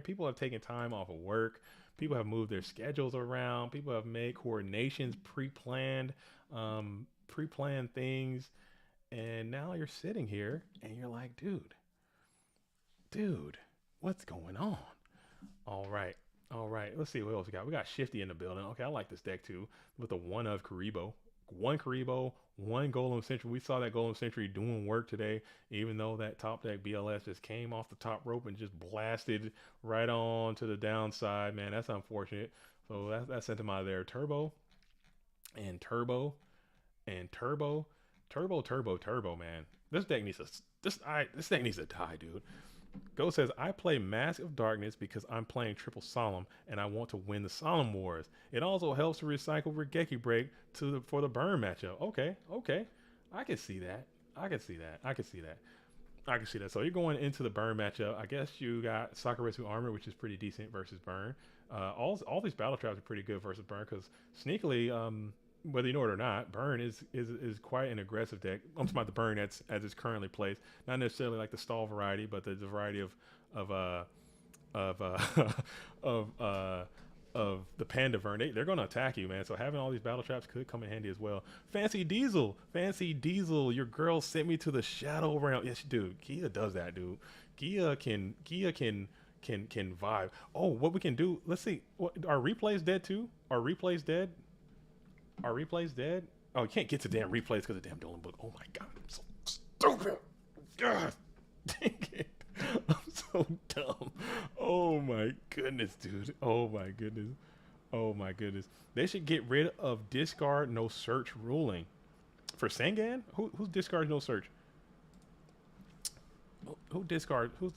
People have taken time off of work. People have moved their schedules around. People have made coordinations, pre-planned things. And now you're sitting here and you're like, dude, what's going on? All right. Let's see what else we got. We got Shifty in the building. Okay, I like this deck too. With the one of Karibo. One Karibo, one Golem Sentry. We saw that Golem Sentry doing work today, even though that top deck BLS just came off the top rope and just blasted right on to the downside. Man, that's unfortunate. So that sent him out of there. Turbo, man. This deck needs to die, dude. Go says, I play Mask of Darkness because I'm playing Triple Solemn and I want to win the Solemn Wars. It also helps to recycle Regeki Break for the burn matchup. Okay. I can see that. So you're going into the burn matchup. I guess you got Sakuretsu Armor, which is pretty decent versus burn. All these battle traps are pretty good versus burn because sneakily, whether you know it or not, burn is quite an aggressive deck. I'm talking about the burn as it's currently placed, not necessarily like the stall variety, but the variety of the panda burn. They're going to attack you, man. So having all these battle traps could come in handy as well. Fancy Diesel, your girl sent me to the Shadow Realm. Yes, dude. Gia does that, dude. Gia can vibe. Oh, what we can do? Let's see. Are replays dead too? Are replays dead? Oh, you can't get to damn replays because of damn Dueling Book. Oh my god, I'm so stupid. God dang it. I'm so dumb. Oh my goodness, dude. Oh my goodness. They should get rid of discard no search ruling. For Sangan? Who's discard no search? Who discard no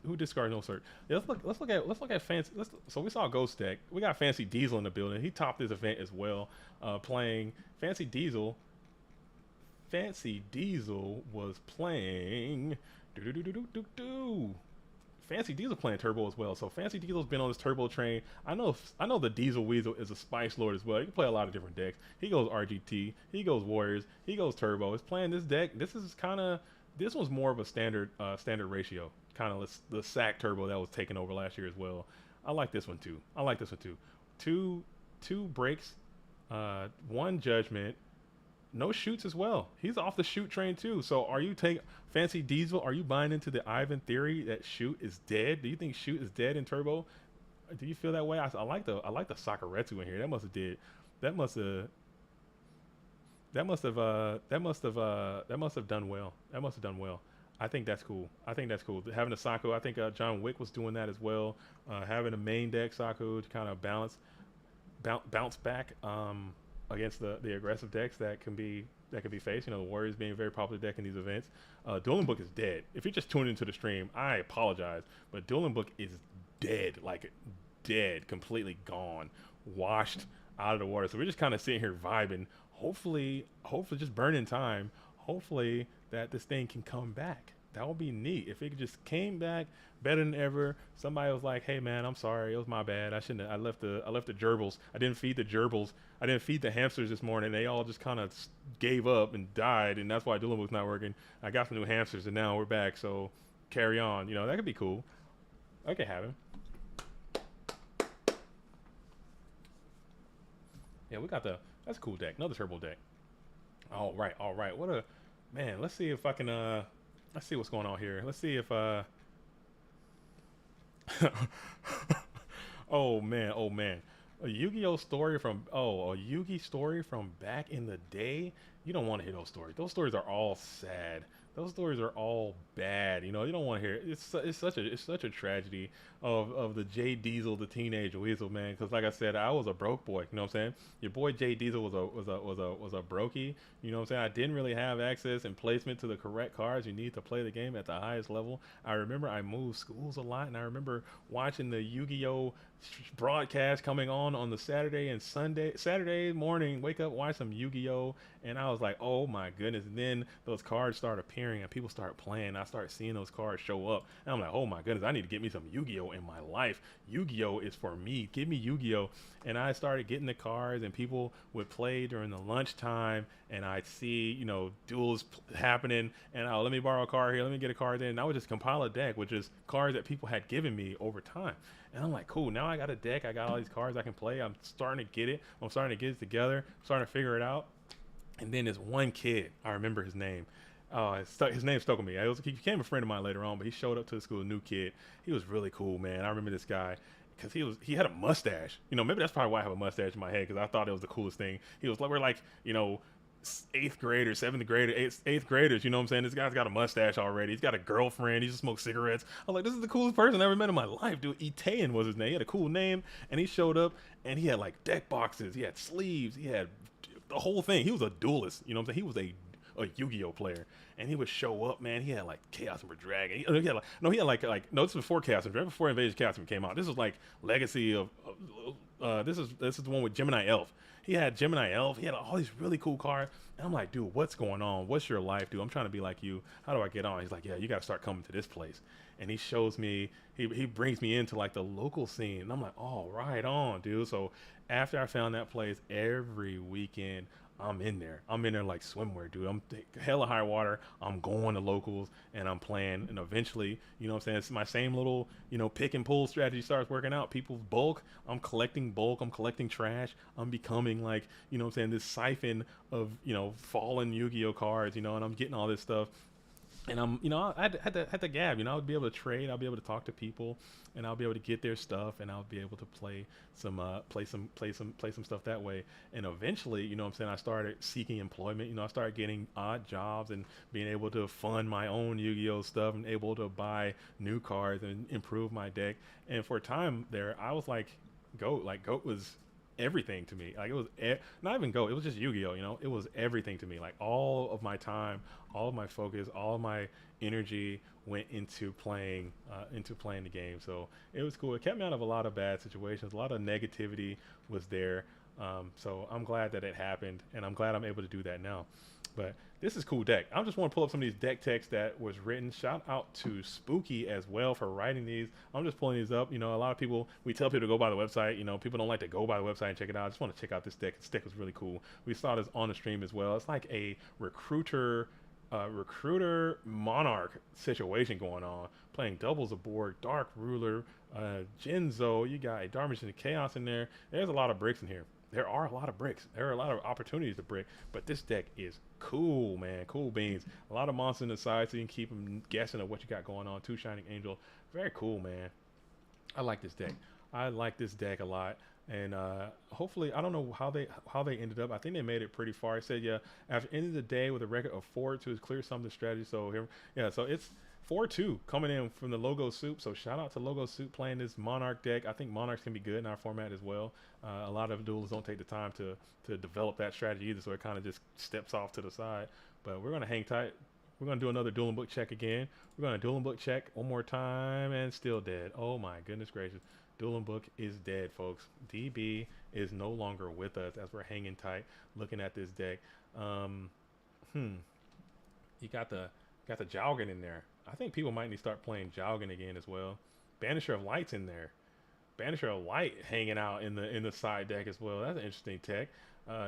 search? Yeah, let's look at fancy. So we saw Ghost deck. We got Fancy Diesel in the building. He topped this event as well. Playing Fancy Diesel. Fancy Diesel was playing. Fancy Diesel playing Turbo as well. So Fancy Diesel's been on this Turbo train. I know the Diesel Weasel is a Spice Lord as well. He can play a lot of different decks. He goes RGT. He goes Warriors. He goes Turbo. He's playing this deck. This was more of a standard ratio, kind of the sack turbo that was taken over last year as well. I like this one too. Two breaks, one judgment, no shoots as well. He's off the shoot train too. So Fancy Diesel? Are you buying into the Ivan theory that shoot is dead? Do you think shoot is dead in turbo? Do you feel that way? I like the Sakuretsu in here. That must have done well. I think that's cool. Having a Saku, I think John Wick was doing that as well. Having a main deck Saku to kind of bounce back. against the aggressive decks that can be faced. You know, the Warriors being a very popular deck in these events. Dueling Book is dead. If you're just tuning into the stream, I apologize, but Dueling Book is dead, like dead, completely gone, washed out of the water. So we're just kind of sitting here vibing. Hopefully, just burning time. Hopefully that this thing can come back. That would be neat if it just came back better than ever. Somebody was like, "Hey man, I'm sorry, it was my bad. I shouldn't. I left the gerbils. I didn't feed the gerbils. I didn't feed the hamsters this morning. They all just kind of gave up and died, and that's why Dueling Book's not working. I got some new hamsters, and now we're back. So carry on. You know, that could be cool. I could have him. Yeah, we got that's a cool deck. Another turbo deck. All right. What a man. Let's see if I can let's see what's going on here. Let's see if oh man. A Yu-Gi-Oh story from a Yugi story from back in the day. You don't want to hear those stories. Those stories are all sad. Those stories are all bad. You know, you don't want to hear it. It's such a tragedy of the Jay Diesel, the teenage weasel, man. Because like I said, I was a broke boy. You know what I'm saying? Your boy Jay Diesel was a brokey. You know what I'm saying? I didn't really have access and placement to the correct cards you need to play the game at the highest level. I remember I moved schools a lot, and I remember watching the Yu-Gi-Oh broadcast coming on the Saturday and Saturday morning, wake up, watch some Yu-Gi-Oh, and I was like, oh my goodness. And then those cards start appearing and people start playing. I start seeing those cards show up, and I'm like, oh my goodness, I need to get me some Yu-Gi-Oh in my life. Yu-Gi-Oh is for me. Give me Yu-Gi-Oh. And I started getting the cards, and people would play during the lunchtime, and I'd see, you know, duels happening, and let me borrow a card here, let me get a card there, and I would just compile a deck with just cards that people had given me over time. And I'm like, cool, now I got a deck, I got all these cards I can play, I'm starting to get it, I'm starting to get it together, I'm starting to figure it out. And then this one kid, I remember his name, his name stuck with me. He became a friend of mine later on, but he showed up to the school, a new kid. He was really cool, man. I remember this guy because he had a mustache. You know, maybe that's probably why I have a mustache in my head, because I thought it was the coolest thing. He was like, we're like, you know, 8th graders, 7th graders, 8th graders, you know what I'm saying? This guy's got a mustache already. He's got a girlfriend. He just smokes cigarettes. I was like, this is the coolest person I ever met in my life, dude. Itaean was his name. He had a cool name, and he showed up, and he had like deck boxes. He had sleeves. He had the whole thing. He was a duelist, you know what I'm saying? He was a Yu-Gi-Oh player, and he would show up, man. He had like Chaos and Dragon. He had like no, this was before Chaos and Dragon, before Invasion Chaos came out. This was like Legacy of this is the one with Gemini Elf. He had Gemini Elf. He had all these really cool cards. And I'm like, dude, what's going on? What's your life, dude? I'm trying to be like you. How do I get on? He's like, yeah, you got to start coming to this place. And he shows me, he brings me into like the local scene. And I'm like, oh, right on, dude. So after I found that place, every weekend, I'm in there like swimwear, dude. I'm hella high water. I'm going to locals and I'm playing. And eventually, you know what I'm saying? It's my same little, you know, pick and pull strategy starts working out. People bulk. I'm collecting bulk. I'm collecting trash. I'm becoming like, you know what I'm saying, this siphon of, you know, fallen Yu-Gi-Oh cards, you know, and I'm getting all this stuff. And I'm, you know, I had to gab, you know, I would be able to trade, I'll be able to talk to people, and I'll be able to get their stuff, and I'll be able to play some stuff that way. And eventually, you know what I'm saying, I started seeking employment, you know, I started getting odd jobs and being able to fund my own Yu-Gi-Oh stuff and able to buy new cards and improve my deck. And for a time there, I was like, GOAT was everything to me. Like, it was not even GOAT, it was just Yu-Gi-Oh, you know. It was everything to me. Like, all of my time, all of my focus, all of my energy went into playing the game. So it was cool. It kept me out of a lot of bad situations. A lot of negativity was there. So I'm glad that it happened, and I'm glad I'm able to do that now. But this is cool deck. I just want to pull up some of these deck texts that was written. Shout out to Spooky as well for writing these. I'm just pulling these up. You know, a lot of people, we tell people to go by the website. You know, people don't like to go by the website and check it out. I just want to check out this deck. This deck was really cool. We saw this on the stream as well. It's like a recruiter monarch situation going on. Playing doubles aboard, Dark Ruler, Jinzo. You got a Darmish and Chaos in there. There's a lot of bricks in here. There are a lot of bricks. There are a lot of opportunities to brick, but this deck is cool, man. Cool beans. A lot of monsters in the side, so you can keep them guessing at what you got going on. 2 Shining Angel. Very cool, man. I like this deck. I like this deck a lot. And hopefully, I don't know how they ended up. I think they made it pretty far. It said, yeah, after ending the day with a record of 4-2 is clear some of the strategy. So here, yeah, so it's 4-2 coming in from the Logo Soup. So shout out to Logo Soup playing this Monarch deck. I think Monarchs can be good in our format as well. A lot of duelists don't take the time to develop that strategy either, so it kind of just steps off to the side. But we're going to hang tight. We're going to do another dueling book check again. We're going to dueling book check one more time, and still dead. Oh my goodness gracious. Dueling book is dead, folks. DB is no longer with us as we're hanging tight looking at this deck. You got the Jowgen in there. I think people might need to start playing Jowgen again as well. Banisher of Light's in there. Banisher of Light hanging out in the side deck as well. That's an interesting tech.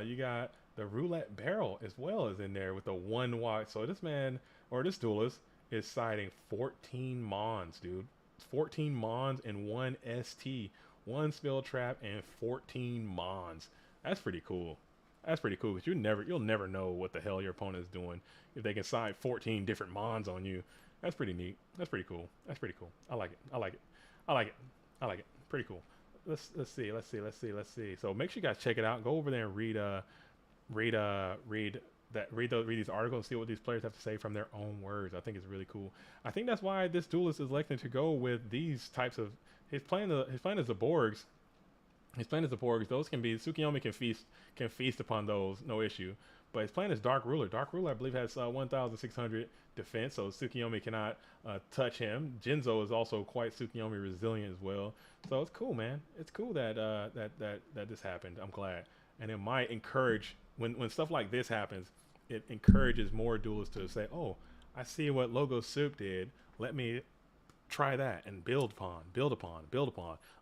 You got the Roulette Barrel as well as in there with the 1 watt. So this man, or this duelist, is siding 14 Mons, dude. 14 Mons and 1 ST, 1 Spell Trap, and 14 Mons. That's pretty cool. That's pretty cool because you'll never know what the hell your opponent is doing if they can side 14 different Mons on you. That's pretty neat. That's pretty cool. That's pretty cool. I like it. I like it. I like it. I like it. Pretty cool. Let's see. So make sure you guys check it out. Go over there and read these articles and see what these players have to say from their own words. I think it's really cool. I think that's why this duelist is electing to go with these types of. He's playing as the Borgs. He's playing as the Borgs. Those can be Tsukiyomi can feast upon those, no issue. But he's playing as Dark Ruler. Dark Ruler, I believe, has 1,600 defense, so Tsukiyomi cannot touch him. Jinzo is also quite Tsukiyomi resilient as well. So it's cool, man. It's cool that that this happened. I'm glad, and it might encourage when stuff like this happens. It encourages more duelists to say, "Oh, I see what Logo Soup did. Let me try that and build upon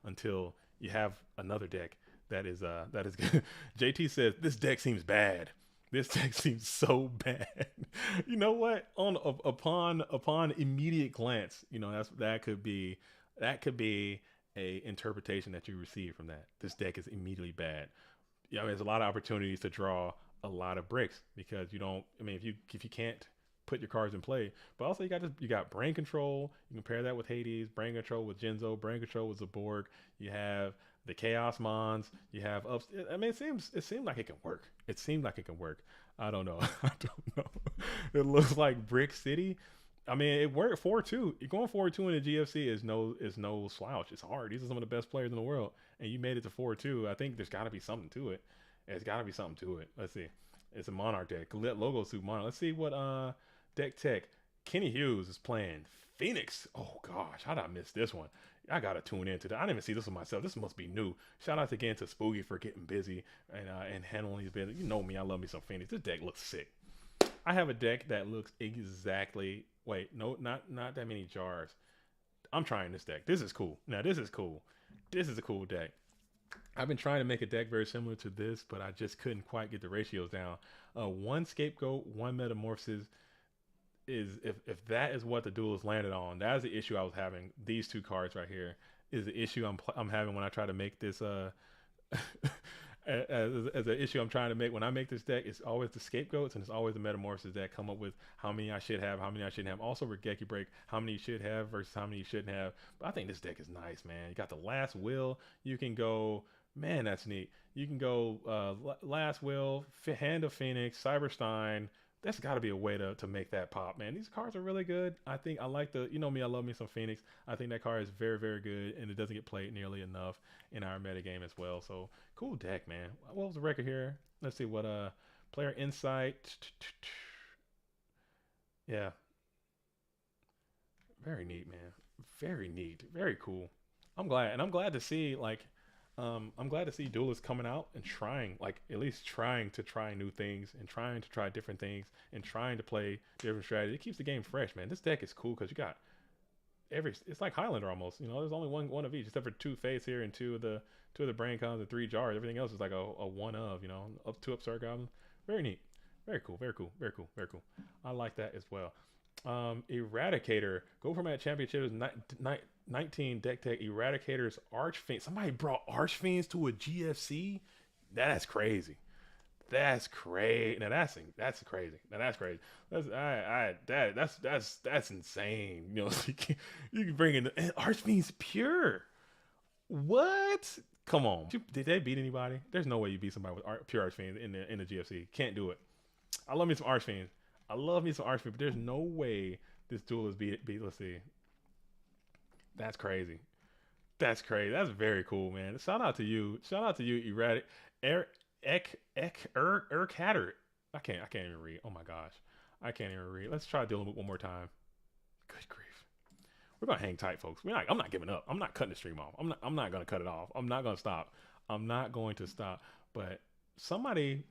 until you have another deck that is good." JT says this deck seems bad. This deck seems so bad. You know what? Upon immediate glance, you know that could be a interpretation that you receive from that. This deck is immediately bad. Yeah, there's a lot of opportunities to draw a lot of bricks because you don't. I mean, if you can't put your cards in play, but also you got brain control. You can pair that with Hades, brain control with Jinzo, brain control with Zaborg. You have the Chaos Mons. You have ups. I mean, it seems like it can work. It seemed like it can work. I don't know. I don't know. It looks like Brick City. I mean, it worked 4-2. Going 4-2 in the GFC is no slouch. It's hard. These are some of the best players in the world, and you made it to 4-2. I think there's got to be something to it. There's got to be something to it. Let's see. It's a Monarch deck. Logo Suit Monarch. Let's see what deck tech. Kenny Hughes is playing Phoenix. Oh gosh, how did I miss this one? I gotta tune into that. I didn't even see this one myself. This must be new. Shout out again to Spooky for getting busy and handling his business. You know me, I love me some Phoenix. This deck looks sick. I have a deck that looks exactly. Wait, no, not that many jars. I'm trying this deck. This is cool. Now this is cool. This is a cool deck. I've been trying to make a deck very similar to this, but I just couldn't quite get the ratios down. 1 Scapegoat, 1 Metamorphosis. Is if that is what the duelist landed on, that is the issue I was having. These 2 cards right here is the issue I'm having when I try to make this as an issue I'm trying to make when I make this deck. It's always the Scapegoats and it's always the Metamorphosis that come up with how many I should have, how many I shouldn't have. Also Regeki Break, how many you should have versus how many you shouldn't have. But I think this deck is nice, man. You got the Last Will. You can go, man, that's neat. You can go Last Will, Hand of Phoenix, Cyberstein. That's got to be a way to make that pop, man. These cards are really good. I think I like you know me, I love me some Phoenix. I think that card is very, very good, and it doesn't get played nearly enough in our metagame as well. So, cool deck, man. What was the record here? Let's see what player insight. Yeah. Very neat, man. Very neat. Very cool. I'm glad to see, like, I'm glad to see duelists coming out and trying, like, at least trying to try new things and trying to try different things and trying to play different strategies. It keeps the game fresh, man. This deck is cool because you got it's like Highlander almost. You know, there's only one of each, except for 2 face here and 2 of the brain cons and 3 jars. Everything else is like a one of, you know, 2 Upstart Goblins. Very neat. Very cool. Very cool. Very cool. Very cool. I like that as well. Eradicator, go from that championship is 19 deck tech. Eradicator's Archfiend. Somebody brought Archfiends to a GFC. That's crazy. That's crazy. Now that's crazy. Now that's crazy. That's insane. You know, you can bring in Archfiend's pure. What? Come on. Did they beat anybody? There's no way you beat somebody with pure Archfiends in the GFC. Can't do it. I love me some Archfiends. But there's no way This duel is beat. Let's see. That's crazy. That's crazy. That's very cool, man. Shout out to you. Shout out to you, Erratic. Hatter. I can't even read. Oh my gosh. I can't even read. Let's try dealing with one more time. Good grief. We're gonna hang tight, folks. I'm not giving up. I'm not cutting the stream off. I'm not gonna cut it off. I'm not gonna stop. I'm not going to stop. But somebody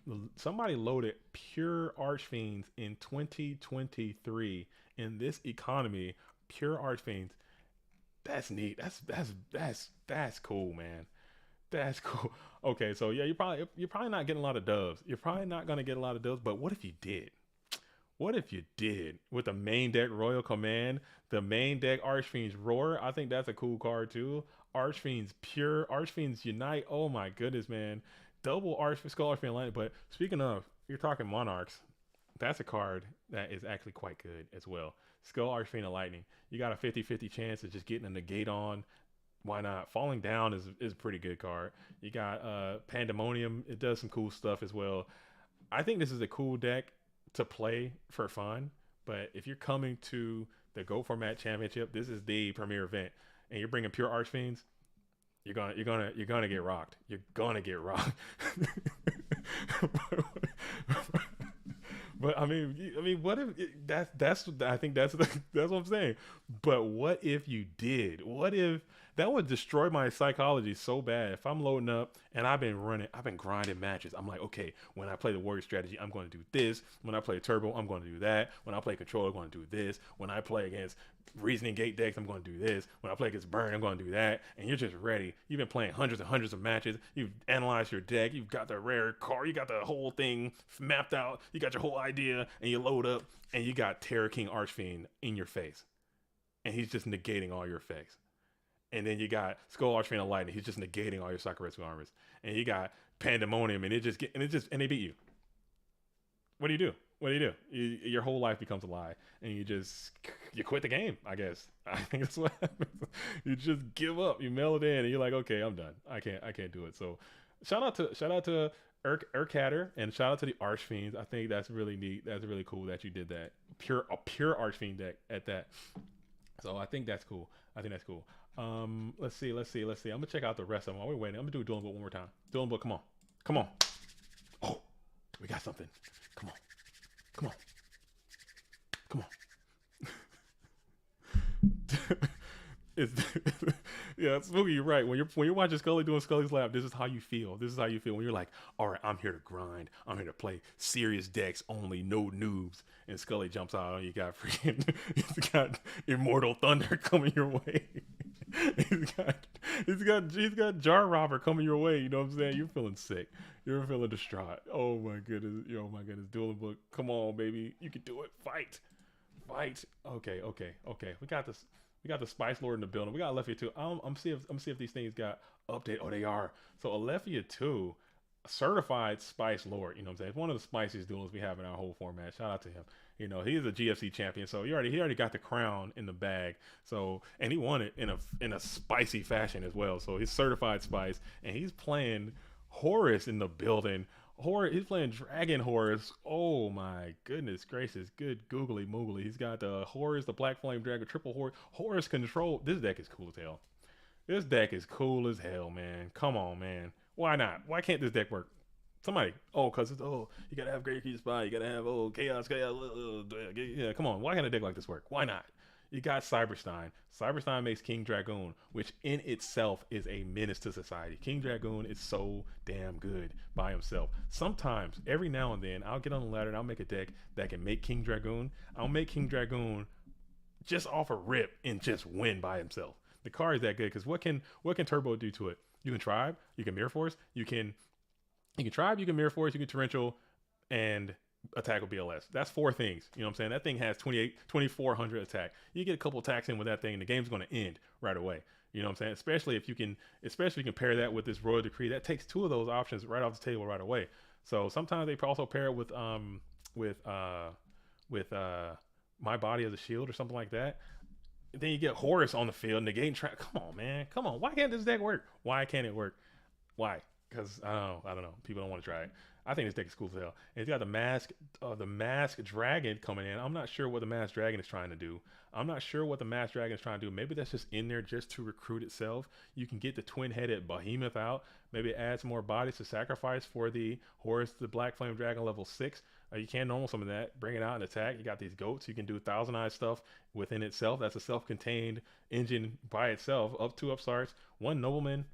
loaded pure Archfiends in 2023 in this economy. Pure Archfiends. That's neat. That's cool, man. That's cool. Okay, so yeah, you're probably not getting a lot of doves. You're probably not gonna get a lot of doves. But what if you did? What if you did with the main deck Royal Command, the main deck Archfiends Roar? I think that's a cool card too. Archfiends Pure, Archfiends Unite. Oh my goodness, man. Double Skull Archfiend Lightning. But speaking of, you're talking Monarchs. That's a card that is actually quite good as well. Skull Archfiend and Lightning. You got a 50-50 chance of just getting a negate on. Why not? Falling Down is a pretty good card. You got Pandemonium. It does some cool stuff as well. I think this is a cool deck to play for fun, but if you're coming to the Go Format Championship, this is the premier event, and you're bringing pure Archfiends, you're gonna get rocked. You're gonna get rocked. But I mean, what if that's I think that's what I'm saying. But what if you did? What if that would destroy my psychology so bad? If I'm loading up and I've been grinding matches. I'm like, okay, when I play the warrior strategy, I'm going to do this. When I play turbo, I'm going to do that. When I play control, I'm going to do this. When I play against reasoning gate decks, I'm going to do this. When I play against burn, I'm going to do that. And you're just ready. You've been playing hundreds and hundreds of matches. You've analyzed your deck. You've got the rare card. You got the whole thing mapped out. You got your whole idea, and you load up, and you got Terror King Archfiend in your face, and he's just negating all your effects. And then you got Skull Archfiend and Lightning. He's just negating all your Sakura Rescue Armors. And you got Pandemonium, and they beat you. What do you do? What do you do? Your whole life becomes a lie, and you quit the game. I guess I think that's what happens. You just give up. You mail it in, and you're like, okay, I'm done. I can't do it. So shout out to Urkhatter, and shout out to the Archfiends. I think that's really neat. That's really cool that you did that. A pure Archfiend deck at that. So I think that's cool. Let's see. I'm gonna check out the rest of them while we're waiting. I'm gonna do Dueling Book one more time. Dueling Book, come on. Oh, we got something. Come on. It's yeah, Smokey, you're right. When you're watching Scully doing Scully's Lab, this is how you feel. When you're like, all right, I'm here to grind. I'm here to play serious decks only, no noobs. And Scully jumps out, and you got he's got Immortal Thunder coming your way. he's got Jar Robber coming your way. You know what I'm saying? You're feeling sick. You're feeling distraught. Oh my goodness. Dueling Book. Come on, baby. You can do it. Fight. Okay. We got this. We got the Spice Lord in the building. We got Alephia 2. I'm see if these things got updated. Oh, they are. So Alephia 2, certified Spice Lord. You know what I'm saying? It's one of the spiciest duels we have in our whole format. Shout out to him. You know, he is a GFC champion, so he already got the crown in the bag. So, and he won it in a spicy fashion as well. So he's certified Spice, and he's playing Horus in the building. He's playing Dragon Horus. Oh my goodness gracious. Good googly moogly. He's got the Horus, the Black Flame Dragon, triple Horus control. This deck is cool as hell. This deck is cool as hell, man. Come on, man. Why not? Why can't this deck work? Somebody. Because it's, you gotta have Great Key Spy. You gotta have, Chaos. Yeah, come on. Why can't a deck like this work? Why not? You got Cyberstein. Cyberstein makes King Dragoon, which in itself is a menace to society. King Dragoon is so damn good by himself. Sometimes, every now and then, I'll get on the ladder and I'll make a deck that can make King Dragoon. I'll make King Dragoon just off a rip and just win by himself. The card is that good because what can Turbo do to it? You can Tribe, you can Mirror Force, you can Tribe, you can Mirror Force, you can Torrential, and attack with BLS. That's 4 things. You know what I'm saying? That thing has 2,400 attack. You get a couple attacks in with that thing, and the game's going to end right away. You know what I'm saying? Especially if you can pair that with this Royal Decree. That takes 2 of those options right off the table right away. So sometimes they also pair it with My Body as a Shield or something like that. And then you get Horus on the field, negating trap. Come on, man. Come on. Why can't this deck work? Why can't it work? Why? because I don't know. People don't want to try it. I think this deck is cool as hell. And it's got the mask dragon coming in. I'm not sure what the mask dragon is trying to do. I'm not sure what the mask dragon is trying to do. Maybe that's just in there just to recruit itself. You can get the twin-headed behemoth out. Maybe add some more bodies to sacrifice for the Horus, the Black Flame Dragon level 6. You can normal some of that, bring it out and attack. You got these goats. You can do Thousand Eyes stuff within itself. That's a self-contained engine by itself. Up 2 upstarts, 1 nobleman.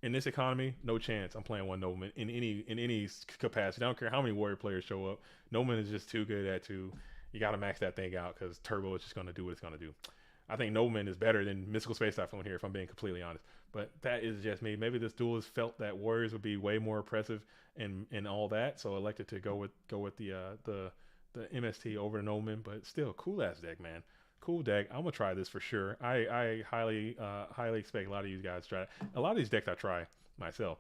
In this economy, no chance. I'm playing 1 nobleman in any capacity. I don't care how many warrior players show up. Nobleman is just too good at 2. You got to max that thing out because turbo is just going to do what it's going to do. I think nobleman is better than mystical space typhoon here, if I'm being completely honest. But that is just me. Maybe this duelist felt that warriors would be way more oppressive and all that, so elected to go with the MST over the nobleman. But still, cool ass deck, man. Cool deck. I'm gonna try this for sure. I highly expect a lot of you guys to try it. A lot of these decks I try myself.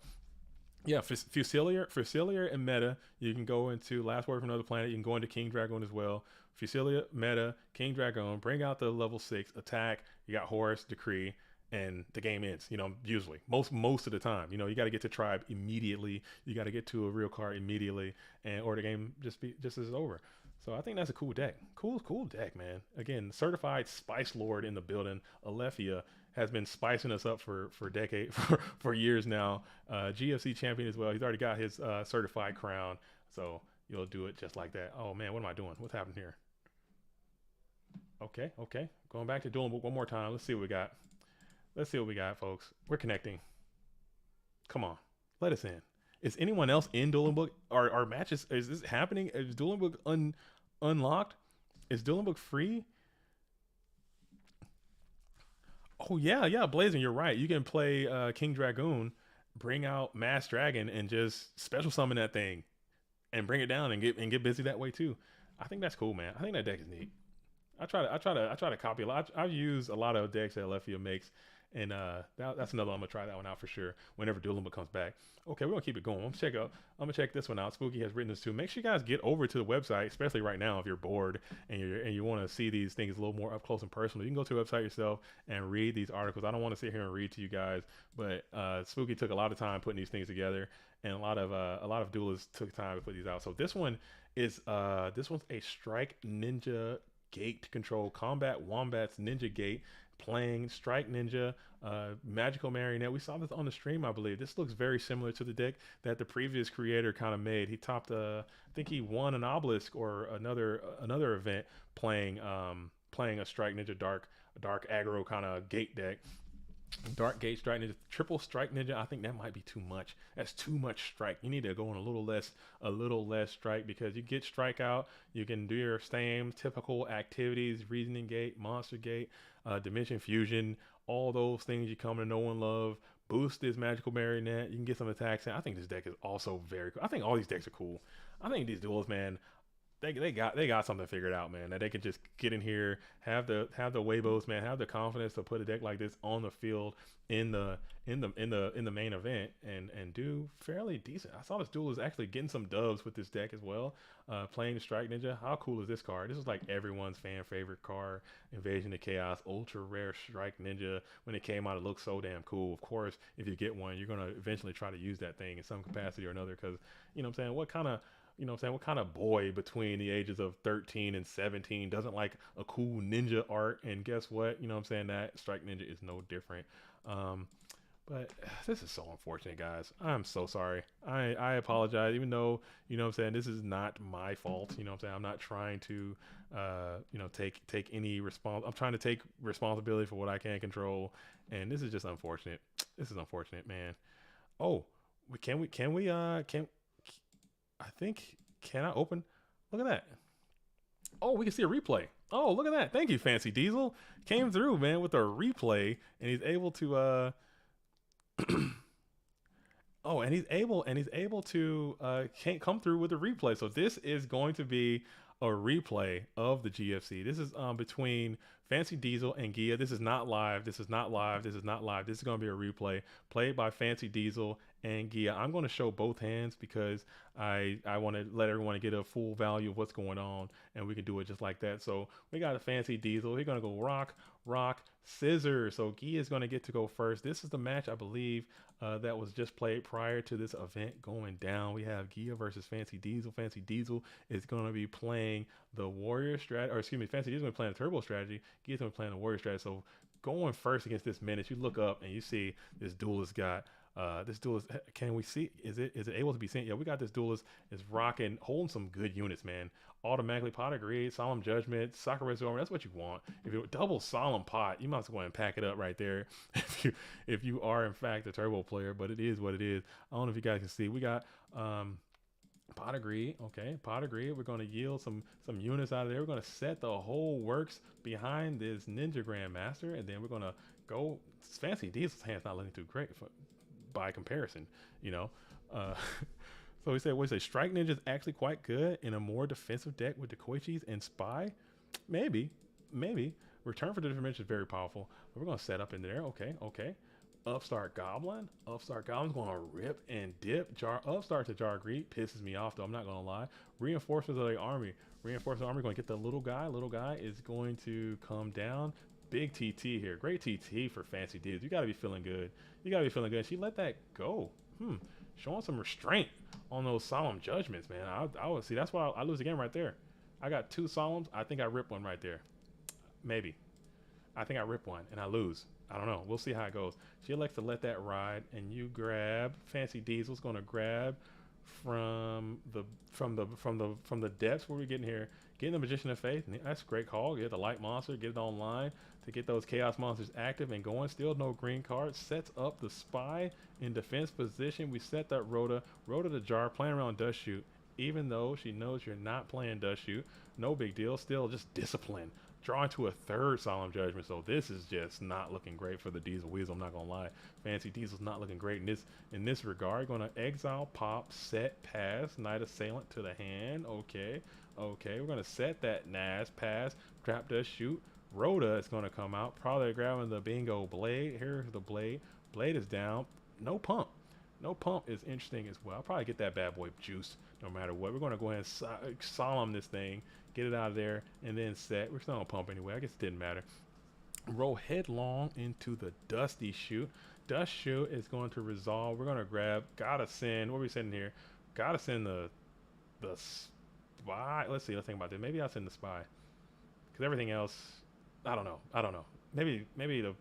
Yeah, Fusilier and meta. You can go into Last Word from Another Planet. You can go into King Dragon as well. Fusilier, meta, King Dragon. Bring out the level 6 attack. You got Horus, Decree, and the game ends. You know, usually most of the time. You know, you got to get to tribe immediately. You got to get to a real card immediately, or the game just is over. So I think that's a cool deck. Cool deck, man. Again, certified Spice Lord in the building. Alephia has been spicing us up for for years now. GFC champion as well. He's already got his certified crown. So you'll do it just like that. Oh man, what am I doing? What's happening here? Okay. Going back to dueling book one more time. Let's see what we got. Let's see what we got, folks. We're connecting. Come on, let us in. Is anyone else in Dueling Book? Are matches? Is this happening? Is Dueling Book unlocked? Is Dueling Book free? Oh yeah, Blazing, you're right. You can play King Dragoon, bring out Mass Dragon, and just special summon that thing, and bring it down and get busy that way too. I think that's cool, man. I think that deck is neat. I try to copy a lot. I've used a lot of decks that Alephia makes, and that's another one. I'm gonna try that one out for sure whenever Dueling Book comes back. Okay, we're gonna keep it going. I'm gonna check this one out. Spooky has written this too. Make sure you guys get over to the website, especially right now if you're bored and you want to see these things a little more up close and personal. You can go to the website yourself and read these articles. I don't want to sit here and read to you guys, but Spooky took a lot of time putting these things together, and a lot of duelists took time to put these out. So this one's a Strike Ninja Gate control combat wombats ninja gate playing Strike Ninja magical marionette. We saw this on the stream, I believe. This looks very similar to the deck that the previous creator kind of made. He topped I think he won an obelisk or another event playing a Strike Ninja dark aggro kind of gate deck. Dark Gate Strike Ninja, triple Strike Ninja. I think that might be too much. That's too much strike. You need to go on a little less strike, because you get strike out. You can do your same typical activities: Reasoning Gate, Monster Gate, Dimension Fusion, all those things you come to know and love. Boost this magical marionette. You can get some attacks in. I think this deck is also very cool. I think all these decks are cool. I think these duels, man, they got something figured out, man, that they can just get in here, have the Weibos, man, have the confidence to put a deck like this on the field in the main event and do fairly decent. I saw this duel is actually getting some dubs with this deck as well, playing the Strike Ninja. How cool is this card? This is like everyone's fan favorite card. Invasion of Chaos, ultra rare Strike Ninja. When it came out, it looked so damn cool. Of course, if you get one, you're gonna eventually try to use that thing in some capacity or another, because you know what I'm saying, what kind of boy between the ages of 13 and 17 doesn't like a cool ninja art? And guess what? You know what I'm saying? That Strike Ninja is no different. But this is so unfortunate, guys. I'm so sorry. I apologize, even though, you know what I'm saying, this is not my fault. You know what I'm saying? I'm not trying to, take any I'm trying to take responsibility for what I can't control. And this is just unfortunate. This is unfortunate, man. Oh, can I open? Look at that. Oh, we can see a replay. Oh, look at that. Thank you, Fancy Diesel. Came through, man, with a replay, and he's able to he's able to can't come through with a replay. So this is going to be a replay of the GFC. This is between Fancy Diesel and Gia. This is not live. This is not live. This is not live. This is going to be a replay played by Fancy Diesel and Gia. I'm going to show both hands because I want to let everyone get a full value of what's going on, and we can do it just like that. So we got a Fancy Diesel. He's going to go rock, rock, scissors. So Gia is going to get to go first. This is the match, I believe, that was just played prior to this event going down. We have Gia versus Fancy Diesel. Fancy Diesel is going to be playing the warrior strategy, or excuse me, Fancy Diesel is going to be playing the turbo strategy. Gia's going to be playing the warrior strategy. So going first against this Menace, you look up and you see this duelist got this duelist. Can we see? Is it able to be seen? Yeah, we got this duelist is rocking, holding some good units, man. Automatically pot of greed, solemn judgment, Sakura's armor. That's what you want. If you double solemn pot, you might as well go and pack it up right there. If you are in fact a turbo player, but it is what it is. I don't know if you guys can see. We got pot of greed. Okay, pot of greed. We're going to yield some units out of there. We're going to set the whole works behind this Ninja Grandmaster, and then we're going to go. Fancy Diesel's hand's not looking too great by comparison, you know. So we say Strike Ninja's actually quite good in a more defensive deck with the Koichis and Spy. Maybe. Return for the Intermission is very powerful. But we're gonna set up in there. Okay. Upstart Goblin. Upstart Goblin's gonna rip and dip. Upstart to Jar Greed pisses me off though. I'm not gonna lie. Reinforcements of the army. Reinforcement army going to get the little guy. Little guy is going to come down. Big TT here. Great TT for Fancy Diesel. You gotta be feeling good. She let that go. Showing some restraint on those solemn judgments, man. I would see. That's why I lose again right there. I got 2 solemns. I think I rip one right there. Maybe. I think I rip one and I lose. I don't know. We'll see how it goes. She elects to let that ride, and you grab. Fancy Diesel's going to grab from the depths where we're getting here. Getting the Magician of Faith. That's a great call. Get the Light Monster. Get it online to get those Chaos Monsters active and going. Still no green cards. Sets up the Spy in defense position. We set that Rhoda to Jar, playing around Dust Shoot. Even though she knows you're not playing Dust Shoot. No big deal. Still just discipline. Drawing to a 3rd Solemn Judgment. So this is just not looking great for the Diesel Weasel. I'm not going to lie. Fancy Diesel's not looking great in this regard. Going to exile, pop, set, pass. Knight Assailant to the hand. Okay. We're going to set that Nas, pass. Trap Dust Shoot. Rhoda is going to come out. Probably grabbing the Bingo Blade. Here's the Blade. Blade is down. No pump. No pump is interesting as well. I'll probably get that bad boy juiced no matter what. We're going to go ahead and solemn this thing. Get it out of there, and then set. We're still on pump anyway. I guess it didn't matter. Roll headlong into the Dusty Shoot. Dust Shoot is going to resolve. We're going to grab. Gotta send. What are we sending here? Gotta send the Spy. Let's see. Let's think about this. Maybe I'll send the Spy. Because everything else, I don't know. Maybe the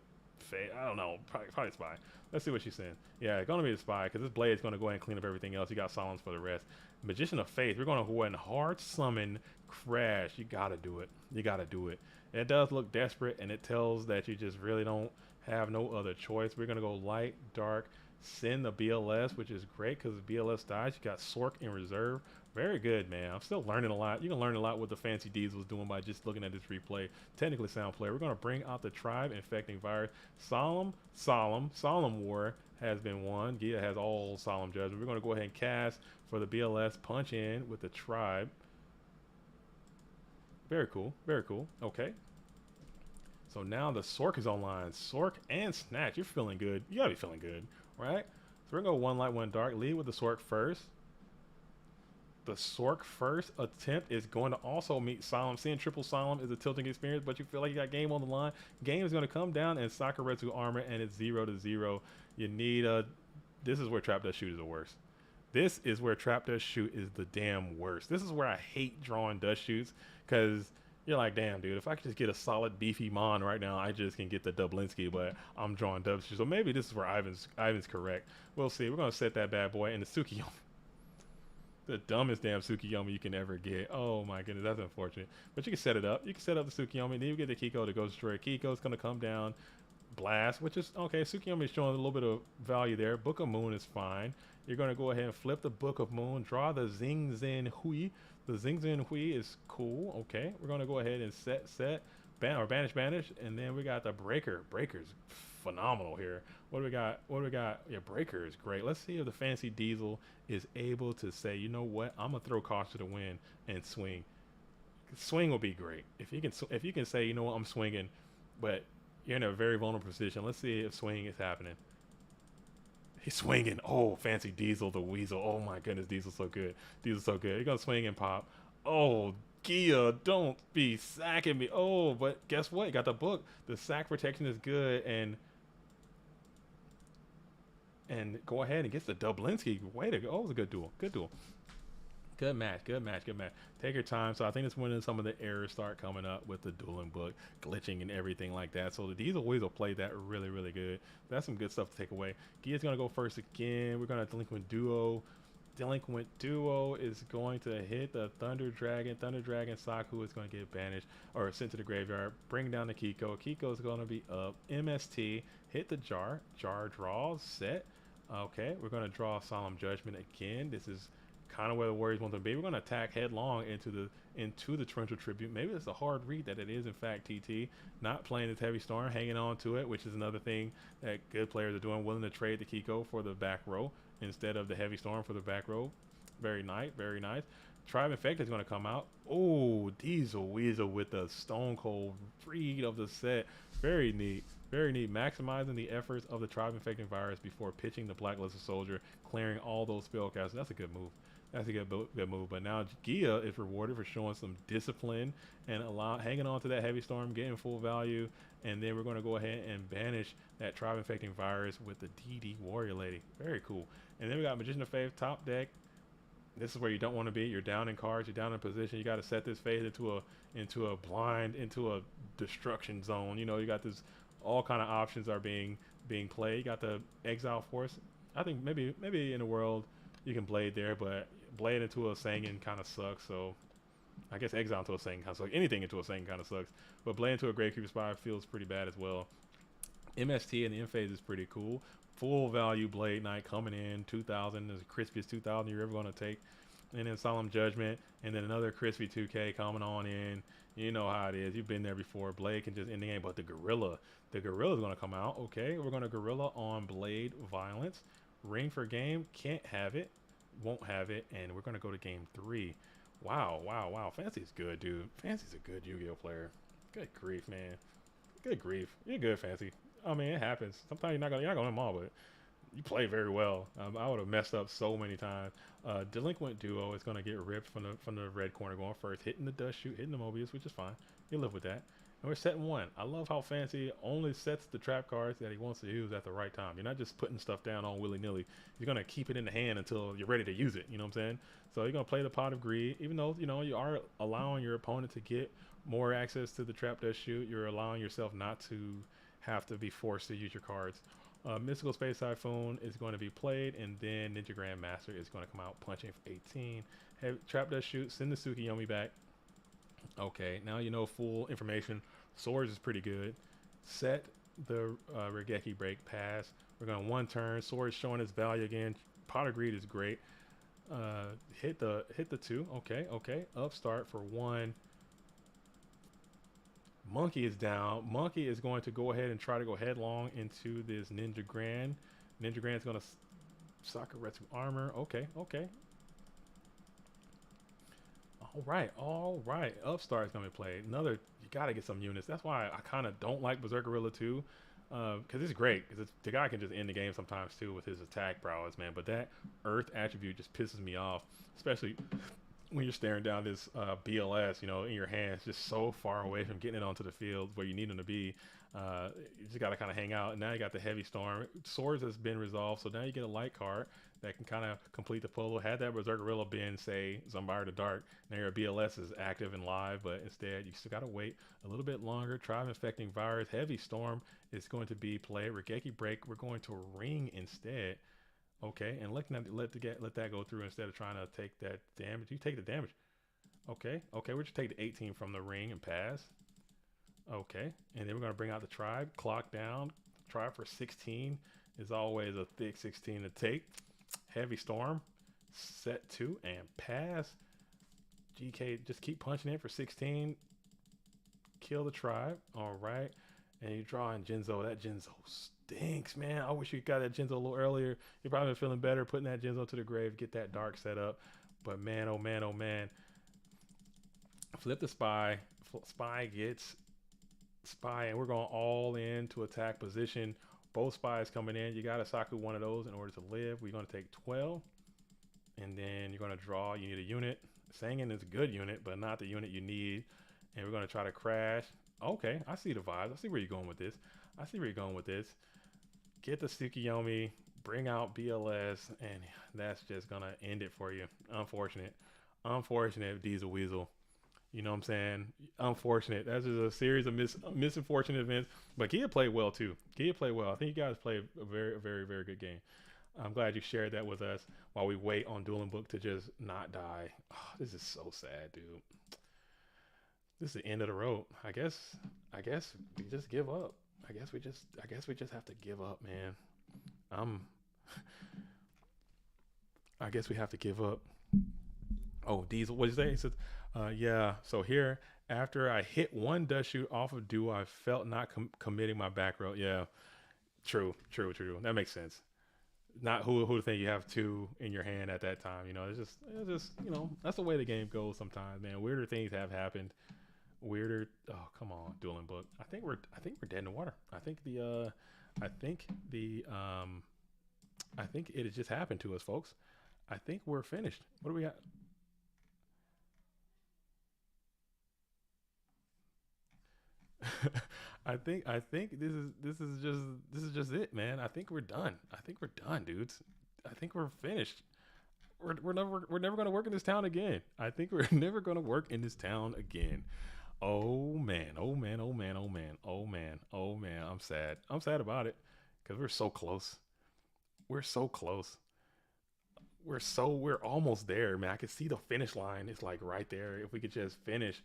I don't know. Probably Spy. Let's see what she's saying. Yeah, it's going to be the Spy because this Blade is going to go ahead and clean up everything else. You got Silence for the rest. Magician of Faith. We're going to go ahead and hard summon Crash. You got to do it. And it does look desperate, and it tells that you just really don't have no other choice. We're going to go light, dark, send the BLS, which is great because if BLS dies, you got Sork in reserve. Very good, man. I'm still learning a lot. You can learn a lot what the Fancy Diesel is doing by just looking at this replay. Technically sound player. We're going to bring out the Tribe Infecting Virus. Solemn War has been won. Gia has all Solemn Judgment. We're going to go ahead and cast for the BLS. Punch in with the Tribe. Very cool. Okay. So now the Sork is online. Sork and Snatch. You're feeling good. You got to be feeling good, right? So we're going to go 1 light, 1 dark. Lead with the Sork first. The Sork first attempt is going to also meet Solemn. Seeing triple Solemn is a tilting experience, but you feel like you got game on the line. Game is going to come down and Sakuretsu armor, and it's 0-0. You need a. This is where Trap Dust Shoot is the worst. This is where Trap Dust Shoot is the damn worst. This is where I hate drawing Dust Shoots because you're like, damn, dude, if I could just get a solid beefy Mon right now, I just can get the Dublinsky, but I'm drawing Dust Shoots. So maybe this is where Ivan's correct. We'll see. We're going to set that bad boy in the Tsukiyomi. The dumbest damn Tsukiyomi you can ever get. Oh my goodness, that's unfortunate. But you can set it up. You can set up the Tsukiyomi, then you get the Kiko to go destroy. Kiko's going to come down, blast, which is okay. Tsukiyomi is showing a little bit of value there. Book of Moon is fine. You're going to go ahead and flip the Book of Moon, draw the Xing Zhen Hui. The Xing Zhen Hui is cool. Okay, we're going to go ahead and set, banish, and then we got the Breaker. Breaker's phenomenal here. What do we got? Yeah, Breaker is great. Let's see if the Fancy Diesel is able to say, you know what, I'm gonna throw caution to the wind and swing. Swing will be great if you can say, you know what, I'm swinging, but you're in a very vulnerable position. Let's see if swing is happening. He's swinging. Oh, fancy Diesel the Weasel. Oh my goodness, Diesel's so good. Diesel's so good. You're gonna swing and pop. Oh, Gia, don't be sacking me. Oh, but guess what? You got the book. The sack protection is good, and go ahead and get the Dublinsky. Way to go. Oh, it was a good duel. Good duel. Good match, good match, good match. Take your time. So I think it's when some of the errors start coming up with the dueling book, glitching and everything like that. So the Diesel Weasel played that really, really good. That's some good stuff to take away. Gia's going to go first again. We're going to Delinquent Duo. Delinquent Duo is going to hit the Thunder Dragon. Thunder Dragon Saku is going to get banished or sent to the graveyard. Bring down the Kiko. Kiko is going to be up. MST, hit the jar. Jar draws, set. Okay, we're going to draw Solemn Judgment again. This is kind of where the Warriors want to be. We're going to attack headlong into the Torrential Tribute. Maybe it's a hard read that it is in fact TT. Not playing this Heavy Storm, hanging on to it, which is another thing that good players are doing, willing to trade the Kiko for the back row instead of the Heavy Storm for the back row. Very nice, very nice. Tribe Infect is going to come out. Oh, Diesel Weasel with the Stone Cold read of the set. Very neat. Very neat. Maximizing the efforts of the Tribe Infecting Virus before pitching the Blacklisted Soldier, clearing all those spellcasters. That's a good move. That's a good move. But now Gia is rewarded for showing some discipline and hanging on to that Heavy Storm, getting full value. And then we're going to go ahead and banish that Tribe Infecting Virus with the DD Warrior Lady. Very cool. And then we got Magician of Faith, top deck. This is where you don't want to be. You're down in cards. You're down in position. You got to set this phase into a destruction zone. You know, you got this. All kind of options are being played. You got the Exile Force. I think maybe in the world you can Blade there, but Blade into a Sangan kind of sucks. So I guess Exile into a Sangan kind of sucks. Anything into a Sangan kind of sucks. But Blade into a Gravekeeper Spy feels pretty bad as well. MST and the end phase is pretty cool. Full value Blade Knight coming in, 2,000 is the crispiest 2,000 you're ever going to take. And then Solemn Judgment, and then another crispy 2K coming on in. You know how it is. You've been there before. Blade can just end the game, but the Gorilla is going to come out. Okay, we're going to Gorilla on Blade Violence. Ring for game, can't have it, won't have it, and we're going to go to game 3. Wow. Fancy's good, dude. Fancy's a good Yu-Gi-Oh player. Good grief, man. Good grief. You're good, Fancy. I mean, it happens. Sometimes you're not gonna win them all, but you play very well. I would have messed up so many times. Delinquent Duo is gonna get ripped from the red corner going first, hitting the Dust Shoot, hitting the Mobius, which is fine. You live with that. And we're setting 1. I love how Fancy only sets the trap cards that he wants to use at the right time. You're not just putting stuff down on willy-nilly. You're gonna keep it in the hand until you're ready to use it. You know what I'm saying? So you're gonna play the Pot of Greed, even though you are allowing your opponent to get more access to the trap Dust Shoot. You're allowing yourself not to have to be forced to use your cards. Mystical Space Typhoon is going to be played, and then Ninja Grandmaster is going to come out punching for 18. Trap Dust Shoot, send the Tsukiyomi back. Okay, now you know full information. Swords is pretty good. Set the Regeki Break, pass. We're going 1 turn. Swords showing its value again. Pot of Greed is great. Hit the 2. Okay. Upstart for 1. Monkey is down. Monkey is going to go ahead and try to go headlong into this Ninja Grand. Ninja Grand is going to Sakuretsu Armor. Okay. All right. Upstart is going to be played. You got to get some units. That's why I kind of don't like Berserker Gorilla 2. Because it's great. Because the guy can just end the game sometimes too with his attack prowess, man. But that Earth attribute just pisses me off. Especially when you're staring down this BLS, in your hands, just so far away from getting it onto the field where you need them to be. You just got to kind of hang out. And now you got the Heavy Storm. Swords has been resolved, so now you get a light card that can kind of complete the puzzle. Had that Berserker Gorilla been, say, Zumbire the Dark, now your BLS is active and live, but instead you still got to wait a little bit longer. Tribe Infecting Virus, Heavy Storm is going to be played. Regeki Break, we're going to Ring instead. Okay, and let that go through instead of trying to take that damage. You take the damage. Okay, we're just take the 18 from the Ring and pass. Okay, and then we're going to bring out the Tribe. Clock down. Tribe for 16 is always a thick 16 to take. Heavy Storm. Set 2 and pass. GK, just keep punching in for 16. Kill the Tribe. All right. And you draw in Jinzo. That Jinzo stinks, man. I wish you got that Jinzo a little earlier. You're probably feeling better putting that Jinzo to the grave, get that dark set up. But man, oh man. Flip the spy. Spy gets spy, and we're going all in to attack position. Both spies coming in. You got to Saku one of those in order to live. We're going to take 12, and then you're going to draw. You need a unit. Sangin is a good unit, but not the unit you need. And we're going to try to crash. Okay, I see the vibes. I see where you're going with this. I see where you're going with this. Get the Tsukiyomi, bring out BLS, and that's just going to end it for you. Unfortunate Diesel Weasel. You know what I'm saying? Unfortunate. That's just a series of misunfortunate events. But Kia played well too. Kia played well. I think you guys played a very, very, very good game. I'm glad you shared that with us while we wait on Dueling Book to just not die. Oh, this is so sad, dude. This is the end of the road. I guess we just give up. I guess we just have to give up, man. I guess we have to give up. Oh, Diesel, what did you say? He said, yeah. So here, after I hit one dust shoot off of duo, I felt not committing my back row. Yeah, true. That makes sense. Not who to think you have two in your hand at that time. You know, it's just you know, that's the way the game goes sometimes, man. Weirder things have happened. Oh, come on, Dueling Book. I think we're dead in the water. I think it has just happened to us, folks. I think we're finished. What do we got? I think this is just it, man. I think we're done. Dudes. I think we're finished. We're never gonna work in this town again. I think we're never gonna work in this town again. Oh man. I'm sad. I'm sad about it because we're so close. We're almost there, man. I can see the finish line. It's like right there. If we could just finish.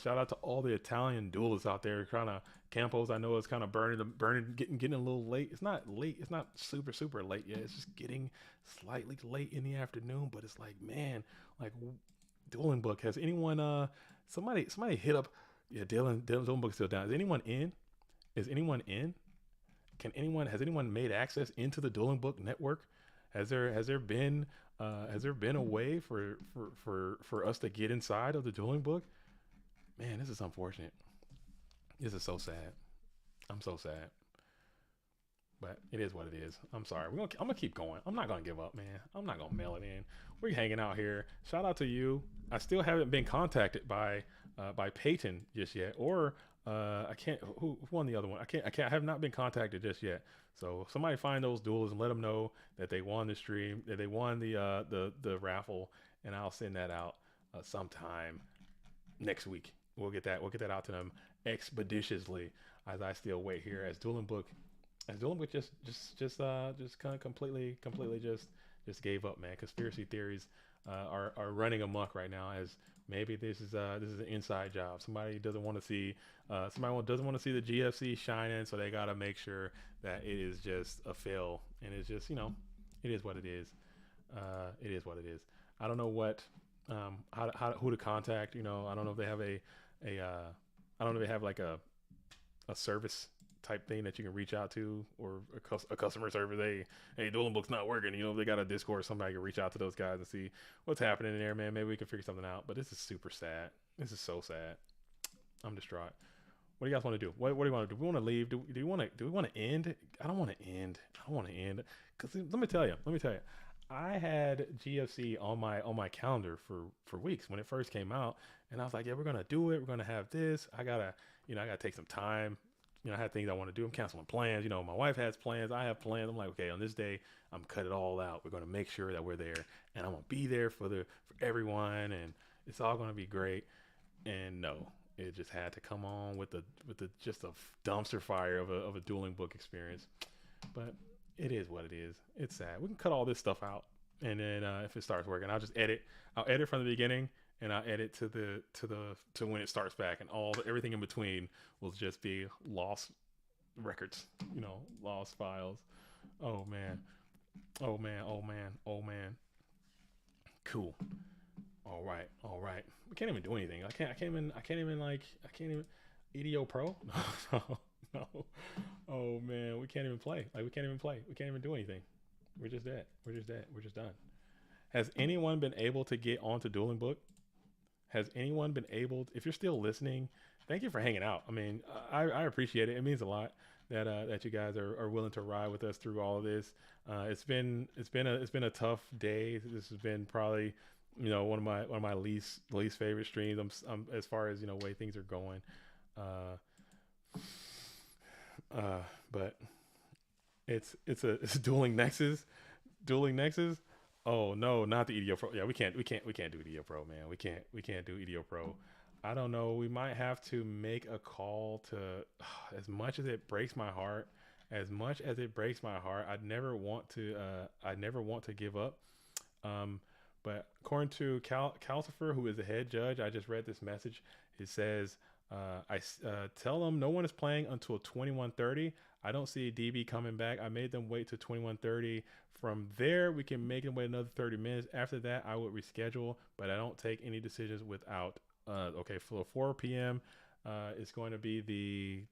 Shout out to all the Italian duelists out there. Kind of Campos, I know it's kind of burning, getting a little late. It's not late. It's not super late yet. It's just getting slightly late in the afternoon. But it's like, man, like Dueling Book. Has anyone? Somebody hit up. Yeah, Dueling Book still down. Is anyone in? Has anyone made access into the Dueling Book network? Has there been a way for us to get inside of the Dueling Book? Man, this is unfortunate. This is so sad. I'm so sad. But it is what it is. I'm sorry. I'm gonna keep going. I'm not gonna give up, man. I'm not gonna mail it in. We're hanging out here. Shout out to you. I still haven't been contacted by Peyton just yet, or I can't. Who won the other one? I have not been contacted just yet. So somebody find those duels and let them know that they won the stream, that they won the raffle, and I'll send that out sometime next week. We'll get that out to them expeditiously as I still wait here as Dueling Book just kind of completely just gave up, man. Conspiracy theories are running amok right now, as maybe this is an inside job. Somebody doesn't want to see the GFC shining, so they got to make sure that it is just a fail, and it's just, you know, it is what it is. It is what it is. I don't know what who to contact. You know, I don't know if they have I don't know if they have like a service type thing that you can reach out to, or a customer service. Hey, Dueling Book's not working. You know, if they got a Discord, somebody can reach out to those guys and see what's happening in there, man. Maybe we can figure something out. But this is super sad. This is so sad. I'm distraught. What do you guys want to do? What do you want to do? We want to leave? Do we want to end? I don't want to end. Because let me tell you. I had GFC on my calendar for weeks when it first came out, and I was like, yeah, we're gonna do it. We're gonna have this. I gotta take some time. You know, I had things I want to do. I'm canceling plans. You know, my wife has plans. I have plans. I'm like, okay, on this day, I'm cut it all out. We're gonna make sure that we're there, and I'm gonna be there for everyone, and it's all gonna be great. And no, it just had to come on with the just a dumpster fire of a Dueling Book experience. But it is what it is. It's sad. We can cut all this stuff out, and then if it starts working, I'll just edit. I'll edit from the beginning, and I'll edit to when it starts back, and everything in between will just be lost records. You know, lost files. Oh man. Cool. All right. We can't even do anything. I can't even EDO Pro. No. Oh man, we can't even play. We can't even do anything. We're just dead. We're just done. Has anyone been able to get onto Dueling Book? Has anyone been able? If you're still listening, thank you for hanging out. I mean, I appreciate it. It means a lot that that you guys are willing to ride with us through all of this. It's been a tough day. This has been probably, one of my least favorite streams. I'm as far as way things are going. But it's dueling nexus. Oh no, not the EDO Pro. Yeah, we can't do EDO Pro, man. We can't do EDO Pro. I don't know. We might have to make a call to. As much as it breaks my heart, I'd never want to. I never want to give up. But according to Calcifer, who is the head judge, I just read this message. It says, "I tell them no one is playing until 21:30. I don't see DB coming back. I made them wait till 21:30. From there, we can make them wait another 30 minutes. After that, I would reschedule, but I don't take any decisions without." Okay, for 4 p.m., it's going to be the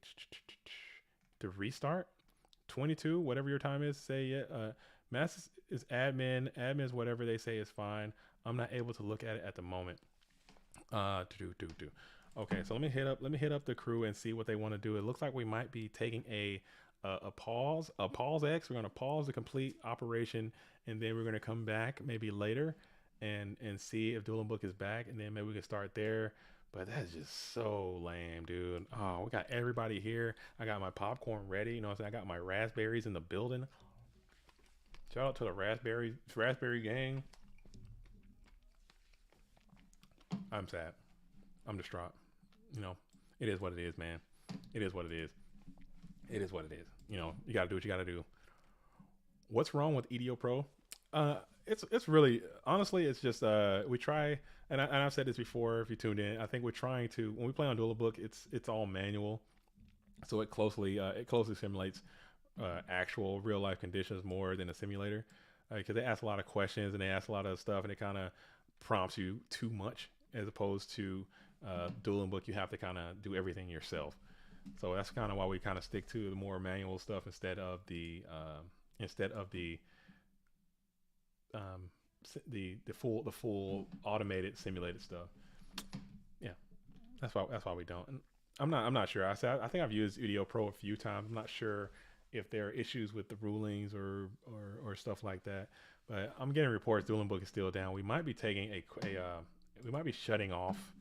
restart. 22, whatever your time is. Say yeah. Mass is admin. Admin is whatever they say is fine. I'm not able to look at it at the moment. Okay, so let me hit up the crew and see what they want to do. It looks like we might be taking a pause X. We're going to pause the complete operation, and then we're going to come back maybe later and see if Dueling Book is back, and then maybe we can start there. But that's just so lame, dude. Oh, we got everybody here. I got my popcorn ready. You know what I'm saying? I got my raspberries in the building. Shout out to the raspberry gang. I'm sad. I'm distraught. It is what it is, man. It is what it is. It is what it is. You gotta do what you gotta do. What's wrong with EDO Pro? It's really, honestly, it's just we try, and I've said this before. If you tuned in, I think we're trying to, when we play on Dueling Book, it's all manual, so it closely simulates actual real life conditions more than a simulator, because they ask a lot of questions and they ask a lot of stuff, and it kind of prompts you too much, as opposed to Dueling Book. You have to kind of do everything yourself. So that's kind of why we kind of stick to the more manual stuff instead of the full automated simulated stuff. Yeah, that's why we don't. And I'm not sure. I think I've used EDO Pro a few times. I'm not sure if there are issues with the rulings or stuff like that. But I'm getting reports Dueling Book is still down. We might be taking we might be shutting off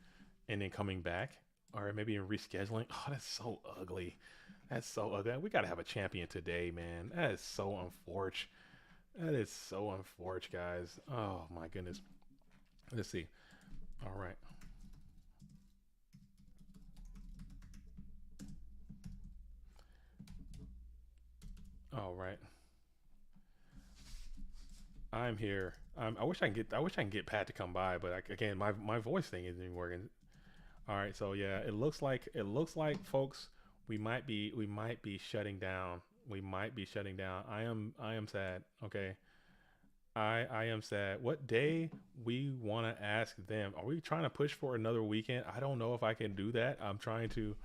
and then coming back, or maybe rescheduling. Oh, that's so ugly. That's so ugly. We got to have a champion today, man. That is so unfortunate. That is so unfortunate, guys. Oh my goodness. Let's see. All right. All right. I'm here. I wish I can get Pat to come by, but again, my voice thing isn't even working. All right. So yeah, it looks like folks, we might be shutting down. We might be shutting down. I am sad. Okay. I am sad. What day we want to ask them? Are we trying to push for another weekend? I don't know if I can do that. I'm trying to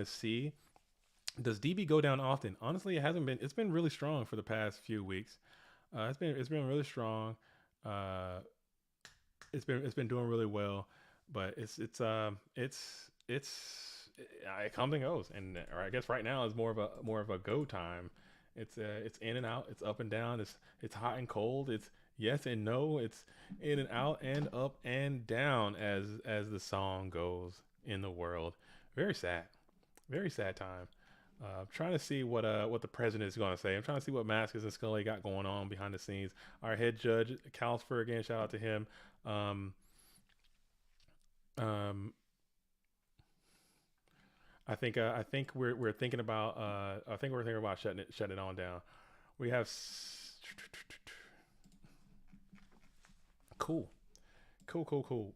see. Does DB go down often? Honestly, it hasn't been. It's been really strong for the past few weeks. It's been really strong. It's been doing really well, but it comes and goes, and or I guess right now is more of a go time. It's in and out. It's up and down. It's hot and cold. It's yes and no. It's in and out and up and down as the song goes in the world. Very sad time. I'm trying to see what the president is going to say. I'm trying to see what Maskus and Scully got going on behind the scenes. Our head judge, Calcifer, again, shout out to him. I think we're thinking about shutting it on down. We have cool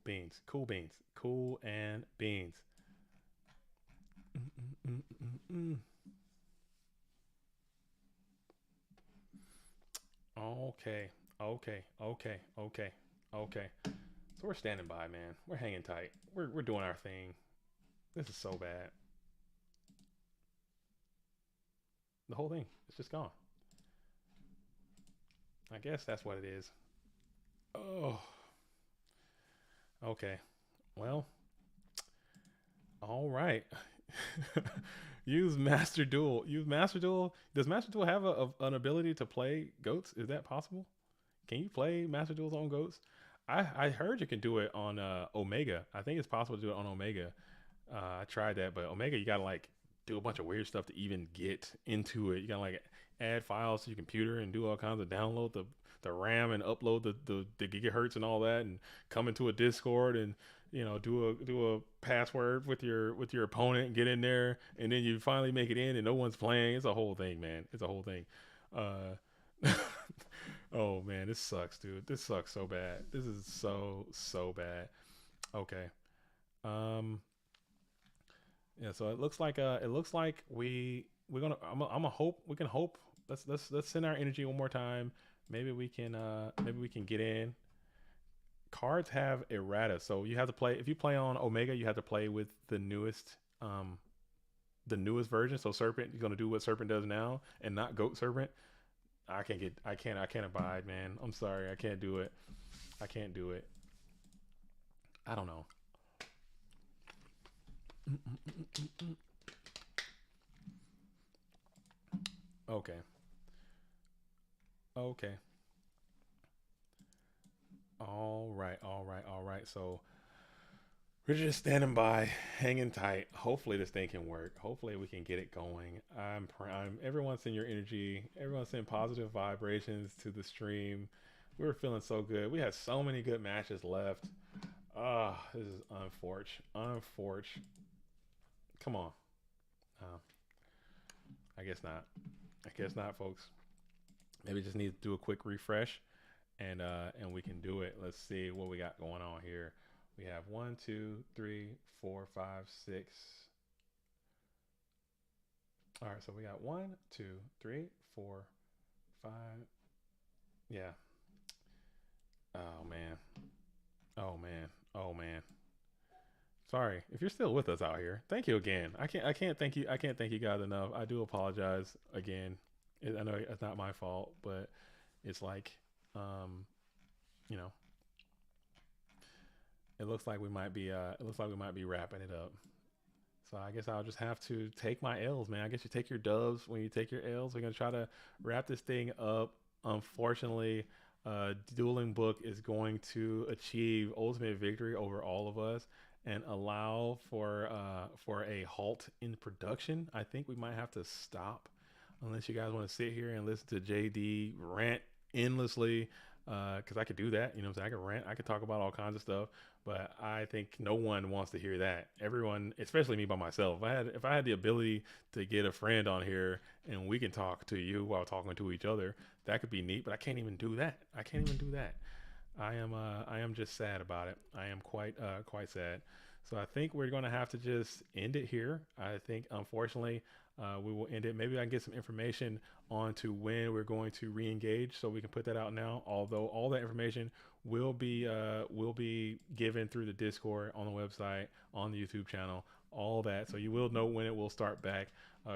beans, cool and beans. Okay. So we're standing by, man. We're hanging tight. We're doing our thing. This is so bad. The whole thing is just gone. I guess that's what it is. Oh. Okay. Well, all right. Use Master Duel. Use Master Duel. Does Master Duel have an ability to play goats? Is that possible? Can you play Master Duels on goats? I heard you can do it on Omega. I think it's possible to do it on Omega. I tried that, but Omega you gotta like do a bunch of weird stuff to even get into it. You gotta like add files to your computer and do all kinds of download the RAM and upload the gigahertz and all that, and come into a Discord and do a password with your opponent and get in there, and then you finally make it in and no one's playing. It's a whole thing, man. It's a whole thing. Oh man, this sucks, dude. This sucks so bad. This is so bad. Okay. Um. Yeah. So it looks like we're gonna. I'm gonna hope we can hope. Let's send our energy one more time. Maybe we can get in. Cards have errata, so you have to play. If you play on Omega, you have to play with the newest version. So Serpent, you're gonna do what Serpent does now, and not Goat Serpent. I can't abide, man. I'm sorry, I can't do it. I can't do it. I don't know. Okay. Okay. All right. So we're just standing by, hanging tight. Hopefully this thing can work. Hopefully we can get it going. I'm everyone send your energy. Everyone send positive vibrations to the stream. We were feeling so good. We had so many good matches left. Ah, this is unfortunate. Unfortunate. Come on. Uh, I guess not. I guess not, folks. Maybe just need to do a quick refresh, and we can do it. Let's see what we got going on here. We have 1, 2, 3, 4, 5, 6. All right, so we got 1, 2, 3, 4, 5. Yeah. Oh man. Oh man. Oh man. Sorry if you're still with us out here. Thank you again. I can't thank you. I can't thank you guys enough. I do apologize again. I know it's not my fault, but it's like, um, you know, it looks like we might be. It looks like we might be wrapping it up. So I guess I'll just have to take my L's, man. I guess you take your dubs when you take your L's. We're gonna try to wrap this thing up. Unfortunately, Dueling Book is going to achieve ultimate victory over all of us and allow for a halt in production. I think we might have to stop unless you guys want to sit here and listen to JD rant endlessly. Because I could do that, you know what I'm saying? I could rant, I could talk about all kinds of stuff, but I think no one wants to hear that. Everyone, especially me by myself, if I had the ability to get a friend on here and we can talk to you while talking to each other, that could be neat. But I can't even do that. I can't even do that. I am just sad about it. I am quite sad. So I think we're gonna have to just end it here. I think unfortunately we will end it. Maybe I can get some information on to when we're going to re-engage, so we can put that out now. Although all that information will be given through the Discord, on the website, on the YouTube channel, all that. So you will know when it will start back.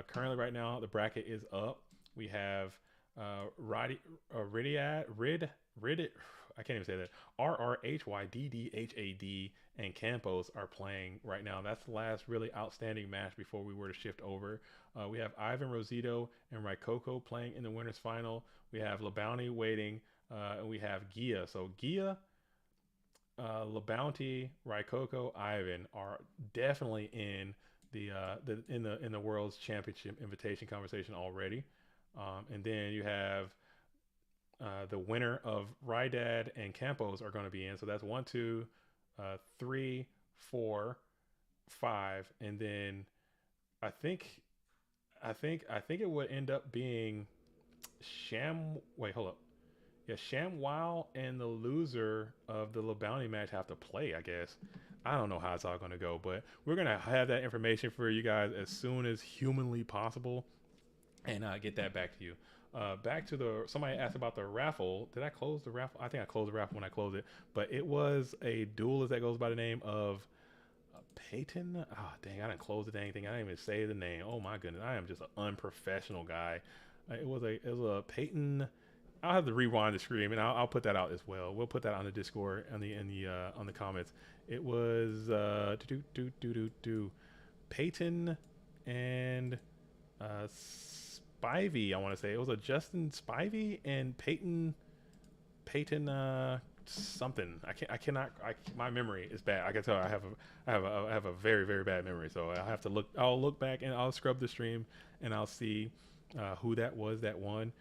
Currently, right now, the bracket is up. We have Rid I can't even say that. RRHYDDHAD and Campos are playing right now. That's the last really outstanding match before we were to shift over. We have Ivan Rosito and Raikoko playing in the winners final. We have LeBounty waiting, and we have Gia. So Gia, LeBounty, Raikoko, Ivan are definitely in the World's Championship invitation conversation already. And then you have the winner of Rydad and Campos are going to be in. So that's 1, 2, 3, 4, 5, and then I think it would end up being Sham. Wait, hold up. Yeah, ShamWow and the loser of the LeBounty match have to play, I guess. I don't know how it's all going to go, but we're going to have that information for you guys as soon as humanly possible and get that back to you. Back to somebody asked about the raffle. Did I close the raffle? I think I closed the raffle when I closed it, but it was a duelist that goes by the name of Peyton. Oh, dang, I didn't close the dang thing. I didn't even say the name. Oh my goodness. I am just an unprofessional guy. It was a Peyton I'll have to rewind the stream, and I'll put that out as well. We'll put that on the Discord on the comments. It was Peyton and Spivey. I want to say it was a Justin Spivey and Peyton something. My memory is bad. I can tell I have a very, very bad memory. So I'll have to look. I'll look back and I'll scrub the stream and I'll see who that was that won.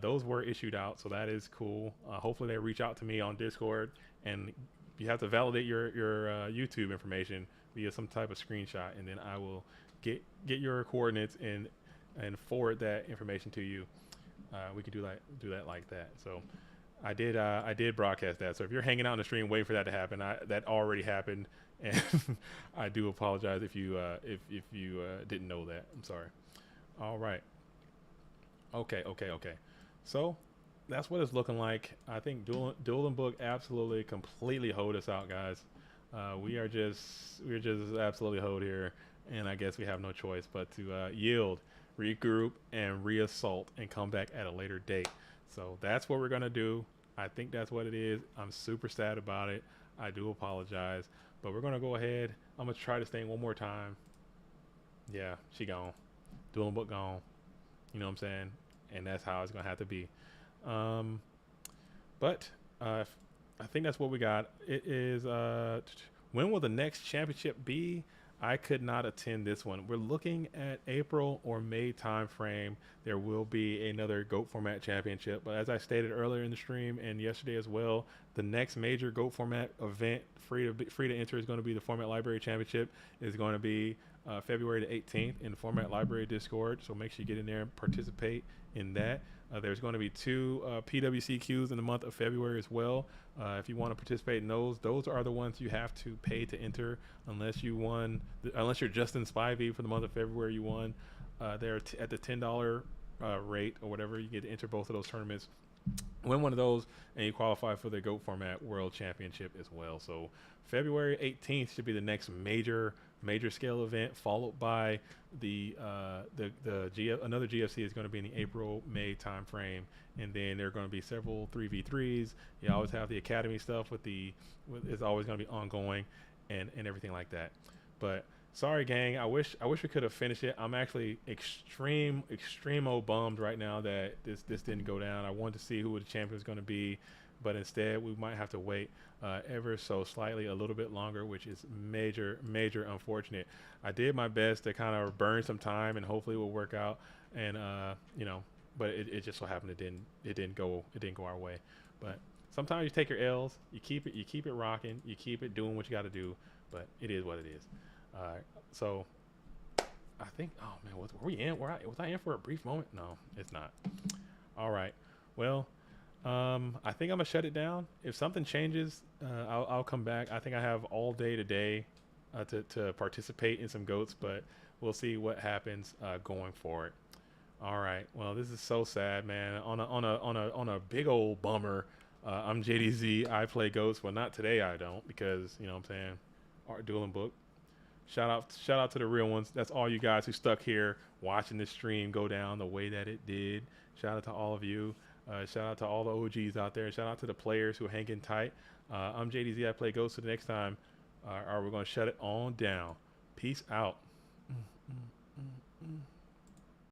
Those were issued out, so that is cool. Hopefully they reach out to me on Discord, and you have to validate your YouTube information via some type of screenshot, and then I will get your coordinates and forward that information to you. We could do that like that. So I did broadcast that. So if you're hanging out on the stream waiting for that to happen, that already happened, and I do apologize if you didn't know that. I'm sorry. All right. Okay. So that's what it's looking like. I think Duel and Book absolutely completely hoed us out, guys. We're just absolutely hoed here, and I guess we have no choice but to yield, regroup, and reassault, and come back at a later date. So that's what we're gonna do. I think that's what it is. I'm super sad about it. I do apologize, but we're gonna go ahead. I'm gonna try to stay in one more time. Yeah, she gone. Duel and Book gone. You know what I'm saying? And that's how it's gonna have to be. But I think that's what we got. It is when will the next championship be? I could not attend this one. We're looking at April or May time frame. There will be another GOAT format championship, but as I stated earlier in the stream and yesterday as well, the next major GOAT format event free to enter is going to be the Format Library Championship. Is going to be February the 18th in the Format Library Discord, so make sure you get in there and participate in that. There's going to be 2 PWCQs in the month of February as well. If you want to participate in those are the ones you have to pay to enter, unless you're Justin Spivey for the month of February. You won. They're at the $10 rate or whatever. You get to enter both of those tournaments, win one of those, and you qualify for the GOAT Format World Championship as well. So February 18th should be the next major scale event, followed by another GFC is going to be in the April-May time frame, and then there are going to be several 3v3s. You always have the academy stuff it's always going to be ongoing and everything like that. But sorry, gang, I wish we could have finished it. I'm actually extremo bummed right now that this didn't go down. I wanted to see who the champion was going to be, but instead we might have to wait ever so slightly a little bit longer, which is major unfortunate. I did my best to kind of burn some time, and hopefully it will work out, and but it just so happened it didn't go our way. But sometimes you take your L's, you keep it rocking, you keep it doing what you got to do, but it is what it is. So I think, oh man, were we in? Was I in for a brief moment? No, it's not. All right, well, I think I'm gonna shut it down. If something changes, I'll come back. I think I have all day today to participate in some GOATs, but we'll see what happens going forward. All right. Well, this is so sad, man. On a big old bummer. I'm JDZ. I play GOATs. Well, not today. I don't, because you know what I'm saying. Art Duel and Book. Shout out to the real ones. That's all you guys who stuck here watching this stream go down the way that it did. Shout out to all of you. Shout out to all the OGs out there. Shout out to the players who are hanging tight. I'm JDZ. I play GOATs. So the next time, we're going to shut it on down. Peace out.